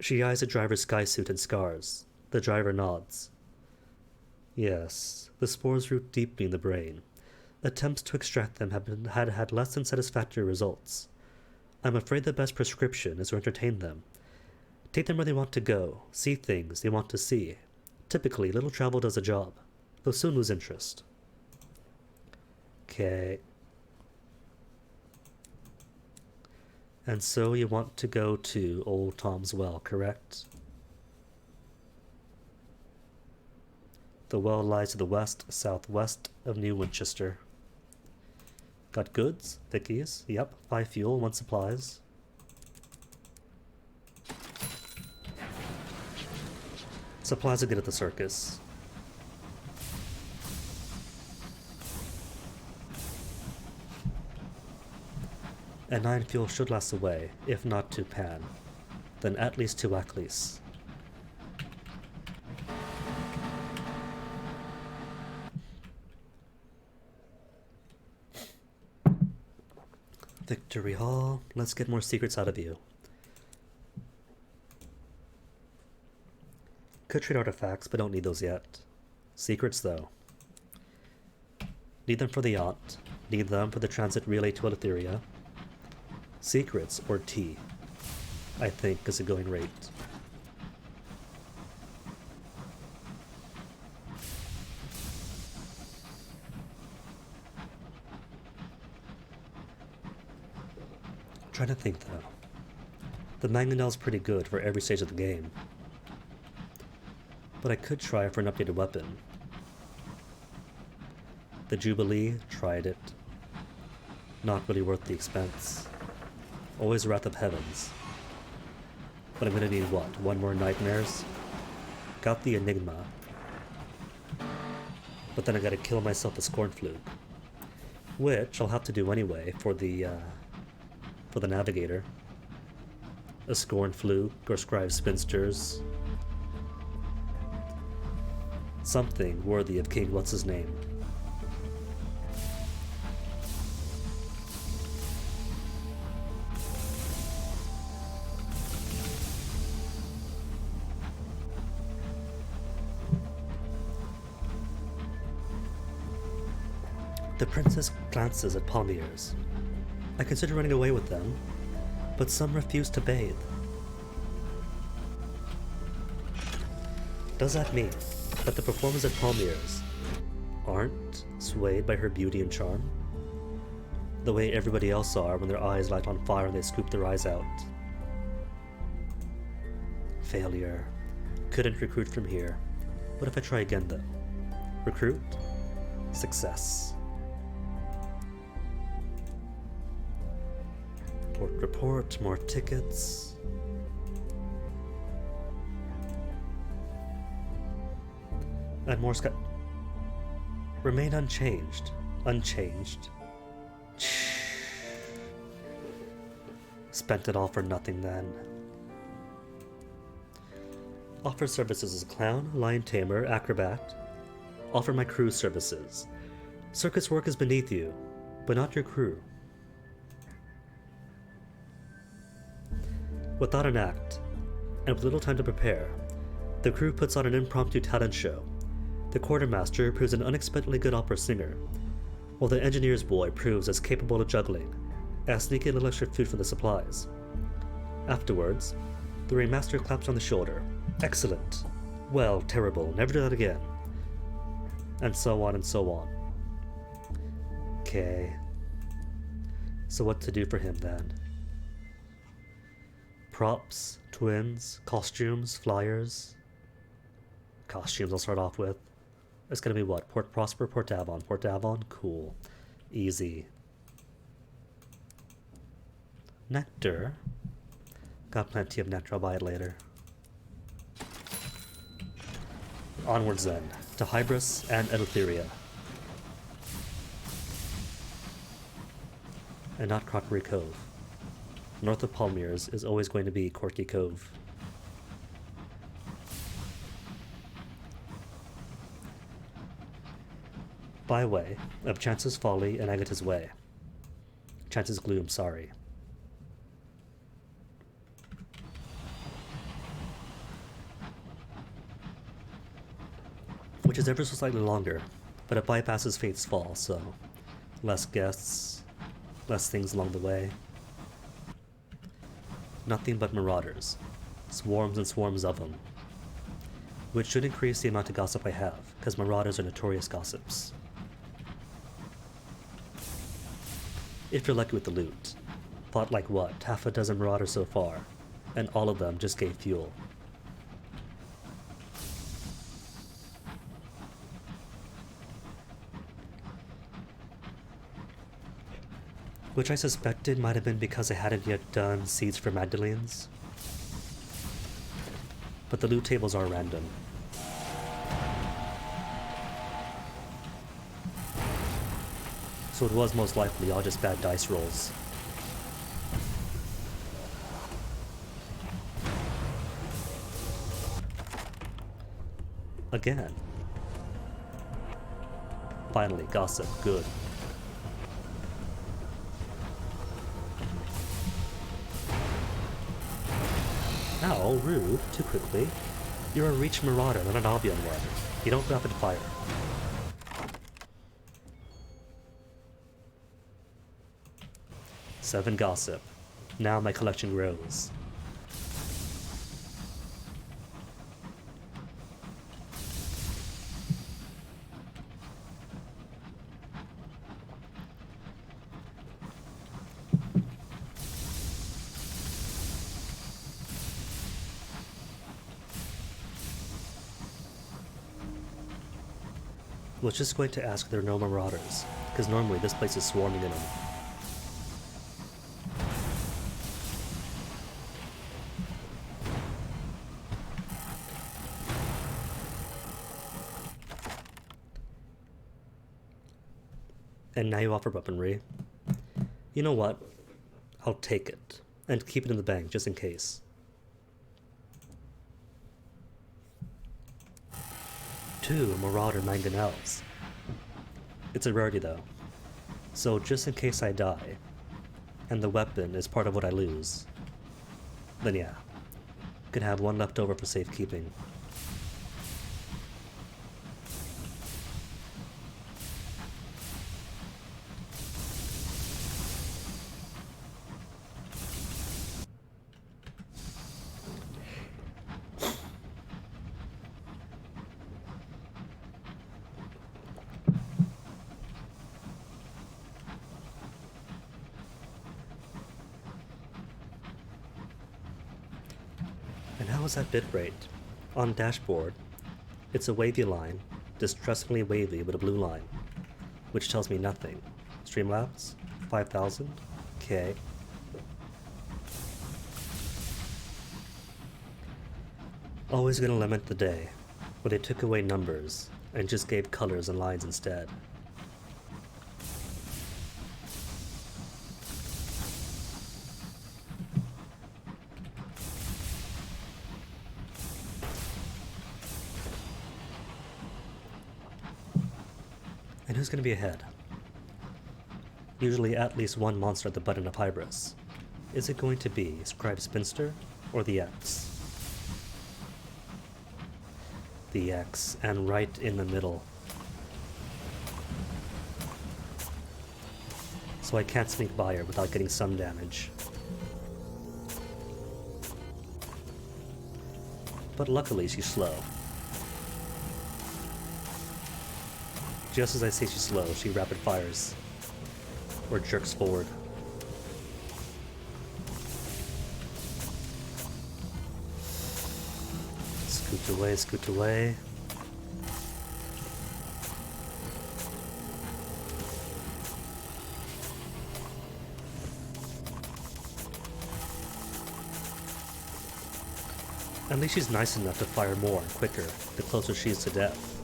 She eyes the driver's sky suit and scars. The driver nods. Yes, the spores root deeply in the brain. Attempts to extract them had less than satisfactory results. I'm afraid the best prescription is to entertain them. Take them where they want to go, see things they want to see. Typically, little travel does the job. They'll soon lose interest. Okay. And so you want to go to Old Tom's Well, correct? The well lies to the west-southwest of New Winchester. Got goods? Thickies? Yep. 5 fuel, 1 supplies. Supplies are good at the circus. And 9 fuel should last away, if not 2 pan. Then at least 2 Aklis. Victory Hall. Let's get more secrets out of you. Could trade artifacts, but don't need those yet. Secrets, though. Need them for the yacht. Need them for the transit relay to Eleutheria. Secrets, or tea, I think is a going rate. Trying to think, though. The Mangonel's pretty good for every stage of the game. But I could try for an updated weapon. The Jubilee, tried it. Not really worth the expense. Always Wrath of Heavens. But I'm gonna need what? 1 more Nightmares? Got the Enigma. But then I gotta kill myself with Scornfluke. Which I'll have to do anyway for the Navigator. A Scornfluke or Scribe Spinsters. Something worthy of King What's-His-Name. The princess glances at palmiers. I consider running away with them, but some refuse to bathe. Does that mean that the performers at Palmiers aren't swayed by her beauty and charm? The way everybody else are when their eyes light on fire and they scoop their eyes out. Failure. Couldn't recruit from here. What if I try again though? Recruit? Success. Port report, more tickets. And more remain unchanged. Unchanged. Spent it all for nothing then. Offer services as a clown, lion tamer, acrobat. Offer my crew services. Circus work is beneath you, but not your crew. Without an act, and with little time to prepare, the crew puts on an impromptu talent show. The quartermaster proves an unexpectedly good opera singer, while the engineer's boy proves as capable of juggling as sneaking a little extra food for the supplies. Afterwards, the ringmaster claps on the shoulder. Excellent. Well, terrible. Never do that again. And so on and so on. Okay. So what to do for him then? Props, twins, costumes, flyers. Costumes I'll start off with. It's gonna be what? Port Prosper, Port Avon. Port Avon? Cool. Easy. Nectar. Got plenty of nectar, I'll buy it later. Onwards then, to Hybris and Eleutheria. And not Crockery Cove. North of Palmiers is always going to be Corky Cove. Byway of Chance's Folly and Agatha's Way. Chance's Gloom, sorry. which is ever so slightly longer, but it bypasses Fate's Fall, so less guests, less things along the way. Nothing but marauders, swarms and swarms of them, which should increase the amount of gossip I have, because marauders are notorious gossips. If you're lucky with the loot. Fought like what, half a dozen marauders so far, and all of them just gave fuel. Which I suspected might have been because I hadn't yet done seeds for Magdalene's. But the loot tables are random. So it was most likely all just bad dice rolls. Again. Finally, gossip, good. Ow, rude, too quickly. You're a reach marauder, not an Albion one. You don't rapid fire. Seven gossip. Now my collection grows. Was just going to ask if there are no marauders, because normally this place is swarming in them. And now you offer weaponry. You know what? I'll take it, and keep it in the bank just in case. Two Marauder Mangonels. It's a rarity though, so just in case I die, and the weapon is part of what I lose, then yeah, can have one left over for safekeeping. And how is that bitrate? On dashboard, it's a wavy line, distressingly wavy with a blue line, which tells me nothing. Streamlabs? 5,000? Okay. Always gonna lament the day when they took away numbers and just gave colors and lines instead. And who's going to be ahead? Usually at least one monster at the button of Hybris. Is it going to be Scribe Spinster or the X? The X, and right in the middle. So I can't sneak by her without getting some damage. But luckily she's slow. Just as I say she's slow, she rapid fires. Or jerks forward. Scoot away, scoot away. At least she's nice enough to fire more and quicker the closer she is to death.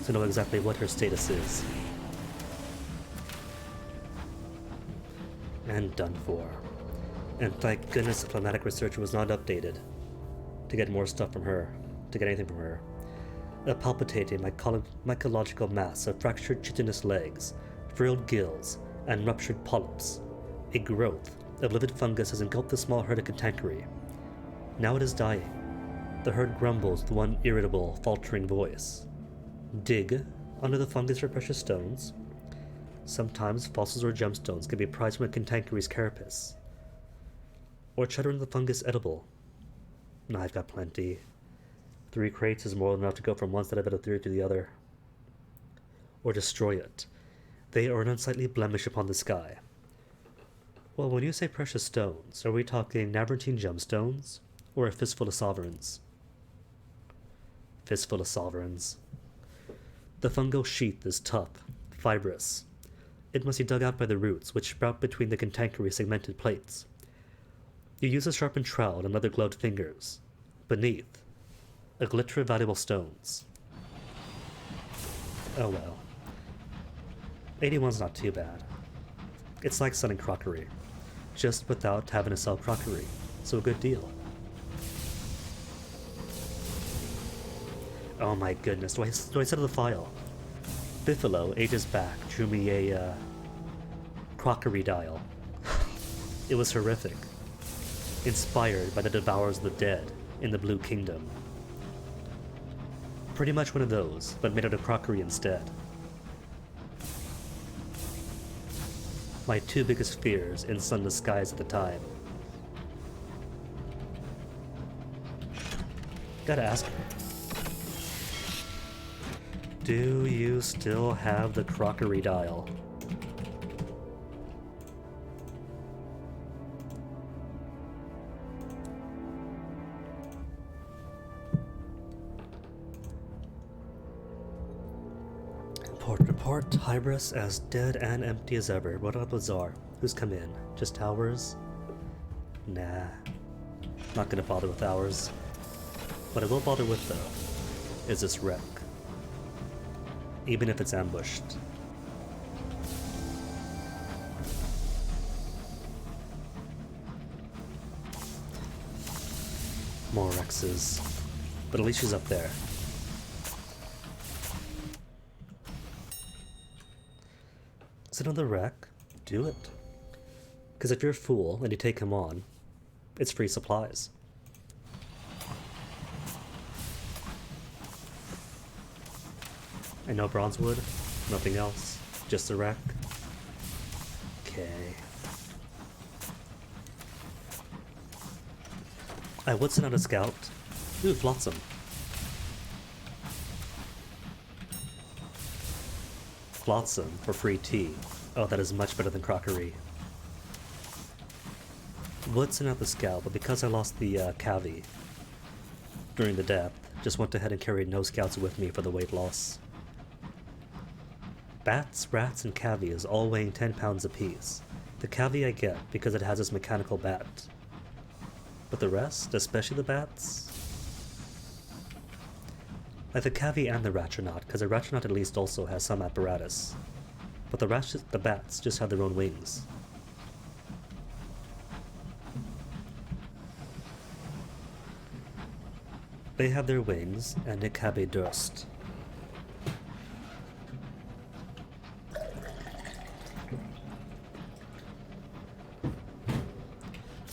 To know exactly what her status is. And done for. And thank goodness the climatic researcher was not updated to get more stuff from her, to get anything from her. A palpitating mycological mass of fractured chitinous legs, frilled gills, and ruptured polyps. A growth of livid fungus has engulfed the small herd of Cantankery. Now it is dying. The herd grumbles with one irritable, faltering voice. Dig under the fungus for precious stones. Sometimes fossils or gemstones can be prized from a cantankery's carapace. Or cheddar into the fungus edible. I've got plenty. 3 crates is more than enough to go from one side of Eleutheria to the other. Or destroy it. They are an unsightly blemish upon the sky. Well, when you say precious stones, are we talking Navarrete gemstones, or a fistful of sovereigns? Fistful of sovereigns. The fungal sheath is tough, fibrous. It must be dug out by the roots, which sprout between the cantankerous segmented plates. You use a sharpened trowel and leather gloved fingers. Beneath, a glitter of valuable stones. Oh well. 81's not too bad. It's like selling crockery, just without having to sell crockery, so a good deal. Oh my goodness, do I settle the file? Biffalo ages back drew me a crockery dial. It was horrific. Inspired by the Devourers of the Dead in the Blue Kingdom. Pretty much one of those, but made out of crockery instead. My 2 biggest fears in sunless skies at the time. Gotta ask her. Do you still have the crockery dial? Report, Hybris as dead and empty as ever. What about Bazaar? Who's come in? Just ours? Nah. Not gonna bother with ours. What I will bother with, though, is this wreck. Even if it's ambushed. More Rexes. But at least she's up there. Sit on the wreck, do it. Because if you're a fool and you take him on, it's free supplies. And no Bronzewood, nothing else, just the wreck. Okay. I would send out a scout. Ooh, Flotsam. Flotsam for free tea. Oh, that is much better than crockery. Would send out the scout, but because I lost the Cavi during the death, just went ahead and carried no scouts with me for the weight loss. Bats, rats, and cavies all weighing 10 pounds apiece. The cavy I get because it has this mechanical bat. But the rest, especially the bats? Like the cavy and the Ratchonaut, because the Ratchonaut at least also has some apparatus. But the bats just have their own wings. They have their wings, and they cabe dust.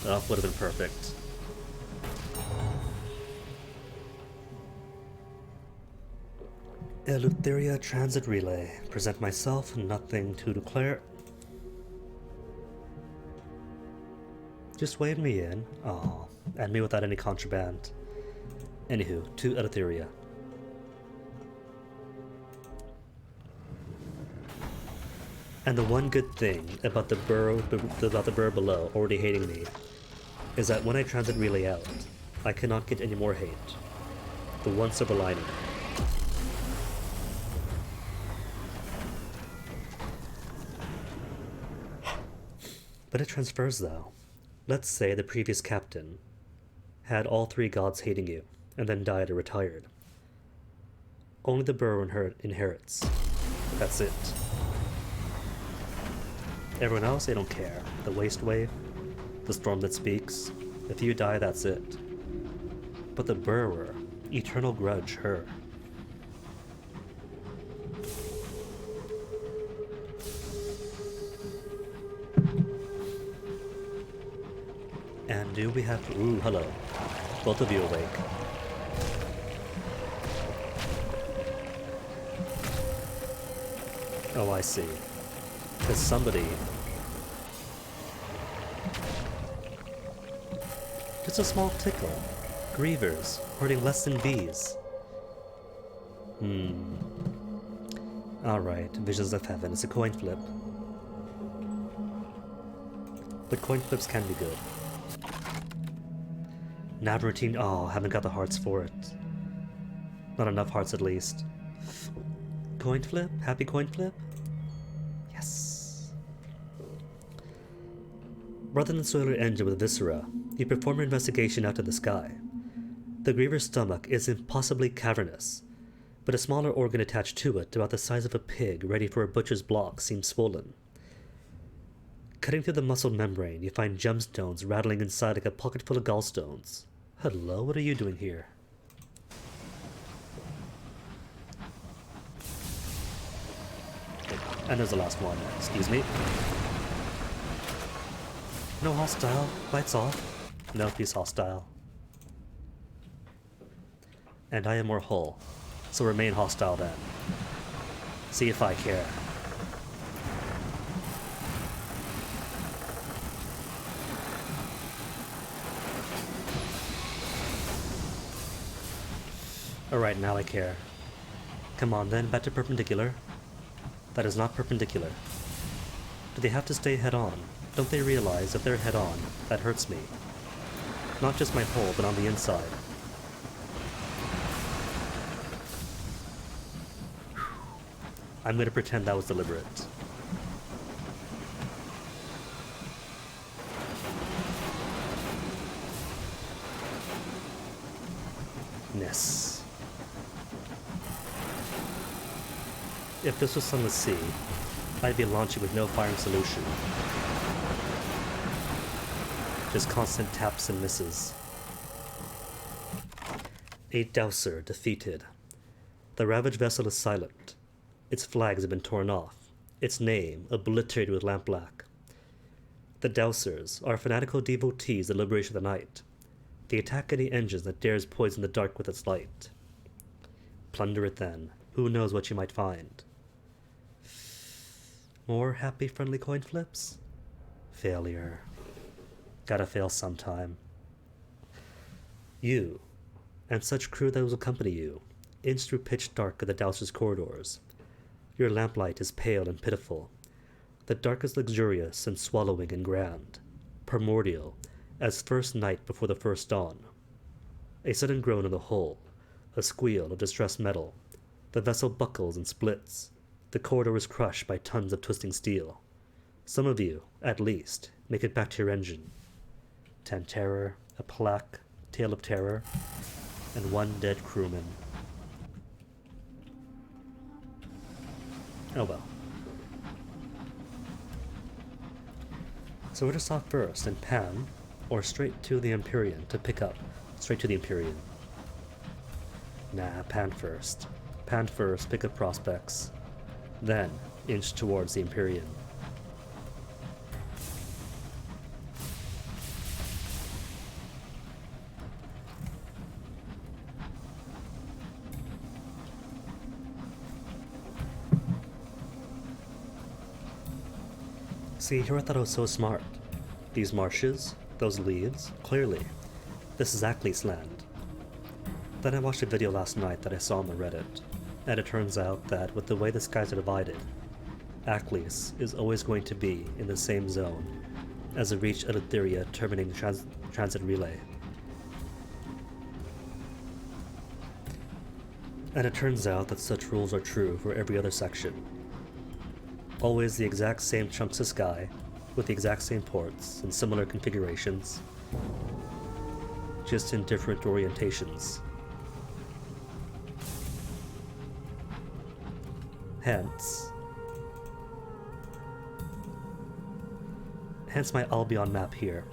Oh, would have been perfect. Eleutheria Transit Relay. Present myself, nothing to declare. Just wave me in. Aw, and me without any contraband. Anywho, to Eleutheria. And the one good thing about the burr below already hating me is that when I transit relay out, I cannot get any more hate. The one silver lining. But it transfers though. Let's say the previous captain had all 3 gods hating you, and then died or retired. Only the burrow inherits. That's it. Everyone else, they don't care. The waste wave, the storm that speaks. If you die, that's it. But the burrower, eternal grudge her. And do we have... Ooh, hello. Both of you awake. Oh, I see. Because somebody... Just a small tickle. Grievers, hoarding less than bees. Alright, Visions of Heaven. It's a coin flip. But coin flips can be good. Nav routine. Oh, haven't got the hearts for it. Not enough hearts at least. Coin flip? Happy coin flip? Yes. Rather than soil your engine with viscera, you perform your investigation out of the sky. The Griever's stomach is impossibly cavernous, but a smaller organ attached to it, about the size of a pig ready for a butcher's block, seems swollen. Cutting through the muscle membrane, you find gemstones rattling inside like a pocket full of gallstones. Hello, what are you doing here? And there's the last one. Excuse me. No hostile. Lights off. No, he's hostile. And I am more whole. So remain hostile then. See if I care. Alright, now I care. Come on then, back to perpendicular. That is not perpendicular. Do they have to stay head-on? Don't they realize if they're head-on, that hurts me? Not just my hole, but on the inside. I'm going to pretend that was deliberate. Ness. If this was Sunless Sea, I'd be launching with no firing solution. Just constant taps and misses. A Dowser defeated. The ravaged vessel is silent. Its flags have been torn off, its name obliterated with lampblack. The Dowsers are fanatical devotees of the liberation of the night. They attack any engine that dares poison the dark with its light. Plunder it then. Who knows what you might find? More happy, friendly coin flips? Failure. Gotta fail sometime. You, and such crew that will accompany you, inch through pitch dark of the Dowser's corridors. Your lamplight is pale and pitiful. The dark is luxurious and swallowing and grand, primordial, as first night before the first dawn. A sudden groan in the hull, a squeal of distressed metal. The vessel buckles and splits. The corridor is crushed by tons of twisting steel. Some of you, at least, make it back to your engine. 10 terror, a plaque, tale of terror, and 1 dead crewman. Oh well. So we're just off first and pan, or straight to the Empyrean to pick up. Straight to the Empyrean. Nah, pan first. Pan first, pick up prospects. Then, inch towards the Empyrean. See, here I thought I was so smart. These marshes, those leaves, clearly. This is Aklis land. Then I watched a video last night that I saw on the Reddit, and it turns out that with the way the skies are divided, Aklis is always going to be in the same zone as the Reach Eleutheria terminating transit relay. And it turns out that such rules are true for every other section. Always the exact same chunks of sky, with the exact same ports and similar configurations, just in different orientations. Hence my Albion map here,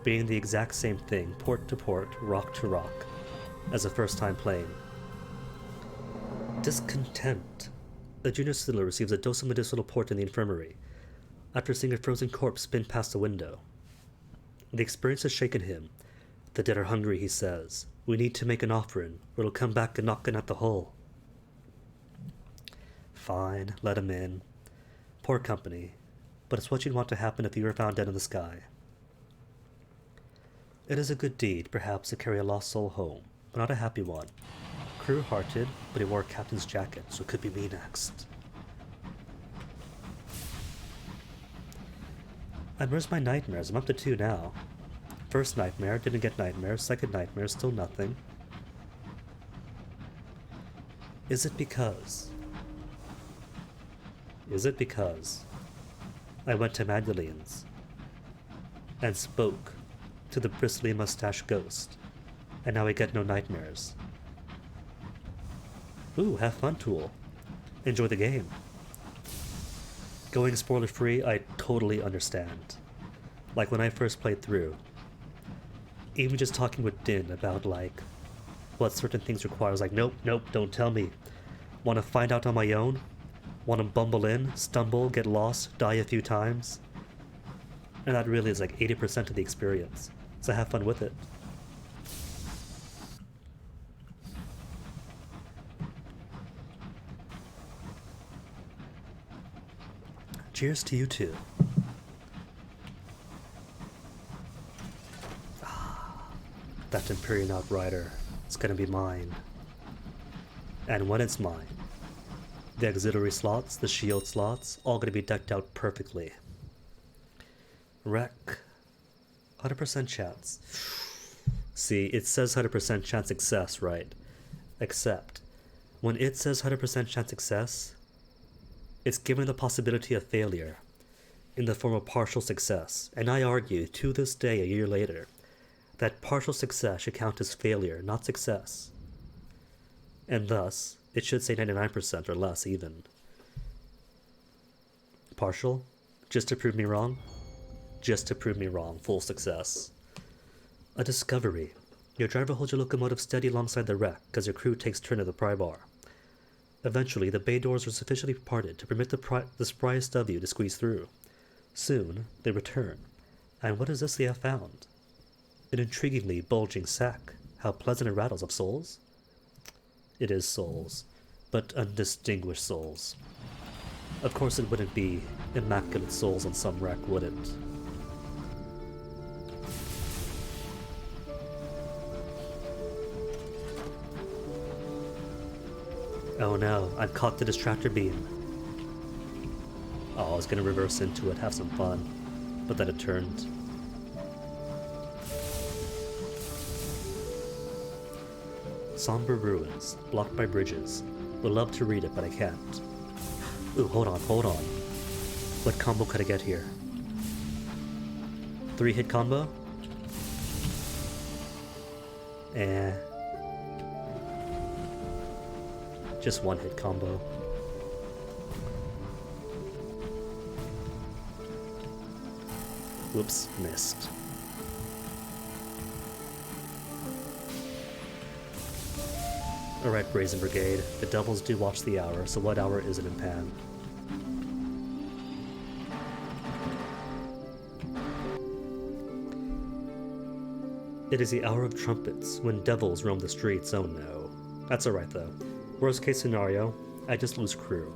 being the exact same thing, port to port, rock to rock, as the first time playing. Discontent. The junior settler receives a dose of medicinal port in the infirmary, after seeing a frozen corpse spin past the window. The experience has shaken him. The dead are hungry, he says. We need to make an offering, or it'll come back and knocking at the hull. Fine, let him in. Poor company, but it's what you'd want to happen if you were found dead in the sky. It is a good deed, perhaps, to carry a lost soul home, but not a happy one. Crew-hearted, but he wore a captain's jacket, so it could be me next. And where's my nightmares? I'm up to 2 now. First nightmare, didn't get nightmares. Second nightmare, still nothing. Is it because I went to Magdalene's and spoke to the bristly mustache ghost, and now I get no nightmares? Ooh, have fun, Tool. Enjoy the game. Going spoiler free, I totally understand. Like when I first played through, even just talking with Din about like what certain things require, I was like, nope, don't tell me. Want to find out on my own? Want to bumble in, stumble, get lost, die a few times? And that really is like 80% of the experience, so have fun with it. Cheers to you too. That Empyrean Outrider, it's gonna be mine. And when it's mine, the auxiliary slots, the shield slots, all gonna be decked out perfectly. Wreck. 100% chance. See, it says 100% chance success, right? Except, when it says 100% chance success, it's given the possibility of failure in the form of partial success. And I argue, to this day, a year later, that partial success should count as failure, not success. And thus, it should say 99% or less even. Partial? Just to prove me wrong? Just to prove me wrong. Full success. A discovery. Your driver holds your locomotive steady alongside the wreck as your crew takes turn at the pry bar. Eventually, the bay doors are sufficiently parted to permit the spryest of you to squeeze through. Soon, they return. And what is this they have found? An intriguingly bulging sack. How pleasant it rattles of souls? It is souls, but undistinguished souls. Of course it wouldn't be immaculate souls on some wreck, would it? Oh no, I've caught the distractor beam. Oh, I was gonna reverse into it, have some fun, but then it turned. Somber ruins, blocked by bridges. Would love to read it, but I can't. Ooh, hold on. What combo could I get here? 3-hit combo? Just 1-hit combo. Whoops, missed. Alright, Brazen Brigade. The devils do watch the hour, so what hour is it in Pan? It is the hour of trumpets, when devils roam the streets, oh no. That's alright though. Worst case scenario, I just lose crew.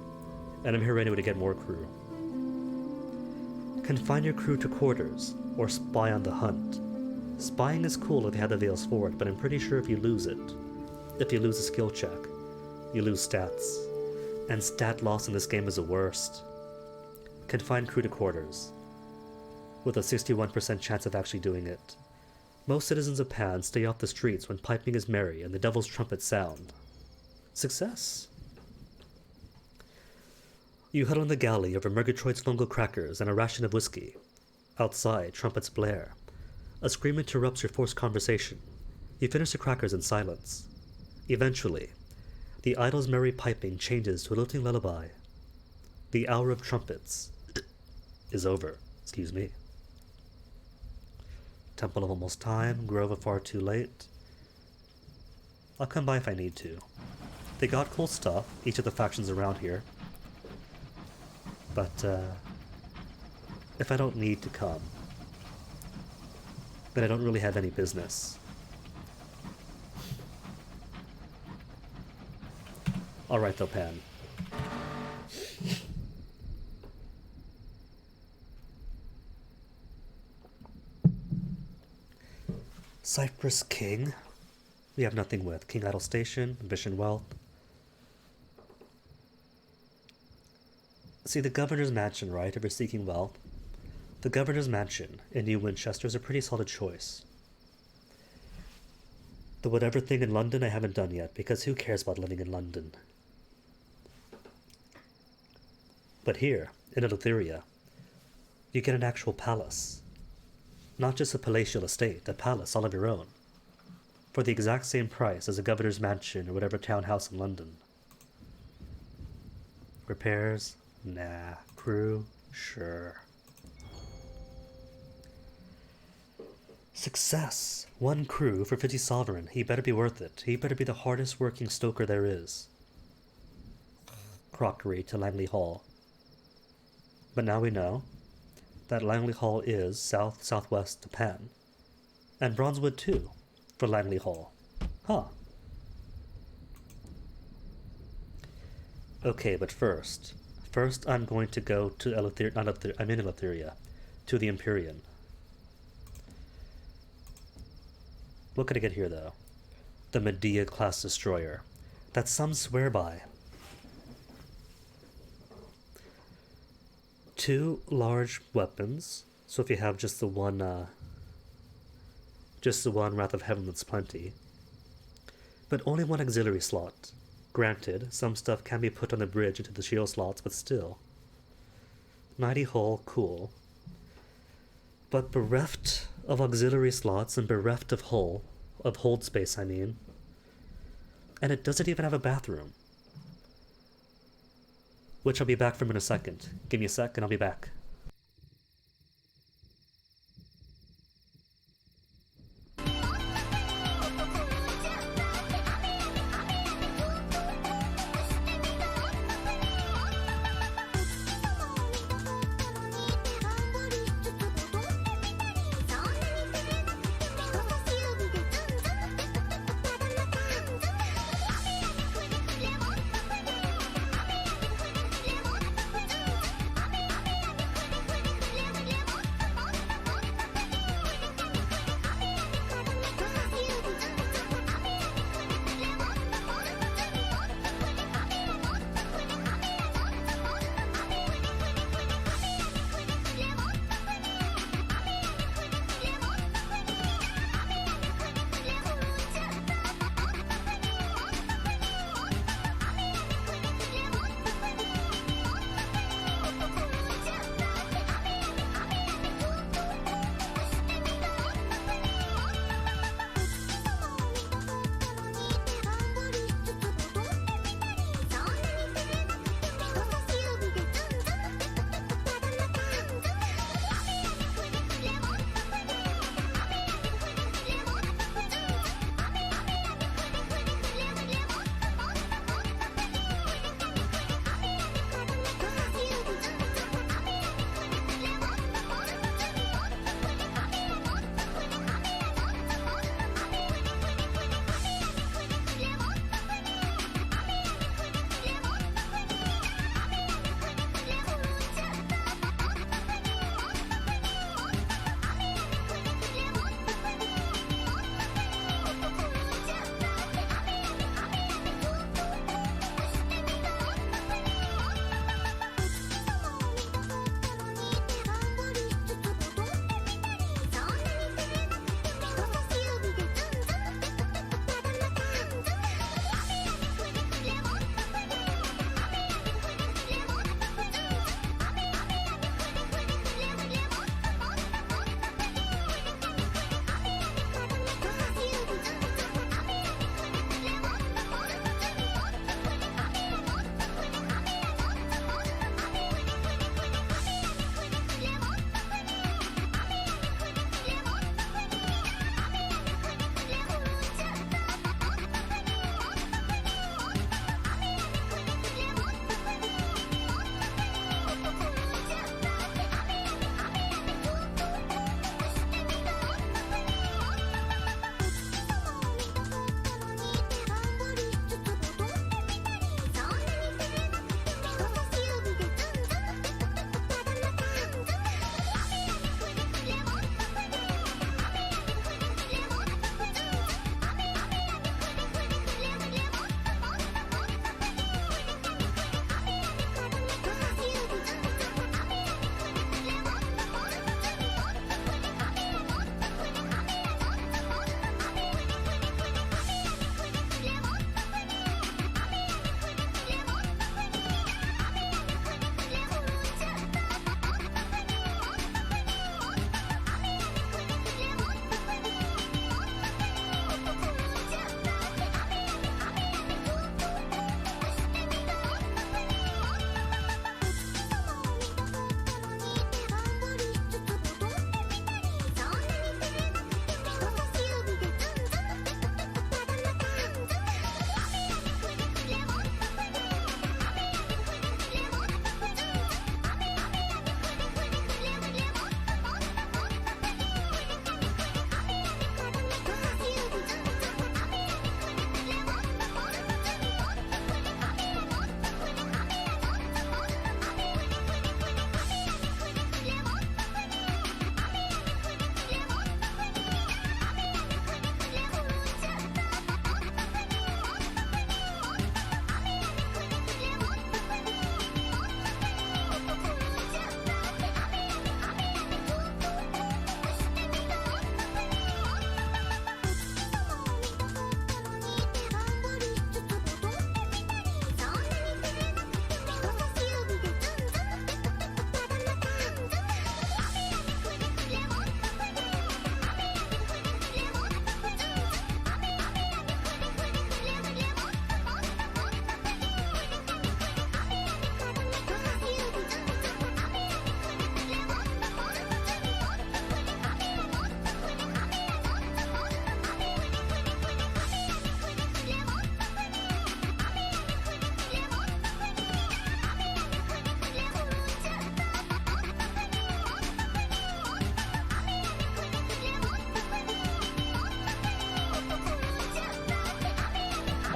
And I'm here anyway to get more crew. Confine your crew to quarters, or spy on the hunt. Spying is cool if you have the Veils for it, but I'm pretty sure if you lose it, if you lose a skill check, you lose stats. And stat loss in this game is the worst. Confine crew to quarters, with a 61% chance of actually doing it. Most citizens of Pan stay off the streets when piping is merry and the devil's trumpets sound. Success! You huddle in the galley over Murgatroyd's fungal crackers and a ration of whiskey. Outside, trumpets blare. A scream interrupts your forced conversation. You finish the crackers in silence. Eventually, the idol's merry piping changes to a lilting lullaby. The hour of trumpets is over. Excuse me. Temple of Almost Time, Grove of Far Too Late. I'll come by if I need to. They got cool stuff, each of the factions around here. But, if I don't need to come, then I don't really have any business. Alright though, Pan. Cyprus King. We have nothing with. King Idle Station, Ambition Wealth. See, the Governor's Mansion, right, if you're seeking wealth? The Governor's Mansion in New Winchester is a pretty solid choice. The whatever thing in London I haven't done yet, because who cares about living in London? But here, in Eleutheria, you get an actual palace. Not just a palatial estate, a palace all of your own. For the exact same price as a governor's mansion or whatever townhouse in London. Repairs? Nah. Crew? Sure. Success! 1 crew for 50 sovereign. He better be worth it. He better be the hardest working stoker there is. Crockery to Langley Hall. But now we know that Langley Hall is south-southwest Japan. And Bronzewood too, for Langley Hall. Huh. Okay, but first I'm going to go to Eleutheria, I'm in Eleutheria, to the Empyrean. What could I get here, though? The Medea-class destroyer that some swear by. 2 large weapons, so if you have just the one Wrath of Heaven, that's plenty. But only 1 auxiliary slot. Granted, some stuff can be put on the bridge into the shield slots, but still. 90 hull, cool. But bereft of auxiliary slots and bereft of hold space, I mean. And it doesn't even have a bathroom. Which I'll be back from in a second. Give me a sec and I'll be back.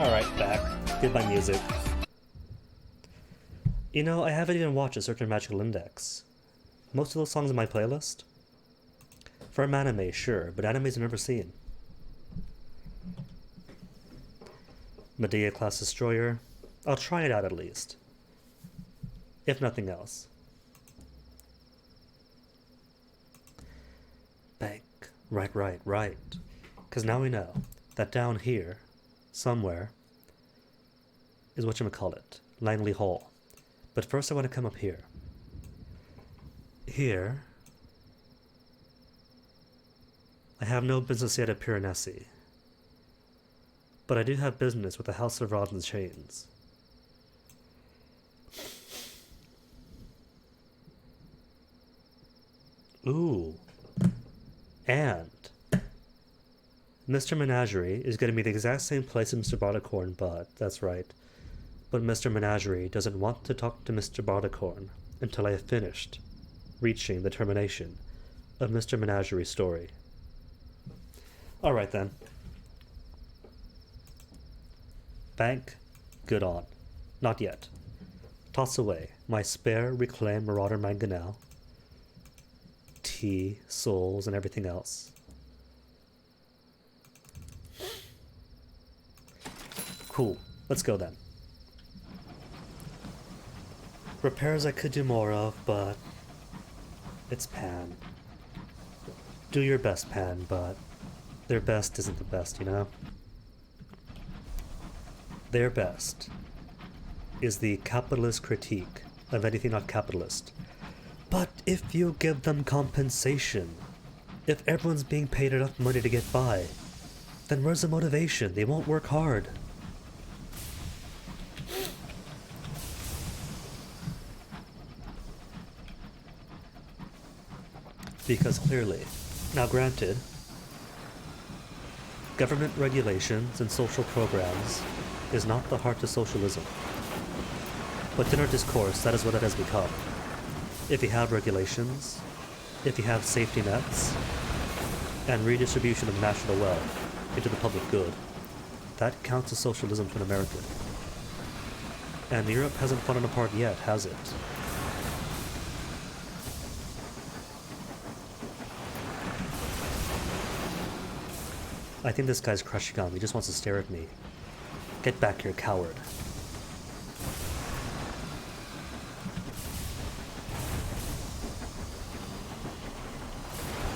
Alright, back. Goodbye music. You know, I haven't even watched a certain Magical Index. Most of those songs in my playlist? From anime, sure, but animes I've never seen. Medea Class Destroyer. I'll try it out at least. If nothing else. Bank. Right. Because now we know that down here, somewhere, is whatchamacallit, Langley Hall. But first I want to come up here. Here, I have no business yet at Piranesi. But I do have business with the House of Rods and Chains. Ooh. And Mr. Menagerie is going to be the exact same place as Mr. Barleycorn, but that's right. But Mr. Menagerie doesn't want to talk to Mr. Barleycorn until I have finished reaching the termination of Mr. Menagerie's story. Alright then. Bank, good on. Not yet. Toss away my spare reclaimed Marauder Mangonel, tea, souls, and everything else. Cool, let's go then. Repairs I could do more of, but it's Pan. Do your best, Pan, but their best isn't the best, you know? Their best is the capitalist critique of anything not capitalist. But if you give them compensation, if everyone's being paid enough money to get by, then where's the motivation? They won't work hard. Because clearly, now granted, government regulations and social programs is not the heart of socialism. But in our discourse, that is what it has become. If you have regulations, if you have safety nets, and redistribution of national wealth into the public good, that counts as socialism to an American. And Europe hasn't fallen apart yet, has it? I think this guy's crushing on me. He just wants to stare at me. Get back here, coward.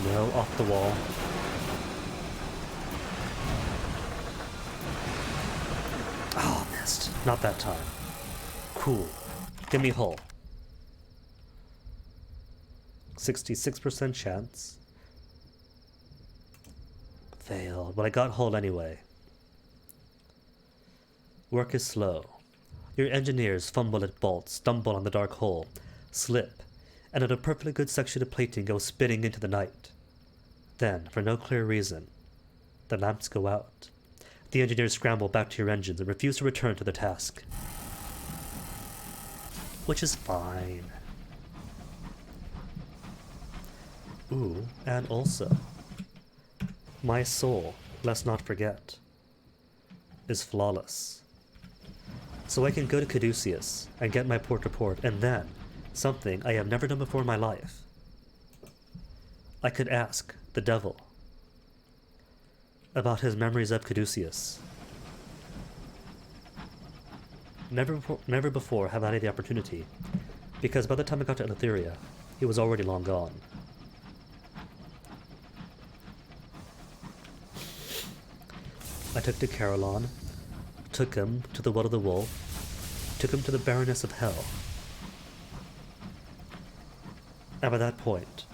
No, off the wall. Oh, missed. Not that time. Cool. Give me hull. 66% chance. Failed, but I got hold anyway. Work is slow. Your engineers fumble at bolts, stumble on the dark hole, slip, and at a perfectly good section of plating goes spinning into the night. Then, for no clear reason, the lamps go out. The engineers scramble back to your engines and refuse to return to the task. Which is fine. Ooh, and also, my soul, let's not forget, is flawless. So I can go to Caduceus and get my port-to-port, and then, something I have never done before in my life, I could ask the devil about his memories of Caduceus. Never before have I had the opportunity, because by the time I got to Eleutheria, he was already long gone. I took to Carolon, took him to the Well of the Wolf, took him to the Baroness of Hell. And by that point,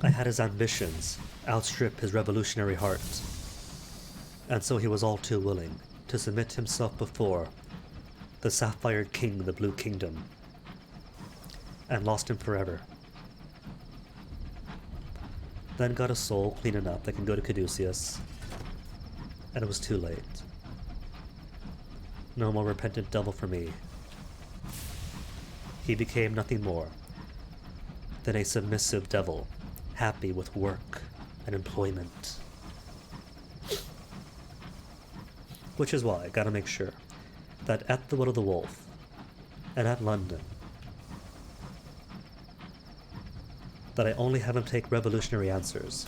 I had his ambitions outstrip his revolutionary heart, and so he was all too willing to submit himself before the Sapphire King of the Blue Kingdom, and lost him forever. Then got a soul clean enough that can go to Caduceus, and it was too late. No more repentant devil for me. He became nothing more than a submissive devil, happy with work and employment. Which is why I gotta make sure that at the Will of the Wolf and at London, that I only have him take revolutionary answers.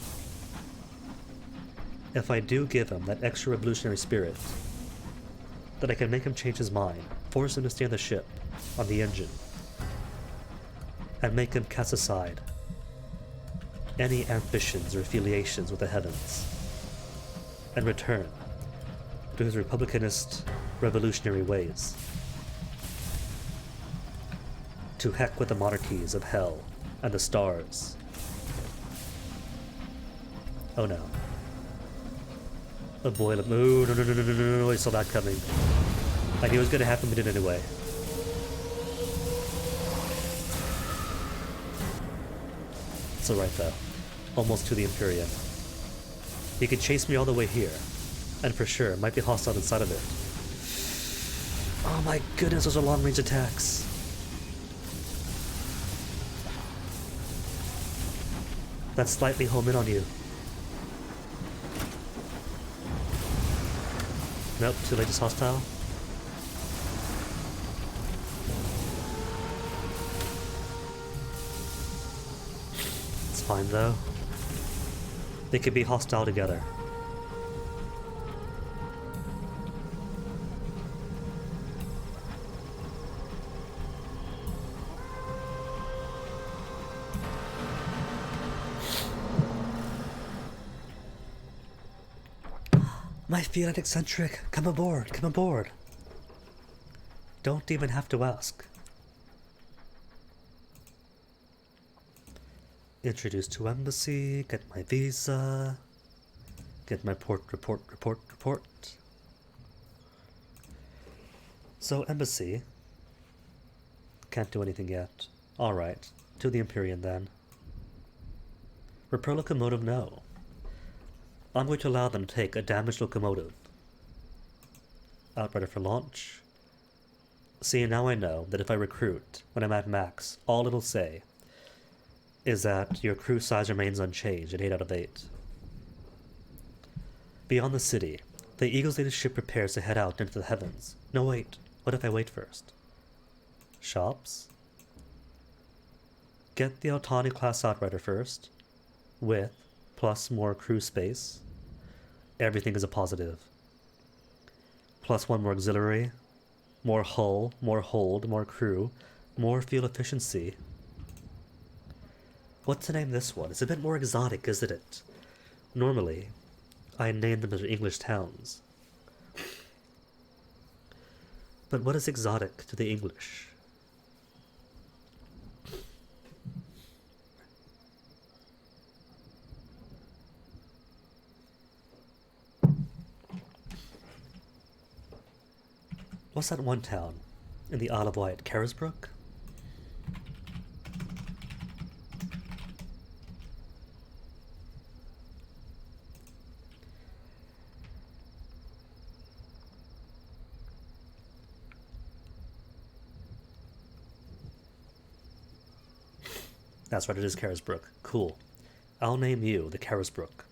If I do give him that extra revolutionary spirit, that I can make him change his mind, force him to stay on the ship, on the engine, and make him cast aside any ambitions or affiliations with the heavens, and return to his republicanist, revolutionary ways. To heck with the monarchies of hell and the stars. Oh no. A boil of... No, no, I saw that coming. I knew it was gonna happen, but it did anyway. It's alright though. Almost to the Empyrean. He could chase me all the way here. And for sure, might be hostile inside of it. Oh my goodness, those are long-range attacks. That's slightly home in on you. Nope, too late, it's hostile. It's fine though. They could be hostile together. My feline eccentric, come aboard, come aboard. Don't even have to ask. Introduced to embassy, get my visa, get my report. So embassy, can't do anything yet. Alright, to the Empyrean then. Repair locomotive, no. I'm going to allow them to take a damaged locomotive. Outrider for launch. See, now I know that if I recruit when I'm at max, all it'll say is that your crew size remains unchanged at 8 out of 8. Beyond the city, the Eagle's latest ship prepares to head out into the heavens. No, wait. What if I wait first? Shops? Get the Altani class Outrider first, with plus more crew space. Everything is a positive. Plus 1 more auxiliary, more hull, more hold, more crew, more fuel efficiency. What to name this one? It's a bit more exotic, isn't it? Normally, I name them as English towns. But what is exotic to the English? What's that one town in the Isle of Wight? Carisbrooke? That's right, it is Carisbrooke. Cool. I'll name you the Carisbrooke.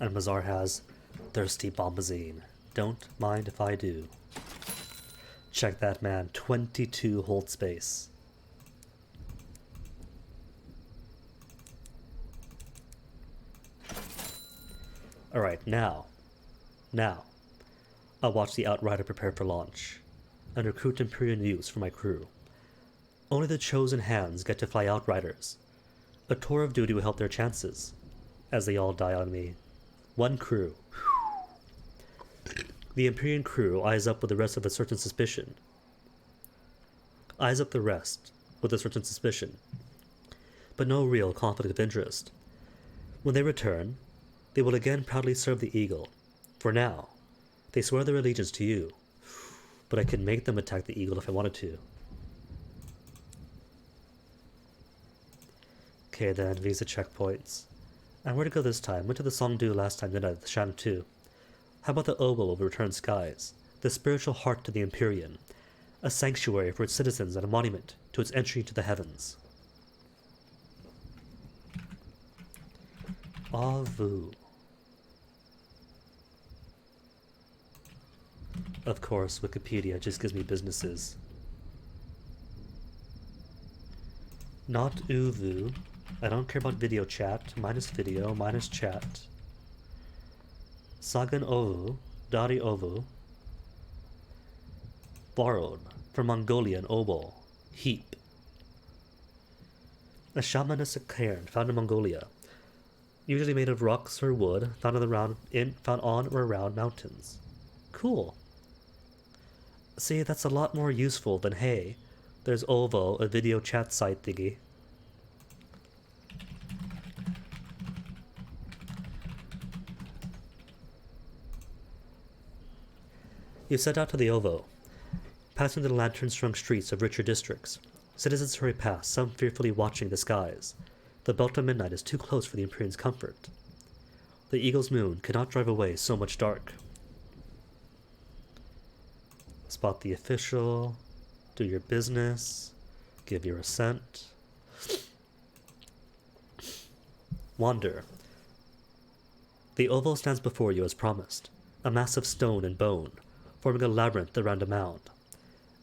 And Mazar has Thirsty Bombazine. Don't mind if I do. Check that, man. 22 hold space. Alright, now, I'll watch the Outrider prepare for launch, and recruit Empyrean youths for my crew. Only the chosen hands get to fly Outriders. A tour of duty will help their chances, as they all die on me. One crew. The Empyrean crew eyes up with the rest of a certain suspicion. Eyes up the rest with a certain suspicion. But no real conflict of interest. When they return, they will again proudly serve the Eagle. For now, they swear their allegiance to you. But I can make them attack the Eagle if I wanted to. Okay then, visa checkpoints. And where to go this time? Went to the Songdu last time, didn't I? The Shan 2. How about the Oval of the Returned Skies? The spiritual heart to the Empyrean. A sanctuary for its citizens and a monument to its entry into the heavens. Avu. Of course, Wikipedia just gives me businesses. Not Uvu. I don't care about video chat. Minus video, minus chat. Sagan Ovu. Dari Ovu. Borrowed from Mongolian Obol. Heap. A shamanistic cairn found in Mongolia. Usually made of rocks or wood, found on or around mountains. Cool. See, that's a lot more useful than, hey, there's Ovo, a video chat site thingy. You set out to the Ovo, passing the lantern-strung streets of richer districts. Citizens hurry past, some fearfully watching the skies. The belt of midnight is too close for the Imperium's comfort. The Eagle's moon cannot drive away so much dark. Spot the official, do your business, give your assent. Wander. The Oval stands before you as promised, a mass of stone and bone, forming a labyrinth around a mound.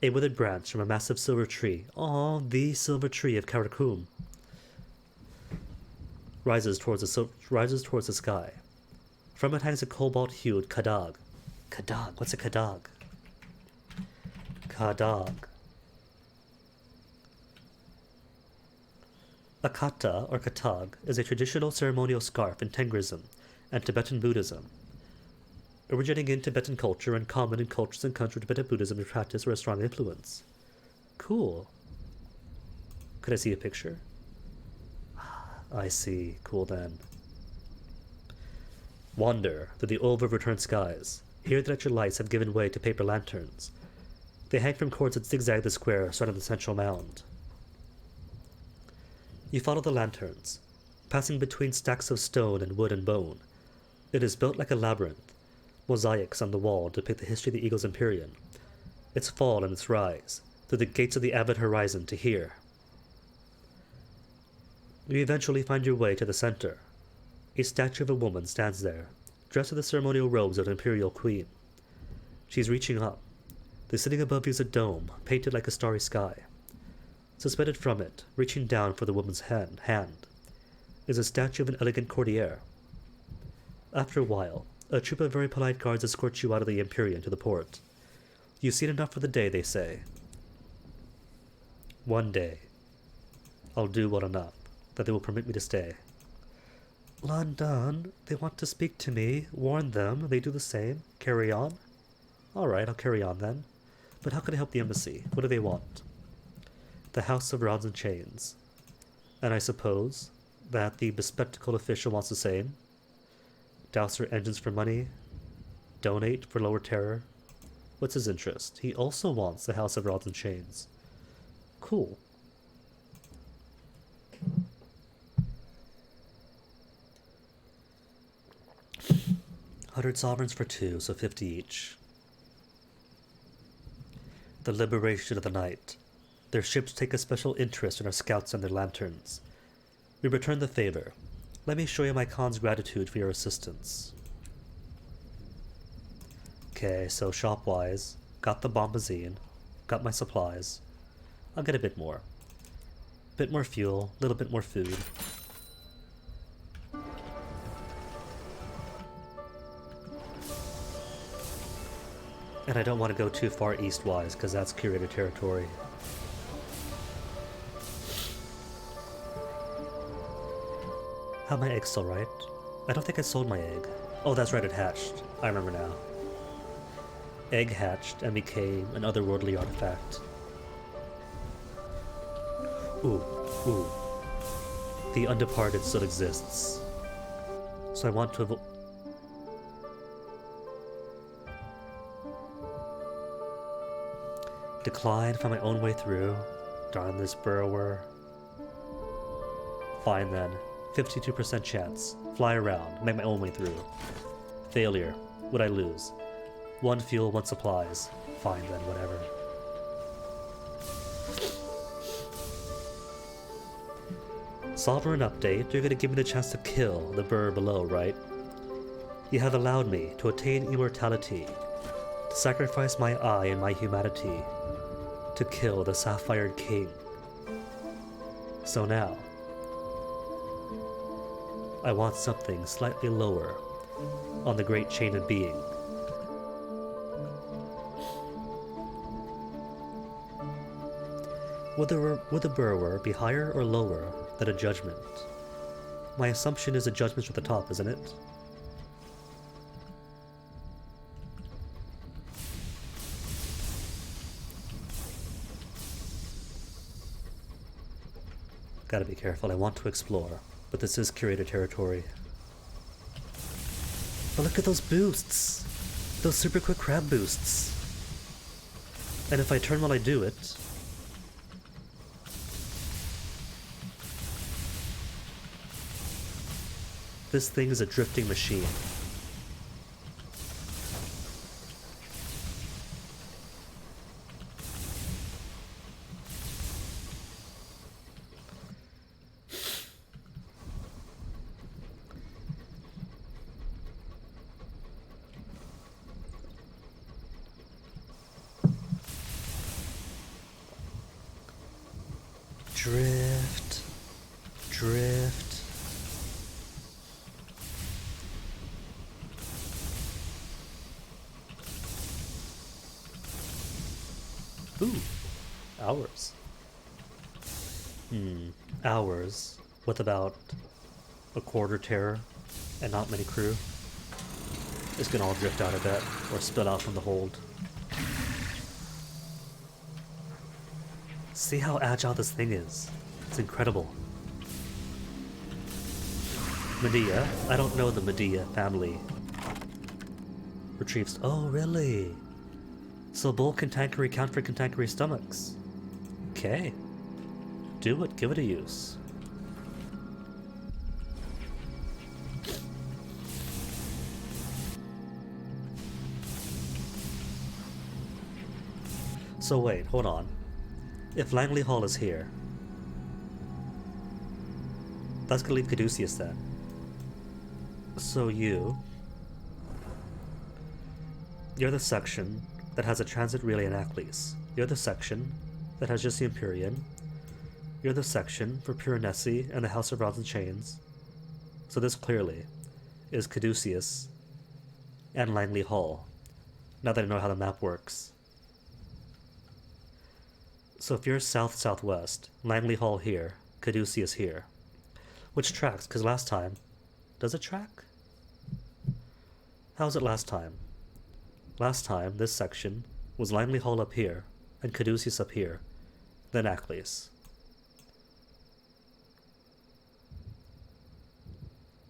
A withered branch from a massive silver tree, the silver tree of Karakum, rises towards the sky. From it hangs a cobalt-hued kadag. Kadag? What's a kadag? Kadag. A kata, or katag, is a traditional ceremonial scarf in Tengrism and Tibetan Buddhism. Originating in Tibetan culture and common in cultures and countries where Tibetan Buddhism is practiced or a strong influence. Cool. Could I see a picture? I see. Cool then. Wander through the over-returned skies. Here the electric lights have given way to paper lanterns. They hang from cords that zigzag the square surrounding the central mound. You follow the lanterns, passing between stacks of stone and wood and bone. It is built like a labyrinth. Mosaics on the wall depict the history of the Eagle's Empyrean, its fall and its rise, through the gates of the avid horizon to here. You eventually find your way to the center. A statue of a woman stands there, dressed in the ceremonial robes of an imperial queen. She's reaching up. The sitting above you is a dome, painted like a starry sky. Suspended from it, reaching down for the woman's hand, is a statue of an elegant courtier. After a while, a troop of very polite guards escort you out of the Empyrean to the port. You've seen enough for the day, they say. One day, I'll do well enough that they will permit me to stay. London, they want to speak to me. Warn them, they do the same. Carry on. Alright, I'll carry on then. But how can I help the embassy? What do they want? The House of Rods and Chains. And I suppose that the bespectacled official wants the same. Douse their engines for money. Donate for lower terror. What's his interest? He also wants the House of Rods and Chains. Cool. $100 sovereigns for 2, so 50 each. The liberation of the night. Their ships take a special interest in our scouts and their lanterns. We return the favor. Let me show you my Khan's gratitude for your assistance. Okay, so shop-wise, got the bombazine, got my supplies. I'll get a bit more. Bit more fuel, a little bit more food. And I don't want to go too far east-wise, because that's curated territory. Have my egg still right? I don't think I sold my egg. Oh, that's right, it hatched. I remember now. Egg hatched and became an otherworldly artifact. Ooh, ooh. The undeparted still exists. So I want to avoid... Decline, find my own way through. Darn this burrower. Fine then. 52% chance. Fly around, make my own way through. Failure. Would I lose? 1 fuel, 1 supplies. Fine then, whatever. Sovereign update, you're gonna give me the chance to kill the bird below, right? You have allowed me to attain immortality, to sacrifice my eye and my humanity, to kill the Sapphire King. So now, I want something slightly lower on the great chain of being. Would the Burrower be higher or lower than a judgment? My assumption is a judgment's at the top, isn't it? Gotta be careful, I want to explore, but this is curated territory. But look at those boosts! Those super quick crab boosts! And if I turn while I do it... This thing is a drifting machine. Drift. Drift. Ooh, hours. Hours with about a quarter terror and not many crew. It's gonna all drift out, I bet, or spill out from the hold. See how agile this thing is. It's incredible. Medea. I don't know the Medea family. Retrieves. Oh, really? So bull cantankerous count for cantankerous stomachs. Okay. Do it. Give it a use. So wait, hold on. If Langley Hall is here, that's gonna leave Caduceus then. So you're the section that has a transit relay in Aklis. You're the section that has just the Empyrean. You're the section for Piranesi and the House of Rods and Chains. So this clearly is Caduceus and Langley Hall, now that I know how the map works. So if you're south-southwest, Langley Hall here, Caduceus here. Which tracks, because last time... Does it track? How was it last time? Last time, this section was Langley Hall up here, and Caduceus up here, then Aklis.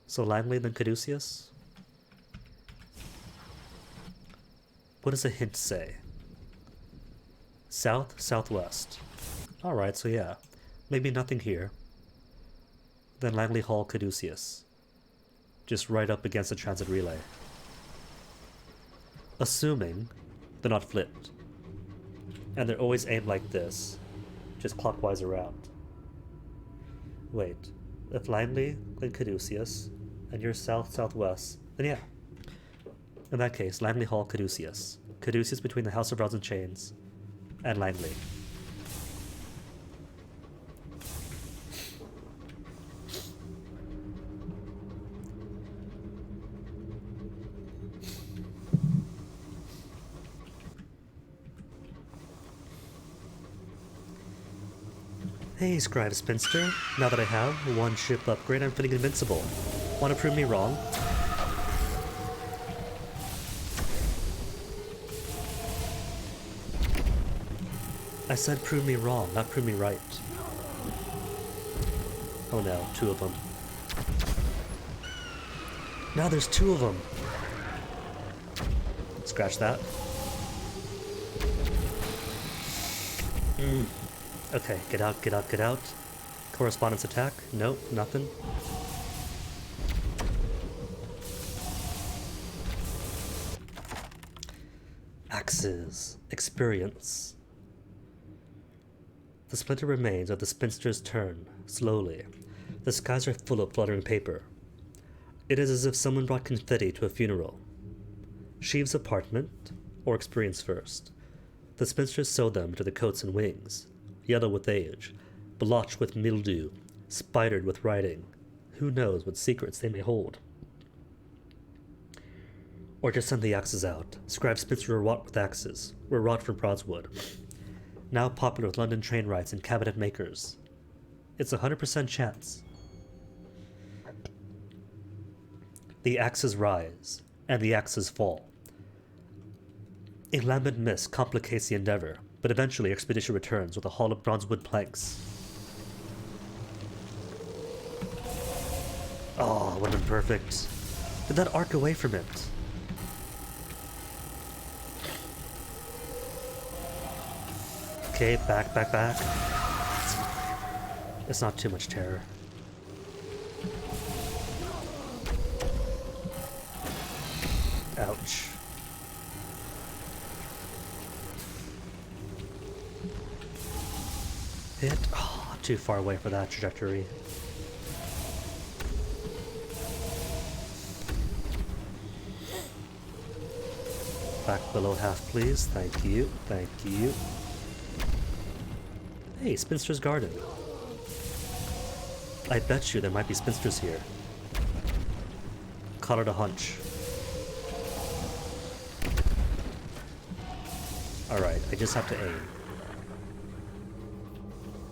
So Langley, then Caduceus? What does a hint say? South, southwest. Alright, so yeah. Maybe nothing here. Then Langley Hall, Caduceus. Just right up against the transit relay. Assuming they're not flipped. And they're always aimed like this. Just clockwise around. Wait. If Langley, then Caduceus, and you're south-southwest, then yeah. In that case, Langley Hall, Caduceus. Caduceus between the House of Rods and Chains and Langley. Hey, Scribe Spinster. Now that I have one ship upgrade, I'm feeling invincible. Want to prove me wrong? I said prove me wrong, not prove me right. Oh no, two of them. Now there's two of them! Scratch that. Okay, get out, get out, get out. Correspondence attack? Nope, nothing. Axes. Experience. The splinter remains of the spinster's turn, slowly, The skies are full of fluttering paper. It is as if someone brought confetti to a funeral. Sheev's apartment, or experience first. The spinsters sew them to the coats and wings, yellow with age, blotched with mildew, spidered with writing. Who knows what secrets they may hold? Or just send the axes out. Scribe spinsters were wrought with axes, were wrought from Broadswood. Now popular with London train rides and cabinet makers. It's 100% chance. The axes rise, and the axes fall. A lambent mist complicates the endeavor, but eventually expedition returns with a haul of bronzewood planks. Oh, would have been perfect. Did that arc away from it? Okay, back. It's not too much terror. Ouch. Hit. Oh, too far away for that trajectory. Back below half, please. Thank you. Hey, Spinster's Garden. I bet you there might be spinsters here. Call it a hunch. Alright, I just have to aim.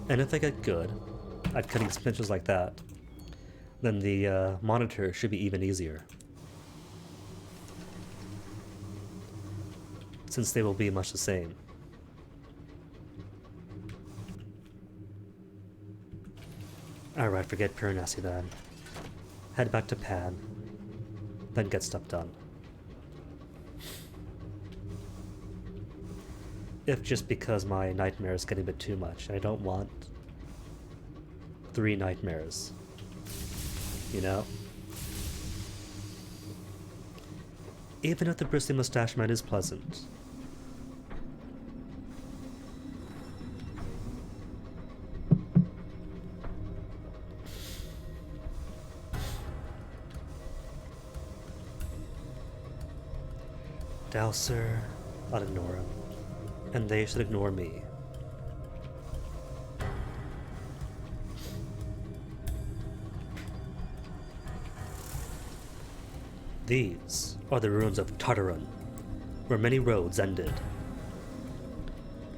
And if I get good at cutting spinsters like that, then the monitor should be even easier. Since they will be much the same. Alright, forget Piranesi then. Head back to Pan. Then get stuff done. If just because my nightmare is getting a bit too much. I don't want 3 nightmares. You know? Even if the bristly mustache man is pleasant. Dowser, I'll ignore him. And they should ignore me. These are the ruins of Tartarin, where many roads ended.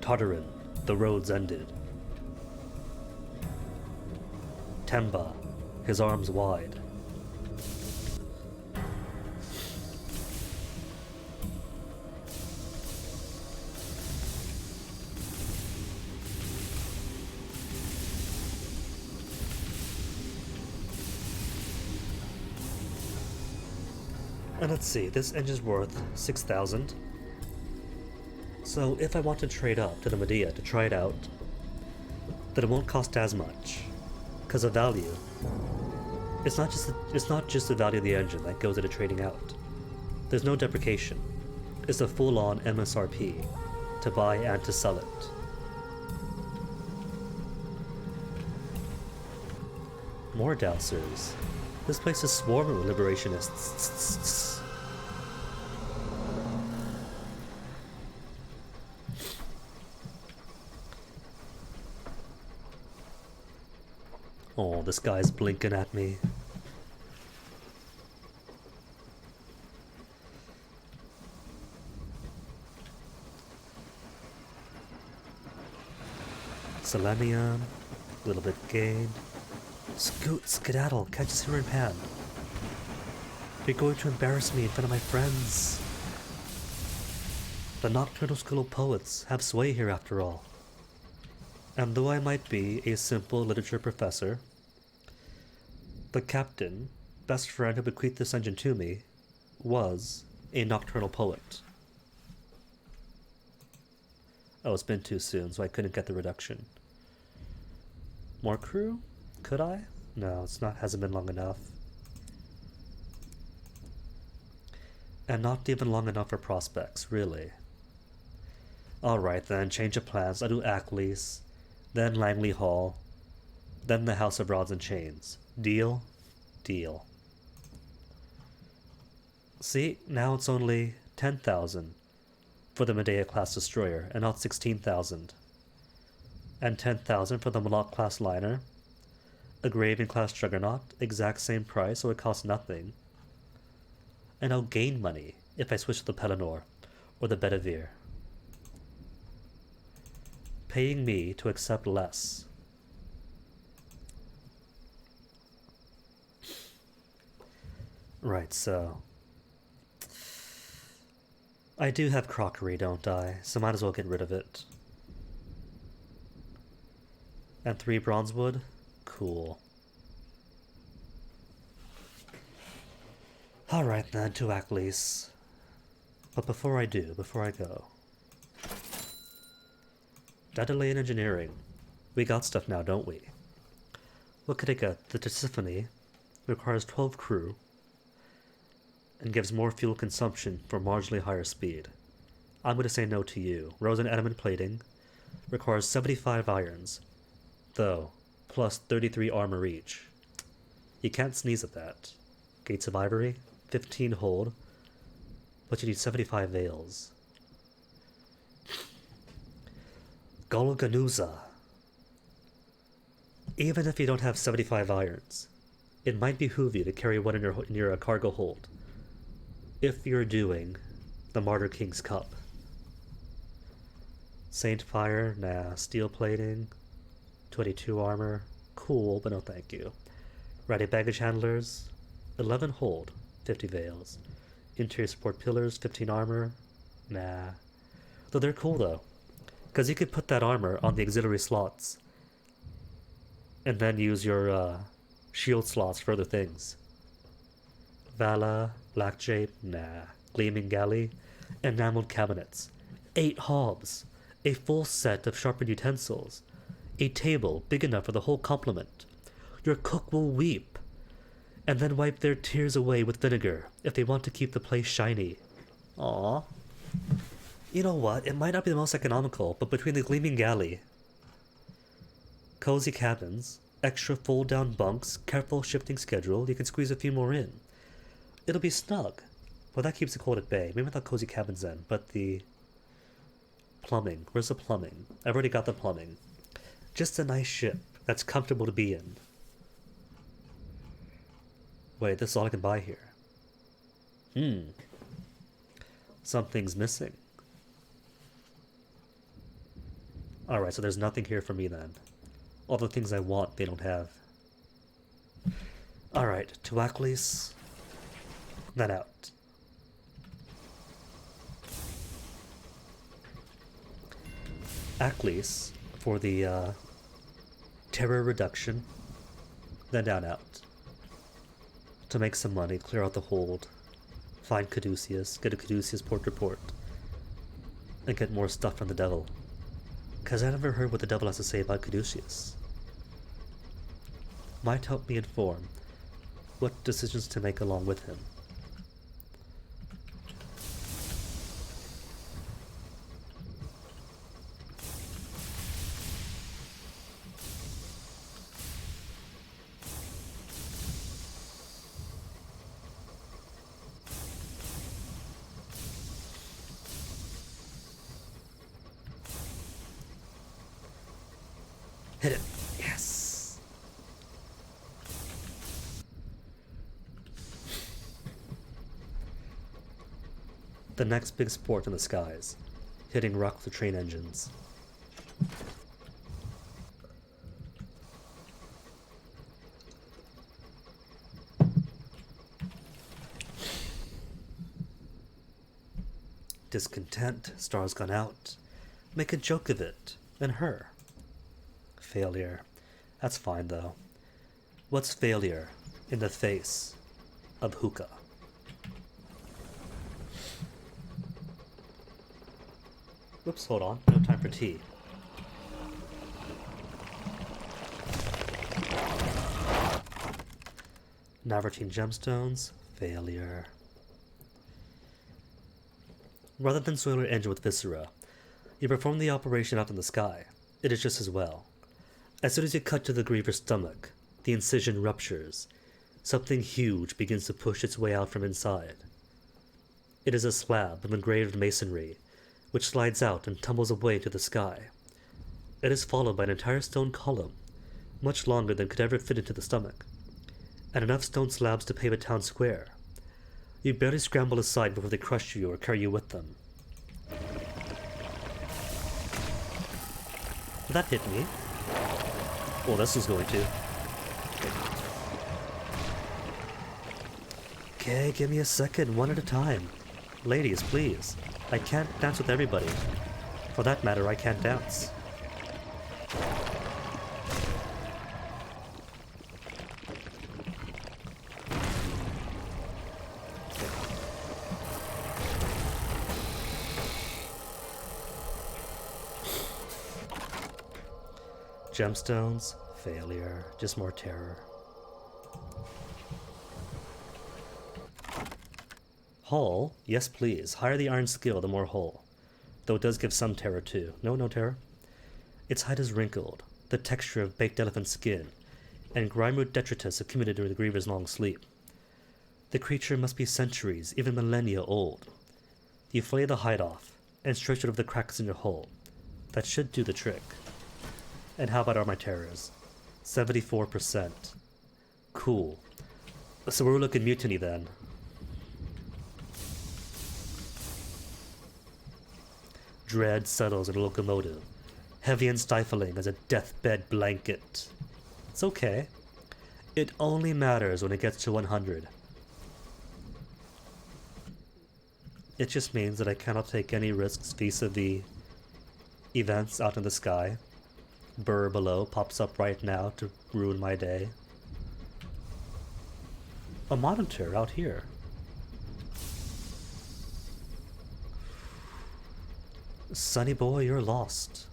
Tartarin, the roads ended. Temba, his arms wide. And let's see, this engine's worth 6,000. So if I want to trade up to the Medea to try it out, then it won't cost as much. Because of value. It's not just the value of the engine that goes into trading out. There's no depreciation. It's a full-on MSRP to buy and to sell it. More dowsers. This place is swarming with liberationists. Oh, this guy's blinking at me. Selenium, a little bit gained. Skedaddle, catch us here in Pan. You're going to embarrass me in front of my friends. The Nocturnal School of Poets have sway here after all. And though I might be a simple literature professor, the captain, best friend who bequeathed this engine to me, was a nocturnal poet. Oh, it's been too soon, so I couldn't get the reduction. More crew? Could I? No, hasn't been long enough. And not even long enough for prospects, really. Alright then, change of plans. I'll do Ackley's, then Langley Hall, Then the House of Rods and Chains. Deal? Deal. See, now it's only 10,000 for the Medea class destroyer, and not 16,000. And 10,000 for the Malak class liner. A Graven class Juggernaut, exact same price, so it costs nothing. And I'll gain money if I switch to the Pelennor or the Bedivere. Paying me to accept less. Right, so I do have crockery, don't I? So might as well get rid of it. And 3 bronze wood? Cool. Alright then, to Aklis. But before I go. Daedalian engineering. We got stuff now, don't we? What could I get? The Tisiphone requires 12 crew and gives more fuel consumption for marginally higher speed. I'm going to say no to you. Rose and adamant plating requires 75 irons, though, plus 33 armor each. You can't sneeze at that. Gates of Ivory, 15 hold, but you need 75 veils. Golganuza. Even if you don't have 75 irons, it might behoove you to carry one in your cargo hold. If you're doing the Martyr King's Cup. Saint Fire, nah. Steel plating, 22 armor, cool, but no thank you. Ready baggage handlers, 11 hold, 50 veils. Interior support pillars, 15 armor, nah. Though they're cool though, because you could put that armor on the auxiliary slots and then use your shield slots for other things. Vala, Black Jape, nah. Gleaming Galley, enameled cabinets, 8 hobs, a full set of sharpened utensils, a table big enough for the whole complement. Your cook will weep, and then wipe their tears away with vinegar if they want to keep the place shiny. Aww. You know what? It might not be the most economical, but between the Gleaming Galley, cozy cabins, extra fold-down bunks, careful shifting schedule, you can squeeze a few more in. It'll be snug. Well, that keeps the cold at bay. Maybe not cozy cabins then, but the plumbing. Where's the plumbing? I've already got the plumbing. Just a nice ship that's comfortable to be in. Wait, this is all I can buy here. Something's missing. Alright, so there's nothing here for me then. All the things I want, they don't have. Alright, to Aklis. Then out. Aklis for the terror reduction. Then down out. To make some money, clear out the hold. Find Caduceus, get a Caduceus port report. And get more stuff from the devil. Cause I never heard what the devil has to say about Caduceus. Might help me inform what decisions to make along with him. Hit it. Yes. The next big sport in the skies. Hitting rock with the train engines. Discontent, stars gone out. Make a joke of it, and her. Failure. That's fine though. What's failure in the face of hookah? Whoops, hold on. No time for tea. Navartine gemstones. Failure. Rather than soil your engine with viscera, you perform the operation out in the sky. It is just as well. As soon as you cut to the Griever's stomach, the incision ruptures. Something huge begins to push its way out from inside. It is a slab of engraved masonry, which slides out and tumbles away to the sky. It is followed by an entire stone column, much longer than could ever fit into the stomach, and enough stone slabs to pave a town square. You barely scramble aside before they crush you or carry you with them. That hit me. Well, this is going to. Okay, give me a second, one at a time. Ladies, please. I can't dance with everybody. For that matter, I can't dance. Gemstones, failure, just more terror. Hull, yes please. Higher the iron skill, the more hull. Though it does give some terror too. No terror. Its hide is wrinkled, the texture of baked elephant skin, and grime-root detritus accumulated during the Griever's long sleep. The creature must be centuries, even millennia old. You flay the hide off, and stretch it over the cracks in your hull. That should do the trick. And how about my terrors? 74%. Cool. So we're looking mutiny then. Dread settles in a locomotive, heavy and stifling as a deathbed blanket. It's okay. It only matters when it gets to 100. It just means that I cannot take any risks vis-a-vis events out in the sky. Burr below pops up right now to ruin my day. A monitor out here. Sonny boy, you're lost.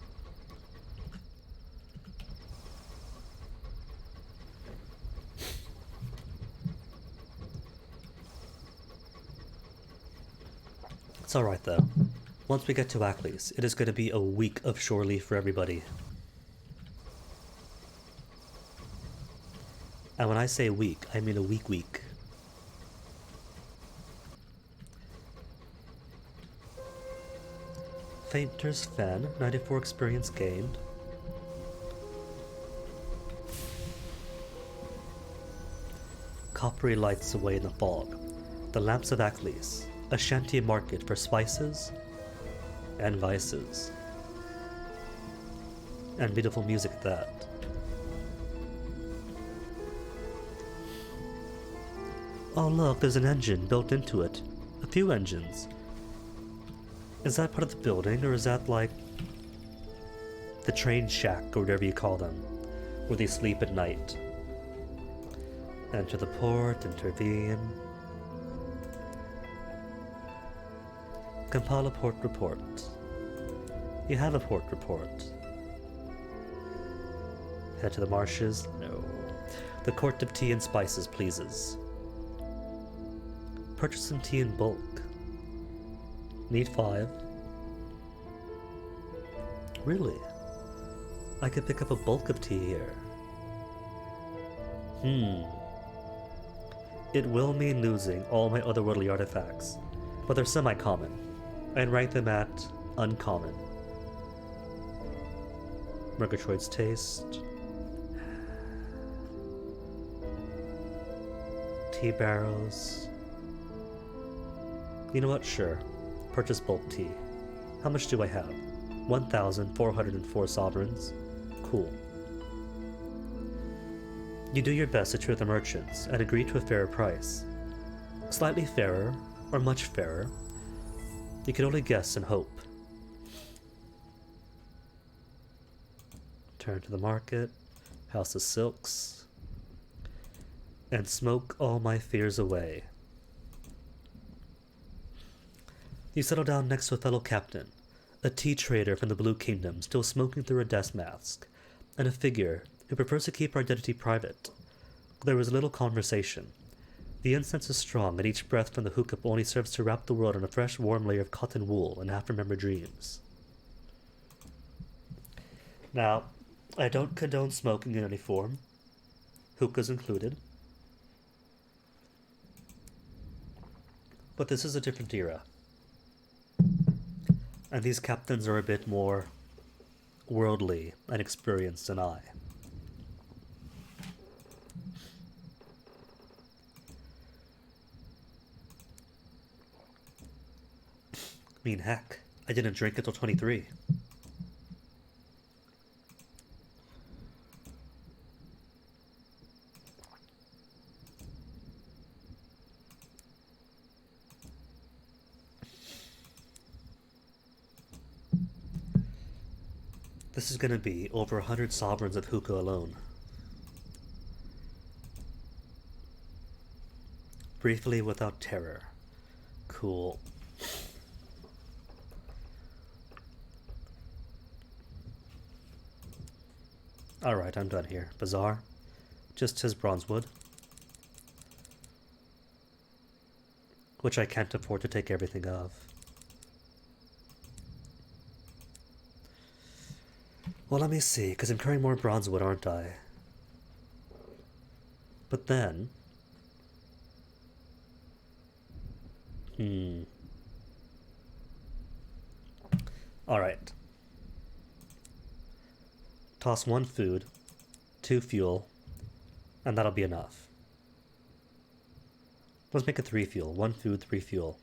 It's alright though. Once we get to Aklis, it is going to be a week of shore leave for everybody. And when I say week, I mean a week. Fainter's Fen, 94 experience gained. Coppery lights away in the fog. The lamps of Aklis, a shanty market for spices and vices. And beautiful music at that. Oh look, there's an engine built into it. A few engines. Is that part of the building, or is that like the train shack, or whatever you call them, where they sleep at night? Enter the port, intervene. Compile a port report. You have a port report. Head to the marshes? No. The quart of tea and spices pleases. Purchase some tea in bulk. Need 5. Really? I could pick up a bulk of tea here. It will mean losing all my otherworldly artifacts, but they're semi-common, and rank them at uncommon. Murgatroyd's taste. Tea barrels. You know what? Sure. Purchase bulk tea. How much do I have? 1,404 sovereigns. Cool. You do your best to trade the merchants and agree to a fair price. Slightly fairer, or much fairer. You can only guess and hope. Turn to the market, House of Silks, and smoke all my fears away. You settle down next to a fellow captain, a tea trader from the Blue Kingdom still smoking through a death mask, and a figure who prefers to keep her identity private. There was little conversation. The incense is strong, and each breath from the hookah only serves to wrap the world in a fresh, warm layer of cotton wool and half-remembered dreams. Now, I don't condone smoking in any form, hookahs included. But this is a different era. And these captains are a bit more worldly and experienced than I. I mean, heck, I didn't drink until 23. This is gonna be over 100 sovereigns of hookah alone. Briefly without terror. Cool. Alright, I'm done here. Bazaar. Just his bronzewood. Which I can't afford to take everything of. Well, let me see, because I'm carrying more bronzewood, aren't I? But then... Alright. Toss 1 food, 2 fuel, and that'll be enough. Let's make it 3 fuel. 1 food, 3 fuel.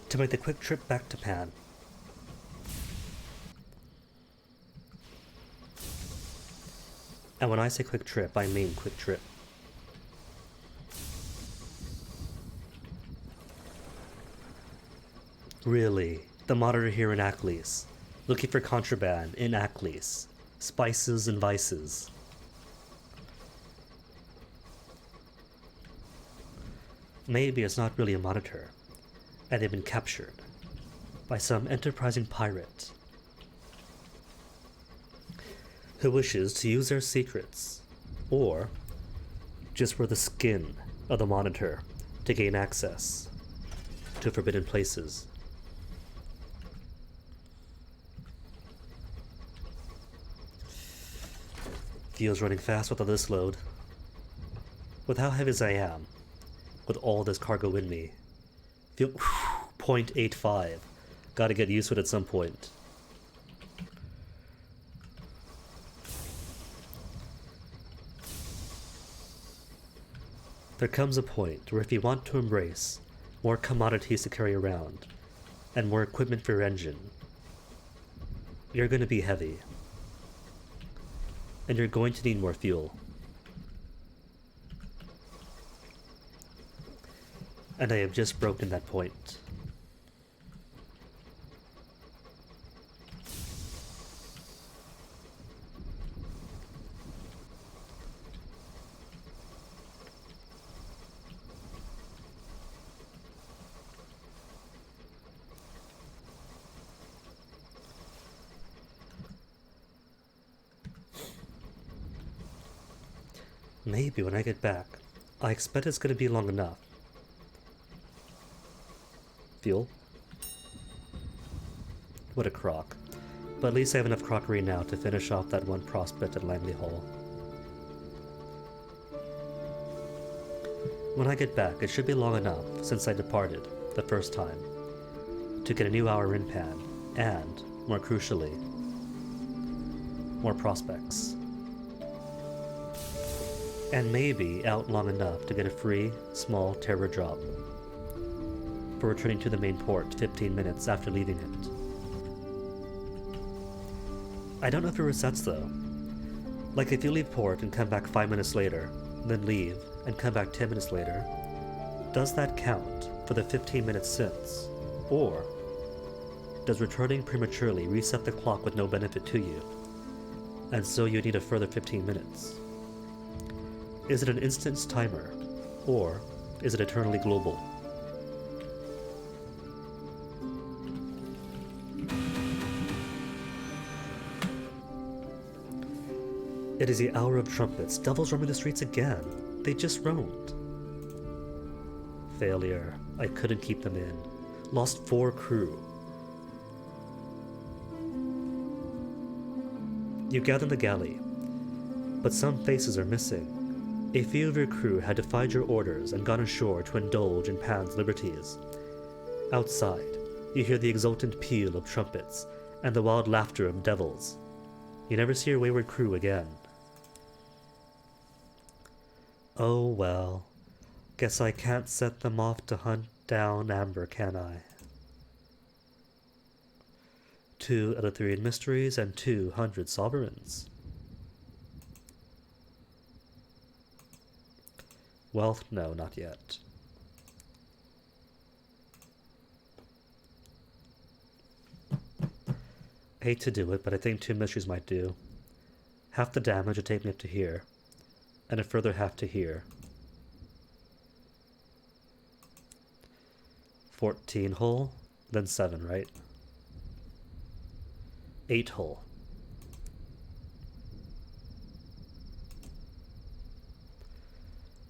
To make the quick trip back to Pan. And when I say quick trip, I mean quick trip. Really, the monitor here in Aklis, looking for contraband in Aklis, spices and vices. Maybe it's not really a monitor, and they've been captured by some enterprising pirate who wishes to use their secrets, or just for the skin of the monitor to gain access to forbidden places. Feels running fast without this load. With how heavy as I am, with all this cargo in me, feel 0.85. Gotta get used to it at some point. There comes a point where if you want to embrace more commodities to carry around and more equipment for your engine, you're going to be heavy. And you're going to need more fuel. And I have just broken that point. Maybe when I get back, I expect it's going to be long enough. Fuel? What a crock. But at least I have enough crockery now to finish off that one prospect at Langley Hall. When I get back, it should be long enough since I departed the first time to get a new hour in Pan, and, more crucially, more prospects. And maybe out long enough to get a free, small terror job for returning to the main port 15 minutes after leaving it. I don't know if it resets though. Like if you leave port and come back 5 minutes later, then leave and come back 10 minutes later, does that count for the 15 minutes since? Or does returning prematurely reset the clock with no benefit to you, and so you need a further 15 minutes? Is it an instance timer, or is it eternally global? It is the hour of trumpets. Devils roaming the streets again. They just roamed. Failure. I couldn't keep them in. Lost 4 crew. You gather in the galley, but some faces are missing. A few of your crew had defied your orders and gone ashore to indulge in Pan's liberties. Outside, you hear the exultant peal of trumpets and the wild laughter of devils. You never see your wayward crew again. Oh well, guess I can't set them off to hunt down Amber, can I? 2 Eleutherian mysteries and 200 sovereigns. Wealth? No, not yet. Hate to do it, but I think 2 mysteries might do. Half the damage would take me up to here, and a further half to here. 14 hull, then 7, right? 8 hull.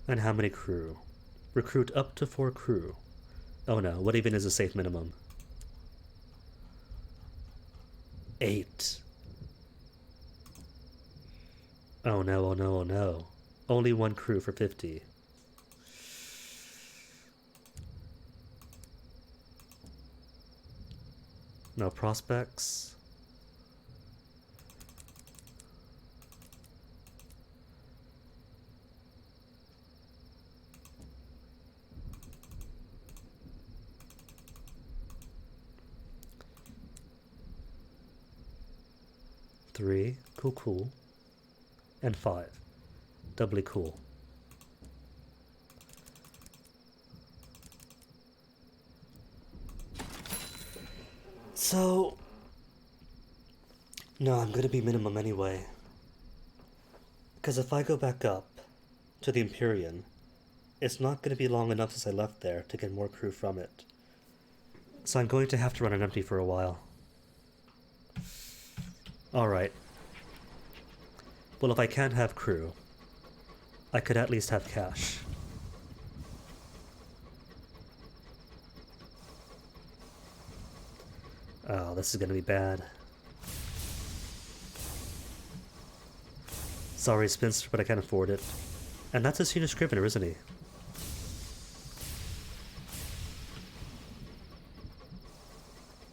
And how many crew? Recruit up to 4 crew. Oh no, what even is a safe minimum? 8. Oh no, oh no, oh no. Only 1 crew for 50. No prospects. Three, cool. And 5, doubly cool. So, no, I'm gonna be minimum anyway. Because if I go back up to the Empyrean, it's not gonna be long enough since I left there to get more crew from it. So I'm going to have to run it empty for a while. Alright. Well, if I can't have crew, I could at least have cash. Oh, this is gonna be bad. Sorry, Spinster, but I can't afford it. And that's a senior scrivener, isn't he?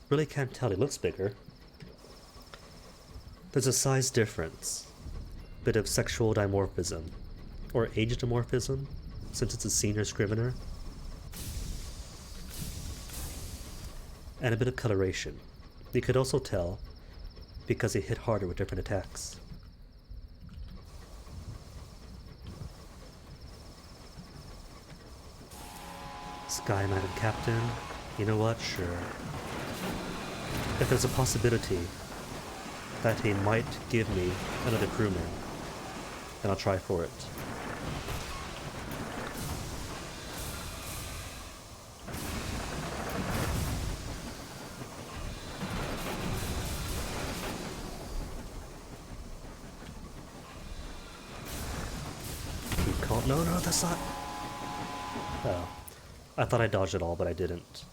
Really can't tell, he looks bigger. There's a size difference. Bit of sexual dimorphism. Or age dimorphism, since it's a senior scrivener. And a bit of coloration. You could also tell because he hit harder with different attacks. Sky Knight and Captain. You know what? Sure. If there's a possibility that he might give me another crewman, then I'll try for it. Keep calm. No, that's not. Oh. I thought I dodged it all, but I didn't.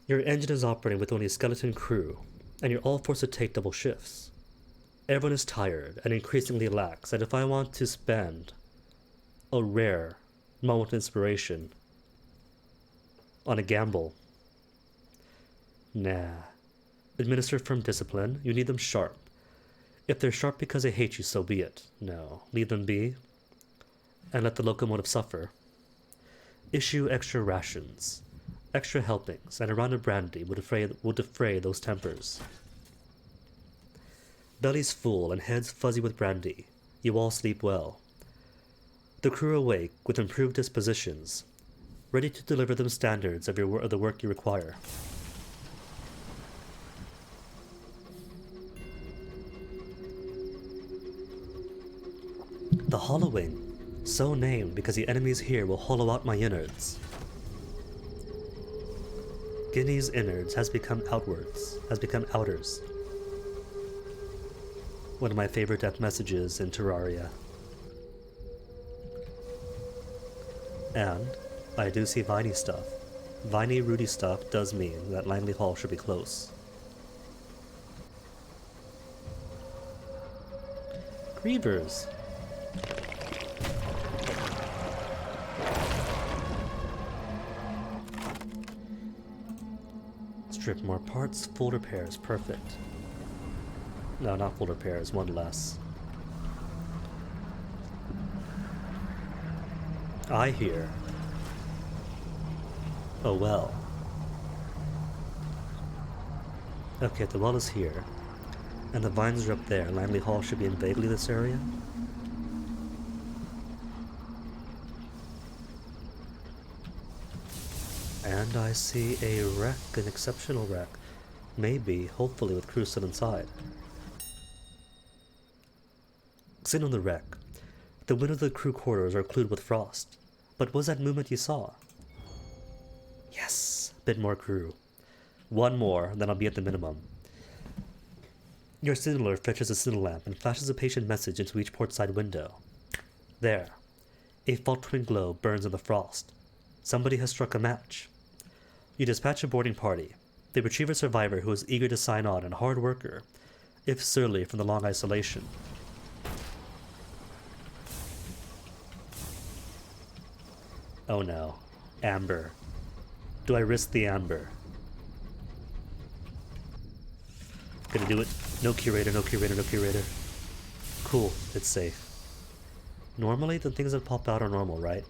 Your engine is operating with only a skeleton crew, and you're all forced to take double shifts. Everyone is tired and increasingly lax, and if I want to spend a rare moment of inspiration on a gamble, nah. Administer firm discipline, you need them sharp. If they're sharp because they hate you, so be it. No, leave them be, and let the locomotive suffer. Issue extra rations, extra helpings, and a round of brandy will defray those tempers. Bellies full and heads fuzzy with brandy, you all sleep well. The crew awake with improved dispositions, ready to deliver them standards of the work you require. The Hollowing, so named because the enemies here will hollow out my innards. Guinea's innards has become outers. One of my favorite death messages in Terraria. And I do see viney stuff. Viney, rooty stuff does mean that Langley Hall should be close. Grievers! Strip more parts, full repairs, perfect. No, not full repairs, one less. I hear. Oh well. Okay, the well is here. And the vines are up there. Langley Hall should be in vaguely this area. And I see a wreck, an exceptional wreck. Maybe, hopefully with crew still inside. Sitting on the wreck. The windows of the crew quarters are glued with frost. But was that movement you saw? Yes, a bit more crew. One more, then I'll be at the minimum. Your signaler fetches a signal lamp and flashes a patient message into each port side window. There. A faltering glow burns in the frost. Somebody has struck a match. You dispatch a boarding party. They retrieve a survivor who is eager to sign on and a hard worker, if surly from the long isolation. Oh no. Amber. Do I risk the amber? Gonna do it. No curator, no curator, no curator. Cool, it's safe. Normally the things that pop out are normal, right?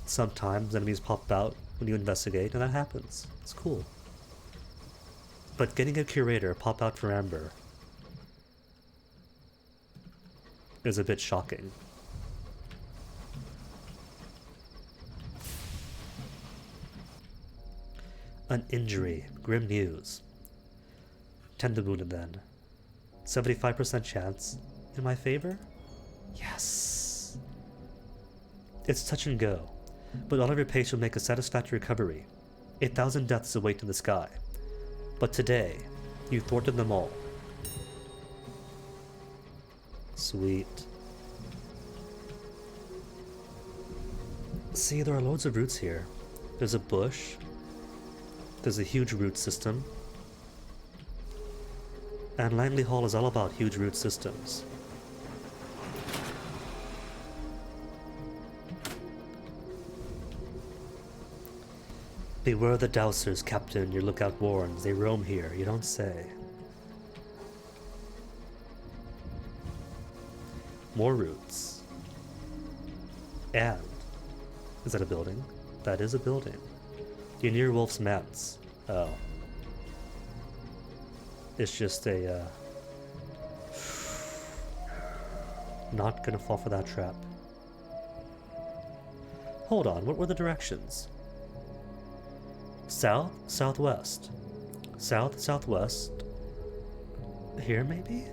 Sometimes enemies pop out when you investigate, and that happens. It's cool. But getting a curator pop out for Amber is a bit shocking. An injury. Grim news. Tend the wounded then. 75% chance in my favor? Yes. It's touch and go, but all of your patients will make a satisfactory recovery. 8,000 deaths await in the sky. But today, you thwarted them all. Sweet. See, there are loads of roots here. There's a bush. There's a huge root system. And Langley Hall is all about huge root systems. Beware the dowsers, Captain, your lookout warns. They roam here, you don't say. More roots. And... is that a building? That is a building. You're near Wolf's Manse. Oh. It's just a, not gonna fall for that trap. Hold on, what were the directions? South? Southwest. South, southwest. Here, maybe?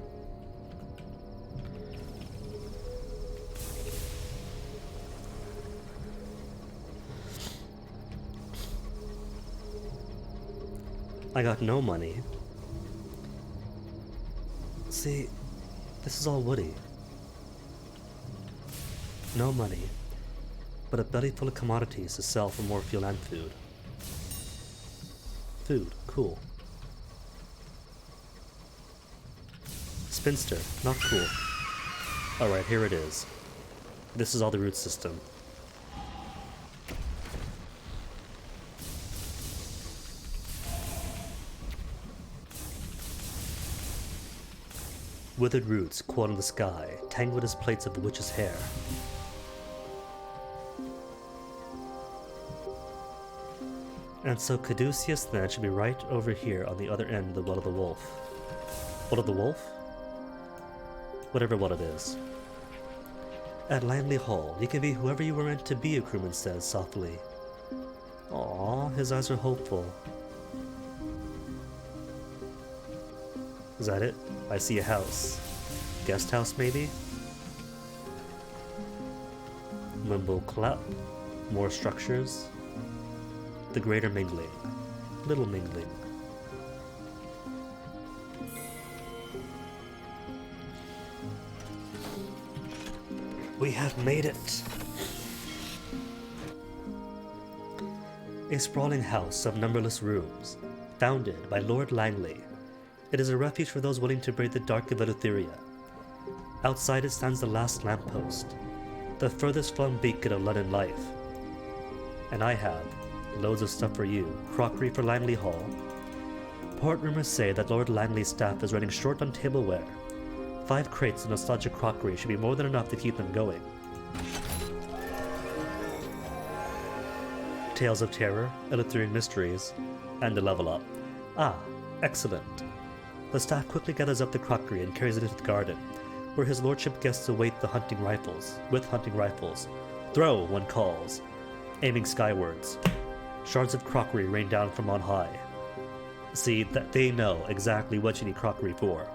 I got no money. See, this is all woody. No money, but a belly full of commodities to sell for more fuel and food. Food, cool. Spinster, not cool. Alright, here it is. This is all the root system. Withered roots coiled in the sky, tangled as plaits of the witch's hair. And so Caduceus then should be right over here on the other end of the Well of the Wolf. Well of the Wolf? Whatever what it is. At Langley Hall, you can be whoever you were meant to be, a crewman says softly. Aww, his eyes are hopeful. Is that it? I see a house. Guest house, maybe? Limbo clap. More structures. The greater mingling. Little mingling. We have made it! A sprawling house of numberless rooms, founded by Lord Langley. It is a refuge for those willing to brave the dark of Eleutheria. Outside it stands the last lamppost, the furthest flung beacon of London life. And I have loads of stuff for you. Crockery for Langley Hall. Port rumors say that Lord Langley's staff is running short on tableware. 5 crates of nostalgic crockery should be more than enough to keep them going. Tales of terror, Eleutherian mysteries, and a level up. Ah, excellent. The staff quickly gathers up the crockery and carries it into the garden, where his lordship guests await with hunting rifles. Throw, one calls, aiming skywards. Shards of crockery rain down from on high. See, that they know exactly what you need crockery for.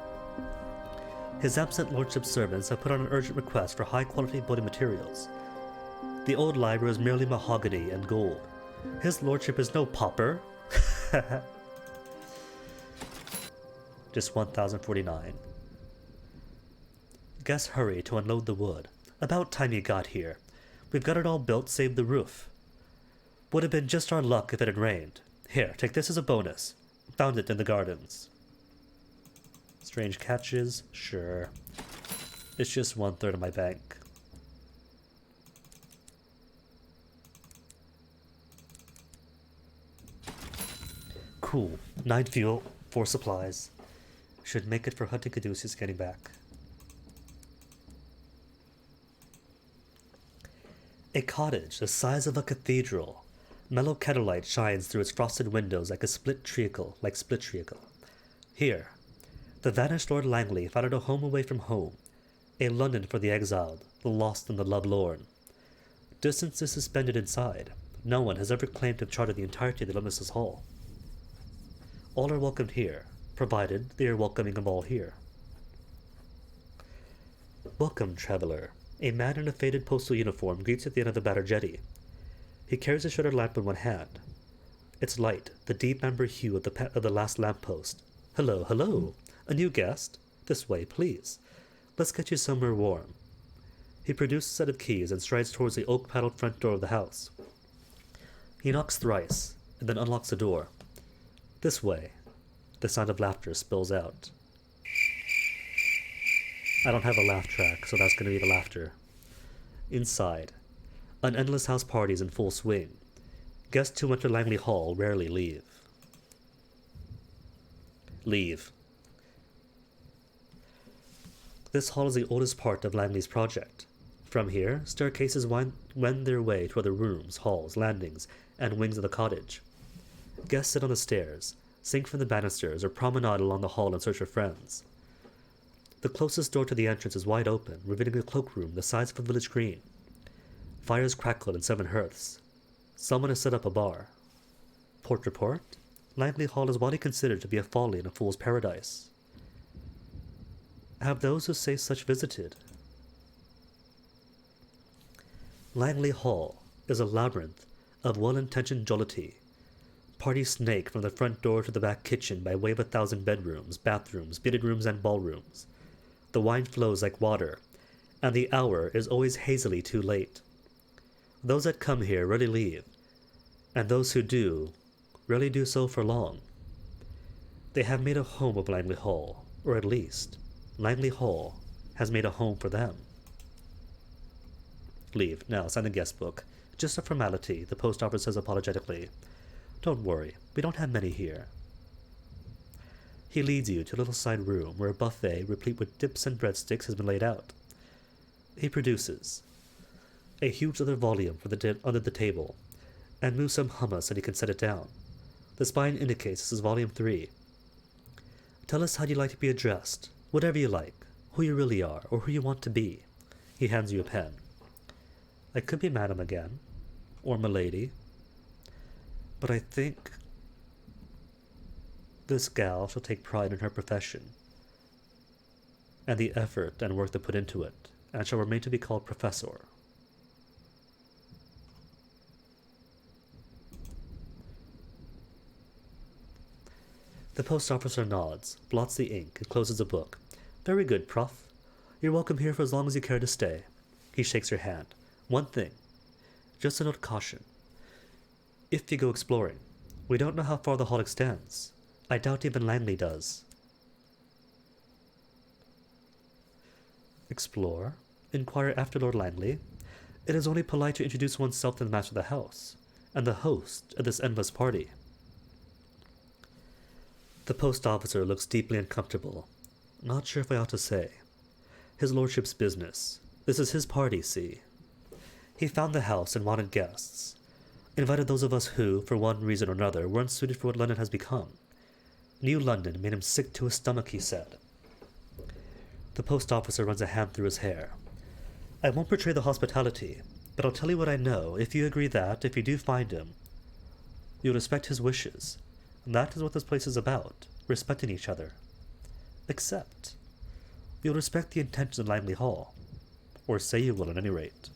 His absent lordship's servants have put on an urgent request for high-quality building materials. The old library is merely mahogany and gold. His lordship is no pauper. Just 1,049. Guests hurry to unload the wood. About time you got here. We've got it all built save the roof. Would have been just our luck if it had rained. Here, take this as a bonus. Found it in the gardens. Strange catches? Sure. It's just 1/3 of my bank. Cool. 9 fuel, 4 supplies. Should make it for hunting Caduceus getting back. A cottage the size of a cathedral. Mellow candlelight shines through its frosted windows like split treacle. Here, the vanished Lord Langley founded a home away from home, a London for the exiled, the lost and the lovelorn. Distance is suspended inside. No one has ever claimed to have charted the entirety of the Limitless Hall. All are welcomed here, provided they are welcoming of all here. Welcome, traveler. A man in a faded postal uniform greets you at the end of the battered jetty. He carries a shuttered lamp in one hand. Its light, the deep amber hue of the last lamppost. Hello, hello. A new guest? This way, please. Let's get you somewhere warm. He produces a set of keys and strides towards the oak-paneled front door of the house. He knocks thrice, and then unlocks the door. This way. The sound of laughter spills out. I don't have a laugh track, so that's going to be the laughter. Inside, an endless house party is in full swing. Guests who enter Langley Hall rarely leave. This hall is the oldest part of Langley's project. From here, staircases wend their way to other rooms, halls, landings, and wings of the cottage. Guests sit on the stairs, sing from the banisters, or promenade along the hall in search of friends. The closest door to the entrance is wide open, revealing a cloakroom the size of a village green. Fires crackle in 7 hearths. Someone has set up a bar. Port report? Langley Hall is widely considered to be a folly and a fool's paradise. Have those who say such visited? Langley Hall is a labyrinth of well-intentioned jollity. Parties snake from the front door to the back kitchen by way of 1,000 bedrooms, bathrooms, beaded rooms, and ballrooms. The wine flows like water, and the hour is always hazily too late. Those that come here rarely leave, and those who do rarely do so for long. They have made a home of Langley Hall, or at least, Langley Hall has made a home for them. Leave. Now, sign the guest book. Just a formality, the post office says apologetically. Don't worry, we don't have many here. He leads you to a little side room where a buffet replete with dips and breadsticks has been laid out. He produces a huge leather volume under the table, and moves some hummus so he can set it down. The spine indicates this is volume 3. Tell us how you like to be addressed, whatever you like, who you really are, or who you want to be. He hands you a pen. I could be madam again, or milady, but I think this gal shall take pride in her profession, and the effort and work they put into it, and shall remain to be called Professor. The post officer nods, blots the ink, and closes the book. Very good, Prof. You're welcome here for as long as you care to stay. He shakes your hand. One thing. Just a note of caution. If you go exploring, we don't know how far the hall extends. I doubt even Langley does. Explore? Inquire after Lord Langley. It is only polite to introduce oneself to the master of the house, and the host of this endless party. The post officer looks deeply uncomfortable. Not sure if I ought to say. His lordship's business. This is his party, see. He found the house and wanted guests. Invited those of us who, for one reason or another, weren't suited for what London has become. New London made him sick to his stomach, he said. The post officer runs a hand through his hair. I won't betray the hospitality, but I'll tell you what I know if you agree that, if you do find him, you'll respect his wishes. And that is what this place is about, respecting each other. Except, you'll respect the intentions of Langley Hall. Or say you will, at any rate.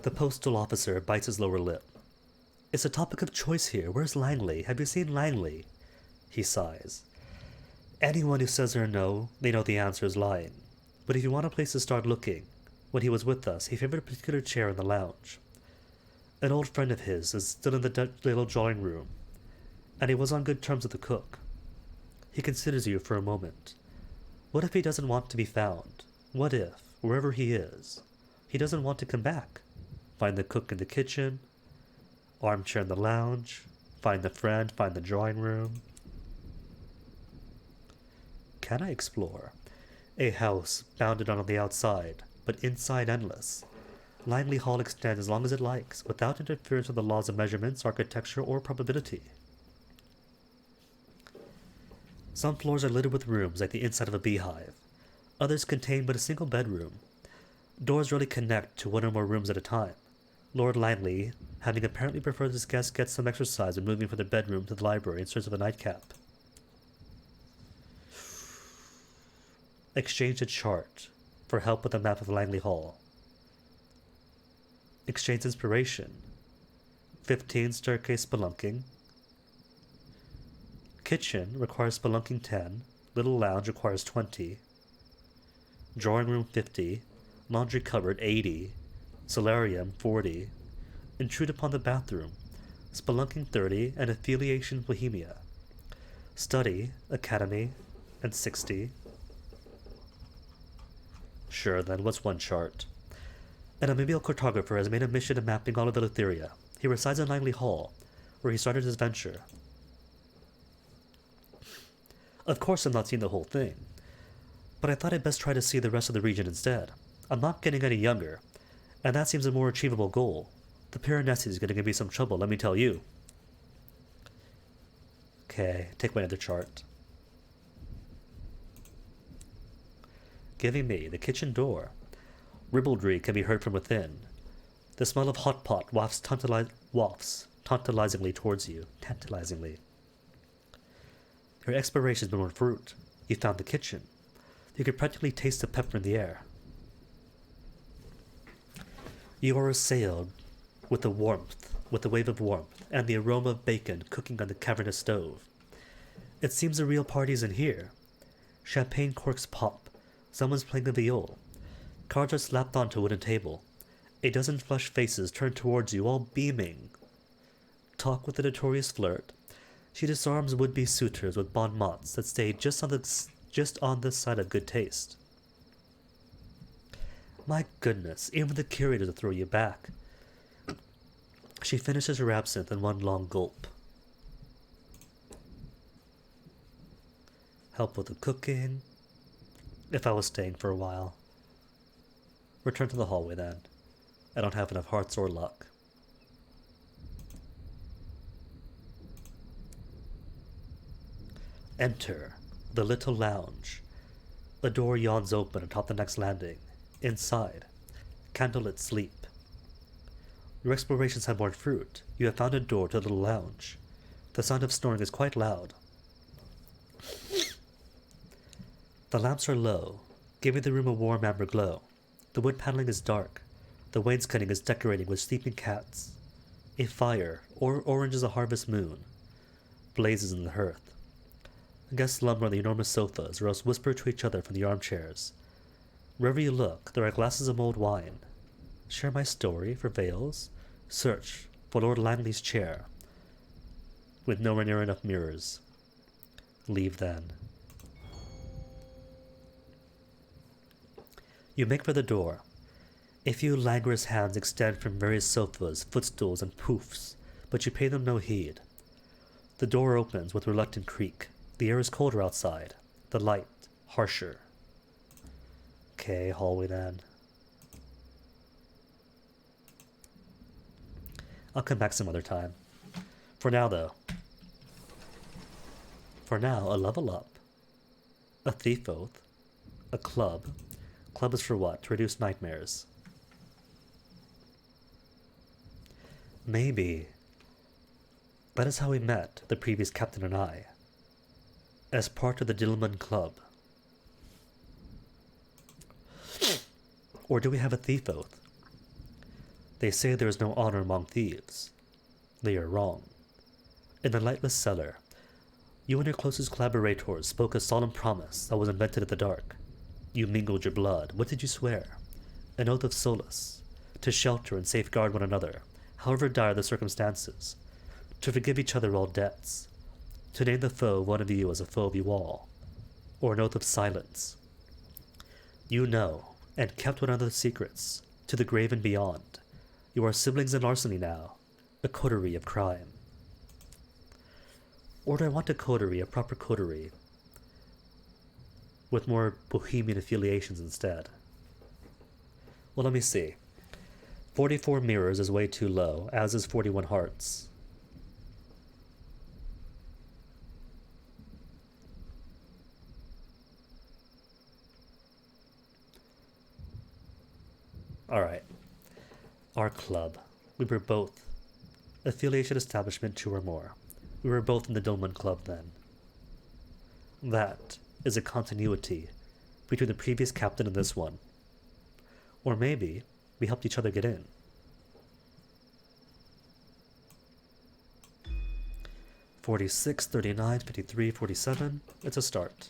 The postal officer bites his lower lip. It's a topic of choice here. Where's Langley? Have you seen Langley? He sighs. Anyone who says or no, they know the answer is lying. But if you want a place to start looking, when he was with us, he favored a particular chair in the lounge. An old friend of his is still in the little drawing room, and he was on good terms with the cook. He considers you for a moment. What if he doesn't want to be found? What if, wherever he is, he doesn't want to come back? Find the cook in the kitchen, armchair in the lounge, find the friend, find the drawing room. Can I explore? A house bounded on the outside, but inside endless. Langley Hall extends as long as it likes, without interference with the laws of measurements, architecture, or probability. Some floors are littered with rooms like the inside of a beehive. Others contain but a single bedroom. Doors rarely connect to one or more rooms at a time. Lord Langley, having apparently preferred his guests get some exercise when moving from their bedroom to the library in search of a nightcap. Exchange a chart for help with a map of Langley Hall. Exchange inspiration. 15 staircase spelunking. Kitchen requires spelunking 10. Little lounge requires 20. Drawing room 50. Laundry cupboard 80. Solarium 40. Intrude upon the bathroom. Spelunking 30 and affiliation Bohemia. Study, academy, and 60. Sure then, what's one chart? An amiable cartographer has made a mission of mapping all of Eleutheria. He resides in Langley Hall, where he started his venture. Of course I'm not seeing the whole thing, but I thought I'd best try to see the rest of the region instead. I'm not getting any younger, and that seems a more achievable goal. The Piranesi is going to give me some trouble, let me tell you. Okay, take my other chart. Giving me the kitchen door. Ribaldry can be heard from within. The smell of hot pot wafts tantalizingly towards you. Tantalizingly. Your exploration's been on fruit. You found the kitchen. You could practically taste the pepper in the air. You are assailed with the wave of warmth, and the aroma of bacon cooking on the cavernous stove. It seems a real party's in here. Champagne corks pop. Someone's playing the viol. Cards are slapped onto a wooden table. A dozen flushed faces turn towards you, all beaming. Talk with a notorious flirt. She disarms would-be suitors with bon mots that stay just on the side of good taste. My goodness, even the curators will throw you back. She finishes her absinthe in one long gulp. Help with the cooking. If I was staying for a while. Return to the hallway then. I don't have enough hearts or luck. Enter the little lounge. A door yawns open atop the next landing. Inside, candlelit sleep. Your explorations have borne fruit. You have found a door to the little lounge. The sound of snoring is quite loud. The lamps are low, giving the room a warm amber glow. The wood paneling is dark. The wainscoting is decorated with sleeping cats. A fire, or orange as a harvest moon, blazes in the hearth. Guests slumber on the enormous sofas, or else whisper to each other from the armchairs. Wherever you look, there are glasses of mulled wine. Share my story for veils. Search for Lord Langley's chair, with nowhere near enough mirrors. Leave then. You make for the door. A few languorous hands extend from various sofas, footstools, and poufs, but you pay them no heed. The door opens with reluctant creak. The air is colder outside. The light harsher. Okay, hallway then. I'll come back some other time. For now, though. For now, a level up. A thief oath. A club. Club is for what? To reduce nightmares. Maybe. That is how we met, the previous captain and I. As part of the Dillman Club. Or do we have a thief oath? They say there is no honor among thieves. They are wrong. In the lightless cellar, you and your closest collaborators spoke a solemn promise that was invented in the dark. You mingled your blood. What did you swear? An oath of solace, to shelter and safeguard one another, however dire the circumstances, to forgive each other all debts, to name the foe of one of you as a foe of you all, or an oath of silence. You know, and kept one another's secrets, to the grave and beyond. You are siblings in larceny now, a coterie of crime. Or do I want a coterie, a proper coterie, with more bohemian affiliations instead? Well, let me see. 44 mirrors is way too low, as is 41 hearts. Alright. Our club. We were both. Affiliation establishment 2 or more. We were both in the Dillman Club then. That is a continuity between the previous captain and this one. Or maybe we helped each other get in. "46, 39, 53, 47. It's a start.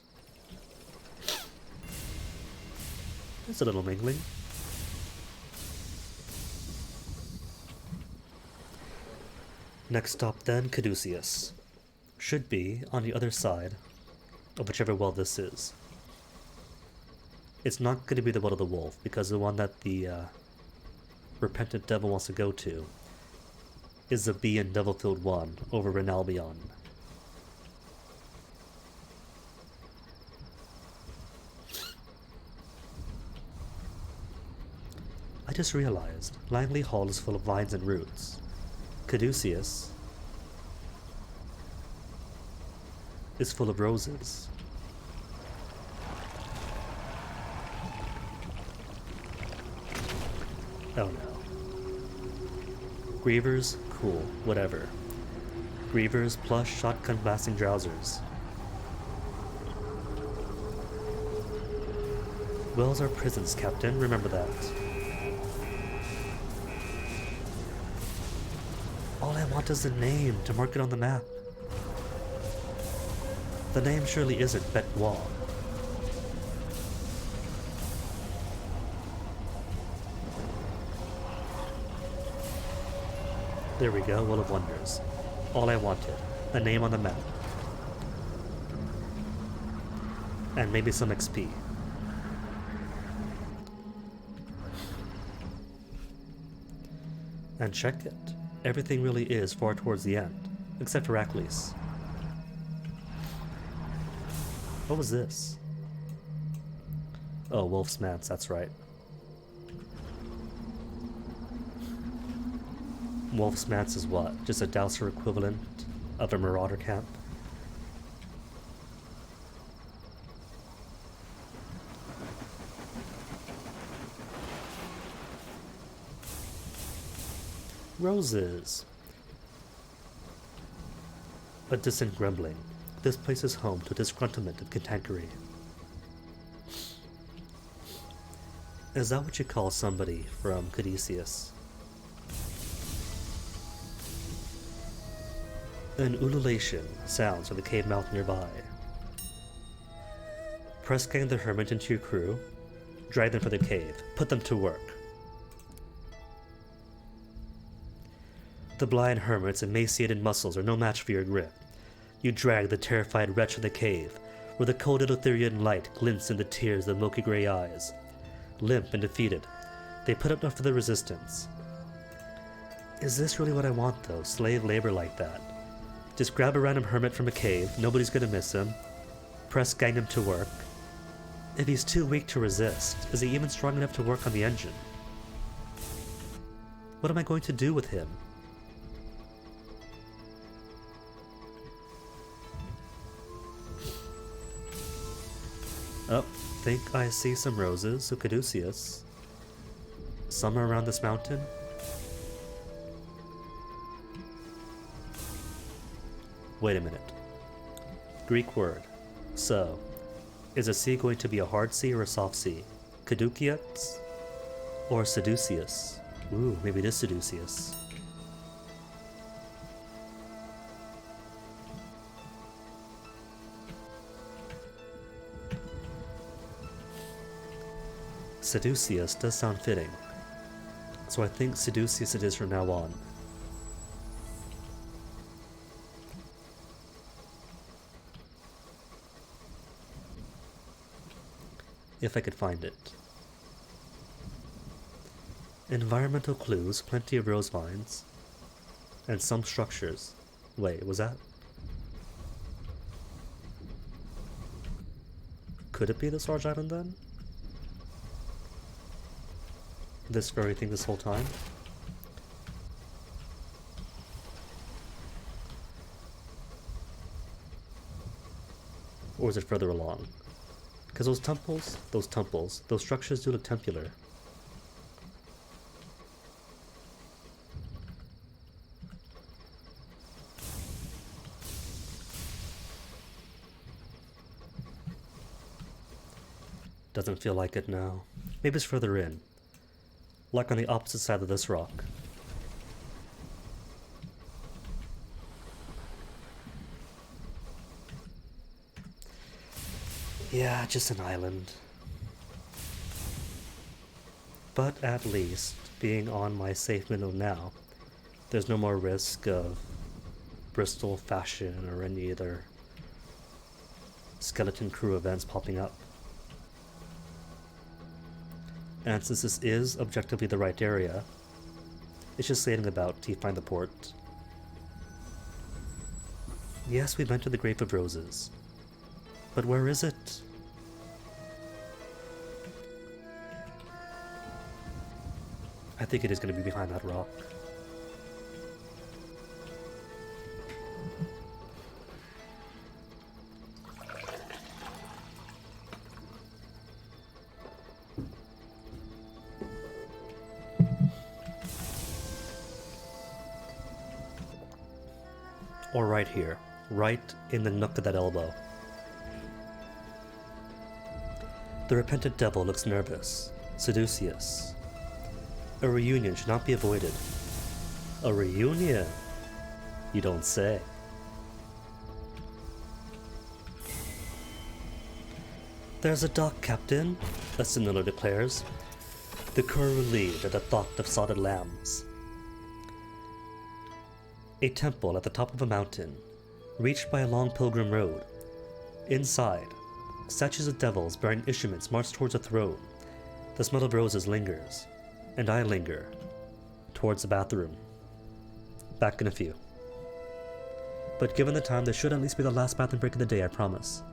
It's a little mingling. Next stop then, Caduceus. Should be on the other side of whichever well this is. It's not going to be the well of the wolf, because the one that the repentant devil wants to go to is the bee and devil-filled one over Renalbion. I just realized Langley Hall is full of vines and roots. Caduceus is full of roses. Oh no. Grievers, cool, whatever. Grievers plus shotgun blasting drowsers. Wells are prisons, Captain, remember that. All I want is a name to mark it on the map. The name surely isn't Betois. There we go, Well of Wonders. All I wanted, a name on the map. And maybe some XP. And check it. Everything really is far towards the end, except for Aklis. What was this? Oh, Wolf's Mance, that's right. Wolf's Mance is what? Just a Dowser equivalent of a Marauder camp? Roses. A distant grumbling. This place is home to disgruntlement of Cantankerry. Is that what you call somebody from Caduceus? An ululation sounds from the cave mouth nearby. Press gang the hermit into your crew. Drag them from the cave. Put them to work. The blind hermit's emaciated muscles are no match for your grip. You drag the terrified wretch from the cave, where the cold Eleutherian light glints in the tears of milky gray eyes. Limp and defeated, they put up enough for the resistance. Is this really what I want, though? Slave labor like that? Just grab a random hermit from a cave, nobody's gonna miss him. Press gang him to work. If he's too weak to resist, is he even strong enough to work on the engine? What am I going to do with him? Oh, think I see some roses, so Caduceus. Somewhere around this mountain? Wait a minute. Greek word. So, is a sea going to be a hard sea or a soft sea? Caduceus? Or Seduceus? Ooh, maybe it is Seduceus. Seduceus does sound fitting, so I think Seduceus it is from now on. If I could find it. Environmental clues, plenty of rose vines, and some structures. Wait, was that? Could it be the Sarge Island then? This very thing this whole time? Or is it further along? Because those temples, those structures do look tempular. Doesn't feel like it now. Maybe it's further in. Like on the opposite side of this rock. Yeah, just an island. But at least, being on my safe minnow now, there's no more risk of Bristol Fashion or any other skeleton crew events popping up. And since this is objectively the right area, it's just sailing about till you find the port. Yes, we've entered the Grave of Roses. But where is it? I think it is going to be behind that rock. Or right here, right in the nook of that elbow. The repentant devil looks nervous. Seduceus. A reunion should not be avoided. A reunion? You don't say. There's a dock, Captain, a sentinel declares. The crew relieved at the thought of salted lambs. A temple at the top of a mountain, reached by a long pilgrim road. Inside, statues of devils bearing instruments march towards a throne. The smell of roses lingers, and I linger towards the bathroom. Back in a few. But given the time, this should at least be the last bathroom break of the day, I promise.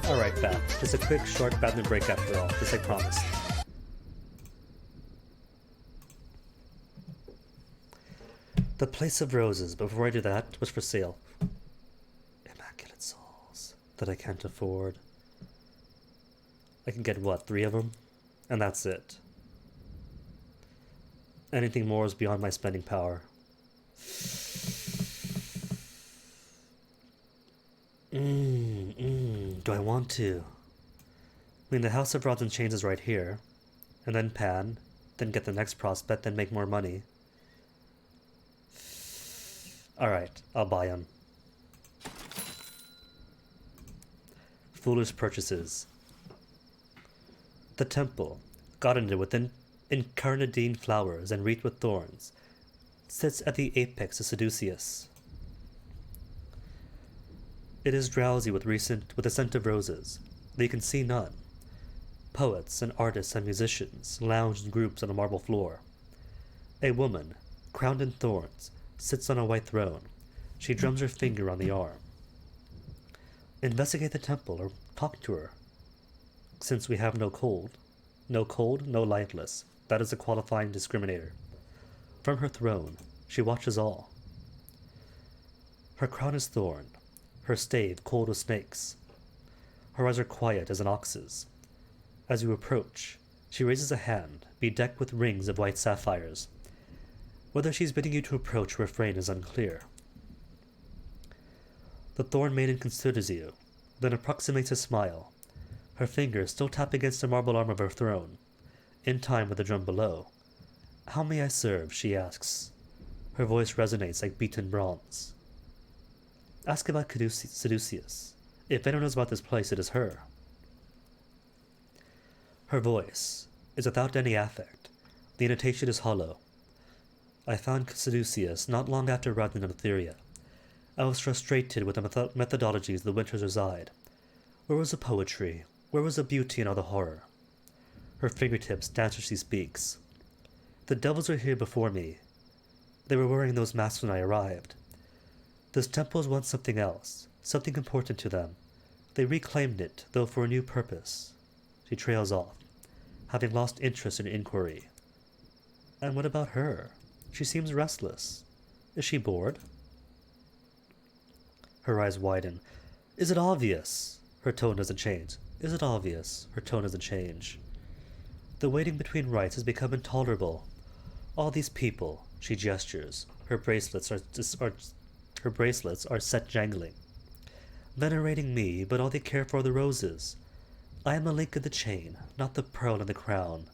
Alright, Beth. Just a quick, short bathroom break after all, just like promised. The Place of Roses, but before I do that, what's for sale? Immaculate Souls that I can't afford. I can get what, 3 of them? And that's it. Anything more is beyond my spending power. Do I want to? I mean, the House of Rods and Chains is right here. And then pan, then get the next prospect, then make more money. Alright, I'll buy them. Foolish purchases. The temple, garlanded with incarnadine flowers and wreathed with thorns, sits at the apex of Seducius. It is drowsy with the scent of roses, though you can see none. Poets and artists and musicians lounge in groups on a marble floor. A woman, crowned in thorns, sits on a white throne. She drums her finger on the arm. Investigate the temple or talk to her. Since we have no cold, no lightless. That is a qualifying discriminator. From her throne, she watches all. Her crown is thorn, her stave cold with snakes. Her eyes are quiet as an ox's. As you approach, she raises a hand, bedecked with rings of white sapphires. Whether she's bidding you to approach or refrain is unclear. The Thorn Maiden considers you, then approximates a smile. Her fingers still tap against the marble arm of her throne, in time with the drum below. "How may I serve?" she asks. Her voice resonates like beaten bronze. Ask about Seducius. If anyone knows about this place, it is her. Her voice is without any affect. The intonation is hollow. I found Seducius not long after arriving in Etheria. I was frustrated with the methodologies the winters reside. Where was the poetry? Where was the beauty and all the horror? Her fingertips dance as she speaks. The devils are here before me. They were wearing those masks when I arrived. Those temples want something else, something important to them. They reclaimed it, though for a new purpose. She trails off, having lost interest in inquiry. And what about her? She seems restless. Is she bored? Her eyes widen. Is it obvious? Her tone doesn't change. Is it obvious? Her tone doesn't change. The waiting between rites has become intolerable. All these people, she gestures. Her bracelets are set jangling. Venerating me, but all they care for are the roses. I am a link in the chain, not the pearl in the crown.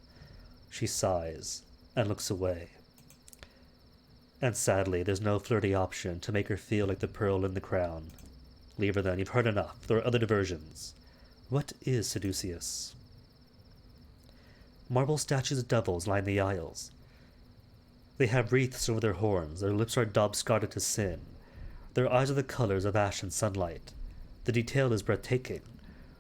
She sighs and looks away. And sadly, there's no flirty option to make her feel like the pearl in the crown. Leave her then, you've heard enough. There are other diversions. What is Seducius? Marble statues of devils line the aisles. They have wreaths over their horns, their lips are daub-scarred to sin. Their eyes are the colors of ash and sunlight. The detail is breathtaking.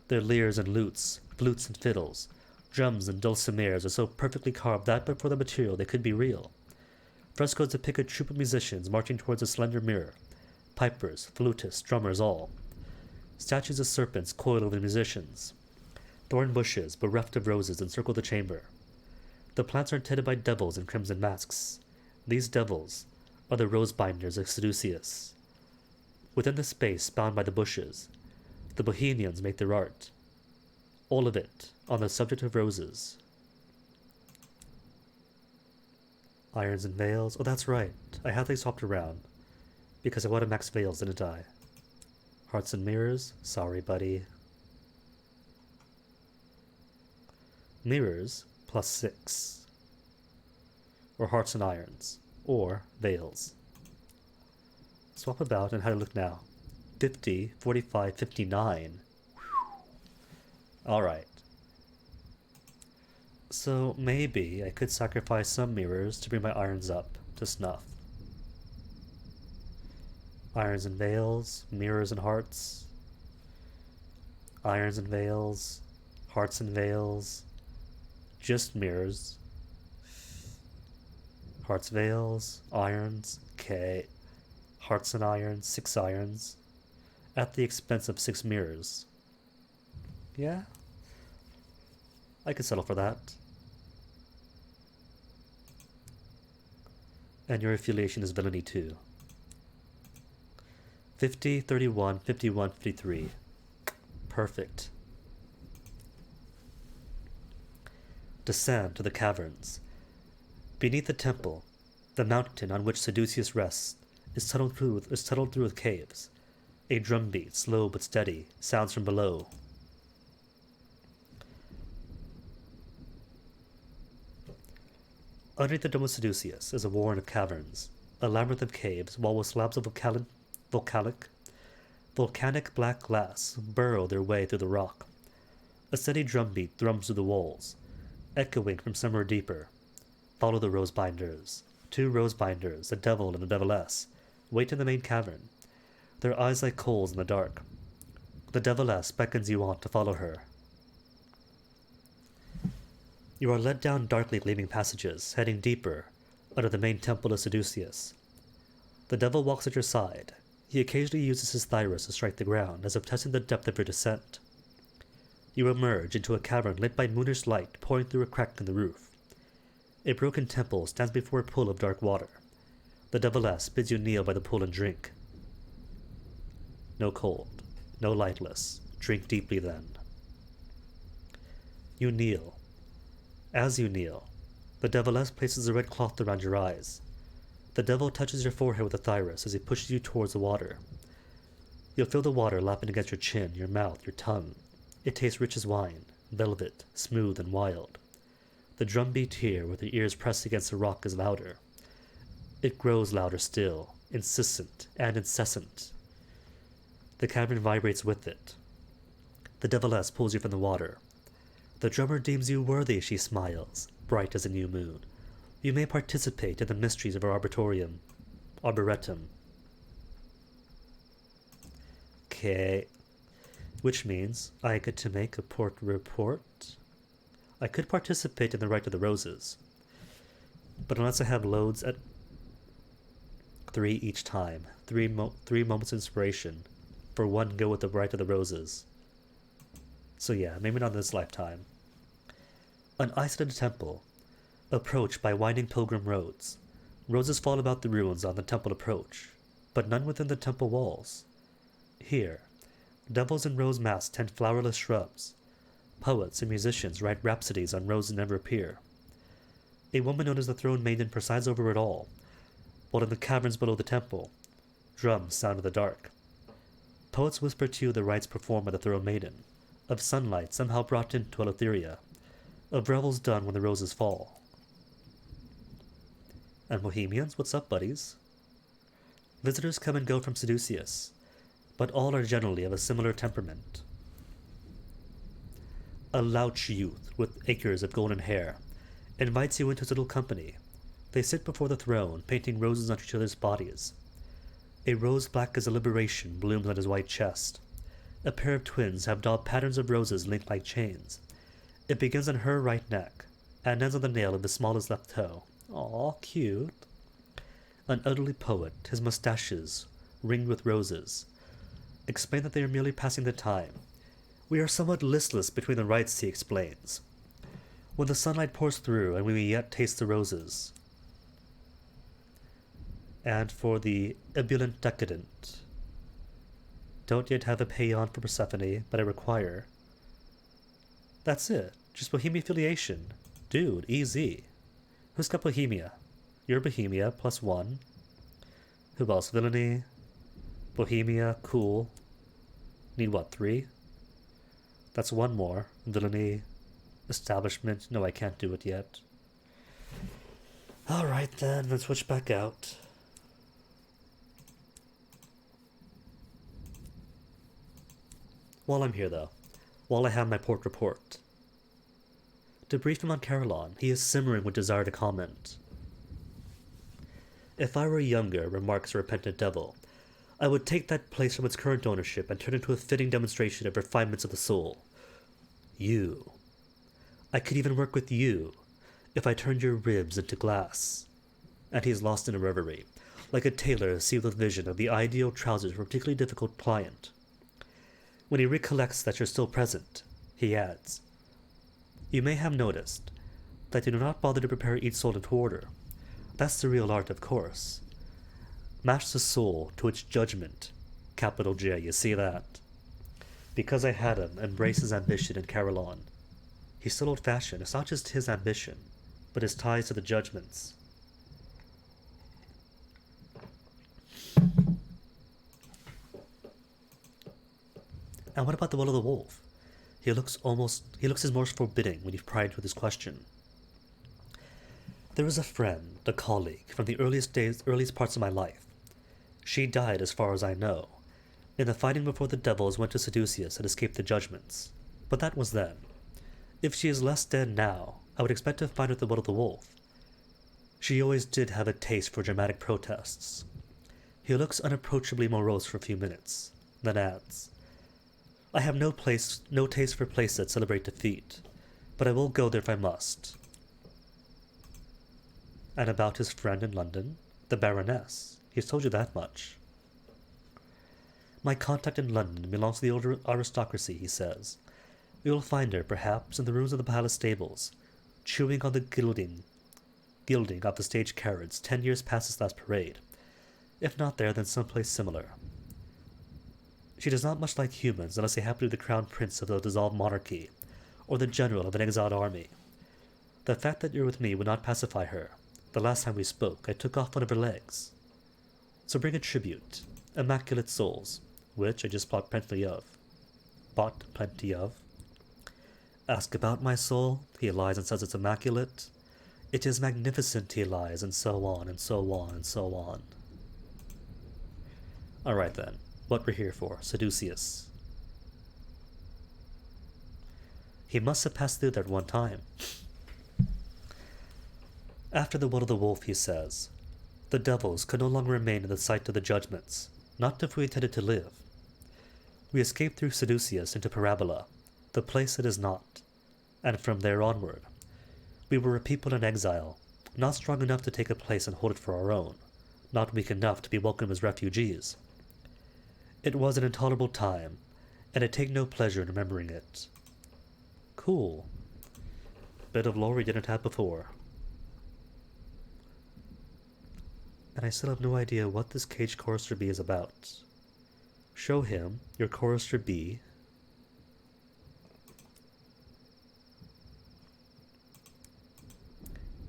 Their lyres and lutes, flutes and fiddles, drums and dulcimers are so perfectly carved that but for the material they could be real. Frescoes depict a troupe of musicians marching towards a slender mirror. Pipers, flutists, drummers, all. Statues of serpents coil over the musicians. Thorn bushes, bereft of roses, encircle the chamber. The plants are tended by devils in crimson masks. These devils are the rose-binders of Seducius. Within the space bound by the bushes, the Bohemians make their art. All of it on the subject of roses. Irons and veils. Oh, that's right. I had they swapped around. Because I wanted max veils, didn't I? Hearts and mirrors. Sorry, buddy. Mirrors plus 6. Or hearts and irons. Or veils. Swap about and how to look now. 50, 45, 59. Alright. So maybe I could sacrifice some mirrors to bring my irons up to snuff. Irons and veils, mirrors and hearts. Irons and veils, hearts and veils. Just mirrors. Hearts, veils, irons, okay. Hearts and irons, 6 irons. At the expense of 6 mirrors. Yeah, I could settle for that. And your affiliation is villainy too. 50, 31, 51, 53. Perfect. Descend to the caverns. Beneath the temple, the mountain on which Seducius rests is tunneled through with caves. A drumbeat, slow but steady, sounds from below. Underneath the dome of Seducius is a warren of caverns, a labyrinth of caves, walled with slabs of volcanic black glass burrow their way through the rock. A steady drumbeat thrums through the walls, echoing from somewhere deeper. Follow the rosebinders. 2 rosebinders, a devil and a deviless, wait in the main cavern, their eyes like coals in the dark. The deviless beckons you on to follow her. You are led down darkly gleaming passages, heading deeper, under the main temple of Seducius. The devil walks at your side. He occasionally uses his thyrus to strike the ground, as if testing the depth of your descent. You emerge into a cavern lit by moonish light pouring through a crack in the roof. A broken temple stands before a pool of dark water. The deviless bids you kneel by the pool and drink. No cold, no lightless. Drink deeply then. You kneel. As you kneel, the deviless places a red cloth around your eyes. The devil touches your forehead with a thyrus as he pushes you towards the water. You'll feel the water lapping against your chin, your mouth, your tongue. It tastes rich as wine, velvet, smooth and wild. The drumbeat here, with your ears pressed against the rock, is louder. It grows louder still, insistent and incessant. The cavern vibrates with it. The deviless pulls you from the water. The drummer deems you worthy, she smiles, bright as a new moon. You may participate in the mysteries of our arboretum. Okay. Which means I get to make a port report. I could participate in the Rite of the Roses, but unless I have loads at 3 each time, 3 moments of inspiration for 1 go with the Rite of the Roses. So yeah, maybe not this lifetime. An isolated temple, approached by winding pilgrim roads. Roses fall about the ruins on the temple approach, but none within the temple walls. Here, devils in rose masks tend flowerless shrubs. Poets and musicians write rhapsodies on roses that never appear. A woman known as the Throne Maiden presides over it all, while in the caverns below the temple, drums sound in the dark. Poets whisper to you the rites performed by the Throne Maiden, of sunlight somehow brought into Eleutheria, of revels done when the roses fall. And Bohemians, what's up, buddies? Visitors come and go from Seducius, but all are generally of a similar temperament. A louch youth with acres of golden hair invites you into his little company. They sit before the throne, painting roses on each other's bodies. A rose black as a liberation blooms on his white chest. A pair of twins have daubed patterns of roses linked like chains. It begins on her right neck, and ends on the nail of the smallest left toe. Aw, cute. An elderly poet, his mustaches ringed with roses, explain that they are merely passing the time. We are somewhat listless between the rites, he explains. When the sunlight pours through and we may yet taste the roses. And for the ebullient decadent, don't yet have a paean for Persephone, but I require. That's it. Just Bohemia affiliation. Dude, easy. Who's got Bohemia? You're Bohemia, +1. Who else? Villainy. Bohemia, cool. Need what, 3? That's 1 more. Villainy. Establishment. No, I can't do it yet. Alright then, let's switch back out. While I'm here though, while I have my port report. To brief him on Carillon, he is simmering with desire to comment. If I were younger, remarks the repentant devil, I would take that place from its current ownership and turn it into a fitting demonstration of refinements of the soul. You. I could even work with you, if I turned your ribs into glass. And he is lost in a reverie, like a tailor sealed with vision of the ideal trousers for a particularly difficult client. When he recollects that you're still present, He adds, "You may have noticed that I do not bother to prepare each soul into order. That's the real art, of course. Match the soul to its judgment. Capital J, you see that? Because I had him embrace his ambition in Carillon. He's still old-fashioned. It's not just his ambition, but his ties to the judgments." And what about the Will of the Wolf? He looks his most forbidding when you pry into this question. "There was a friend, a colleague, from the earliest parts of my life. She died, as far as I know, in the fighting before the devils went to Seducius and escaped the judgments. But that was then. If she is less dead now, I would expect to find her at the Will of the Wolf. She always did have a taste for dramatic protests." He looks unapproachably morose for a few minutes, then adds, "I have no taste for places that celebrate defeat, but I will go there if I must." And about his friend in London, the Baroness, he's told you that much. "My contact in London belongs to the older aristocracy," he says. "We will find her, perhaps, in the rooms of the palace stables, chewing on the gilding of the stage carriage 10 years past his last parade. If not there, then someplace similar. She does not much like humans unless they happen to be the crown prince of the dissolved monarchy, or the general of an exiled army. The fact that you're with me would not pacify her. The last time we spoke, I took off one of her legs. So bring a tribute, immaculate souls, which I just bought plenty of. Ask about my soul, he lies and says it's immaculate. It is magnificent, he lies, and so on, and so on, and so on." Alright then, what we're here for, Seducius. He must have passed through there at one time. "After the Will of the Wolf," he says, "the devils could no longer remain in the sight of the judgments, not if we intended to live. We escaped through Seducius into Parabola, the place it is not, and from there onward. We were a people in exile, not strong enough to take a place and hold it for our own, not weak enough to be welcomed as refugees. It was an intolerable time, and I take no pleasure in remembering it." Cool. Bit of lore we didn't have before. And I still have no idea what this Caged Chorister Bee is about. Show him your Chorister Bee.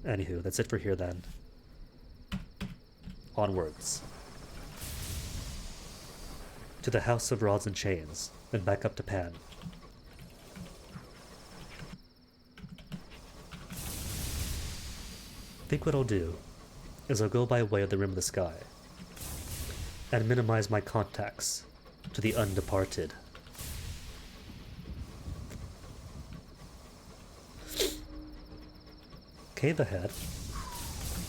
Anywho, that's it for here then. Onwards. To the House of Rods and Chains, then back up to Pan. I think what I'll do is I'll go by way of the Rim of the Sky and minimize my contacts to the undeparted. Cave ahead.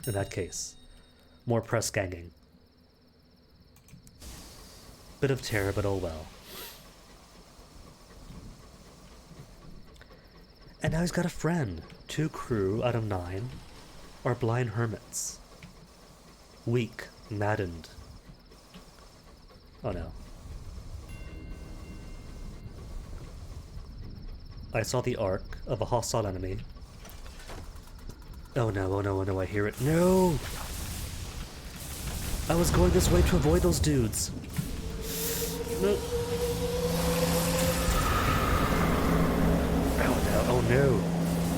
In that case, more press ganging. Bit of terror, but oh well. And now he's got a friend. 2 crew out of 9 are blind hermits. Weak, maddened. Oh no. I saw the arc of a hostile enemy. Oh no, oh no, oh no, I hear it. No! I was going this way to avoid those dudes. No. Oh no, oh no.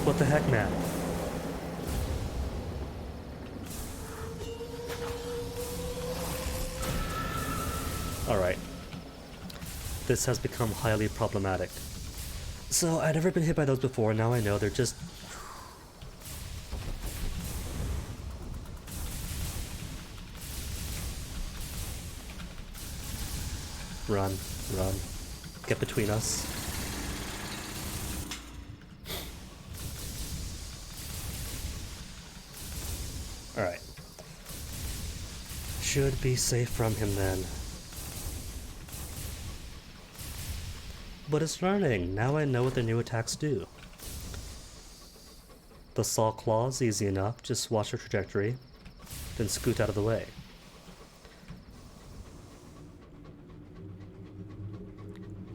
What the heck, man? Alright. This has become highly problematic. So, I'd never been hit by those before, now I know they're just... Run, run. Get between us. Alright. Should be safe from him then. But it's learning. Now I know what their new attacks do. The Saw Claws, easy enough. Just watch their trajectory, then scoot out of the way.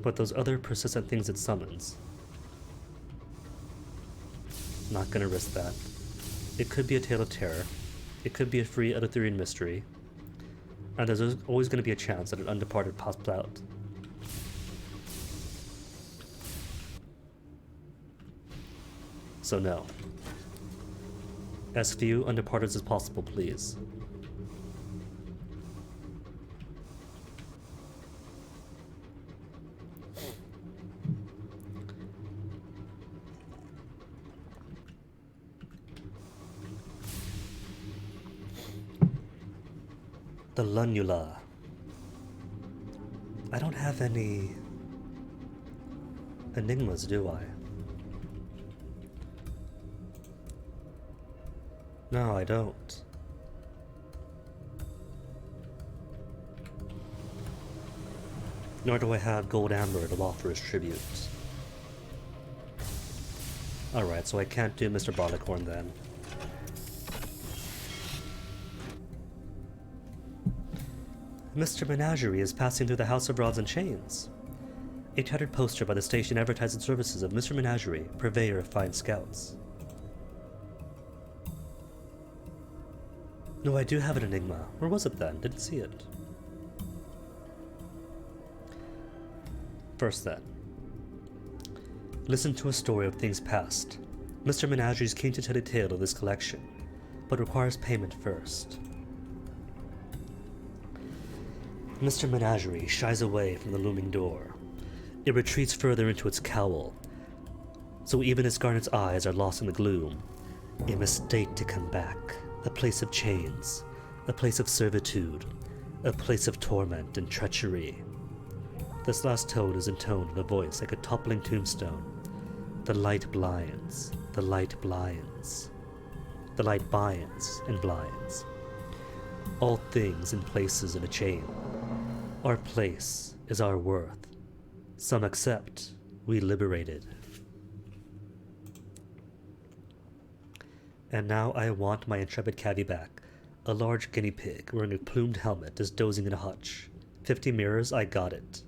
But those other persistent things it summons, Not gonna risk that. It could be a tale of terror. It could be a free Eleutherian mystery. And there's always gonna be a chance that an undeparted pops out. So no. As few undeparteds as possible, please. The Lunula. I don't have any enigmas, do I? No, I don't. Nor do I have gold amber to offer as tribute. Alright, so I can't do Mr. Barleycorn then. Mr. Menagerie is passing through the House of Rods and Chains. A tattered poster by the station advertising services of Mr. Menagerie, purveyor of fine scouts. No, I do have an enigma. Where was it then? Didn't see it. First then. Listen to a story of things past. Mr. Menagerie is keen to tell a tale of this collection, but requires payment first. Mr. Menagerie shies away from the looming door. It retreats further into its cowl, so even as Garnet's eyes are lost in the gloom. A mistake to come back, a place of chains, a place of servitude, a place of torment and treachery. This last tone is intoned in a voice like a toppling tombstone. The light blinds, the light blinds, the light binds and blinds. All things in places in a chain. Our place is our worth. Some accept, we liberated. And now I want my intrepid caddy back. A large guinea pig wearing a plumed helmet is dozing in a hutch. 50 mirrors, I got it.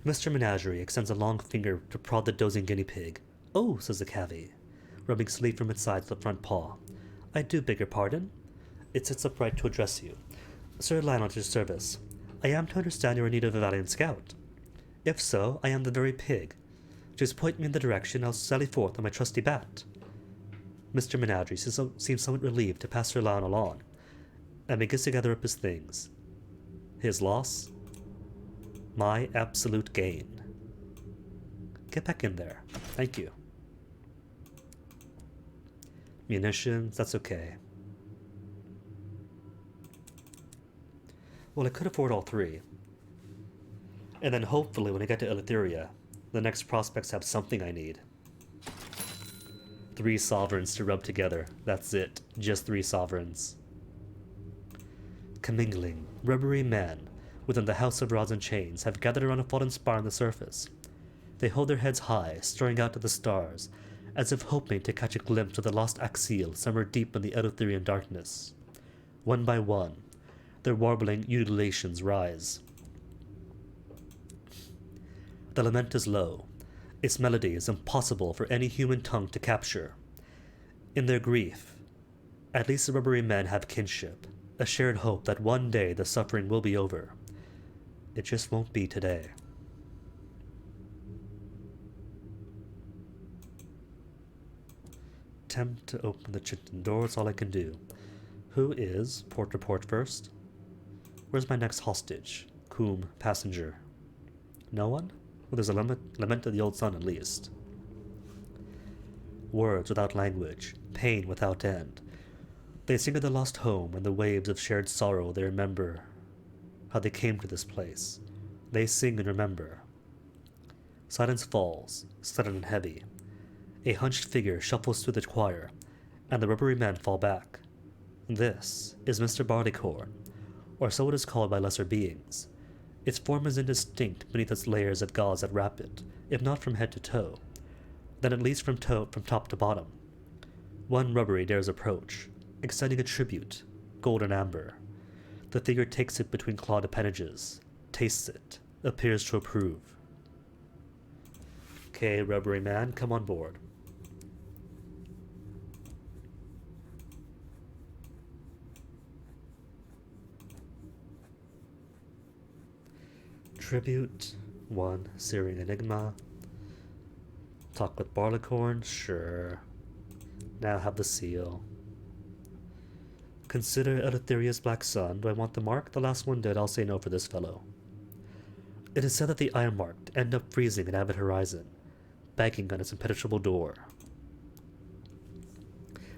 Mr. Menagerie extends a long finger to prod the dozing guinea pig. Oh, says the cavy, rubbing sleep from its side to the front paw. I do beg your pardon. It sits upright to address you. Sir Lionel, at your service. I am to understand you are in need of a valiant scout. If so, I am the very pig. Just point me in the direction, I'll sally forth on my trusty bat. Mr. Menagerie seems somewhat relieved to pass Sir Lionel on, and begins to gather up his things. His loss? My absolute gain. Get back in there. Thank you. Munitions, that's okay. Well, I could afford all three. And then hopefully when I get to Eleutheria, the next prospects have something I need. 3 sovereigns to rub together. That's it. Just 3 sovereigns. Commingling, rubbery men within the House of Rods and Chains have gathered around a fallen spire on the surface. They hold their heads high, staring out to the stars, as if hoping to catch a glimpse of the lost Axiel somewhere deep in the Eleutherian darkness. One by one, their warbling ululations rise. The lament is low. Its melody is impossible for any human tongue to capture. In their grief, at least the rubbery men have kinship, a shared hope that one day the suffering will be over. It just won't be today. Attempt to open the chitin door is all I can do. Who is port report first? Where's my next hostage? Coom, passenger. No one? Well, there's a lament of the old sun at least. Words without language, pain without end. They sing of their lost home and the waves of shared sorrow. They remember how they came to this place. They sing and remember. Silence falls, sudden and heavy. A hunched figure shuffles through the choir, and the rubbery men fall back. This is Mr. Barleycorn, or so it is called by lesser beings. Its form is indistinct beneath its layers of gauze that wrap it, if not from head to toe, then at least from top to bottom. One rubbery dares approach, extending a tribute, gold and amber. The figure takes it between clawed appendages, tastes it, appears to approve. Okay, rubbery man, come on board. Tribute 1, Searing Enigma. Talk with Barleycorn, sure. Now have the seal. Consider Eleutheria's black sun. Do I want the mark? The last one did. I'll say no for this fellow. It is said that the Iron Marked end up freezing an avid horizon, banging on its impenetrable door.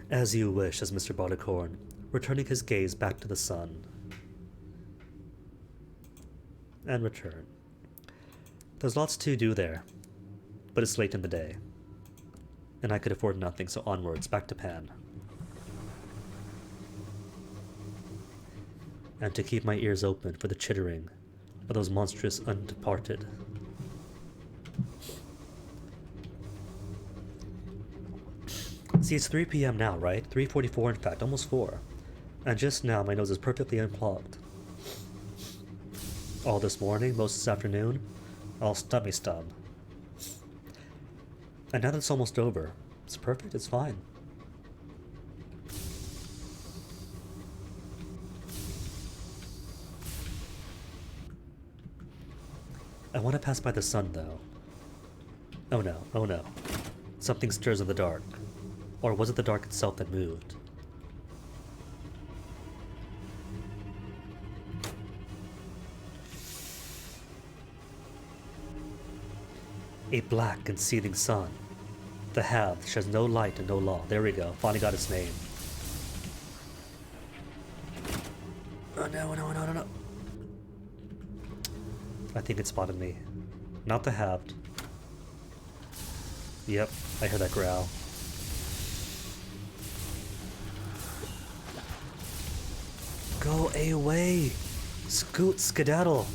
As you wish, says Mr. Barleycorn, returning his gaze back to the sun. And return. There's lots to do there, but it's late in the day, and I could afford nothing, so onwards, back to Pan. And to keep my ears open for the chittering of those monstrous undeparted. See, it's 3 p.m. now, right? 3:44 in fact, almost 4. And just now my nose is perfectly unclogged. All this morning, most this afternoon, all stubby stub. And now that it's almost over, it's perfect, it's fine. I want to pass by the sun, though. Oh no, oh no. Something stirs in the dark. Or was it the dark itself that moved? A black and seething sun. The Hath sheds no light and no law. There we go, finally got its name. Oh no, no, no, no, no. I think it spotted me. Not the Halved. Yep, I heard that growl. Go away! Scoot, skedaddle!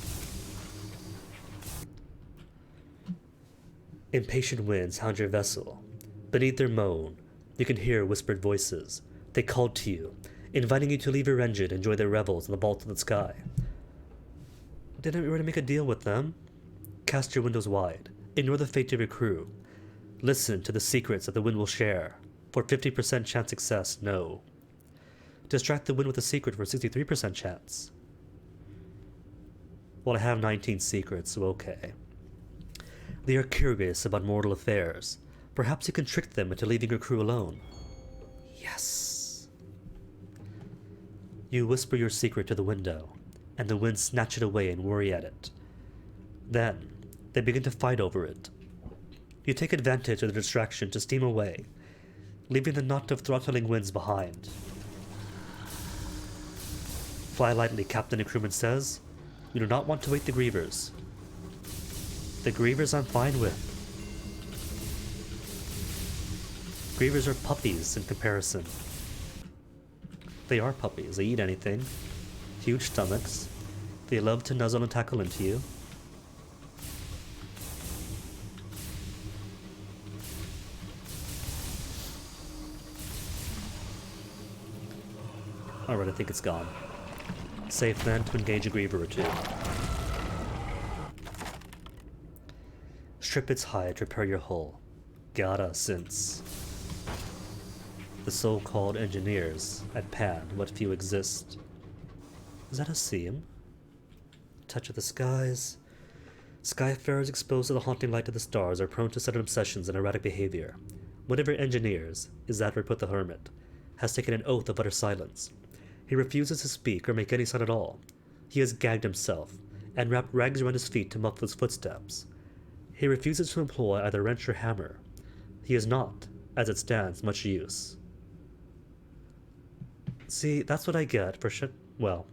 Impatient winds hound your vessel. Beneath their moan, you can hear whispered voices. They called to you, inviting you to leave your engine and enjoy their revels in the vault of the sky. Didn't we already make a deal with them? Cast your windows wide. Ignore the fate of your crew. Listen to the secrets that the wind will share. For 50% chance success, no. Distract the wind with a secret for 63% chance. Well, I have 19 secrets, so okay. They are curious about mortal affairs. Perhaps you can trick them into leaving your crew alone. Yes. You whisper your secret to the window, and the wind snatch it away and worry at it. Then, they begin to fight over it. You take advantage of the distraction to steam away, leaving the knot of throttling winds behind. Fly lightly, Captain and crewman says. You do not want to wake the Grievers. The Grievers I'm fine with. Grievers are puppies in comparison. They are puppies. They eat anything. Huge stomachs. They love to nuzzle and tackle into you. Alright, I think it's gone. Safe then to engage a Griever or two. Strip its hide, repair your hull. Gotta, since the so-called engineers at Pan, what few exist. Is that a seam? Touch of the skies. Skyfarers exposed to the haunting light of the stars are prone to sudden obsessions and erratic behavior. One of your engineers, is that where put the hermit, has taken an oath of utter silence. He refuses to speak or make any sound at all. He has gagged himself, and wrapped rags around his feet to muffle his footsteps. He refuses to employ either wrench or hammer. He is not, as it stands, much use. See, that's what I get for well,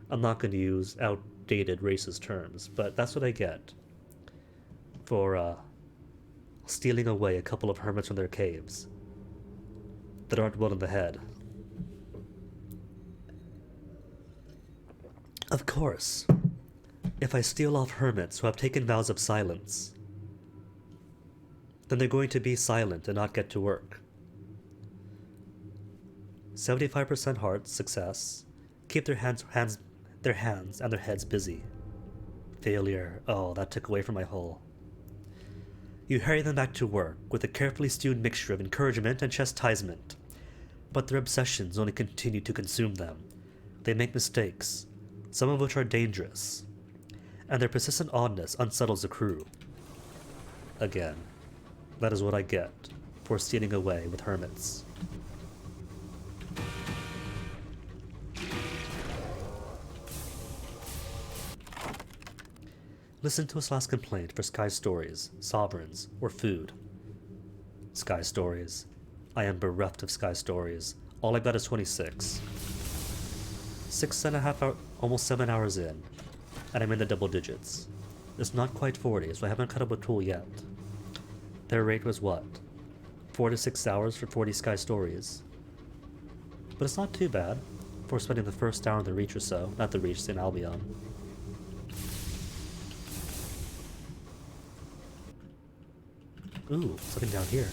I'm not going to use outdated racist terms, but that's what I get for, stealing away a couple of hermits from their caves that aren't well in the head. Of course, if I steal off hermits who have taken vows of silence, then they're going to be silent and not get to work. 75% heart success. Keep their hands and their heads busy. Failure. Oh, that took away from my hull. You hurry them back to work with a carefully stewed mixture of encouragement and chastisement. But their obsessions only continue to consume them. They make mistakes, some of which are dangerous, and their persistent oddness unsettles the crew. Again, that is what I get for stealing away with hermits. Listen to his last complaint for Sky Stories, Sovereigns, or food. Sky Stories. I am bereft of Sky Stories. All I got is 26. 6.5 hours, almost 7 hours in, and I'm in the double digits. It's not quite 40, so I haven't cut up a tool yet. Their rate was what? 4 to 6 hours for 40 Sky Stories. But it's not too bad for spending the first hour in the Reach or so, not the Reach, St. Albion. Ooh, something down here.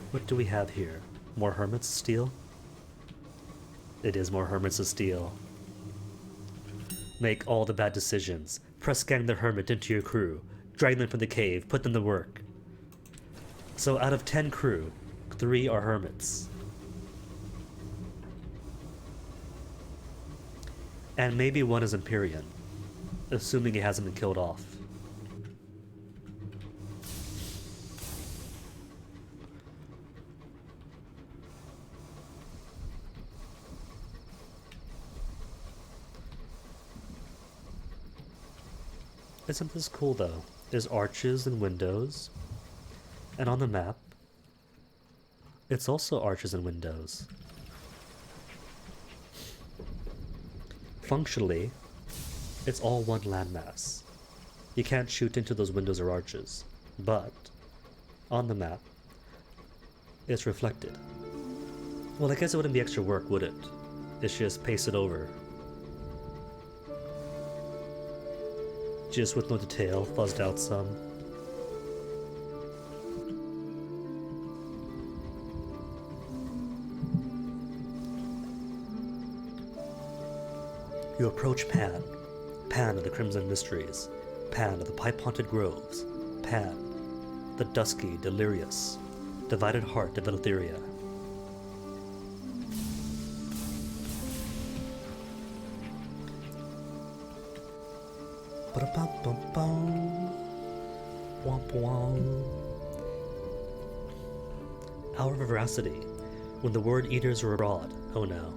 What do we have here? More hermits to steal? It is more hermits to steal. Make all the bad decisions. Press gang the hermit into your crew. Drag them from the cave. Put them to work. So out of 10 crew, 3 are hermits. And maybe 1 is Empyrean, assuming he hasn't been killed off. Isn't this cool though? There's arches and windows. And on the map, it's also arches and windows. Functionally, it's all one landmass. You can't shoot into those windows or arches. But, on the map, it's reflected. Well, I guess it wouldn't be extra work, would it? It's just paste it over. Just with no detail, fuzzed out some. You approach Pan. Pan of the Crimson Mysteries. Pan of the Pipe-Haunted Groves. Pan, the dusky, delirious, divided heart of Eleutheria. Hour of Veracity, when the Word Eaters are abroad. Oh no.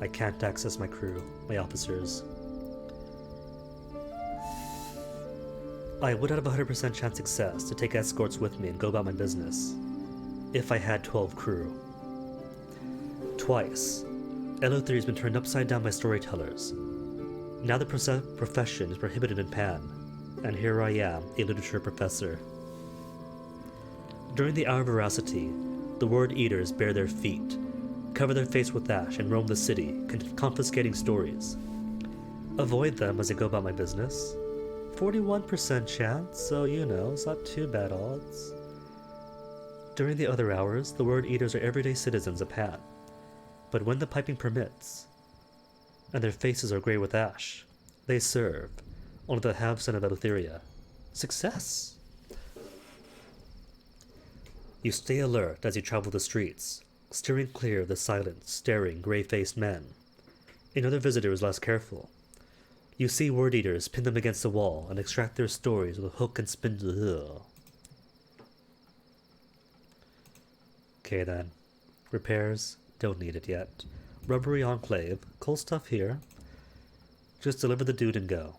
I can't access my crew, my officers. I would have a 100% chance success to take escorts with me and go about my business, if I had 12 crew. Twice, Eleutheria has been turned upside down by storytellers. Now the profession is prohibited in Pan, and here I am, a literature professor. During the Hour of Veracity, the Word Eaters bare their feet, cover their face with ash, and roam the city, confiscating stories. Avoid them as I go about my business. 41% chance, so you know, it's not too bad odds. During the other hours, the Word Eaters are everyday citizens of Pan. But when the piping permits, and their faces are grey with ash, they serve only the have-son of Eleutheria. Success! You stay alert as you travel the streets, steering clear of the silent, staring, grey-faced men. Another visitor is less careful. You see Word Eaters pin them against the wall and extract their stories with a hook and spindle. Okay then. Repairs? Don't need it yet. Rubbery Enclave. Cool stuff here. Just deliver the dude and go.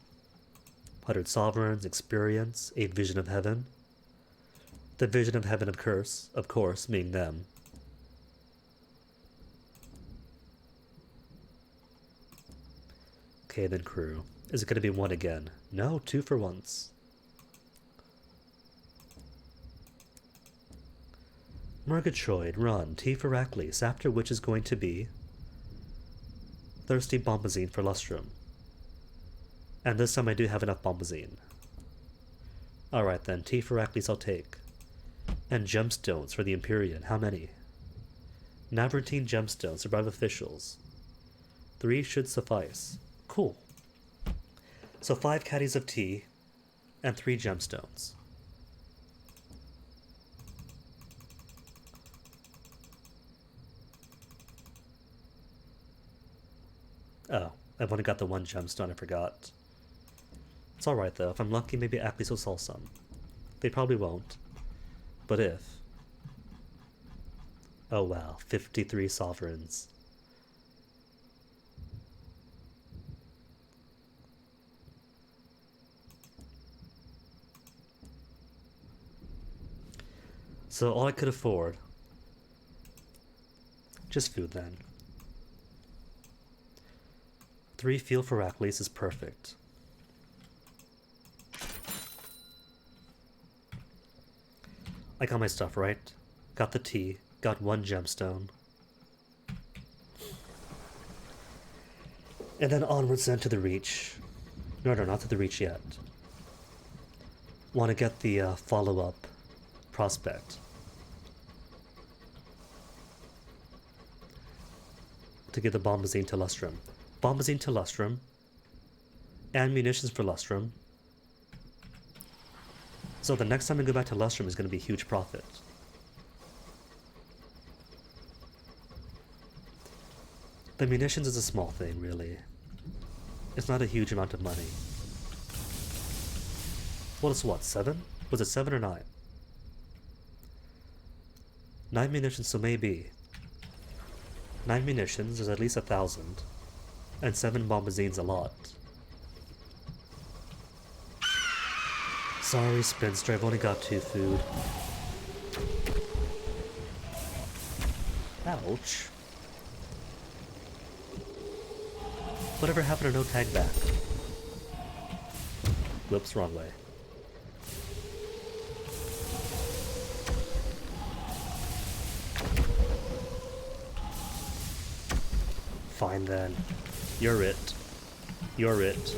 100 Sovereigns, experience, a vision of heaven. The vision of heaven of course, being them. Okay then, crew. Is it going to be 1 again? No, 2 for once. Murgatroyd, run. T for Rackley's, after which is going to be Thirsty Bombazine for Lustrum. And this time I do have enough Bombazine. Alright then, T for Rackley's I'll take. And gemstones for the Empyrean. How many? Navartine gemstones to bribe officials. 3 should suffice. Cool. So 5 caddies of tea, and 3 gemstones. Oh, I've only got the 1 gemstone, I forgot. It's alright though, if I'm lucky maybe Acklys will sell some. They probably won't. But if... Oh wow, 53 sovereigns. So all I could afford... Just food then. 3 fuel for Acklys is perfect. I got my stuff, right? Got the tea, got 1 gemstone. And then onwards then to the Reach. No, not to the Reach yet. Want to get the follow-up prospect. To get the Bombazine to Lustrum. Bombazine to Lustrum. And munitions for Lustrum. So the next time I go back to Lustrum is going to be a huge profit. The munitions is a small thing, really. It's not a huge amount of money. Well, it's what, 7? Was it 7 or 9? 9 munitions, so maybe. 9 munitions is at least 1,000. And 7 bombazines a lot. Sorry, Spinster, I've only got 2 food. Ouch. Whatever happened to no tag back? Whoops, wrong way. Fine then. You're it. You're it.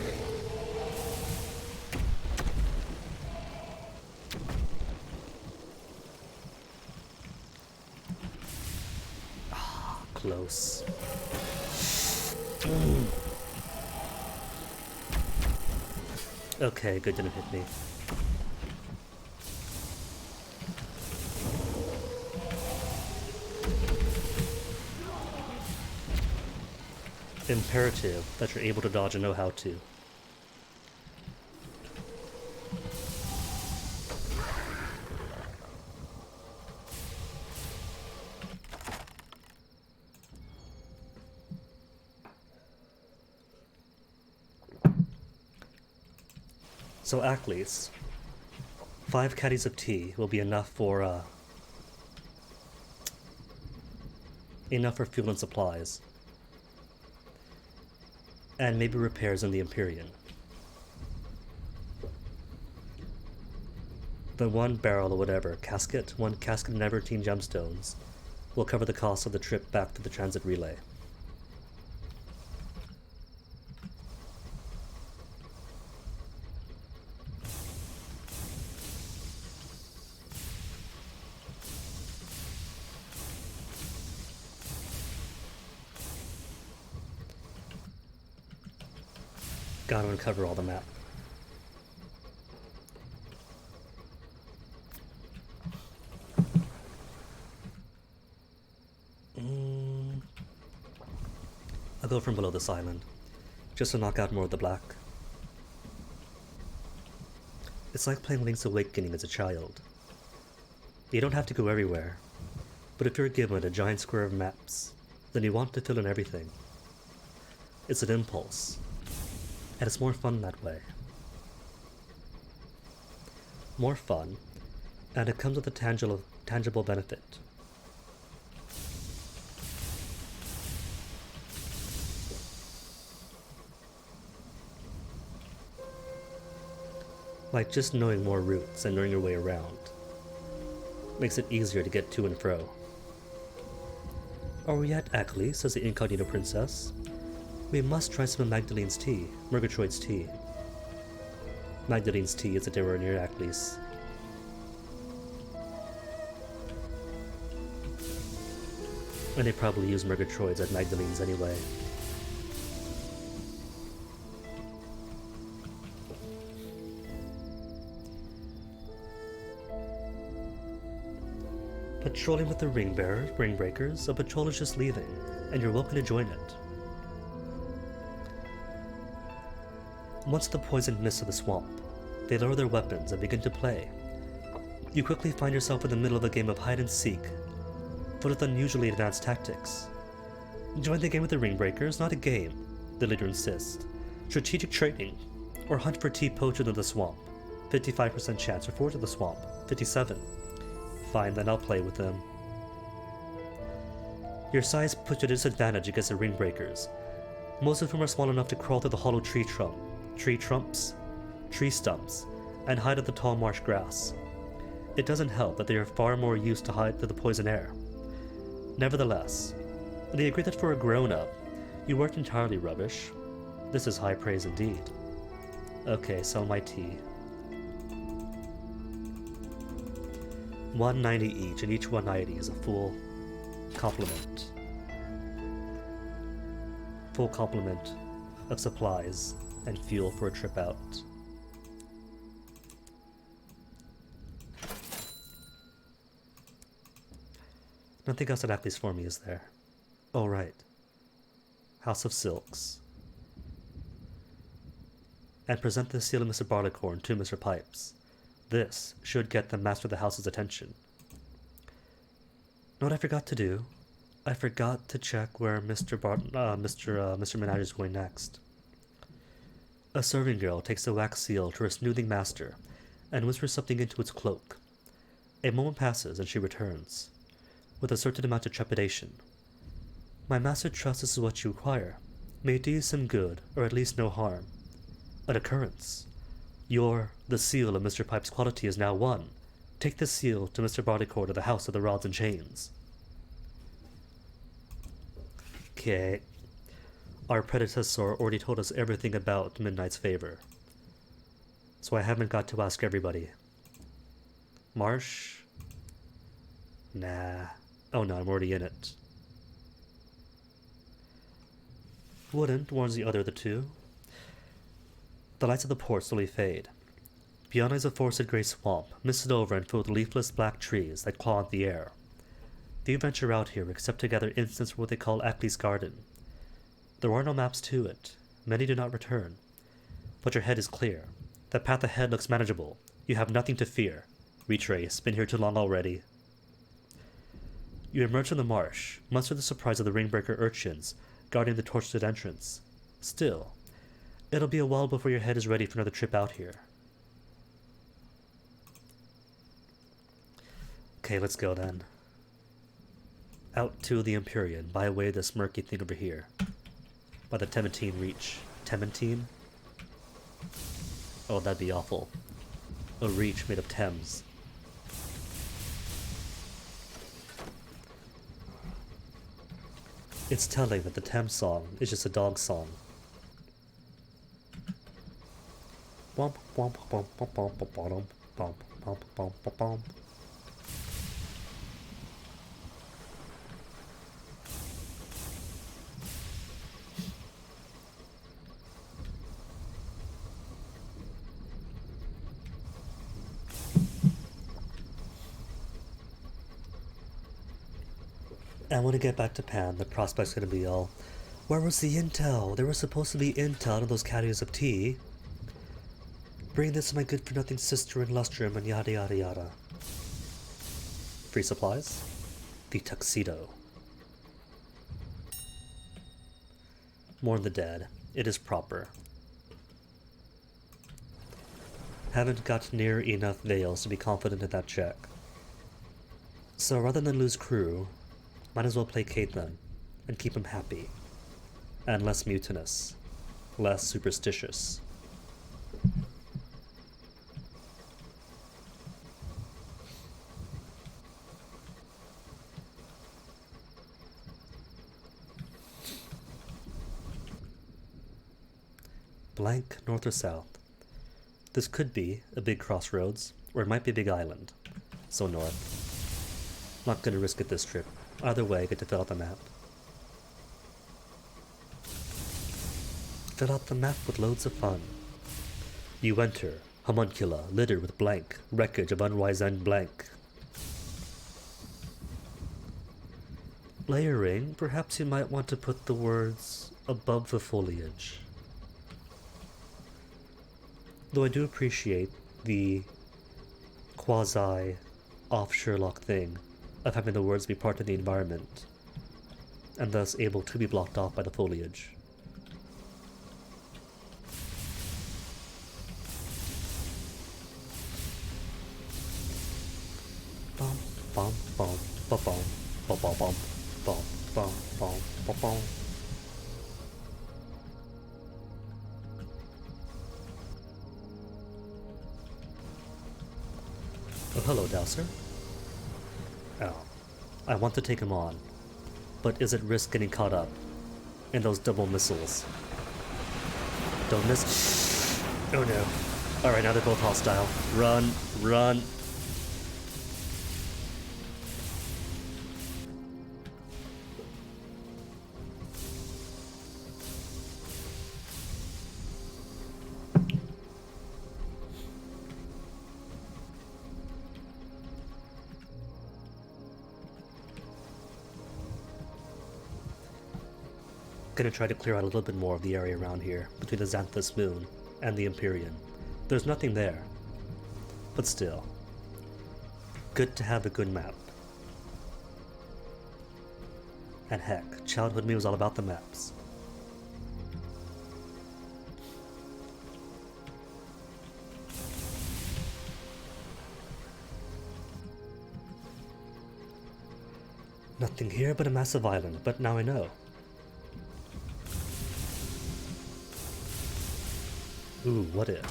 Close. Okay, good, didn't hit me. Imperative that you're able to dodge and know how to. So Acklys, 5 caddies of tea will be enough for fuel and supplies. And maybe repairs in the Empyrean. The 1 barrel or whatever, casket, 1 casket and 13 gemstones will cover the cost of the trip back to the transit relay. Gotta uncover all the map. I'll go from below this island, just to knock out more of the black. It's like playing Link's Awakening as a child. You don't have to go everywhere, but if you're given a giant square of maps, then you want to fill in everything. It's an impulse. And it's more fun that way. More fun, and it comes with a tangible benefit. Like just knowing more routes and knowing your way around. Makes it easier to get to and fro. Are we at Acklys, says the incognito princess. We must try some of Magdalene's tea, Murgatroyd's tea. Magdalene's tea is a dairy near Acklys. And they probably use Murgatroyd's at Magdalene's anyway. Patrolling with the ring breakers, a patrol is just leaving, and you're welcome to join it. Once the poison mists of the swamp, they lower their weapons and begin to play. You quickly find yourself in the middle of a game of hide and seek, full of unusually advanced tactics. Join the game with the ring breakers, not a game, the leader insists. Strategic training, or hunt for tea poachers in the swamp. 55% chance, or forage of the swamp. 57. Fine, then I'll play with them. Your size puts you at a disadvantage against the ring breakers. Most of whom are small enough to crawl through the hollow tree stumps, and hide in the tall marsh grass. It doesn't help that they are far more used to hide to the poison air. Nevertheless, they agree that for a grown-up, you weren't entirely rubbish. This is high praise indeed. Okay, sell my tea. 190 each, and each 190 is a full complement. Full complement of supplies and fuel for a trip out. Nothing else at Ackley's for me, is there? Oh, right. House of Silks. And present the seal of Mr. Barleycorn to Mr. Pipes. This should get the master of the house's attention. Know what I forgot to do? I forgot to check where Mr. Menage is going next. A serving girl takes the wax seal to her smoothing master and whispers something into its cloak. A moment passes and she returns, with a certain amount of trepidation. My master trusts this is what you require. May it do you some good, or at least no harm. An occurrence. The seal of Mr. Pipe's quality is now won. Take the seal to Mr. Barleycorn of the House of the Rods and Chains. Okay. Our predecessor already told us everything about Midnight's favor, so I haven't got to ask everybody. Marsh? Nah. Oh no, I'm already in it. Wouldn't, warns the other of the two. The lights of the port slowly fade. Beyond is a forested gray swamp, misted over and filled with leafless black trees that claw at the air. Few venture out here except to gather incense for what they call Ackley's Garden. There are no maps to it. Many do not return. But your head is clear. The path ahead looks manageable. You have nothing to fear. Retrace, been here too long already. You emerge from the marsh, much to the surprise of the ringbreaker urchins guarding the torch-lit entrance. Still, it'll be a while before your head is ready for another trip out here. Okay, let's go then. Out to the Empyrean, by way of this murky thing over here. By the Tementine Reach. Tementine? Oh, that'd be awful. A reach made of Thames. It's telling that the Thames song is just a dog song. Bump, bump, bump, bump, bump, bump, bump, bump, bump, bump, bump. I want to get back to Pan. The prospect's gonna be all, where was the intel? There was supposed to be intel in those caddies of tea. Bring this to my good-for-nothing sister in Lustrum and yada yada yada. Free supplies? The tuxedo. Mourn the dead. It is proper. Haven't got near enough veils to be confident in that check. So rather than lose crew, might as well placate them and keep them happy. And less mutinous. Less superstitious. Blank north or south. This could be a big crossroads, or it might be a big island. So north. Not gonna risk it this trip. Either way, I get to fill out the map. Fill out the map with loads of fun. You enter, homuncula, littered with blank, wreckage of unwise end blank. Layering, perhaps you might want to put the words above the foliage. Though I do appreciate the quasi-off Sherlock thing of having the words be part of the environment, and thus able to be blocked off by the foliage. Bum, bum, bum, bum, bum, bum, bum, bum, bum, bum, bum, bum, bum. Oh, hello, Dowser. Oh, I want to take him on, but is it risk getting caught up in those double missiles? Don't miss. Oh no. Alright, now they're both hostile. Run, run. Gonna try to clear out a little bit more of the area around here, between the Xanthus Moon and the Empyrean. There's nothing there. But still. Good to have a good map. And heck, childhood me was all about the maps. Nothing here but a massive island, but now I know. Ooh, what if?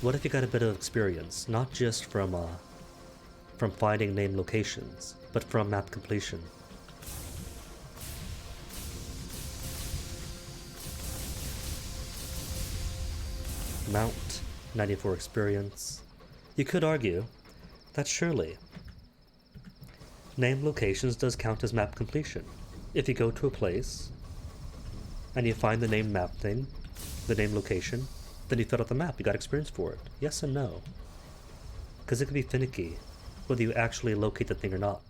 What if you got a bit of experience, not just from finding named locations, but from map completion? Mount, 94 experience. You could argue that surely named locations does count as map completion. If you go to a place and you find the named map thing, the named location, then you fill out the map, you got experience for it. Yes and no. Because it can be finicky whether you actually locate the thing or not.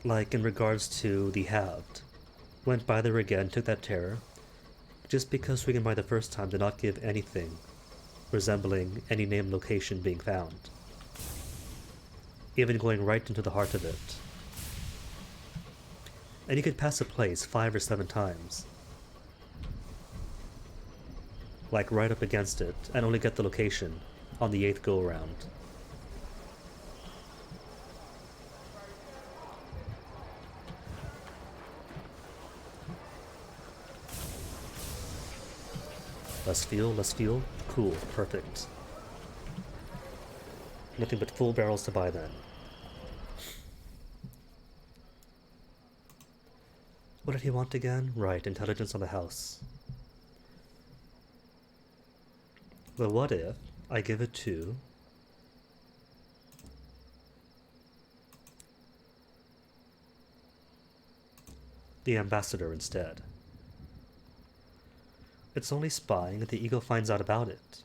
Like in regards to the Halved. Went by there again, took that terror. Just because swinging by the first time did not give anything resembling any named location being found. Even going right into the heart of it. And you could pass a place 5 or 7 times. Like right up against it, and only get the location on the 8th go-around. Less fuel, cool, perfect. Nothing but full barrels to buy then. What did he want again? Right, intelligence on the house. Well, what if I give it to the ambassador instead? It's only spying if the ego finds out about it.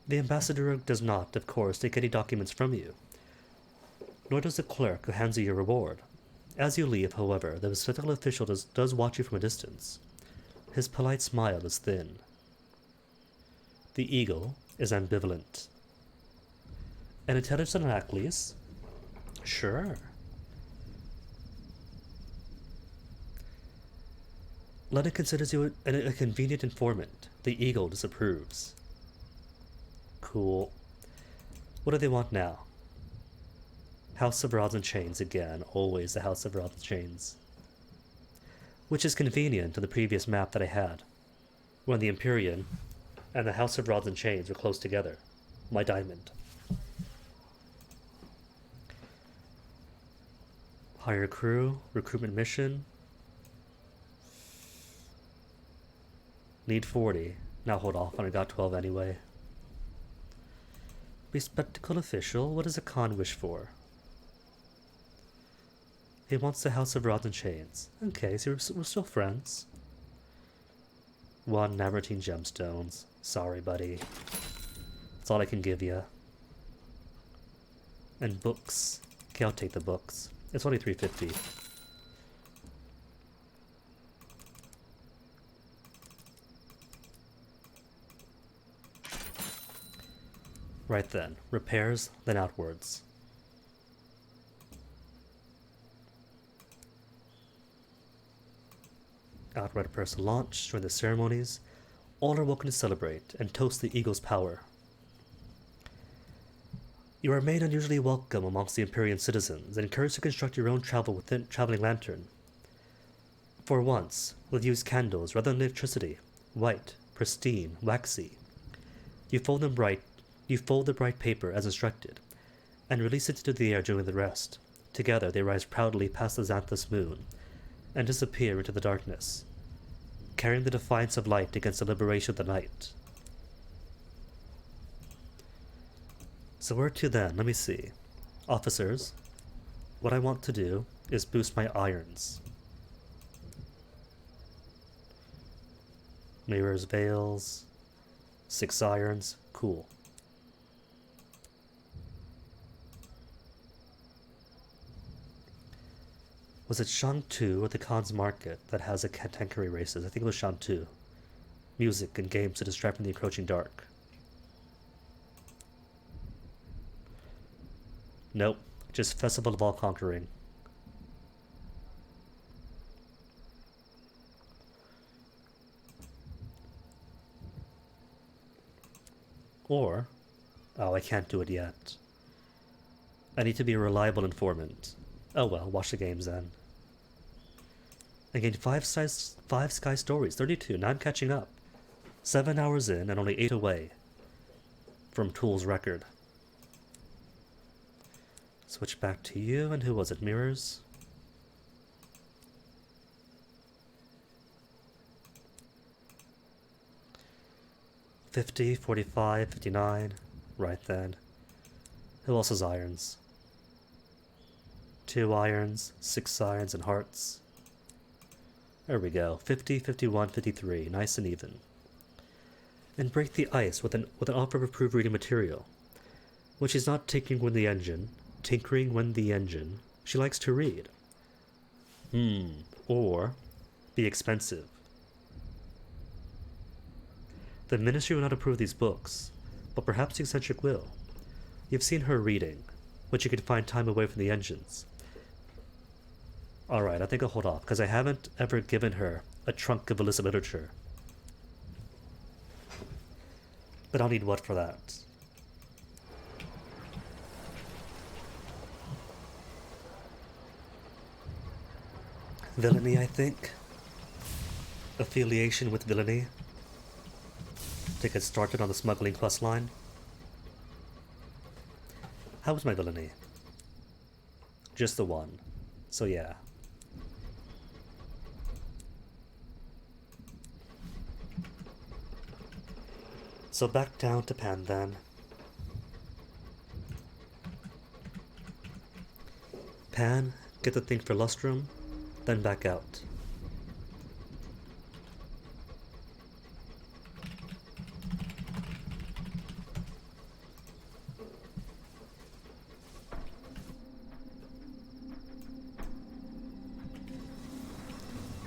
The ambassador does not, of course, take any documents from you. Nor does the clerk who hands you your reward. As you leave, however, the bespectacled official does watch you from a distance. His polite smile is thin. The eagle is ambivalent. An intelligence on Heracles? Sure. Lena considers you a convenient informant. The eagle disapproves. Cool. What do they want now? House of Rods and Chains again, always the House of Rods and Chains. Which is convenient to the previous map that I had, when the Empyrean and the House of Rods and Chains were close together. My diamond. Hire crew, recruitment mission. Need 40. Now hold off, and I got 12 anyway. Bespectacled official, what does a Khan wish for? He wants the House of Rods and Chains. Okay, so we're still friends. 1 Navartine gemstones. Sorry, buddy. That's all I can give you. And books. Okay, I'll take the books. It's only $3.50. Right then. Repairs, then outwards. Outward repairs to launch. During the ceremonies, all are welcome to celebrate and toast the Eagle's power. You are made unusually welcome amongst the Empyrean citizens and encouraged to construct your own traveling lantern. For once, we'll use candles rather than electricity, white, pristine, waxy. You fold the bright paper as instructed, and release it into the air during the rest. Together they rise proudly past the Xanthus moon, and disappear into the darkness, carrying the defiance of light against the liberation of the night. So where to then? Let me see. Officers, what I want to do is boost my irons. Mirrors, veils, 6 irons, cool. Was it Shantu or the Khan's Market that has a tankery races? I think it was Shantu. Music and games to distract from the encroaching dark. Nope, just Festival of All Conquering. Or, oh, I can't do it yet. I need to be a reliable informant. Oh well, watch the games then. I gained 5 Sky Stories, 32, now I'm catching up. 7 hours in and only 8 away from Tool's record. Switch back to you, and who was it? Mirrors? $50, $45, $59. Right then. Who else has irons? 2 irons, 6 irons, and hearts. There we go. 50, 51, 53. Nice and even. And break the ice with an offer of approved reading material. When she's not tinkering when the engine, she likes to read. Or be expensive. The Ministry will not approve these books, but perhaps the eccentric will. You've seen her reading, when she can find time away from the engines. Alright, I think I'll hold off, because I haven't ever given her a trunk of illicit literature. But I'll need what for that? Villainy, I think. Affiliation with villainy. To get started on the smuggling quest line. How was my villainy? Just the one. So yeah. So back down to Pan then. Pan, get the thing for Lustrum, then back out.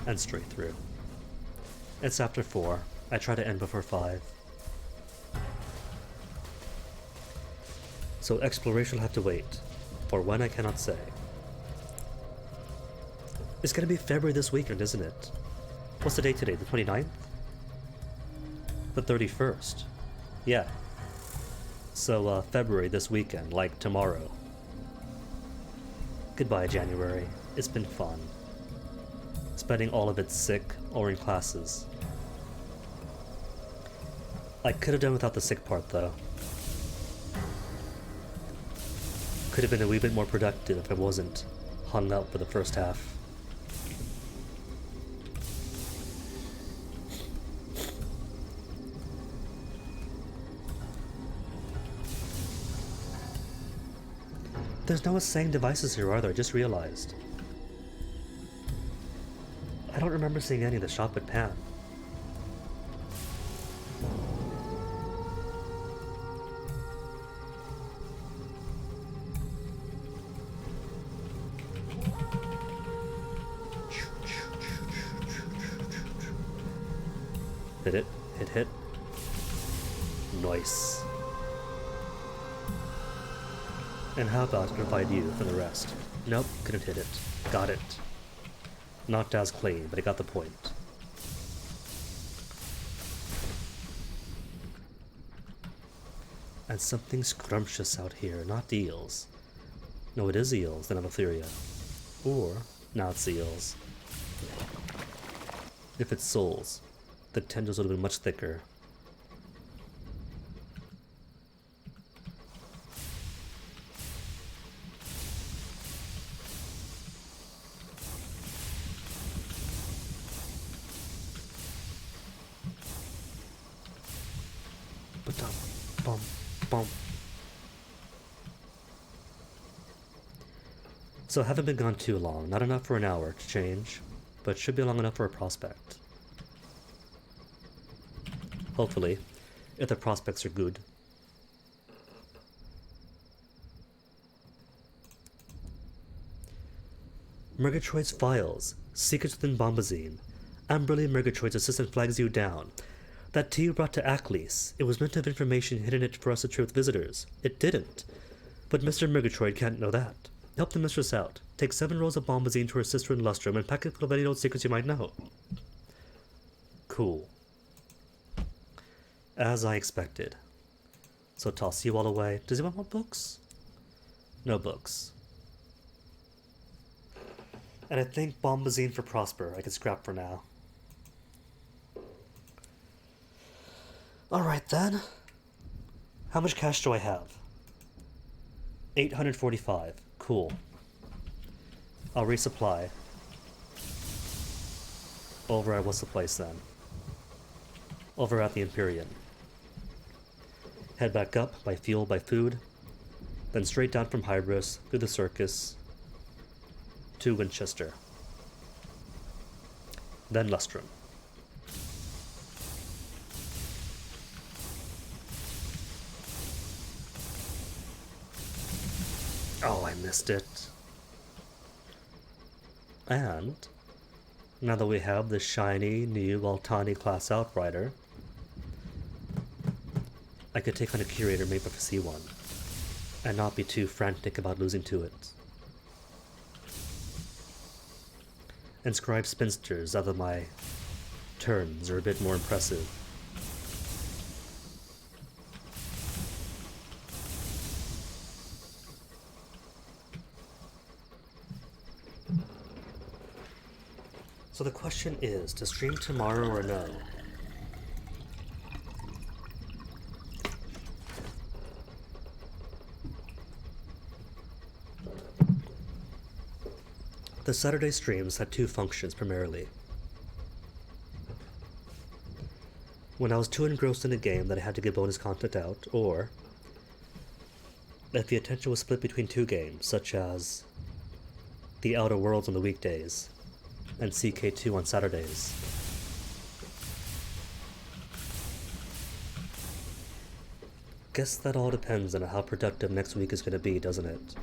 And straight through. It's after 4. I try to end before 5. So exploration will have to wait. For when I cannot say. It's gonna be February this weekend, isn't it? What's the date today? The 29th? The 31st. Yeah. So February this weekend, like tomorrow. Goodbye, January. It's been fun. Spending all of it sick or in classes. I could have done without the sick part, though. Could have been a wee bit more productive if I wasn't hung up for the first half. There's no saying devices here, are there? I just realized. I don't remember seeing any of the shop at Pan. Hit it. Hit. Nice. And how about I provide you for the rest? Nope, couldn't hit it. Got it. Not as clean, but I got the point. And something scrumptious out here, not eels. No, it is eels, then Aleptheria. Or, now it's eels. If it's souls, the tendrils would have been much thicker. Bum, bum. So haven't been gone too long, not enough for an hour to change, but should be long enough for a prospect. Hopefully, if the prospects are good. Murgatroyd's files. Secrets within Bombazine. Amberly Murgatroyd's assistant flags you down. That tea you brought to Aklis. It was meant to have information hidden in it for us to share with visitors. It didn't. But Mr. Murgatroyd can't know that. Help the mistress out. Take 7 rolls of Bombazine to her sister in Lustrum and pack it full of any old secrets you might know. Cool. As I expected. So toss you all away. Does anyone want books? No books. And I think Bombazine for Prosper I can scrap for now. Alright then. How much cash do I have? 845. Cool. I'll resupply. Over at what's the place then? Over at the Empyrean. Head back up, by fuel, by food. Then straight down from Hybris, through the circus, to Winchester. Then Lustrum. Oh, I missed it. And now that we have the shiny new Altani class Outrider, I could take on a curator made for C1 and not be too frantic about losing to it. Inscribe spinsters out of my turns are a bit more impressive. So the question is, to stream tomorrow or no? The Saturday streams had 2 functions primarily. When I was too engrossed in a game that I had to get bonus content out, or if the attention was split between 2 games, such as The Outer Worlds on the weekdays, and CK2 on Saturdays. Guess that all depends on how productive next week is going to be, doesn't it?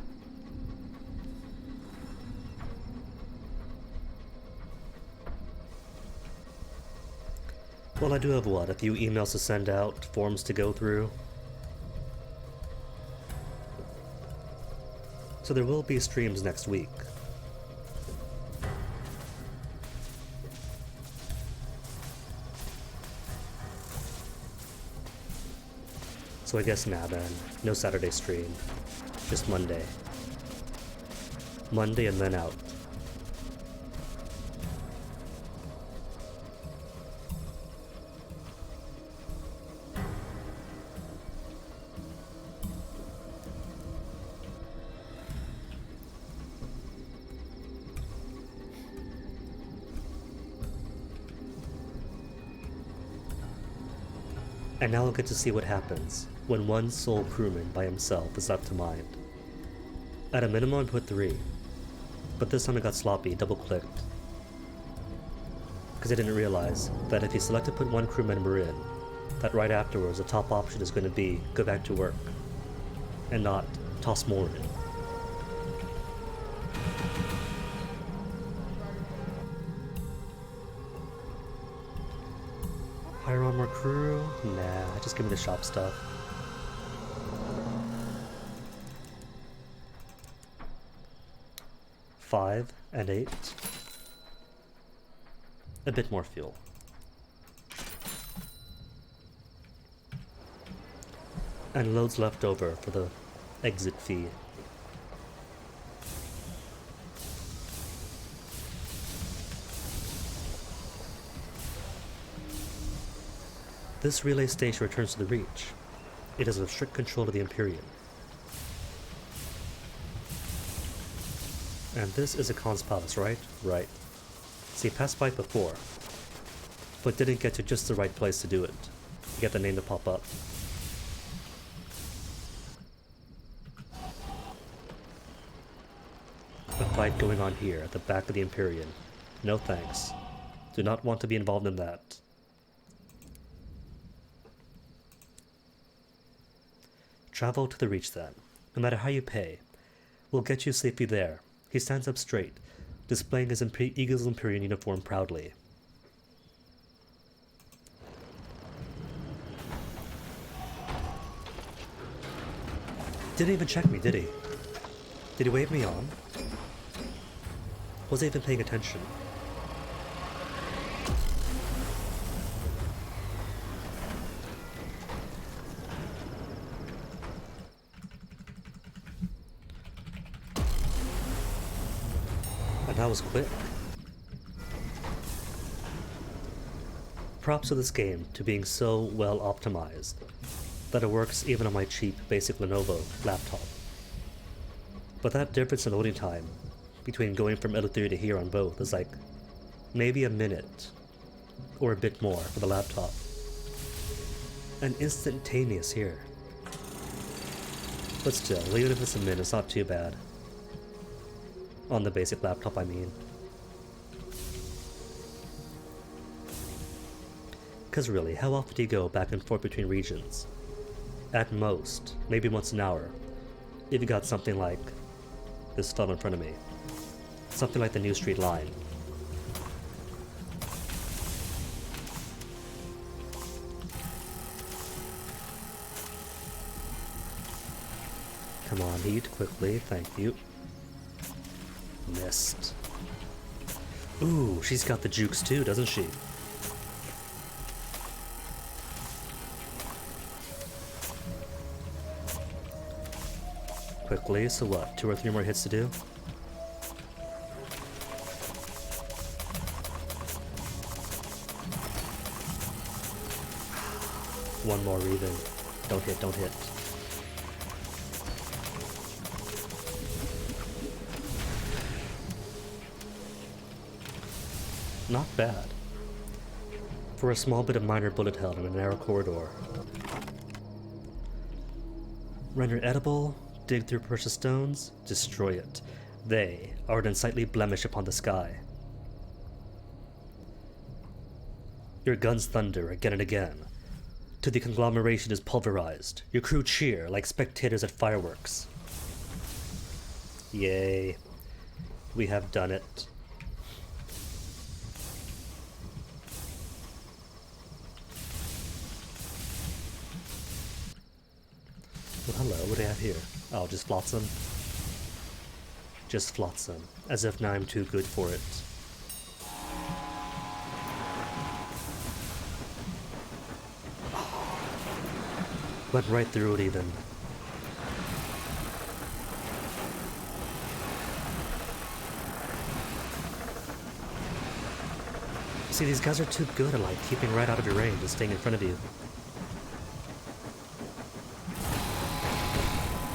Well, I do have what, a few emails to send out, forms to go through. So there will be streams next week. So I guess now then, no Saturday stream, just Monday. Monday and then out. And now we'll get to see what happens when one sole crewman by himself is left to mind. At a minimum I put 3, but this time I got sloppy, double-clicked. Because I didn't realize that if you select to put 1 crew member in, that right afterwards the top option is going to be go back to work, and not toss more in. crew? Nah, just give me the shop stuff. Five and 8. A bit more fuel. And loads left over for the exit fee. This relay station returns to the Reach. It is of strict control of the Empyrean. And this is a Khan's palace, right? Right. See, passed by it before, but didn't get to just the right place to do it. To get the name to pop up. A fight going on here at the back of the Empyrean. No thanks. Do not want to be involved in that. Travel to the Reach then. No matter how you pay, we'll get you safely there. He stands up straight, displaying his Eagle's Empyrean uniform proudly. Didn't even check me, did he? Did he wave me on? Was I even paying attention? And that was quick. Props to this game to being so well optimized that it works even on my cheap basic Lenovo laptop. But that difference in loading time between going from L3 to here on both is like maybe a minute or a bit more for the laptop. And instantaneous here. But still, even if it's a minute, it's not too bad. On the basic laptop, I mean. Cause really, how often do you go back and forth between regions? At most, maybe once an hour, if you got something like this fell in front of me. Something like the New Street Line. Come on, eat quickly, thank you. Missed. Ooh, she's got the jukes too, doesn't she? Quickly, so what? 2 or 3 more hits to do? One more even. Don't hit, don't hit. Not bad. For a small bit of minor bullet hell in a narrow corridor. Render edible, dig through precious stones, destroy it. They are an unsightly blemish upon the sky. Your guns thunder again and again, till the conglomeration is pulverized. Your crew cheer like spectators at fireworks. Yay. We have done it. Well, hello, what do I have here? Oh, just flotsam? Just flotsam, as if now I'm too good for it. Went right through it even. See, these guys are too good at like keeping right out of your range and staying in front of you.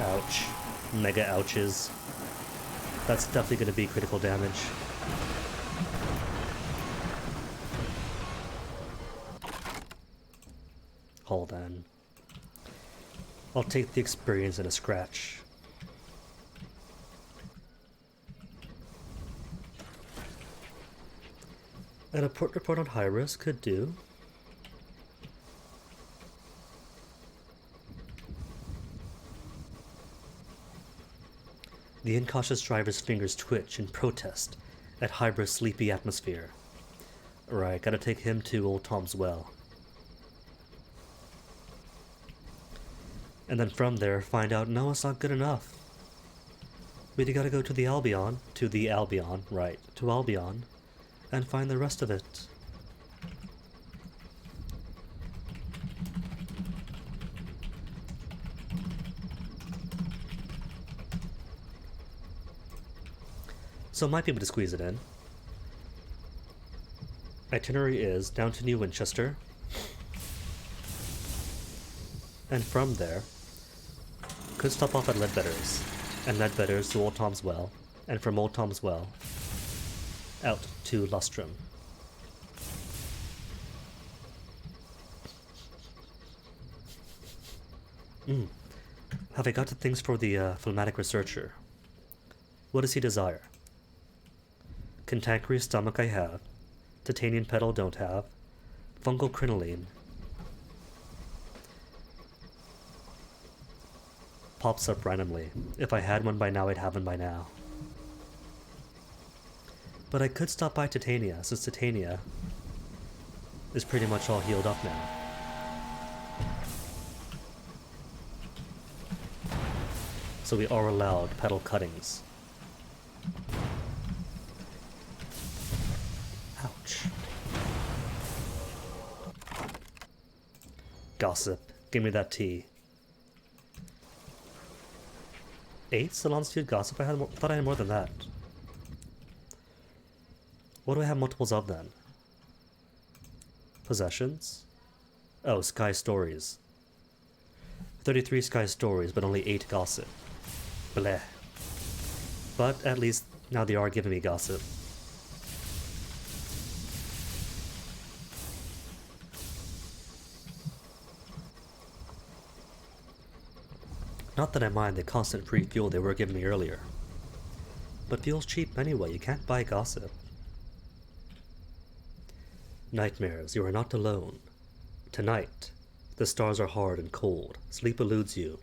Ouch. Mega ouches. That's definitely going to be critical damage. Hold on. I'll take the experience and a scratch. And a port report on high risk could do. The incautious driver's fingers twitch in protest at Hybra's sleepy atmosphere. Right, gotta take him to Old Tom's Well. And then from there, find out, no, it's not good enough. We gotta go to the Albion, right, to Albion, and find the rest of it. So might be able to squeeze it in. Itinerary is down to New Winchester, and from there, could stop off at Ledbetter's, and Ledbetter's to Old Tom's Well, and from Old Tom's Well, out to Lustrum. Have I got the things for the phlegmatic researcher? What does he desire? Cantankerous stomach I have. Titanium petal don't have. Fungal crinoline. Pops up randomly. If I had one by now, I'd have one by now. But I could stop by Titania, since Titania is pretty much all healed up now. So we are allowed petal cuttings. Ouch. Gossip. Give me that tea. 8 Salon's Feud Gossip? I thought I had more than that. What do I have multiples of then? Possessions? Oh, Sky Stories. 33 Sky Stories, but only 8 Gossip. Bleh. But at least now they are giving me Gossip. Not that I mind the constant free fuel they were giving me earlier. But fuel's cheap anyway, you can't buy Gossip. Nightmares, you are not alone. Tonight, the stars are hard and cold, sleep eludes you.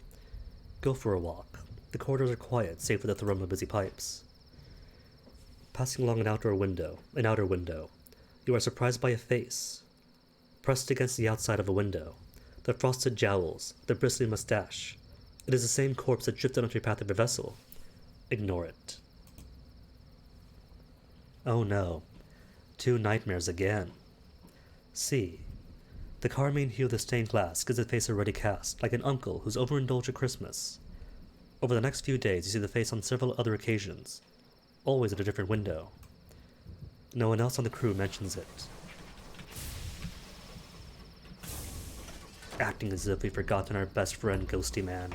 Go for a walk. The corridors are quiet, save for the thrum of busy pipes. Passing along an outer window, you are surprised by a face. Pressed against the outside of a window, the frosted jowls, the bristly mustache. It is the same corpse that drifted onto your path of your vessel. Ignore it. Oh no. 2 nightmares again. See. The carmine hue of the stained glass gives the face a ruddy cast, like an uncle who's overindulged at Christmas. Over the next few days, you see the face on several other occasions, always at a different window. No one else on the crew mentions it. Acting as if we've forgotten our best friend, Ghosty Man.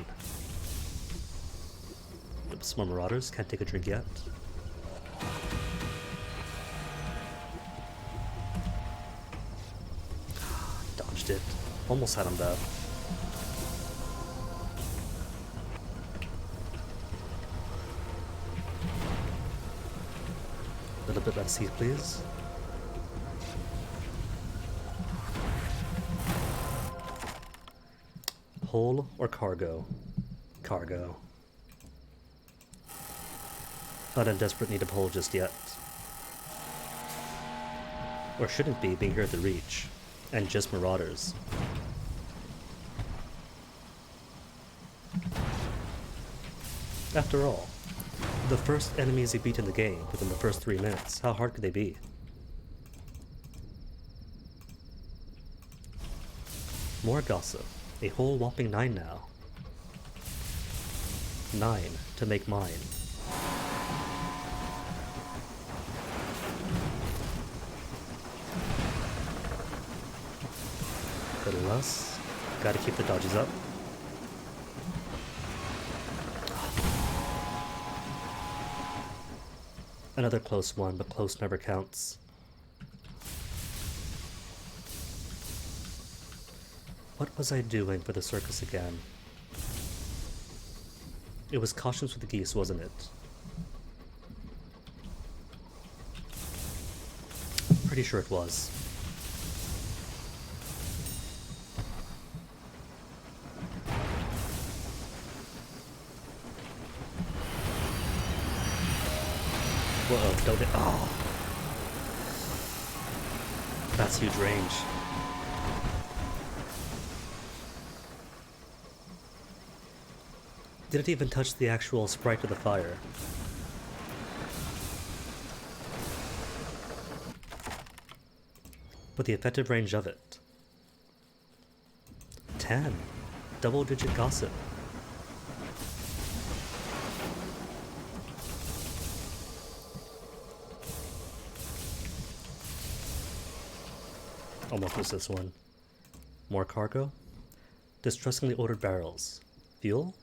Oops, more marauders. Can't take a drink yet. Dodged it. Almost had him though. A little bit less heat, please. Hull or cargo? Cargo. Not in desperate need of hull just yet. Or shouldn't be, being here at the Reach. And just marauders. After all, the first enemies you beat in the game within the first 3 minutes, how hard could they be? More gossip. A whole whopping 9 now. 9 to make mine. Good less. Gotta keep the dodges up. Another close one, but close never counts. What was I doing for the circus again? It was Cautions with the Geese, wasn't it? Pretty sure it was. Whoa, don't it? Oh! That's huge range. Didn't even touch the actual sprite of the fire. But the effective range of it. 10. Double-digit gossip. Almost missed this one. More cargo? Distressingly ordered barrels. Fuel?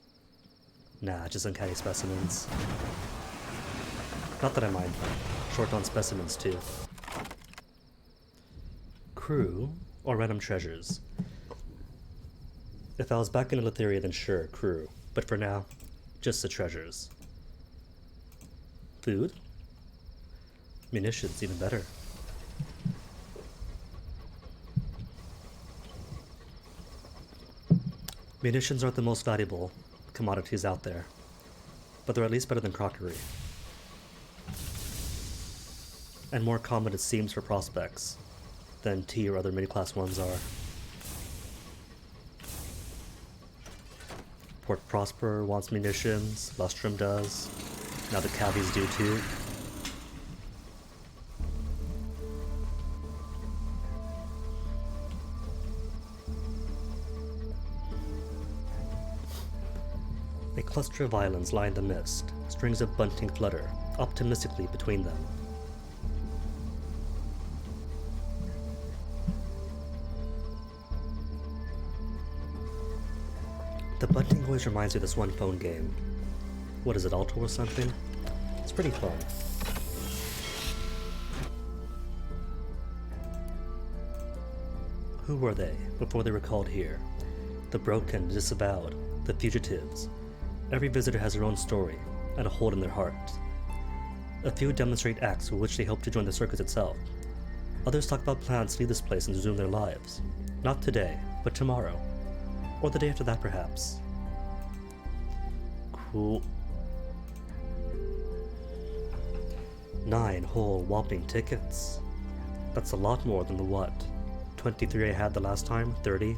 Nah, just uncanny specimens. Not that I mind. Short on specimens too. Crew or random treasures? If I was back in Eleutheria, then sure, crew. But for now, just the treasures. Food? Munitions, even better. Munitions aren't the most valuable commodities out there, but they're at least better than crockery. And more common it seems for prospects than tea or other mid-class ones are. Port Prosper wants munitions, Lustrum does, now the Cavies do too. A cluster of islands lie in the mist, strings of bunting flutter, optimistically between them. The bunting always reminds me of this one phone game. What is it, Alto or something? It's pretty fun. Who were they before they were called here? The broken, disavowed, the fugitives. Every visitor has their own story, and a hole in their heart. A few demonstrate acts with which they hope to join the circus itself. Others talk about plans to leave this place and resume their lives. Not today, but tomorrow. Or the day after that, perhaps. Cool. 9 whole whopping tickets. That's a lot more than the what? 23 I had the last time? 30?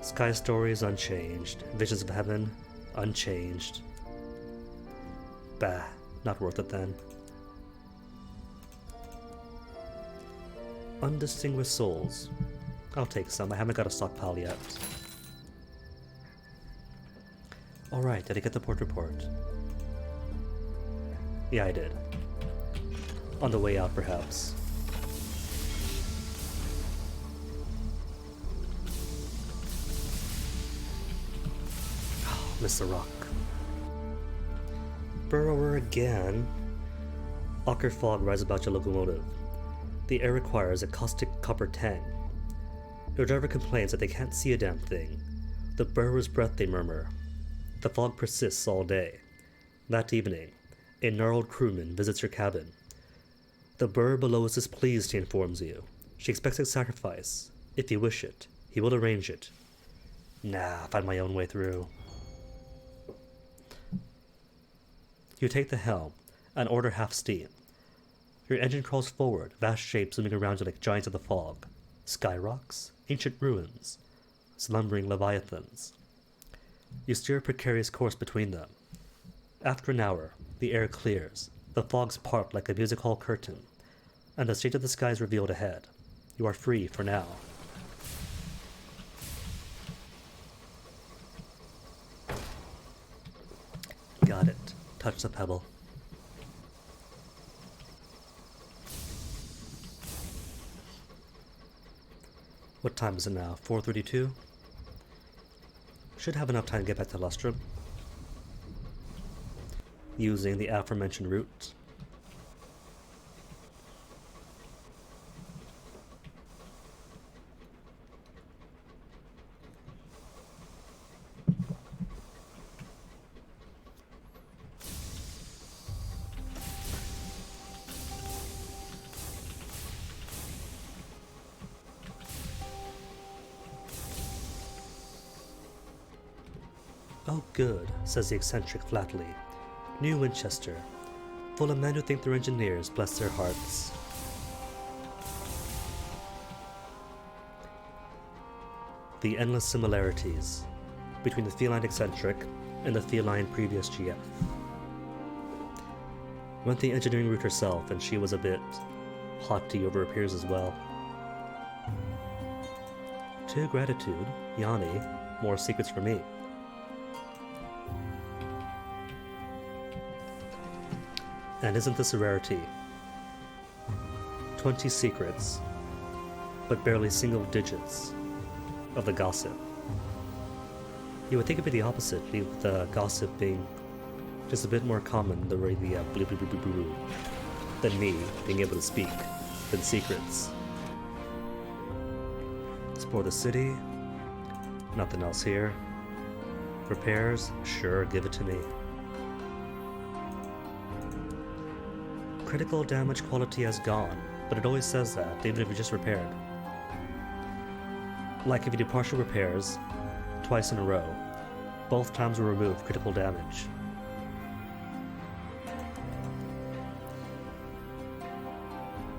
Sky Stories unchanged. Visions of Heaven unchanged. Bah, not worth it then. Undistinguished Souls. I'll take some, I haven't got a stockpile yet. Alright, did I get the port report? Yeah, I did. On the way out, perhaps. Miss the rock. Burrower again. Ocker fog rises about your locomotive. The air requires a caustic copper tang. Your driver complains that they can't see a damn thing. The burrower's breath, they murmur. The fog persists all day. That evening, a gnarled crewman visits your cabin. The burr below is displeased, he informs you. She expects a sacrifice. If you wish it, he will arrange it. Nah, I'll find my own way through. You take the helm and order half steam. Your engine crawls forward, vast shapes looming around you like giants of the fog. Sky rocks, ancient ruins, slumbering leviathans. You steer a precarious course between them. After an hour, the air clears, the fogs part like a music hall curtain, and the state of the sky is revealed ahead. You are free for now. Got it. Touch the pebble. What time is it now? 4:32? Should have enough time to get back to Lustrum. Using the aforementioned route. Oh good, says the eccentric flatly. New Winchester, full of men who think they're engineers, bless their hearts. The endless similarities between the feline eccentric and the feline previous GF. Went the engineering route herself, and she was a bit haughty over her peers as well. To gratitude, Yanni, more secrets for me. And isn't this a rarity? 20 secrets, but barely single digits of the gossip. You would think it'd be the opposite, the gossip being just a bit more common, the way the blue blue blue blue blue, than me being able to speak, than secrets. Explore the city, nothing else here. Repairs, sure, give it to me. Critical damage quality has gone, but it always says that, even if you just repaired. Like if you do partial repairs, twice in a row, both times will remove critical damage.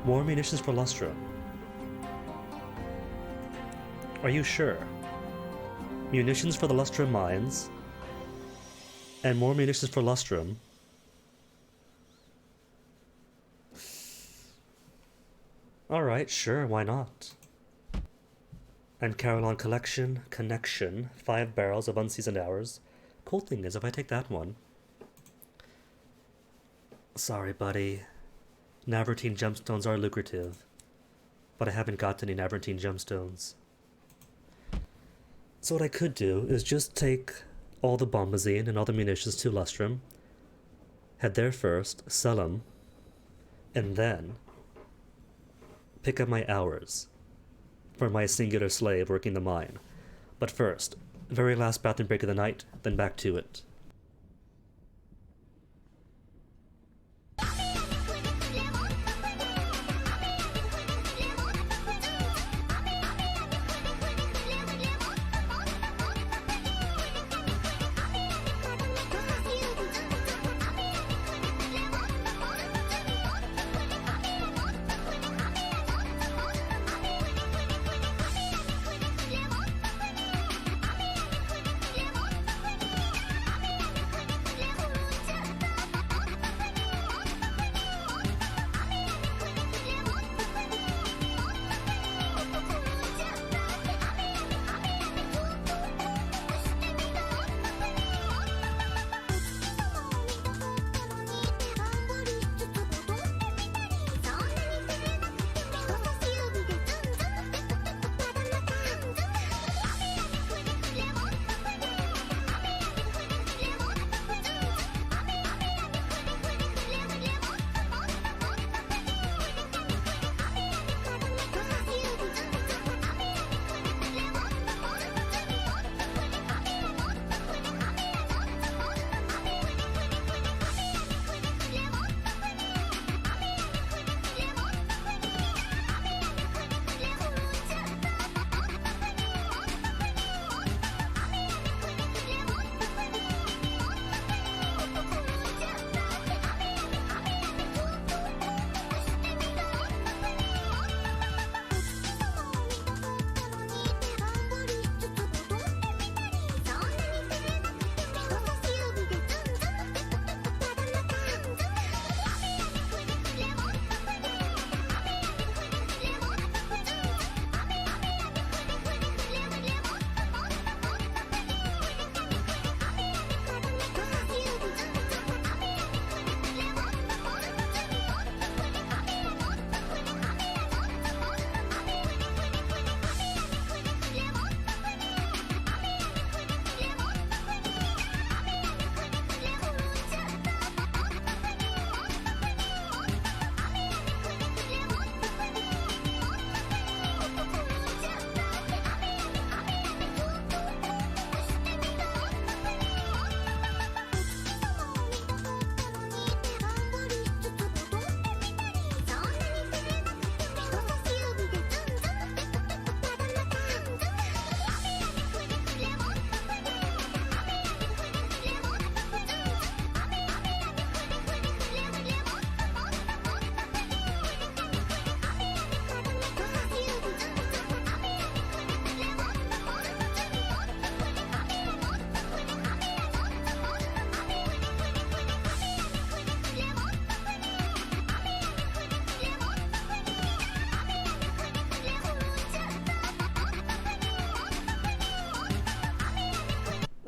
More munitions for Lustrum. Are you sure? Munitions for the Lustrum mines, and more munitions for Lustrum. Alright, sure, why not? And Carillon Collection, Connection, 5 barrels of unseasoned hours. Cool thing is, if I take that one... Sorry, buddy. Navartine gemstones are lucrative, but I haven't got any Navartine gemstones. So what I could do is just take all the bombazine and all the munitions to Lustrum, head there first, sell them, and then pick up my hours for my singular slave working the mine. But first, very last bathroom break of the night, then back to it.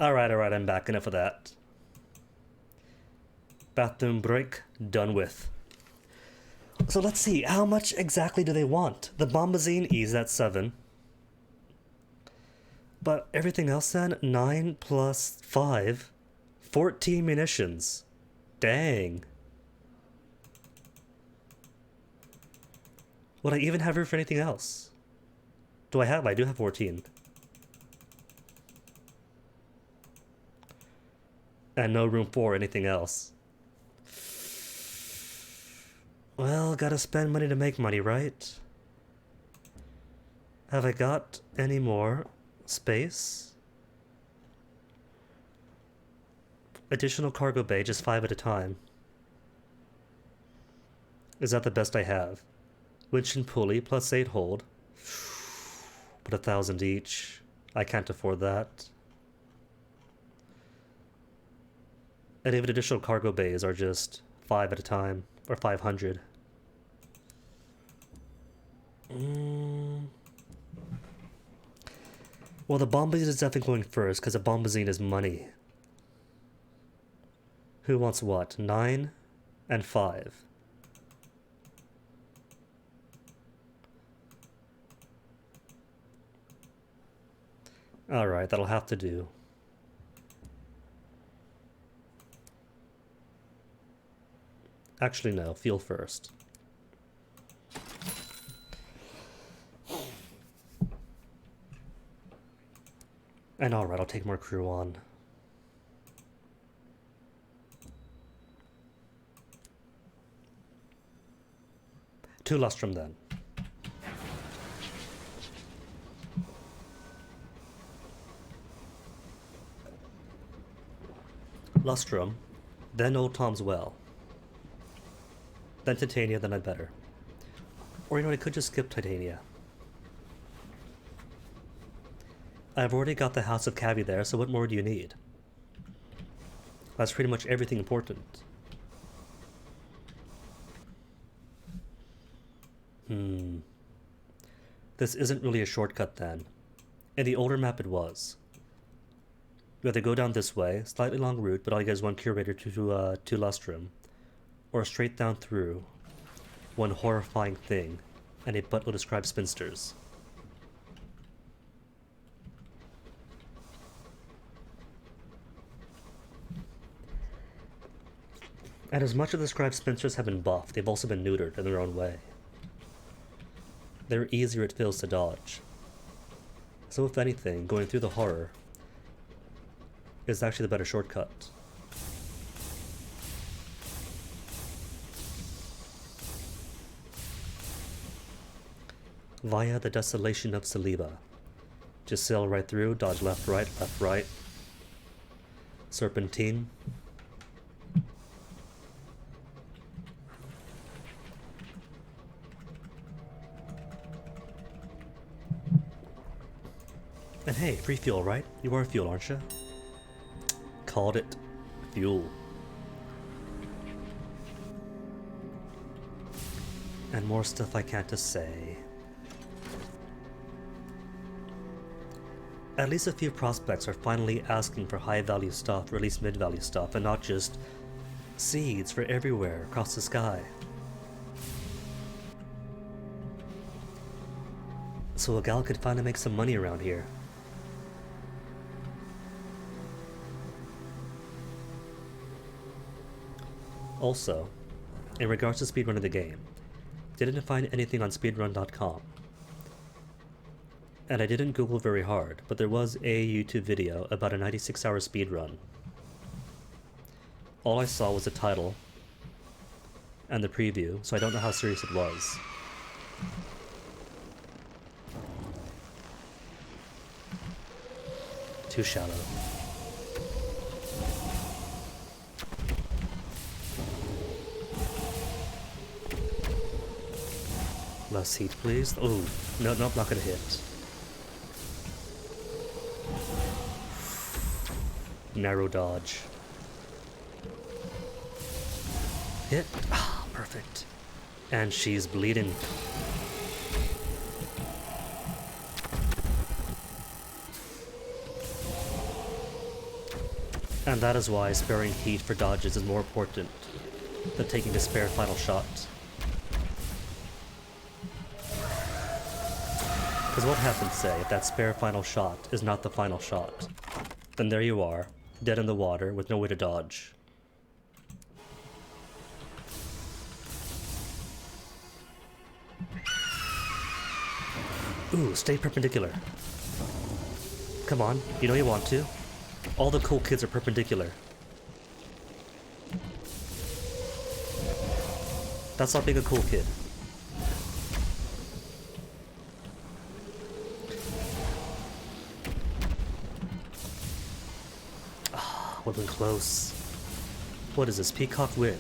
Alright, I'm back. Enough of that. Bathroom break, done with. So let's see, how much exactly do they want? The Bombazine is at 7. But everything else then? 9 plus 5. 14 munitions. Dang. Would I even have room for anything else? Do I have? I do have 14. And no room for anything else. Well, gotta spend money to make money, right? Have I got any more space? Additional cargo bay, just 5 at a time. Is that the best I have? Winch and pulley, plus 8 hold. But 1,000 each. I can't afford that. And even additional cargo bays are just 5 at a time, or 500. Well, the Bombazine is definitely going first, because the Bombazine is money. Who wants what? 9 and 5. Alright, that'll have to do. Actually, no. Fuel first. And alright, I'll take more crew on. To Lustrum then. Lustrum, then Old Tom's Well. Then Titania, then I'd better. Or you know, I could just skip Titania. I've already got the House of Cavi there, so what more do you need? That's pretty much everything important. This isn't really a shortcut then. In the older map it was. You either go down this way, slightly long route, but all you guys one curator to Lustrum, or straight down through one horrifying thing and a buttload of scribe spinsters. And as much as the scribe spinsters have been buffed, they've also been neutered in their own way. They're easier it feels to dodge. So if anything, going through the horror is actually the better shortcut. Via the desolation of Saliba. Just sail right through, dodge left, right. Serpentine. And hey, free fuel, right? You are fuel, aren't you? Called it fuel. And more stuff I can't just say. At least a few prospects are finally asking for high value stuff, or at least mid value stuff, and not just seeds for everywhere across the sky. So a gal could finally make some money around here. Also, in regards to speedrunning the game, didn't find anything on speedrun.com. And I didn't Google very hard, but there was a YouTube video about a 96-hour speedrun. All I saw was the title and the preview, so I don't know how serious it was. Too shallow. Less heat, please. Oh, no, not gonna hit. Narrow dodge. Hit. Ah, perfect. And she's bleeding. And that is why sparing heat for dodges is more important than taking a spare final shot. Because what happens, say, if that spare final shot is not the final shot? Then there you are, dead in the water with no way to dodge. Ooh, stay perpendicular. Come on, you know you want to. All the cool kids are perpendicular. That's not being a cool kid. Ah, we've been close. What is this, Peacock Wind?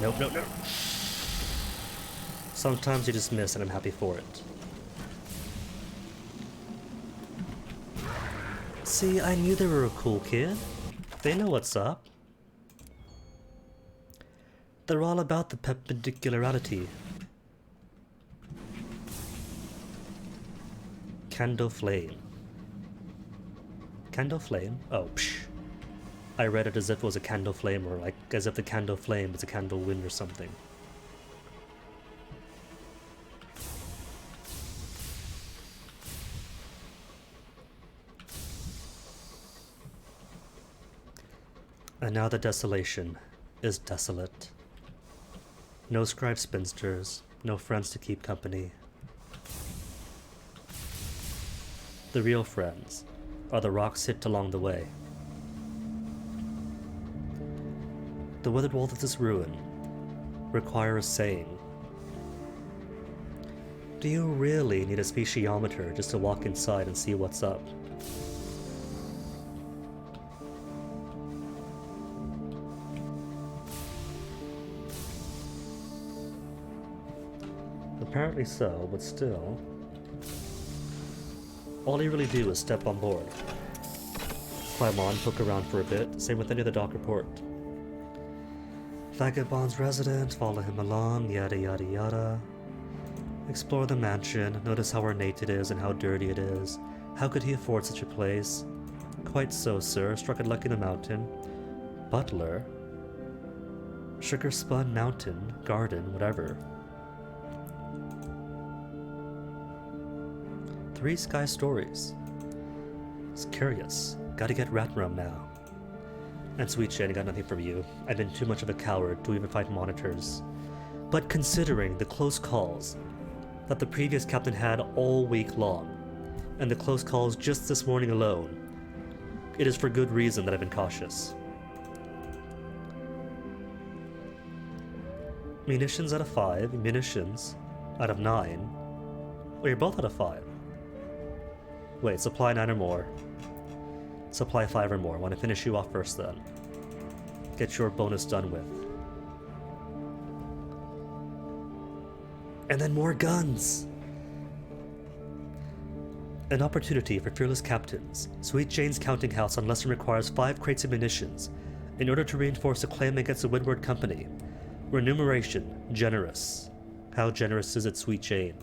Nope, nope, nope. Sometimes you just miss and I'm happy for it. See, I knew they were a cool kid. They know what's up. They're all about the perpendicularity. Candle flame. Candle flame? Oh, psh. I read it as if it was a candle flame, or like as if the candle flame is a candle wind or something. And now the desolation is desolate. No scribe spinsters, no friends to keep company. The real friends are the rocks hit along the way. The withered walls of this ruin require a saying. Do you really need a speciometer just to walk inside and see what's up? Apparently so, but still. All you really do is step on board. Climb on, poke around for a bit, same with any other dock report. Vagabond's resident, follow him along, yada yada yada. Explore the mansion, notice how ornate it is and how dirty it is. How could he afford such a place? Quite so, sir, struck a luck in the mountain. Butler? Sugar spun mountain, garden, whatever. 3 sky stories. It's curious. Gotta get Ratrum now. And Sweet Jane, I got nothing from you. I've been too much of a coward to even fight monitors. But considering the close calls that the previous captain had all week long, and the close calls just this morning alone, it is for good reason that I've been cautious. Munitions out of 5, munitions out of 9. Well, you're both out of 5. Wait, supply 9 or more. Supply 5 or more. Want to finish you off first then. Get your bonus done with. And then more guns! An opportunity for fearless captains. Sweet Jane's counting house on Lesson requires 5 crates of munitions in order to reinforce a claim against the Windward Company. Remuneration, generous. How generous is it, Sweet Jane?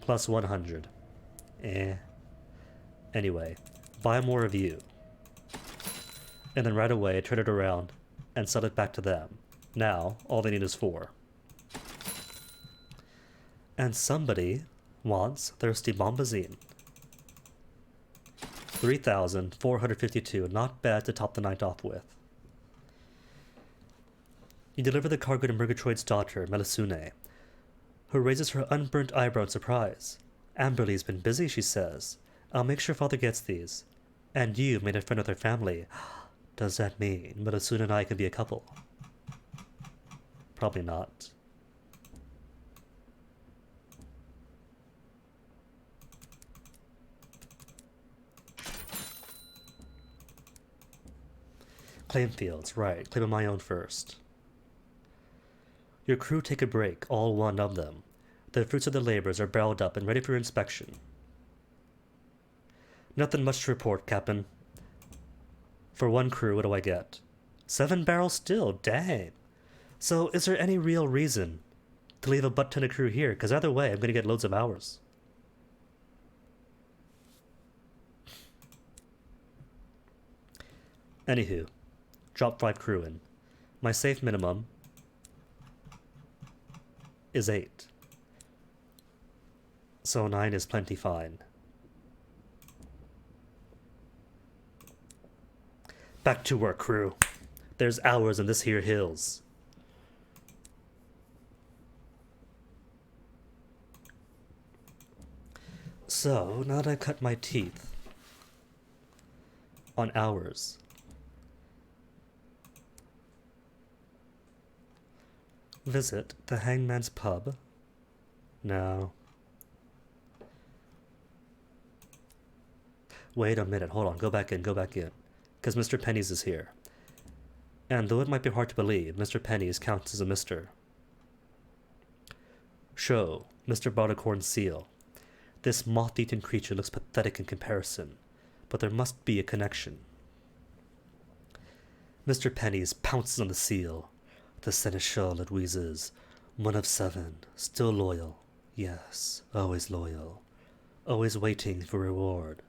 Plus 100. Anyway, buy more of you. And then right away turn it around and sell it back to them. Now, all they need is 4. And somebody wants Thirsty Bombazine. 3,452, not bad to top the night off with. You deliver the cargo to Murgatroyd's daughter, Melusine, who raises her unburnt eyebrow in surprise. Amberly's been busy, she says. I'll make sure father gets these. And you made a friend with her family. Does that mean Melusine and I can be a couple? Probably not. Claim fields, right. Claiming my own first. Your crew take a break, all 1 of them. The fruits of their labors are barreled up and ready for inspection. Nothing much to report, Captain. For 1 crew, what do I get? 7 barrels still, dang. So, is there any real reason to leave a butt-ton of crew here? Because either way, I'm going to get loads of hours. Anywho, drop 5 crew in. My safe minimum is 8. So 9 is plenty fine. Back to work, crew. There's hours in this here hills. So, now that I cut my teeth on hours, visit the Hangman's Pub. No. Wait a minute, hold on, go back in. Because Mr. Penny's is here. And though it might be hard to believe, Mr. Penny's counts as a Mr. Show Mr. Barleycorn's seal. This moth-eaten creature looks pathetic in comparison, but there must be a connection. Mr. Penny's pounces on the seal. The seneschal, it wheezes. 1 of 7, still loyal. Yes, always loyal. Always waiting for reward.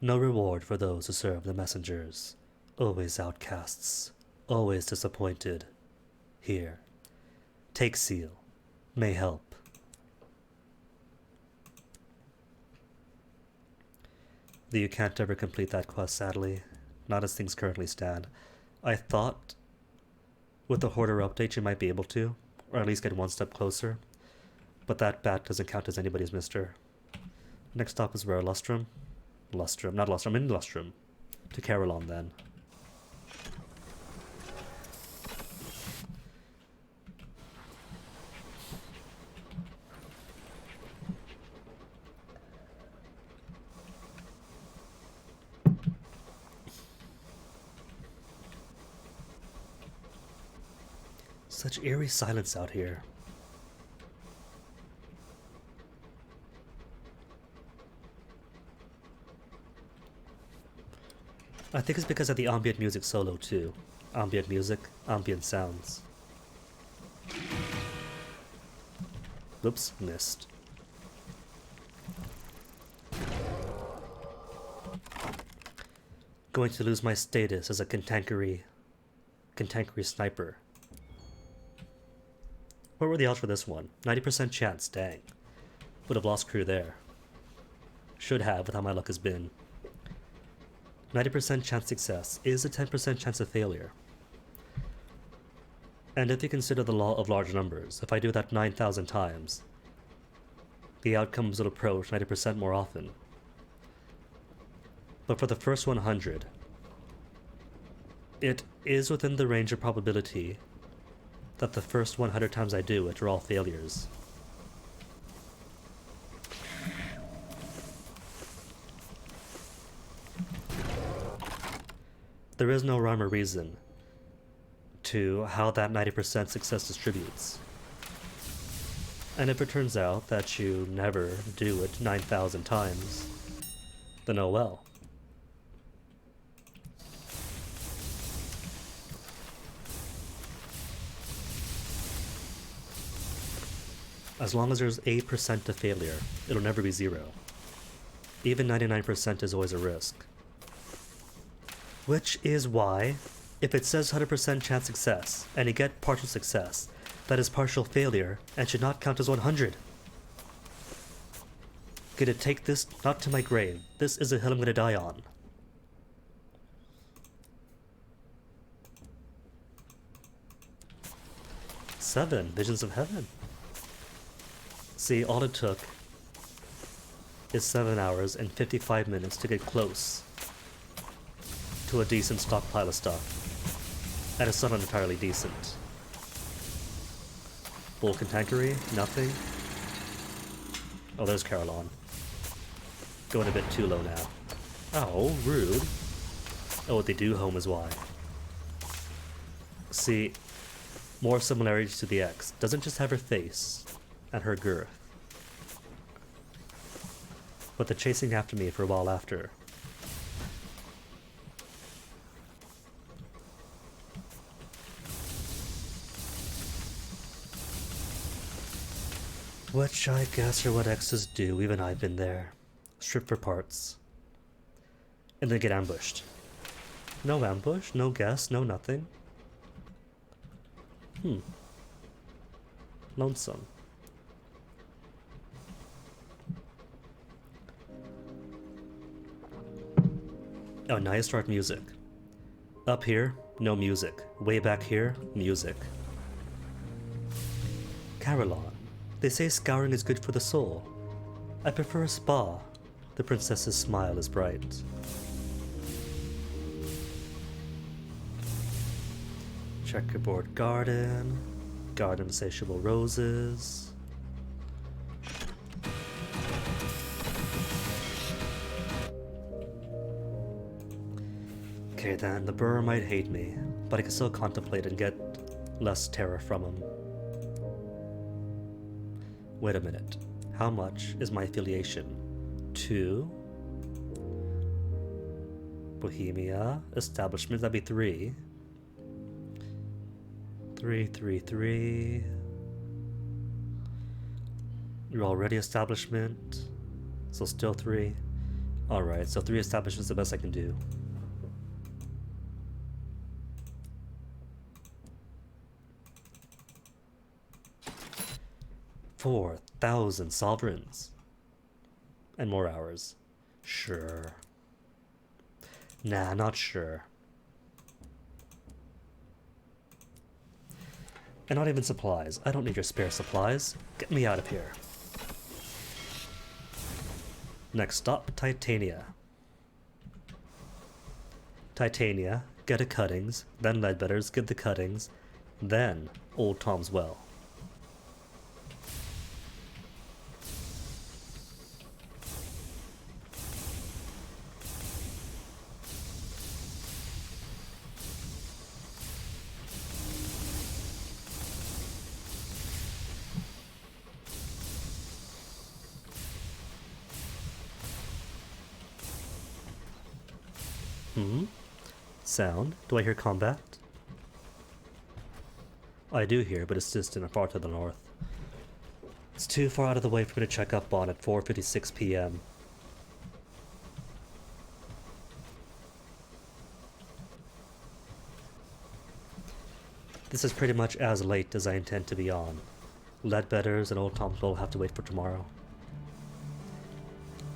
No reward for those who serve the messengers. Always outcasts. Always disappointed. Here. Take seal. May help. Though you can't ever complete that quest, sadly. Not as things currently stand. I thought with the Hoarder update you might be able to, or at least get one step closer. But that bat doesn't count as anybody's mister. Next stop is where? Lustrum? Lustrum, not Lustrum, in Lustrum. To Carillon then. Such eerie silence out here. I think it's because of the ambient music solo too. Ambient music, ambient sounds. Oops, missed. Going to lose my status as a cantankerous sniper. What were the odds for this one? 90% chance, dang. Would have lost crew there. Should have, with how my luck has been. 90% chance success is a 10% chance of failure. And if you consider the law of large numbers, if I do that 9,000 times, the outcomes will approach 90% more often. But for the first 100, it is within the range of probability that the first 100 times I do it are all failures. There is no rhyme or reason to how that 90% success distributes. And if it turns out that you never do it 9,000 times, then oh well. As long as there's 8% of failure, it'll never be 0. Even 99% is always a risk. Which is why, if it says 100% chance success, and you get partial success, that is partial failure, and should not count as 100. Gonna take this not to my grave. This is a hill I'm gonna die on. Seven Visions of Heaven. See, all it took is 7 hours and 55 minutes to get close to a decent stockpile of stuff. And it's not entirely decent. Vulcan Tankery? Nothing? Oh, there's Carillon. Going a bit too low now. Oh, rude. Oh, what they do home is why. See, more similarities to the X. Doesn't just have her face and her girth, but the chasing after me for a while after. Which I guess are what X's do, even I've been there. Strip for parts. And then get ambushed. No ambush, no guess, no nothing. Lonesome. Oh, now you start music. Up here, no music. Way back here, music. Carillon. They say scouring is good for the soul. I prefer a spa. The princess's smile is bright. Checkerboard garden. Garden of insatiable roses. Okay then, the brewer might hate me, but I can still contemplate and get less terror from him. Wait a minute. How much is my affiliation? 2. Bohemia. Establishment, that'd be 3. 3, 3, 3. You're already establishment. So still 3. Alright, so 3 establishments is the best I can do. $4,000 sovereigns. And more hours. Sure. Nah, not sure. And not even supplies. I don't need your spare supplies. Get me out of here. Next stop, Titania. Titania, get a cuttings, then Ledbetter's, get the cuttings, then Old Tom's Well. Sound? Do I hear combat? I do hear, but it's distant and far to the north. It's too far out of the way for me to check up on at 4:56 p.m. This is pretty much as late as I intend to be on. Ledbetter's and Old Tom's will have to wait for tomorrow.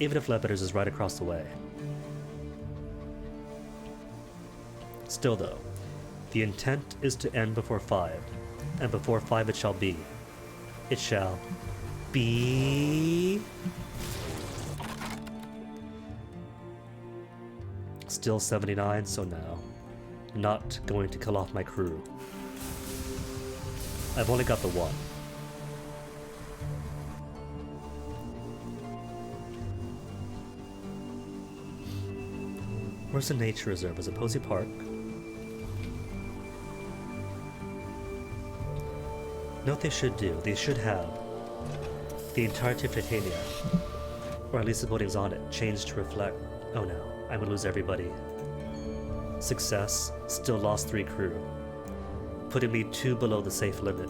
Even if Ledbetter's is right across the way. Still though, the intent is to end before 5, and before 5 it shall be. It shall be... Still 79, so no. Not going to kill off my crew. I've only got the one. Where's the nature reserve? Is it Posey Park? Know what they should do? They should have the entirety of Titania, or at least the buildings on it, changed to reflect... Oh no, I'm gonna lose everybody. Success, still lost 3 crew, putting me 2 below the safe limit.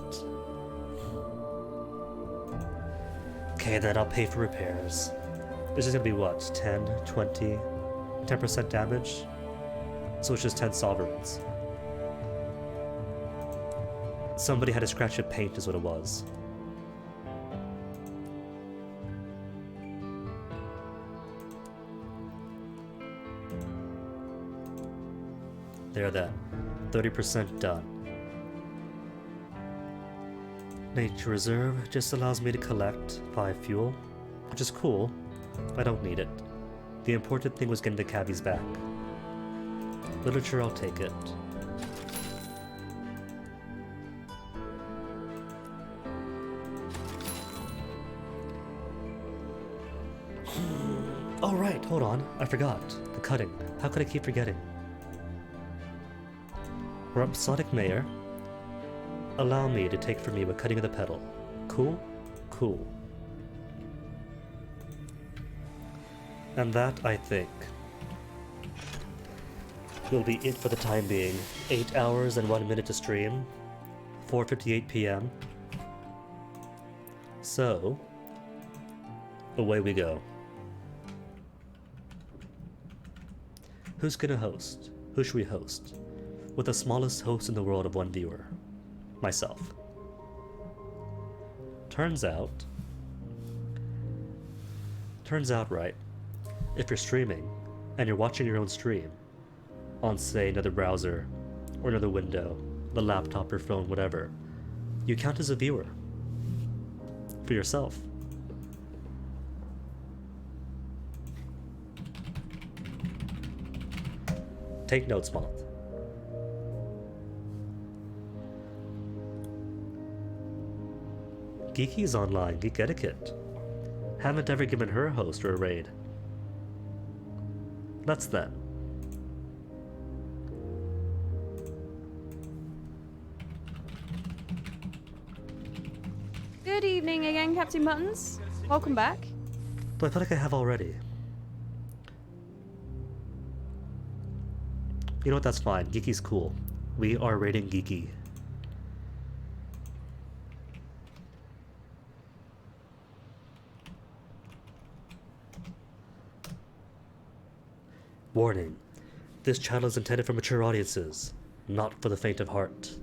Okay, then I'll pay for repairs. This is gonna be what, 10, 20, 10% damage? So it's just 10 sovereigns. Somebody had a scratch of paint is what it was. There then. 30% done. Nature Reserve just allows me to collect 5 fuel, which is cool, but I don't need it. The important thing was getting the cabbies back. Literature, I'll take it. Oh right, hold on, I forgot. The cutting. How could I keep forgetting? Rhapsodic Mayor. Allow me to take from you a cutting of the pedal. Cool? Cool. And that, I think, will be it for the time being. 8 hours and 1 minute to stream. 4:58 p.m. So, away we go. Who's gonna host? Who should we host? With the smallest host in the world of one viewer. Myself. Turns out, right, if you're streaming and you're watching your own stream on, say, another browser or another window, the laptop or phone, whatever, you count as a viewer for yourself. Take notes, Moth. Geeky's online, Geek Etiquette. Haven't ever given her a host or a raid. Let's then. Good evening again, Captain Buttons. Welcome back. But I feel like I have already. You know what, that's fine. Geeky's cool. We are raiding Geeky. Warning. This channel is intended for mature audiences, not for the faint of heart.